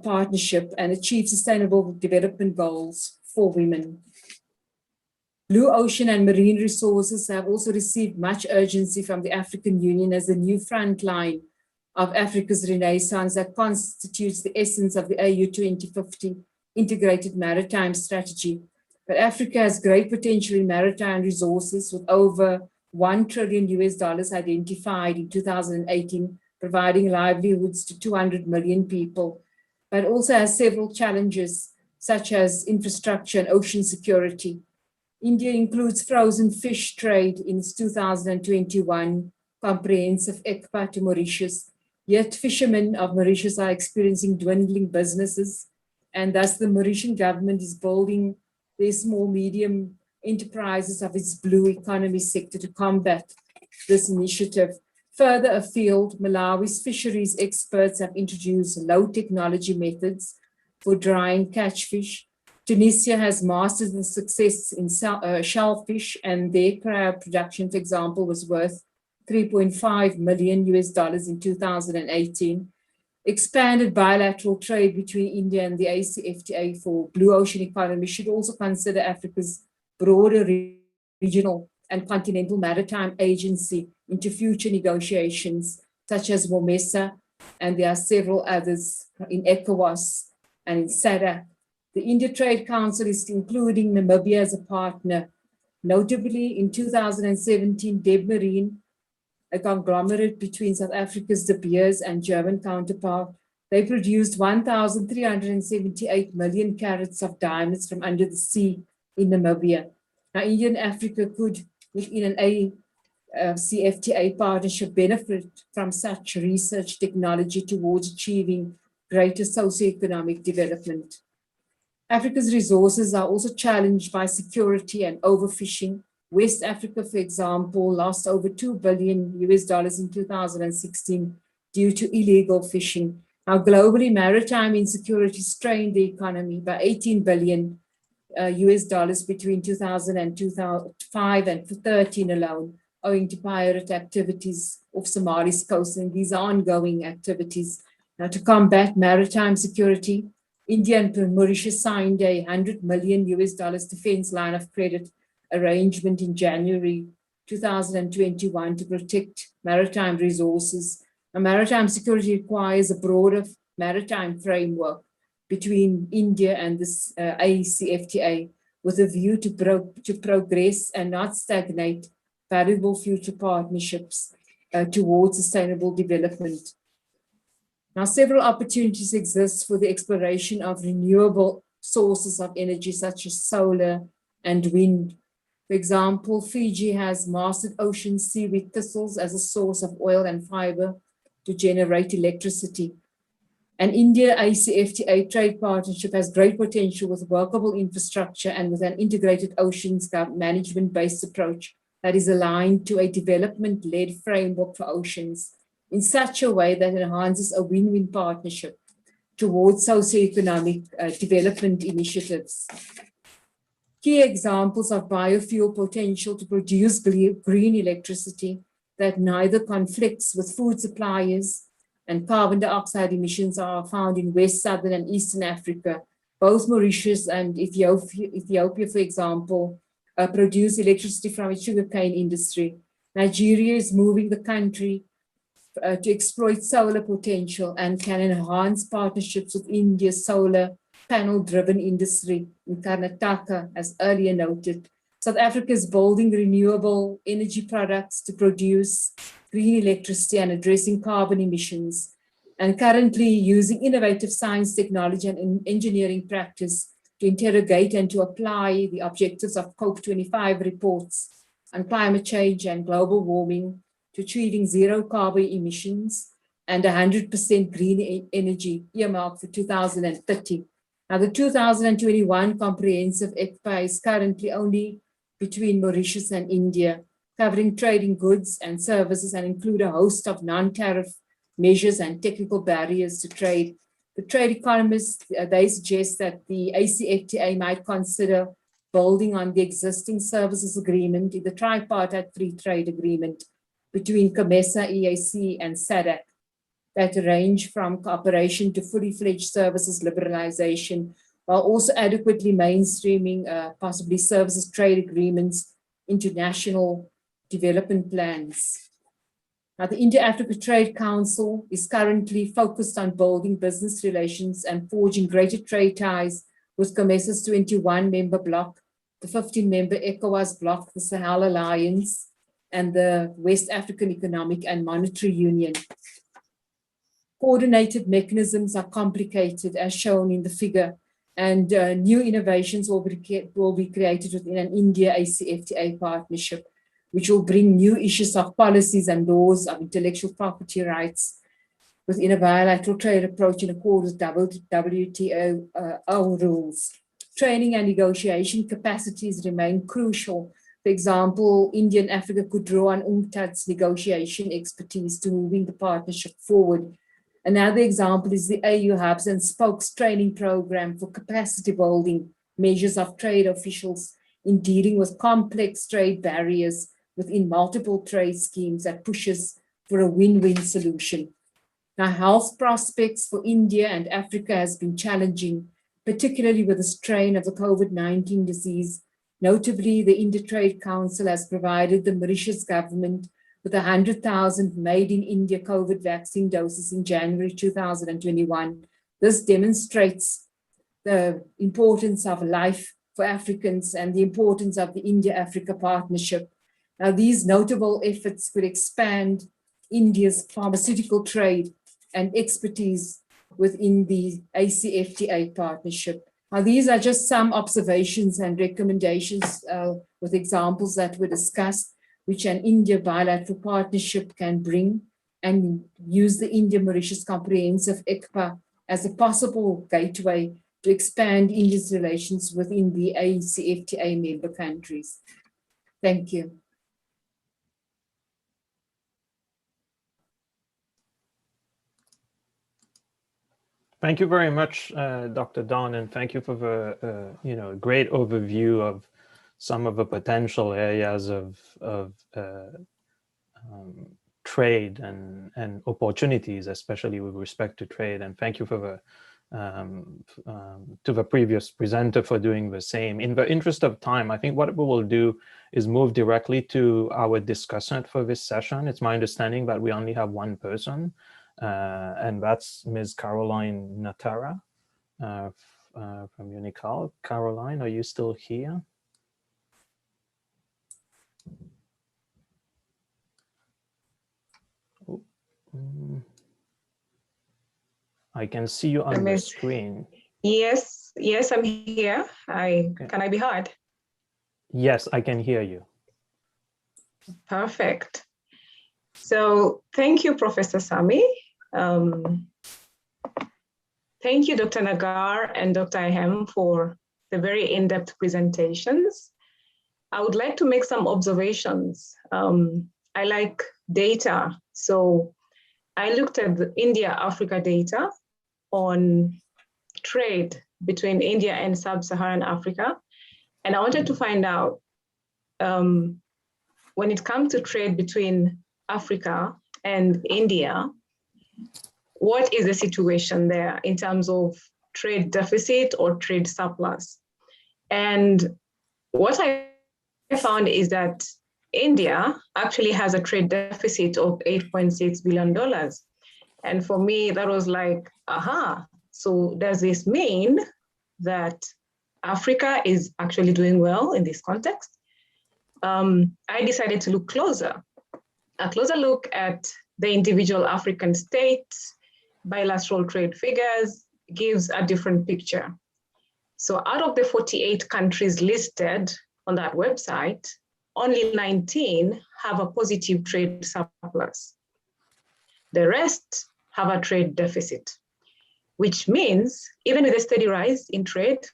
partnership and achieve sustainable development goals for women. Blue ocean and marine resources have also received much urgency from the African Union as the new frontline of Africa's renaissance that constitutes the essence of the AU 2050 integrated maritime strategy. But Africa has great potential in maritime resources, with over $1 trillion identified in 2018, providing livelihoods to 200 million people, but also has several challenges such as infrastructure and ocean security. India includes frozen fish trade in its 2021 comprehensive ECPA to Mauritius. Yet fishermen of Mauritius are experiencing dwindling businesses, and thus the Mauritian government is building their small, medium enterprises of its blue economy sector to combat this initiative. Further afield, Malawi's fisheries experts have introduced low technology methods for drying catchfish. Tunisia has mastered the success in shellfish, and their crab production, for example, was worth $3.5 million in 2018. Expanded bilateral trade between India and the AfCFTA for blue ocean economy should also consider Africa's broader regional and continental maritime agency into future negotiations, such as WOMESA, and there are several others in ECOWAS and in SADC. The India Trade Council is including Namibia as a partner. Notably, in 2017, Debmarine, a conglomerate between South Africa's De Beers and German counterpart, they produced 1,378 million carats of diamonds from under the sea in Namibia. Now, India and Africa could, within an AfCFTA partnership, benefit from such research technology towards achieving greater socioeconomic development. Africa's resources are also challenged by security and overfishing. West Africa, for example, lost over $2 billion in 2016 due to illegal fishing. Now, globally, maritime insecurity strained the economy by $18 billion between 2000 and 2005 and 2013 alone, owing to pirate activities off Somali's coast, and these are ongoing activities. Now, to combat maritime security, India and Mauritius signed a $100 million defense line of credit arrangement in January 2021 to protect maritime resources. Now, maritime security requires a broader maritime framework between India and this AfCFTA, with a view to progress and not stagnate valuable future partnerships towards sustainable development. Now, several opportunities exist for the exploration of renewable sources of energy, such as solar and wind. For example, Fiji has mastered ocean seaweed thistles as a source of oil and fiber to generate electricity. An India-AfCFTA trade partnership has great potential with workable infrastructure and with an integrated oceans management-based approach that is aligned to a development-led framework for oceans in such a way that enhances a win-win partnership towards socioeconomic development initiatives. Key examples of biofuel potential to produce green electricity that neither conflicts with food suppliers and carbon dioxide emissions are found in West, Southern, and Eastern Africa. Both Mauritius and Ethiopia, for example, produce electricity from its sugarcane industry. Nigeria is moving the country to exploit solar potential and can enhance partnerships with India's solar panel-driven industry in Karnataka, as earlier noted. South Africa is building renewable energy products to produce green electricity and addressing carbon emissions, and currently using innovative science, technology, and engineering practice to interrogate and to apply the objectives of COP25 reports on climate change and global warming to achieving zero carbon emissions and 100% green energy earmarked for 2030. Now, the 2021 comprehensive ECPA is currently only between Mauritius and India, covering trade in goods and services and include a host of non-tariff measures and technical barriers to trade. The trade economists, they suggest that the AfCFTA might consider building on the existing services agreement in the tripartite free trade agreement between COMESA, EAC, and SADC that range from cooperation to fully fledged services liberalization, while also adequately mainstreaming possibly services trade agreements into national development plans. Now, the India-Africa Trade Council is currently focused on building business relations and forging greater trade ties with COMESA's 21-member bloc, the 15-member ECOWAS bloc, the Sahel Alliance, and the West African Economic and Monetary Union. Coordinated mechanisms are complicated, as shown in the figure, and new innovations will be created within an India-AfCFTA partnership, which will bring new issues of policies and laws of intellectual property rights within a bilateral trade approach in accordance with WTO rules. Training and negotiation capacities remain crucial. For example, India and Africa could draw on UNCTAD's negotiation expertise to moving the partnership forward. Another example is the AU Hubs and Spokes training program for capacity building measures of trade officials in dealing with complex trade barriers within multiple trade schemes that pushes for a win-win solution. Now, health prospects for India and Africa has been challenging, particularly with the strain of the COVID-19 disease. Notably, the India-Trade Council has provided the Mauritius government with 100,000 made in India COVID vaccine doses in January 2021. This demonstrates the importance of life for Africans and the importance of the India-Africa partnership. Now, these notable efforts could expand India's pharmaceutical trade and expertise within the AfCFTA partnership. Now, these are just some observations and recommendations with examples that were discussed, which an India bilateral partnership can bring, and use the India-Mauritius Comprehensive ECPA as a possible gateway to expand India's relations within the AfCFTA member countries. Thank you. Thank you very much, Dr. Don, and thank you for the great overview of some of the potential areas of trade and opportunities, especially with respect to trade. And thank you for to the previous presenter for doing the same. In the interest of time, I think what we will do is move directly to our discussant for this session. It's my understanding that we only have one person, and that's Ms. Caroline Natara from Unical. Caroline, are you still here? I can see you on the screen. Yes, I'm here. Can I be heard? Yes, I can hear you. Perfect. So thank you, Professor Sami. Thank you, Dr. Nagar and Dr. Ahem, for the very in-depth presentations. I would like to make some observations. I like data. So I looked at the India-Africa data on trade between India and Sub-Saharan Africa. And I wanted to find out, when it comes to trade between Africa and India, what is the situation there in terms of trade deficit or trade surplus? And what I found is that India actually has a trade deficit of $8.6 billion. And for me, that was like, aha, so does this mean that Africa is actually doing well in this context? I decided to look closer. A closer look at the individual African states, bilateral trade figures gives a different picture. So out of the 48 countries listed on that website, only 19 have a positive trade surplus. The rest have a trade deficit, which means even with a steady rise in trade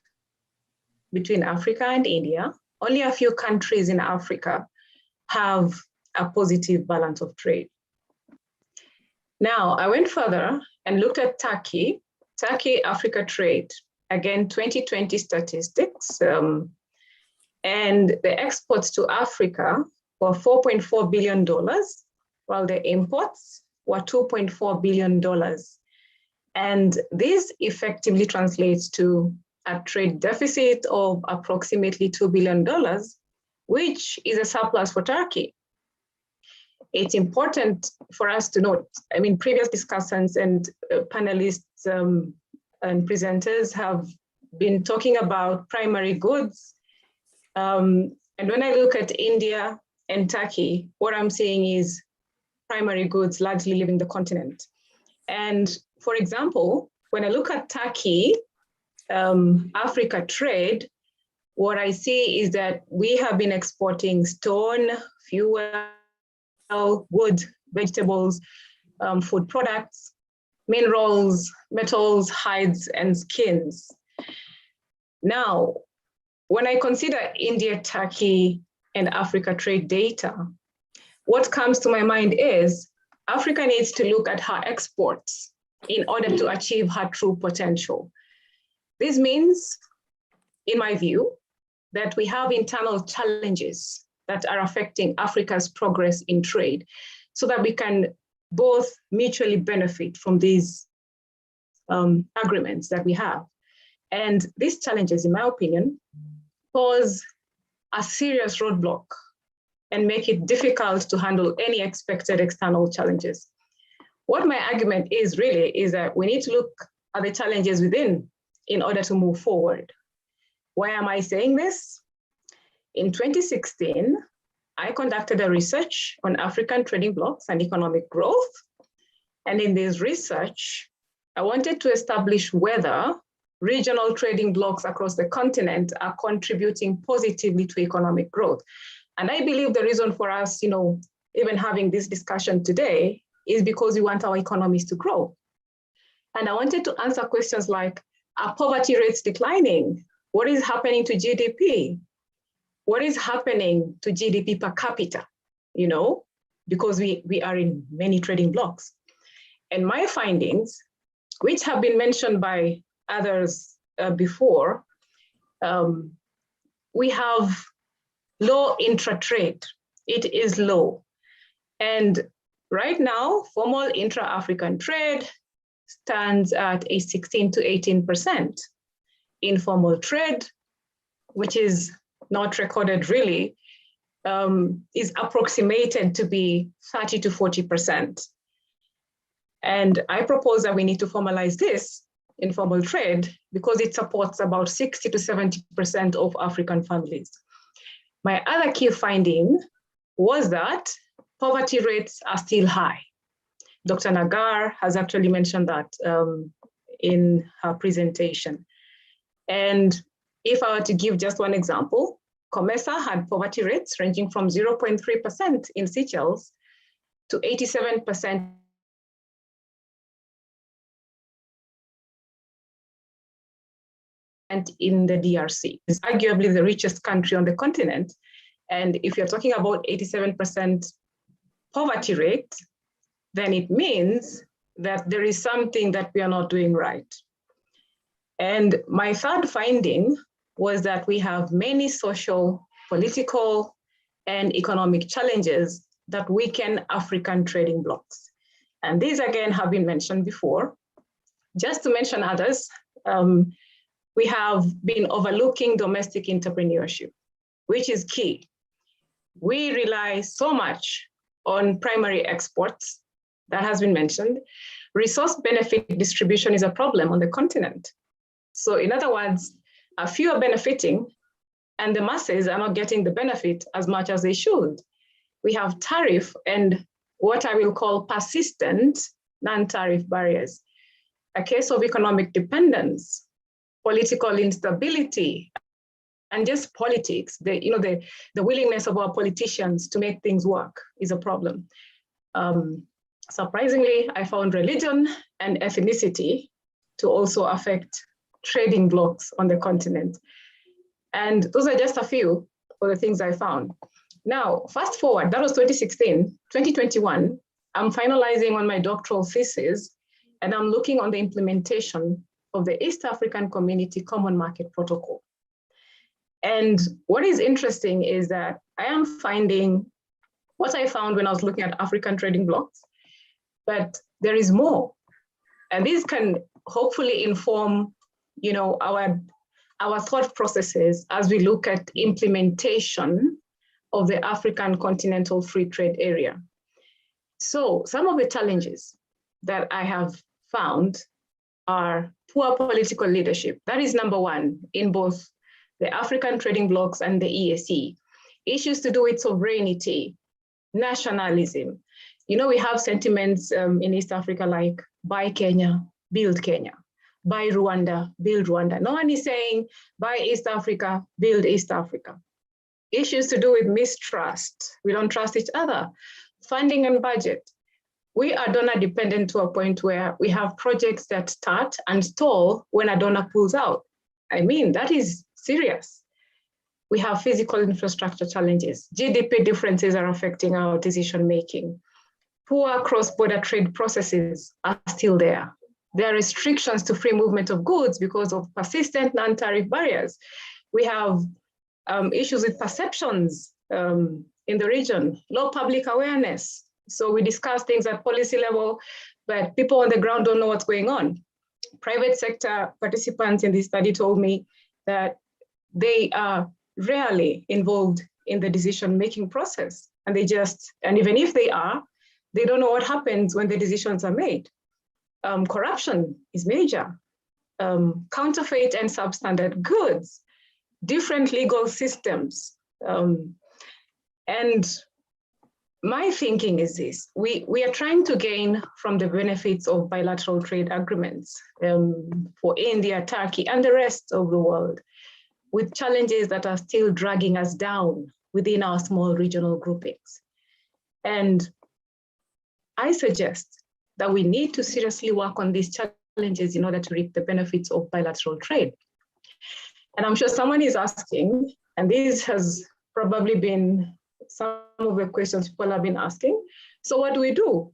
between Africa and India, only a few countries in Africa have a positive balance of trade. Now, I went further and looked at Turkey Africa trade, again, 2020 statistics, and the exports to Africa were $4.4 billion, while the imports were $2.4 billion. And this effectively translates to a trade deficit of approximately $2 billion, which is a surplus for Turkey. It's important for us to note, I mean, previous discussants and panelists and presenters have been talking about primary goods. And when I look at India and Turkey, what I'm seeing is primary goods largely leaving the continent. And for example, when I look at Turkey, Africa trade, what I see is that we have been exporting stone, fuel, wood, vegetables, food products, minerals, metals, hides, and skins. Now, when I consider India, Turkey, and Africa trade data, what comes to my mind is Africa needs to look at her exports in order to achieve her true potential. This means, in my view, that we have internal challenges that are affecting Africa's progress in trade so that we can both mutually benefit from these agreements that we have. And these challenges, in my opinion, pose a serious roadblock and make it difficult to handle any expected external challenges. What my argument is really is that we need to look at the challenges within in order to move forward. Why am I saying this? In 2016, I conducted a research on African trading blocs and economic growth. And in this research, I wanted to establish whether regional trading blocs across the continent are contributing positively to economic growth. And I believe the reason for us, even having this discussion today is because we want our economies to grow. And I wanted to answer questions like, are poverty rates declining? What is happening to GDP? What is happening to GDP per capita? Because we are in many trading blocs. And my findings, which have been mentioned by others before, we have low intra-trade. It is low. And right now, formal intra-African trade stands at a 16 to 18%. Informal trade, which is not recorded really, is approximated to be 30 to 40%. And I propose that we need to formalize this informal trade because it supports about 60 to 70% of African families. My other key finding was that poverty rates are still high. Dr. Nagar has actually mentioned that in her presentation. And if I were to give just one example, COMESA had poverty rates ranging from 0.3% in Seychelles to 87% in the DRC. It's arguably the richest country on the continent. And if you're talking about 87% poverty rate, then it means that there is something that we are not doing right. And my third finding was that we have many social, political, and economic challenges that weaken African trading blocs. And these again have been mentioned before. Just to mention others, we have been overlooking domestic entrepreneurship, which is key. We rely so much on primary exports, that has been mentioned. Resource benefit distribution is a problem on the continent. So in other words, a few are benefiting and the masses are not getting the benefit as much as they should. We have tariff and what I will call persistent non-tariff barriers, a case of economic dependence, political instability, and just politics. The willingness of our politicians to make things work is a problem. Surprisingly, I found religion and ethnicity to also affect trading blocs on the continent. And those are just a few of the things I found. Now, fast forward, that was 2016, 2021, I'm finalizing on my doctoral thesis, and I'm looking on the implementation of the East African Community Common Market Protocol. And what is interesting is that I am finding what I found when I was looking at African trading blocs, but there is more. And these can hopefully inform, our thought processes as we look at implementation of the African Continental Free Trade Area. So some of the challenges that I have found are poor political leadership. That is number one in both the African trading blocs and the EAC. Issues to do with sovereignty, nationalism. We have sentiments in East Africa like buy Kenya, build Kenya. Buy Rwanda, build Rwanda. No one is saying buy East Africa, build East Africa. Issues to do with mistrust. We don't trust each other. Funding and budget. We are donor dependent to a point where we have projects that start and stall when a donor pulls out. I mean, that is serious. We have physical infrastructure challenges. GDP differences are affecting our decision making. Poor cross-border trade processes are still there. There are restrictions to free movement of goods because of persistent non-tariff barriers. We have issues with perceptions in the region, low public awareness. So we discuss things at policy level, but people on the ground don't know what's going on. Private sector participants in this study told me that they are rarely involved in the decision-making process. And even if they are, they don't know what happens when the decisions are made. Corruption is major. Counterfeit and substandard goods, different legal systems. And my thinking is this, we are trying to gain from the benefits of bilateral trade agreements for India, Turkey, and the rest of the world, with challenges that are still dragging us down within our small regional groupings. And I suggest that we need to seriously work on these challenges in order to reap the benefits of bilateral trade. And I'm sure someone is asking, and this has probably been some of the questions people have been asking. So what do we do?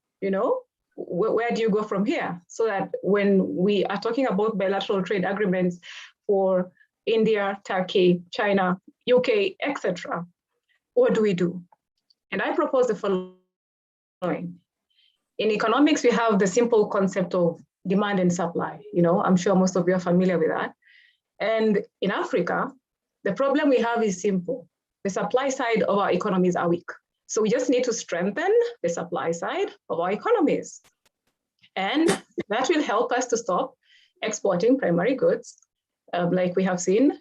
Where do you go from here? So that when we are talking about bilateral trade agreements for India, Turkey, China, UK, etc., what do we do? And I propose the following. In economics, we have the simple concept of demand and supply. I'm sure most of you are familiar with that. And in Africa, the problem we have is simple. The supply side of our economies are weak. So we just need to strengthen the supply side of our economies. And that will help us to stop exporting primary goods, like we have seen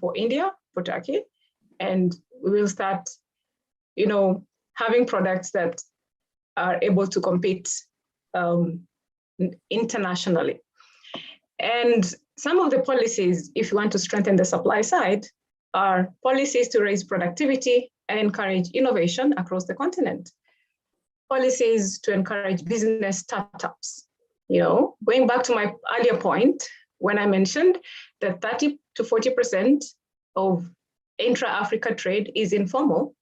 for India, for Turkey. And we will start, having products that are able to compete internationally. And some of the policies, if you want to strengthen the supply side, are policies to raise productivity and encourage innovation across the continent. Policies to encourage business startups. Going back to my earlier point, when I mentioned that 30 to 40% of intra-Africa trade is informal,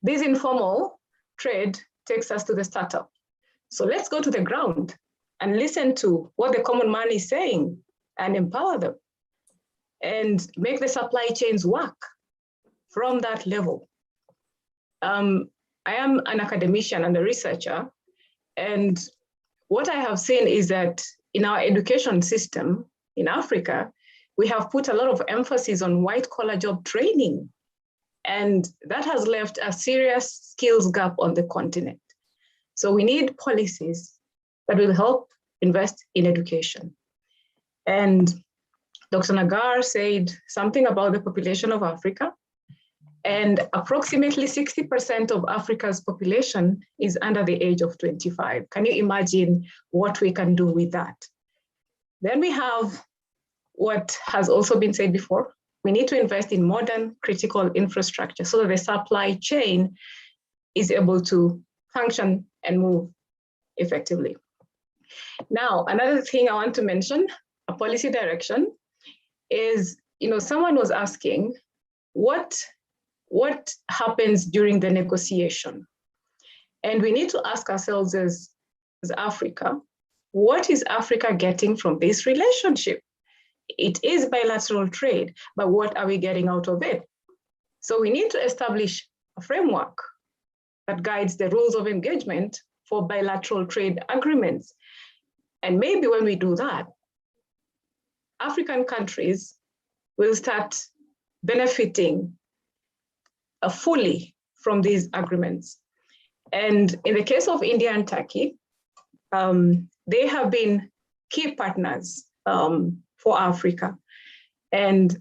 this informal trade takes us to the startup. So let's go to the ground and listen to what the common man is saying and empower them and make the supply chains work from that level. I am an academician and a researcher, And what I have seen is that in our education system in Africa, we have put a lot of emphasis on white-collar job training, and that has left a serious skills gap on the continent. So we need policies that will help invest in education. And Dr. Nagar said something about the population of Africa, and approximately 60% of Africa's population is under the age of 25. Can you imagine what we can do with that? Then we have what has also been said before. We need to invest in modern critical infrastructure so that the supply chain is able to function and move effectively. Now, another thing I want to mention, a policy direction, is, someone was asking, what happens during the negotiation? And we need to ask ourselves as Africa, what is Africa getting from this relationship? It is bilateral trade, but what are we getting out of it? So we need to establish a framework that guides the rules of engagement for bilateral trade agreements. And maybe when we do that, African countries will start benefiting fully from these agreements. And in the case of India and Turkey, they have been key partners for Africa. And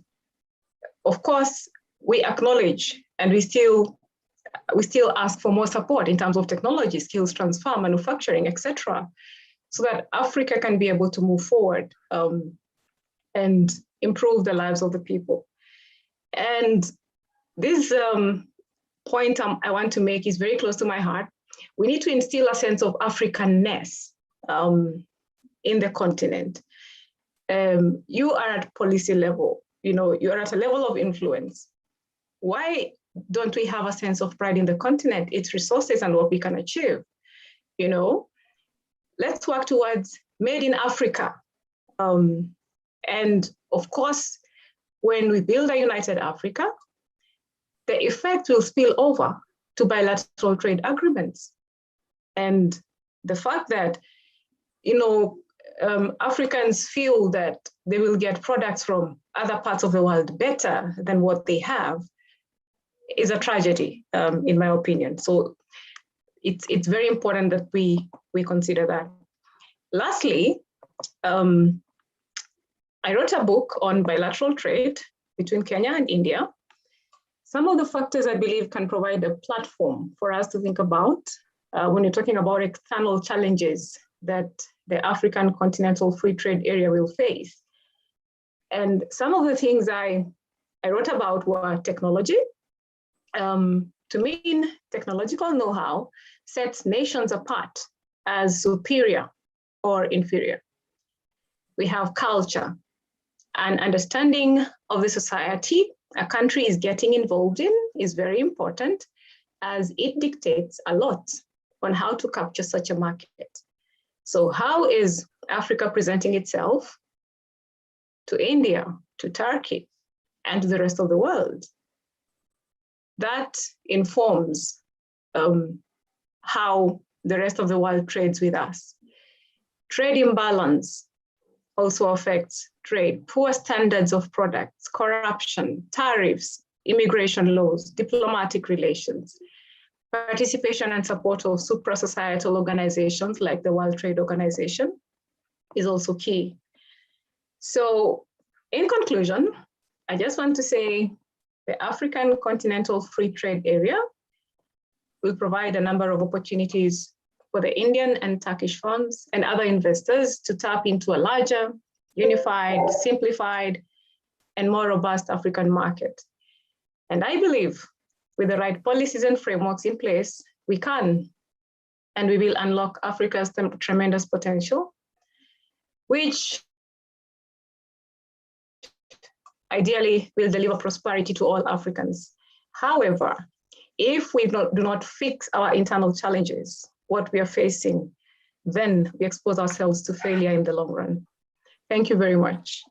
of course, we acknowledge and we still ask for more support in terms of technology, skills transfer, manufacturing, etc., so that Africa can be able to move forward and improve the lives of the people. And this point I want to make is very close to my heart. We need to instill a sense of Africanness in the continent. You are at policy level, you're at a level of influence. Why don't we have a sense of pride in the continent, its resources, and what we can achieve? Let's work towards Made in Africa. And of course, when we build a united Africa, the effect will spill over to bilateral trade agreements. And the fact that, Africans feel that they will get products from other parts of the world better than what they have is a tragedy, in my opinion. So it's very important that we consider that. Lastly, I wrote a book on bilateral trade between Kenya and India. Some of the factors I believe can provide a platform for us to think about when you're talking about external challenges that the African continental free trade area will face. And some of the things I wrote about were technology. To me, technological know-how sets nations apart as superior or inferior. We have culture, and understanding of the society a country is getting involved in is very important, as it dictates a lot on how to capture such a market. So how is Africa presenting itself to India, to Turkey, and to the rest of the world? That informs how the rest of the world trades with us. Trade imbalance also affects trade. Poor standards of products, corruption, tariffs, immigration laws, diplomatic relations, participation and support of supra-societal organizations like the World Trade Organization is also key. So in conclusion, I just want to say the African Continental Free Trade Area will provide a number of opportunities for the Indian and Turkish firms and other investors to tap into a larger, unified, simplified, and more robust African market. And I believe with the right policies and frameworks in place, we can and we will unlock Africa's tremendous potential, which ideally will deliver prosperity to all Africans. However, if we do not fix our internal challenges, what we are facing, then we expose ourselves to failure in the long run. Thank you very much.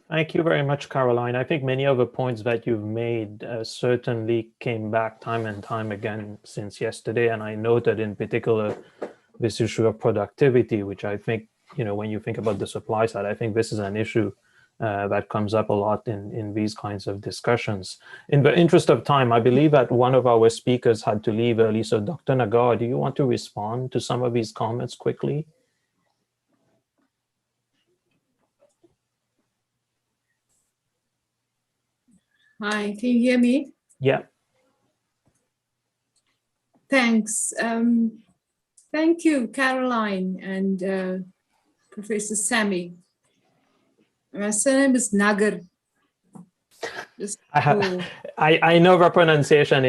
Thank you very much, Caroline. I think many of the points that you've made certainly came back time and time again since yesterday. And I noted in particular this issue of productivity, which I think, when you think about the supply side, I think this is an issue that comes up a lot in these kinds of discussions. In the interest of time, I believe that one of our speakers had to leave early. So Dr. Nagar, do you want to respond to some of these comments quickly? Hi, can you hear me? Yeah. Thanks. Thank you, Caroline and Professor Sami. My surname is Nagar. I know the pronunciation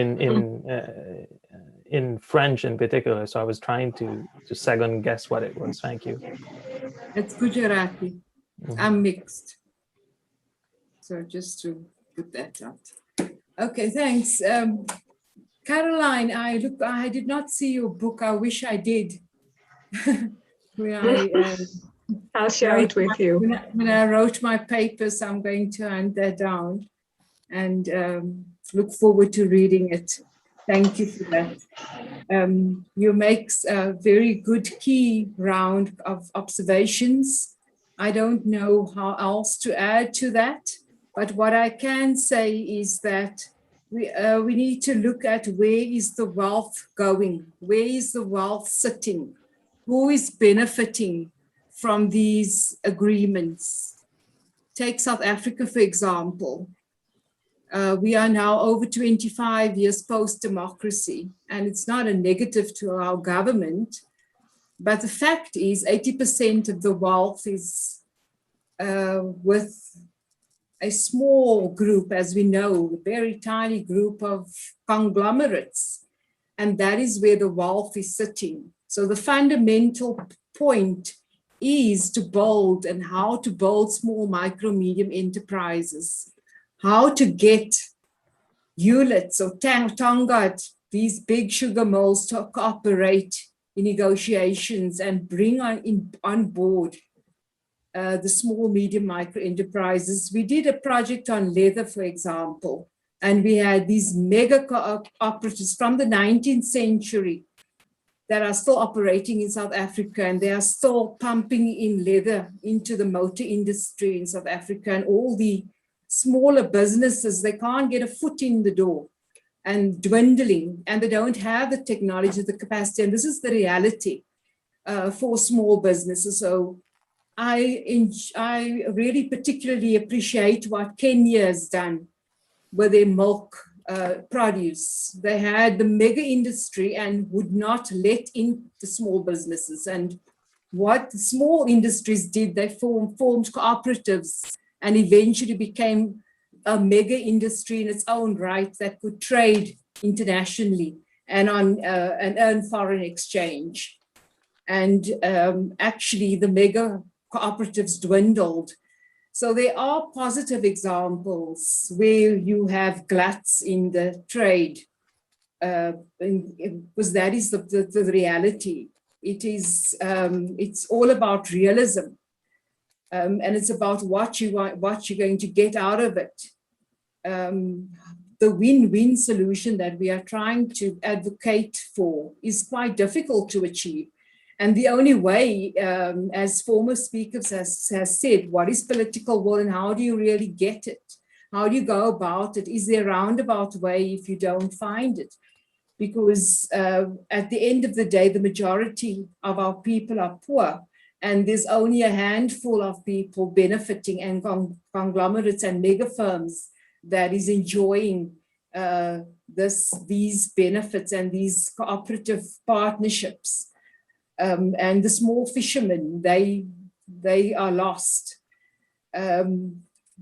in French in particular, so I was trying to second guess what it was. Thank you. It's Gujarati. I'm mixed. So just to put that out. Okay, thanks. Caroline, I did not see your book. I wish I did. I'll share it with you. When I wrote my papers, I'm going to hand that down and look forward to reading it. Thank you for that. You make a very good key round of observations. I don't know how else to add to that, but what I can say is that we need to look at where is the wealth going? Where is the wealth sitting? Who is benefiting from these agreements? Take South Africa, for example. We are now over 25 years post-democracy, and it's not a negative to our government, but the fact is 80% of the wealth is with a small group, as we know, a very tiny group of conglomerates, and that is where the wealth is sitting. So the fundamental point is to build and how to build small, micro, medium enterprises, how to get Hewlett's or Tongaat, these big sugar mills, to cooperate in negotiations and bring on board the small, medium, micro enterprises. We did a project on leather, for example, and we had these mega cooperatives from the 19th century that are still operating in South Africa, and they are still pumping in leather into the motor industry in South Africa, and all the smaller businesses, they can't get a foot in the door and dwindling, and they don't have the technology, the capacity, and this is the reality for small businesses. So I really particularly appreciate what Kenya has done with their milk produce. They had the mega industry and would not let in the small businesses. And what the small industries did, they formed cooperatives and eventually became a mega industry in its own right that could trade internationally and earn foreign exchange. And actually the mega cooperatives dwindled. So there are positive examples where you have gluts in the trade, because that is the reality. It is, it's all about realism, and it's about what you're going to get out of it. The win-win solution that we are trying to advocate for is quite difficult to achieve. And the only way, as former speakers has said, what is political will and how do you really get it? How do you go about it? Is there a roundabout way if you don't find it? Because at the end of the day, the majority of our people are poor, and there's only a handful of people benefiting, and conglomerates and mega firms that is enjoying these benefits and these cooperative partnerships. And the small fishermen, they are lost.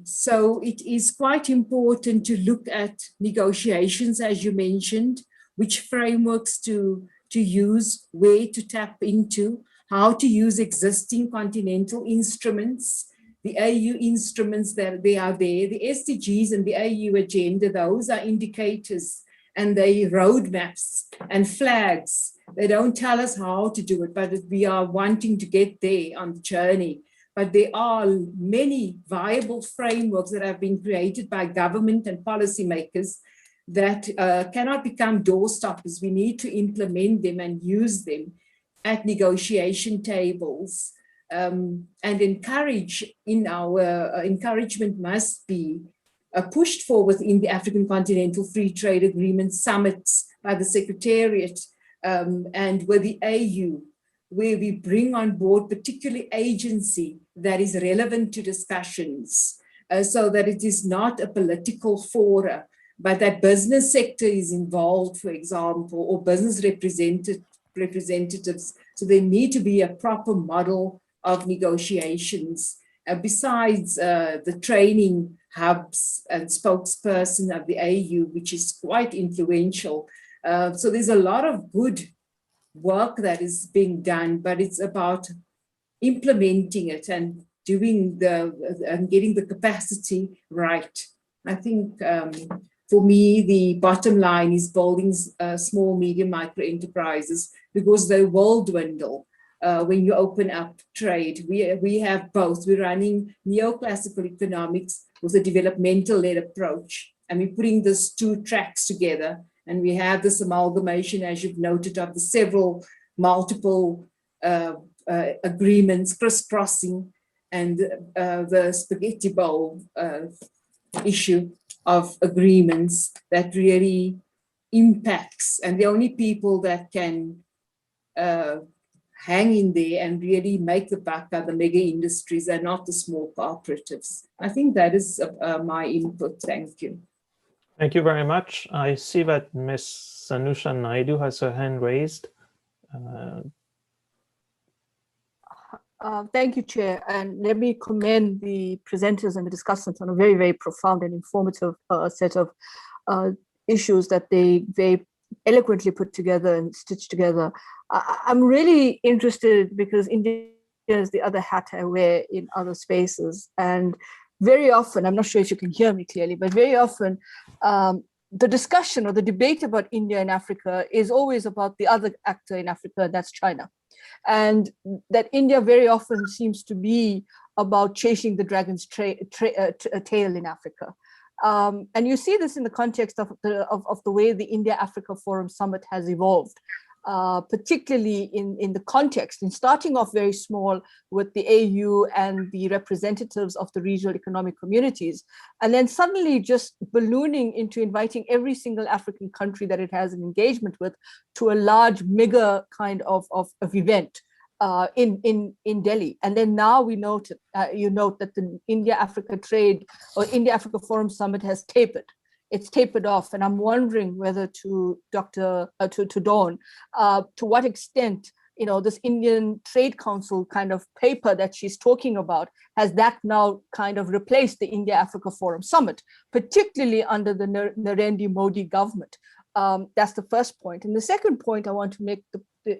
So it is quite important to look at negotiations, as you mentioned, which frameworks to use, where to tap into, how to use existing continental instruments, the AU instruments that they are there, the SDGs and the AU agenda, those are indicators and they roadmaps and flags. They don't tell us how to do it, but we are wanting to get there on the journey. but there are many viable frameworks that have been created by government and policymakers that cannot become doorstoppers. We need to implement them and use them at negotiation tables, and encourage in our encouragement must be pushed for within the African Continental Free Trade Agreement summits by the Secretariat and with the AU, where we bring on board particularly agency that is relevant to discussions, so that it is not a political forum, but that business sector is involved, for example, or business representatives. So there need to be a proper model of negotiations. Besides the training hubs and spokesperson of the AU, which is quite influential. So there's a lot of good work that is being done, but it's about implementing it and doing and getting the capacity right. I think for me, the bottom line is building small, medium, micro enterprises, because they will dwindle when you open up trade. We have both. We're running neoclassical economics with a developmental-led approach, and we're putting these two tracks together. And we have this amalgamation, as you've noted, of the several multiple agreements, crisscrossing, and the spaghetti bowl issue of agreements that really impacts. And the only people that can hang in there and really make the buck are the mega industries and not the small cooperatives. I think that is my input. Thank you. Thank you very much. I see that Ms. Sanusha Naidu has her hand raised. Thank you, Chair. And let me commend the presenters and the discussants on a very, very profound and informative set of issues that they very eloquently put together and stitched together. I'm really interested because India is the other hat I wear in other spaces. And very often, I'm not sure if you can hear me clearly, but very often the discussion or the debate about India and Africa is always about the other actor in Africa, and that's China. And that India very often seems to be about chasing the dragon's tail in Africa. And you see this in the context of the way the India-Africa Forum Summit has evolved, particularly in the context, in starting off very small with the AU and the representatives of the regional economic communities, and then suddenly just ballooning into inviting every single African country that it has an engagement with to a large, mega kind of event in Delhi. And then now we note, you note that the India-Africa Trade or India-Africa Forum Summit has tapered. It's tapered off, and I'm wondering whether to Dawn, to what extent, this Indian Trade Council kind of paper that she's talking about, has that now kind of replaced the India-Africa Forum Summit, particularly under the Narendra Modi government. That's the first point. And the second point I want to make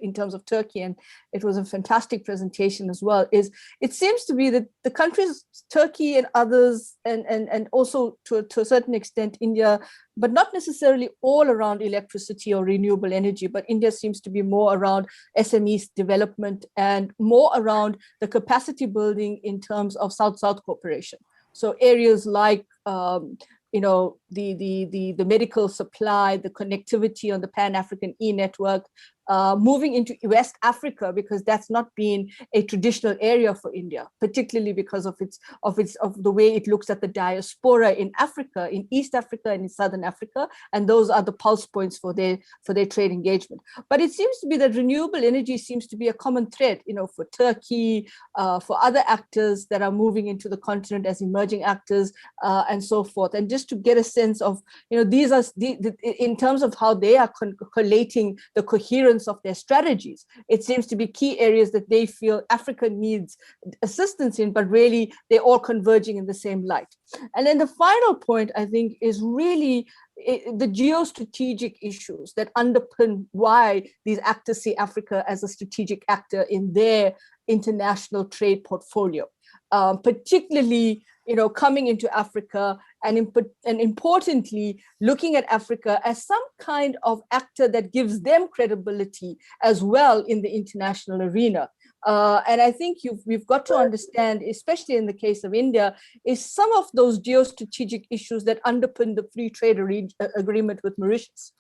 in terms of Turkey, and it was a fantastic presentation as well, is it seems to be that the countries, Turkey and others, and also to a certain extent India, but not necessarily all around electricity or renewable energy, but India seems to be more around SMEs development and more around the capacity building in terms of South-South cooperation. So areas like the medical supply, the connectivity on the Pan-African e-network, moving into West Africa, because that's not been a traditional area for India, particularly because of the way it looks at the diaspora in Africa, in East Africa and in Southern Africa, and those are the pulse points for their trade engagement. But it seems to be that renewable energy seems to be a common thread, for Turkey, for other actors that are moving into the continent as emerging actors, and so forth. And just to get a sense of, these are in terms of how they are collating the coherence of their strategies. It seems to be key areas that they feel Africa needs assistance in, but really they're all converging in the same light. And then the final point, I think, is really the geostrategic issues that underpin why these actors see Africa as a strategic actor in their international trade portfolio, particularly coming into Africa and importantly, looking at Africa as some kind of actor that gives them credibility as well in the international arena. And I think we've got to understand, especially in the case of India, is some of those geostrategic issues that underpin the free trade agreement with Mauritius,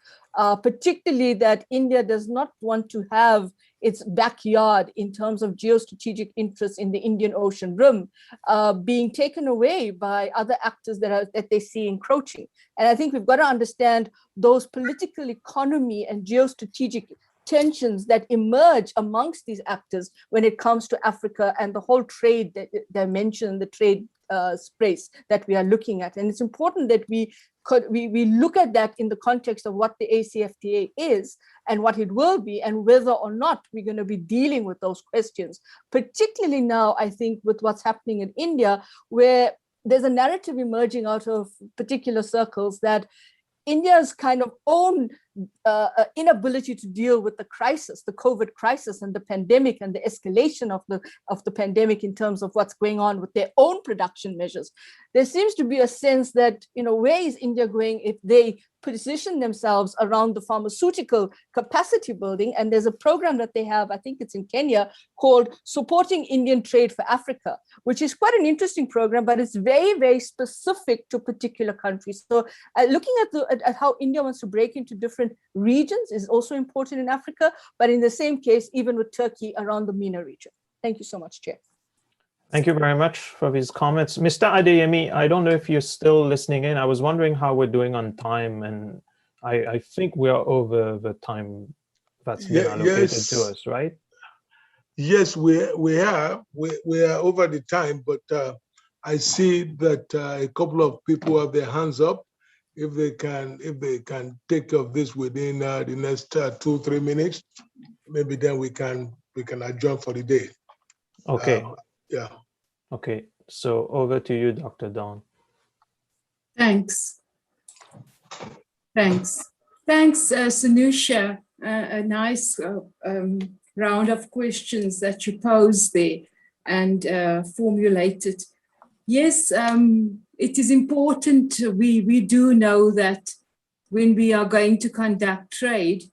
particularly that India does not want to have its backyard in terms of geostrategic interests in the Indian Ocean rim being taken away by other actors that they see encroaching. And I think we've got to understand those political economy and geostrategic tensions that emerge amongst these actors when it comes to Africa and the whole trade dimension, the trade space that we are looking at. And it's important that we look at that in the context of what the AfCFTA is and what it will be, and whether or not we're going to be dealing with those questions, particularly now, I think, with what's happening in India, where there's a narrative emerging out of particular circles that India's kind of own inability to deal with the crisis, the COVID crisis and the pandemic and the escalation of the pandemic in terms of what's going on with their own production measures. There seems to be a sense that, where is India going if they position themselves around the pharmaceutical capacity building? And there's a program that they have, I think it's in Kenya, called Supporting Indian Trade for Africa, which is quite an interesting program, but it's very, very specific to particular countries. So looking at how India wants to break into different regions is also important in Africa, but in the same case, even with Turkey around the MENA region. Thank you so much, Chair. Thank you very much for these comments. Mr. Adeyemi, I don't know if you're still listening in. I was wondering how we're doing on time, and I think we are over the time that's been allocated to us, right? Yes, we are over the time, but I see that a couple of people have their hands up. If they can take care of this within the next 2-3 minutes, maybe then we can adjourn for the day. Okay. Yeah. Okay. So over to you, Dr. Dawn. Thanks. Thanks, Sanusha. A nice round of questions that you posed there and formulated. Yes, it is important. We do know that when we are going to conduct trade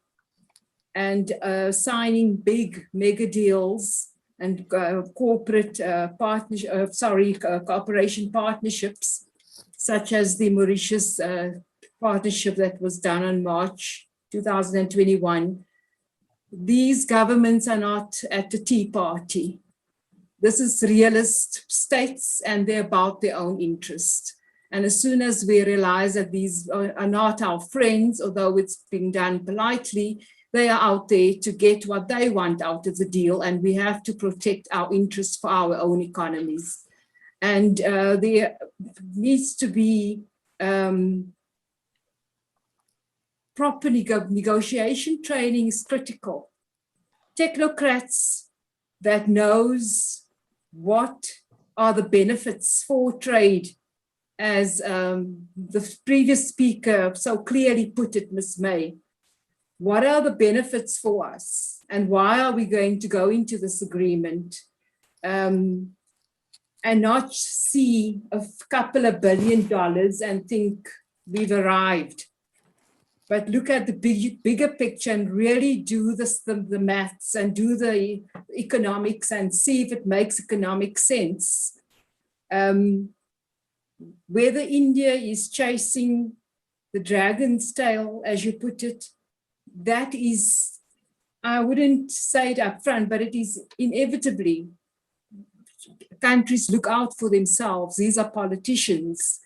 and signing big mega deals and corporate cooperation partnerships, such as the Mauritius partnership that was done in March 2021, these governments are not at the tea party. This is realist states, and they're about their own interest. And as soon as we realize that these are not our friends, although it's being done politely, they are out there to get what they want out of the deal, and we have to protect our interests for our own economies. And there needs to be proper negotiation training is critical. Technocrats that knows what are the benefits for trade, as the previous speaker so clearly put it, Ms. May. What are the benefits for us, and why are we going to go into this agreement and not see a couple of $1 billion and think we've arrived? But look at the bigger picture and really do the maths and do the economics and see if it makes economic sense. Whether India is chasing the dragon's tail, as you put it, that is, I wouldn't say it up front, but it is inevitably. Countries look out for themselves. These are politicians.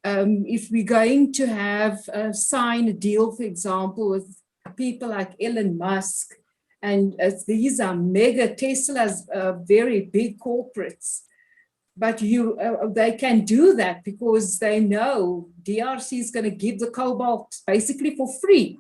If we're going to have sign a deal, for example, with people like Elon Musk, and these are mega Tesla's very big corporates, but they can do that because they know DRC is going to give the cobalt basically for free.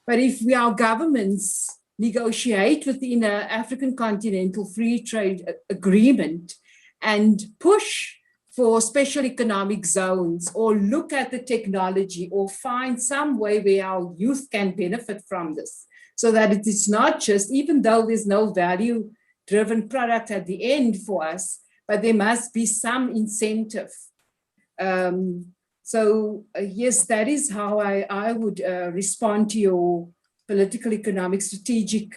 But if our governments negotiate within an African continental free trade agreement and push for special economic zones, or look at the technology, or find some way where our youth can benefit from this, so that it is not just, even though there's no value-driven product at the end for us, but there must be some incentive. Yes, that is how I would respond to your political, economic, strategic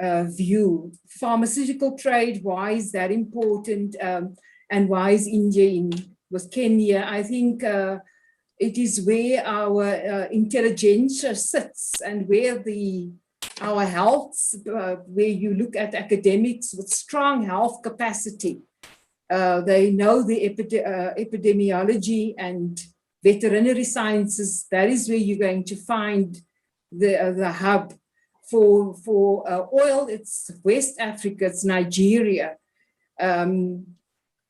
view. Pharmaceutical trade, why is that important? And why is India with Kenya? I think it is where our intelligentsia sits and where our health, where you look at academics with strong health capacity. They know the epidemiology and veterinary sciences. That is where you're going to find the hub. For oil, it's West Africa, it's Nigeria.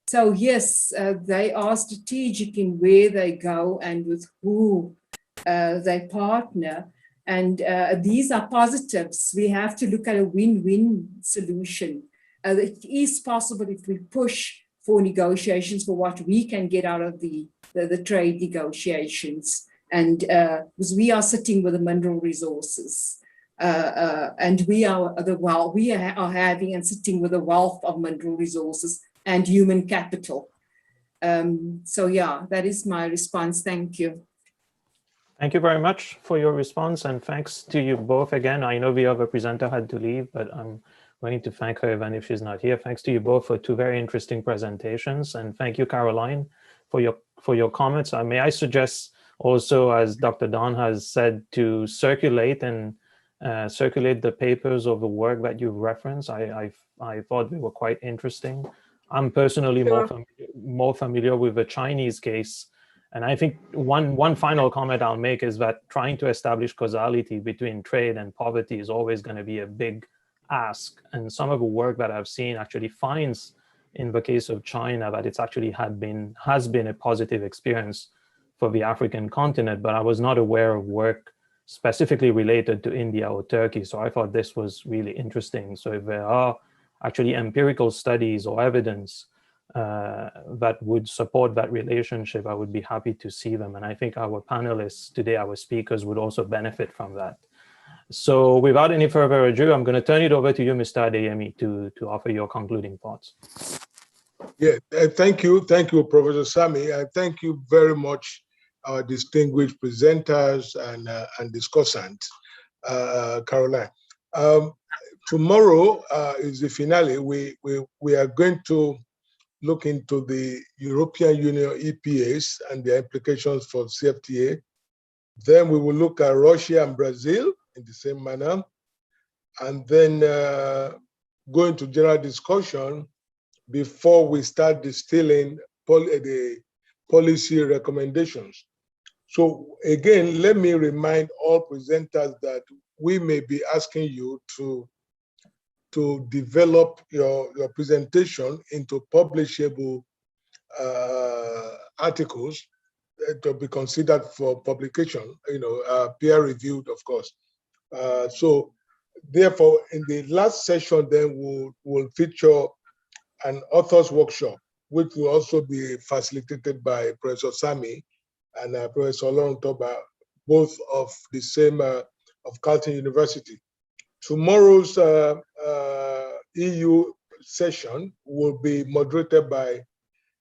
So yes, they are strategic in where they go and with who they partner. And these are positives. We have to look at a win-win solution. It is possible if we push for negotiations for what we can get out of the trade negotiations. And because we are sitting with the mineral resources. And we are having and sitting with a wealth of mineral resources and human capital. So yeah, that is my response. Thank you. Thank you very much for your response, and thanks to you both again. I know the other presenter had to leave, but I'm going to thank her even if she's not here. Thanks to you both for two very interesting presentations, and thank you, Caroline, for your comments. May I suggest also, as Dr. Don has said, to circulate and circulate the papers of the work that you've referenced. I thought they were quite interesting. I'm personally more familiar with the Chinese case. And I think one final comment I'll make is that trying to establish causality between trade and poverty is always going to be a big ask. And some of the work that I've seen actually finds in the case of China that it's actually has been a positive experience for the African continent, but I was not aware of work specifically related to India or Turkey. So I thought this was really interesting. So if there are actually empirical studies or evidence that would support that relationship, I would be happy to see them. And I think our panelists today, our speakers, would also benefit from that. So without any further ado, I'm going to turn it over to you, Mr. Adeyemi, to offer your concluding thoughts. Yeah, thank you, Professor Sami, and thank you very much, our distinguished presenters and discussants, Caroline. Tomorrow is the finale. We are going to look into the European Union EPAs and their implications for CFTA. Then we will look at Russia and Brazil in the same manner. And then go into general discussion before we start distilling the policy recommendations. So again, let me remind all presenters that we may be asking you to develop your presentation into publishable articles to be considered for publication, peer-reviewed, of course. So therefore, in the last session, then we'll feature an author's workshop, which will also be facilitated by Professor Sami and Professor Olorun Toba, both of the same, of Carleton University. Tomorrow's EU session will be moderated by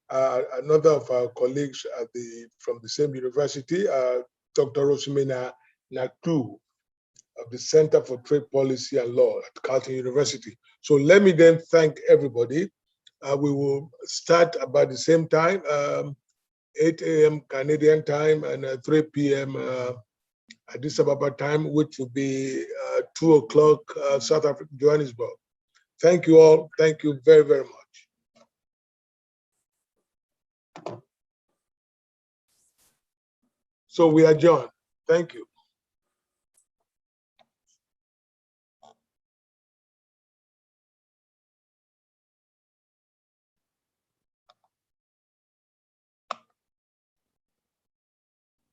another of our colleagues from the same university, Dr. Rosemina Naktu of the Center for Trade Policy and Law at Carleton University. So let me then thank everybody. We will start about the same time, 8 a.m. Canadian time and 3 p.m. Addis Ababa time, which will be 2 o'clock South Africa, Johannesburg. Thank you all. Thank you very, very much. So we adjourn. Thank you.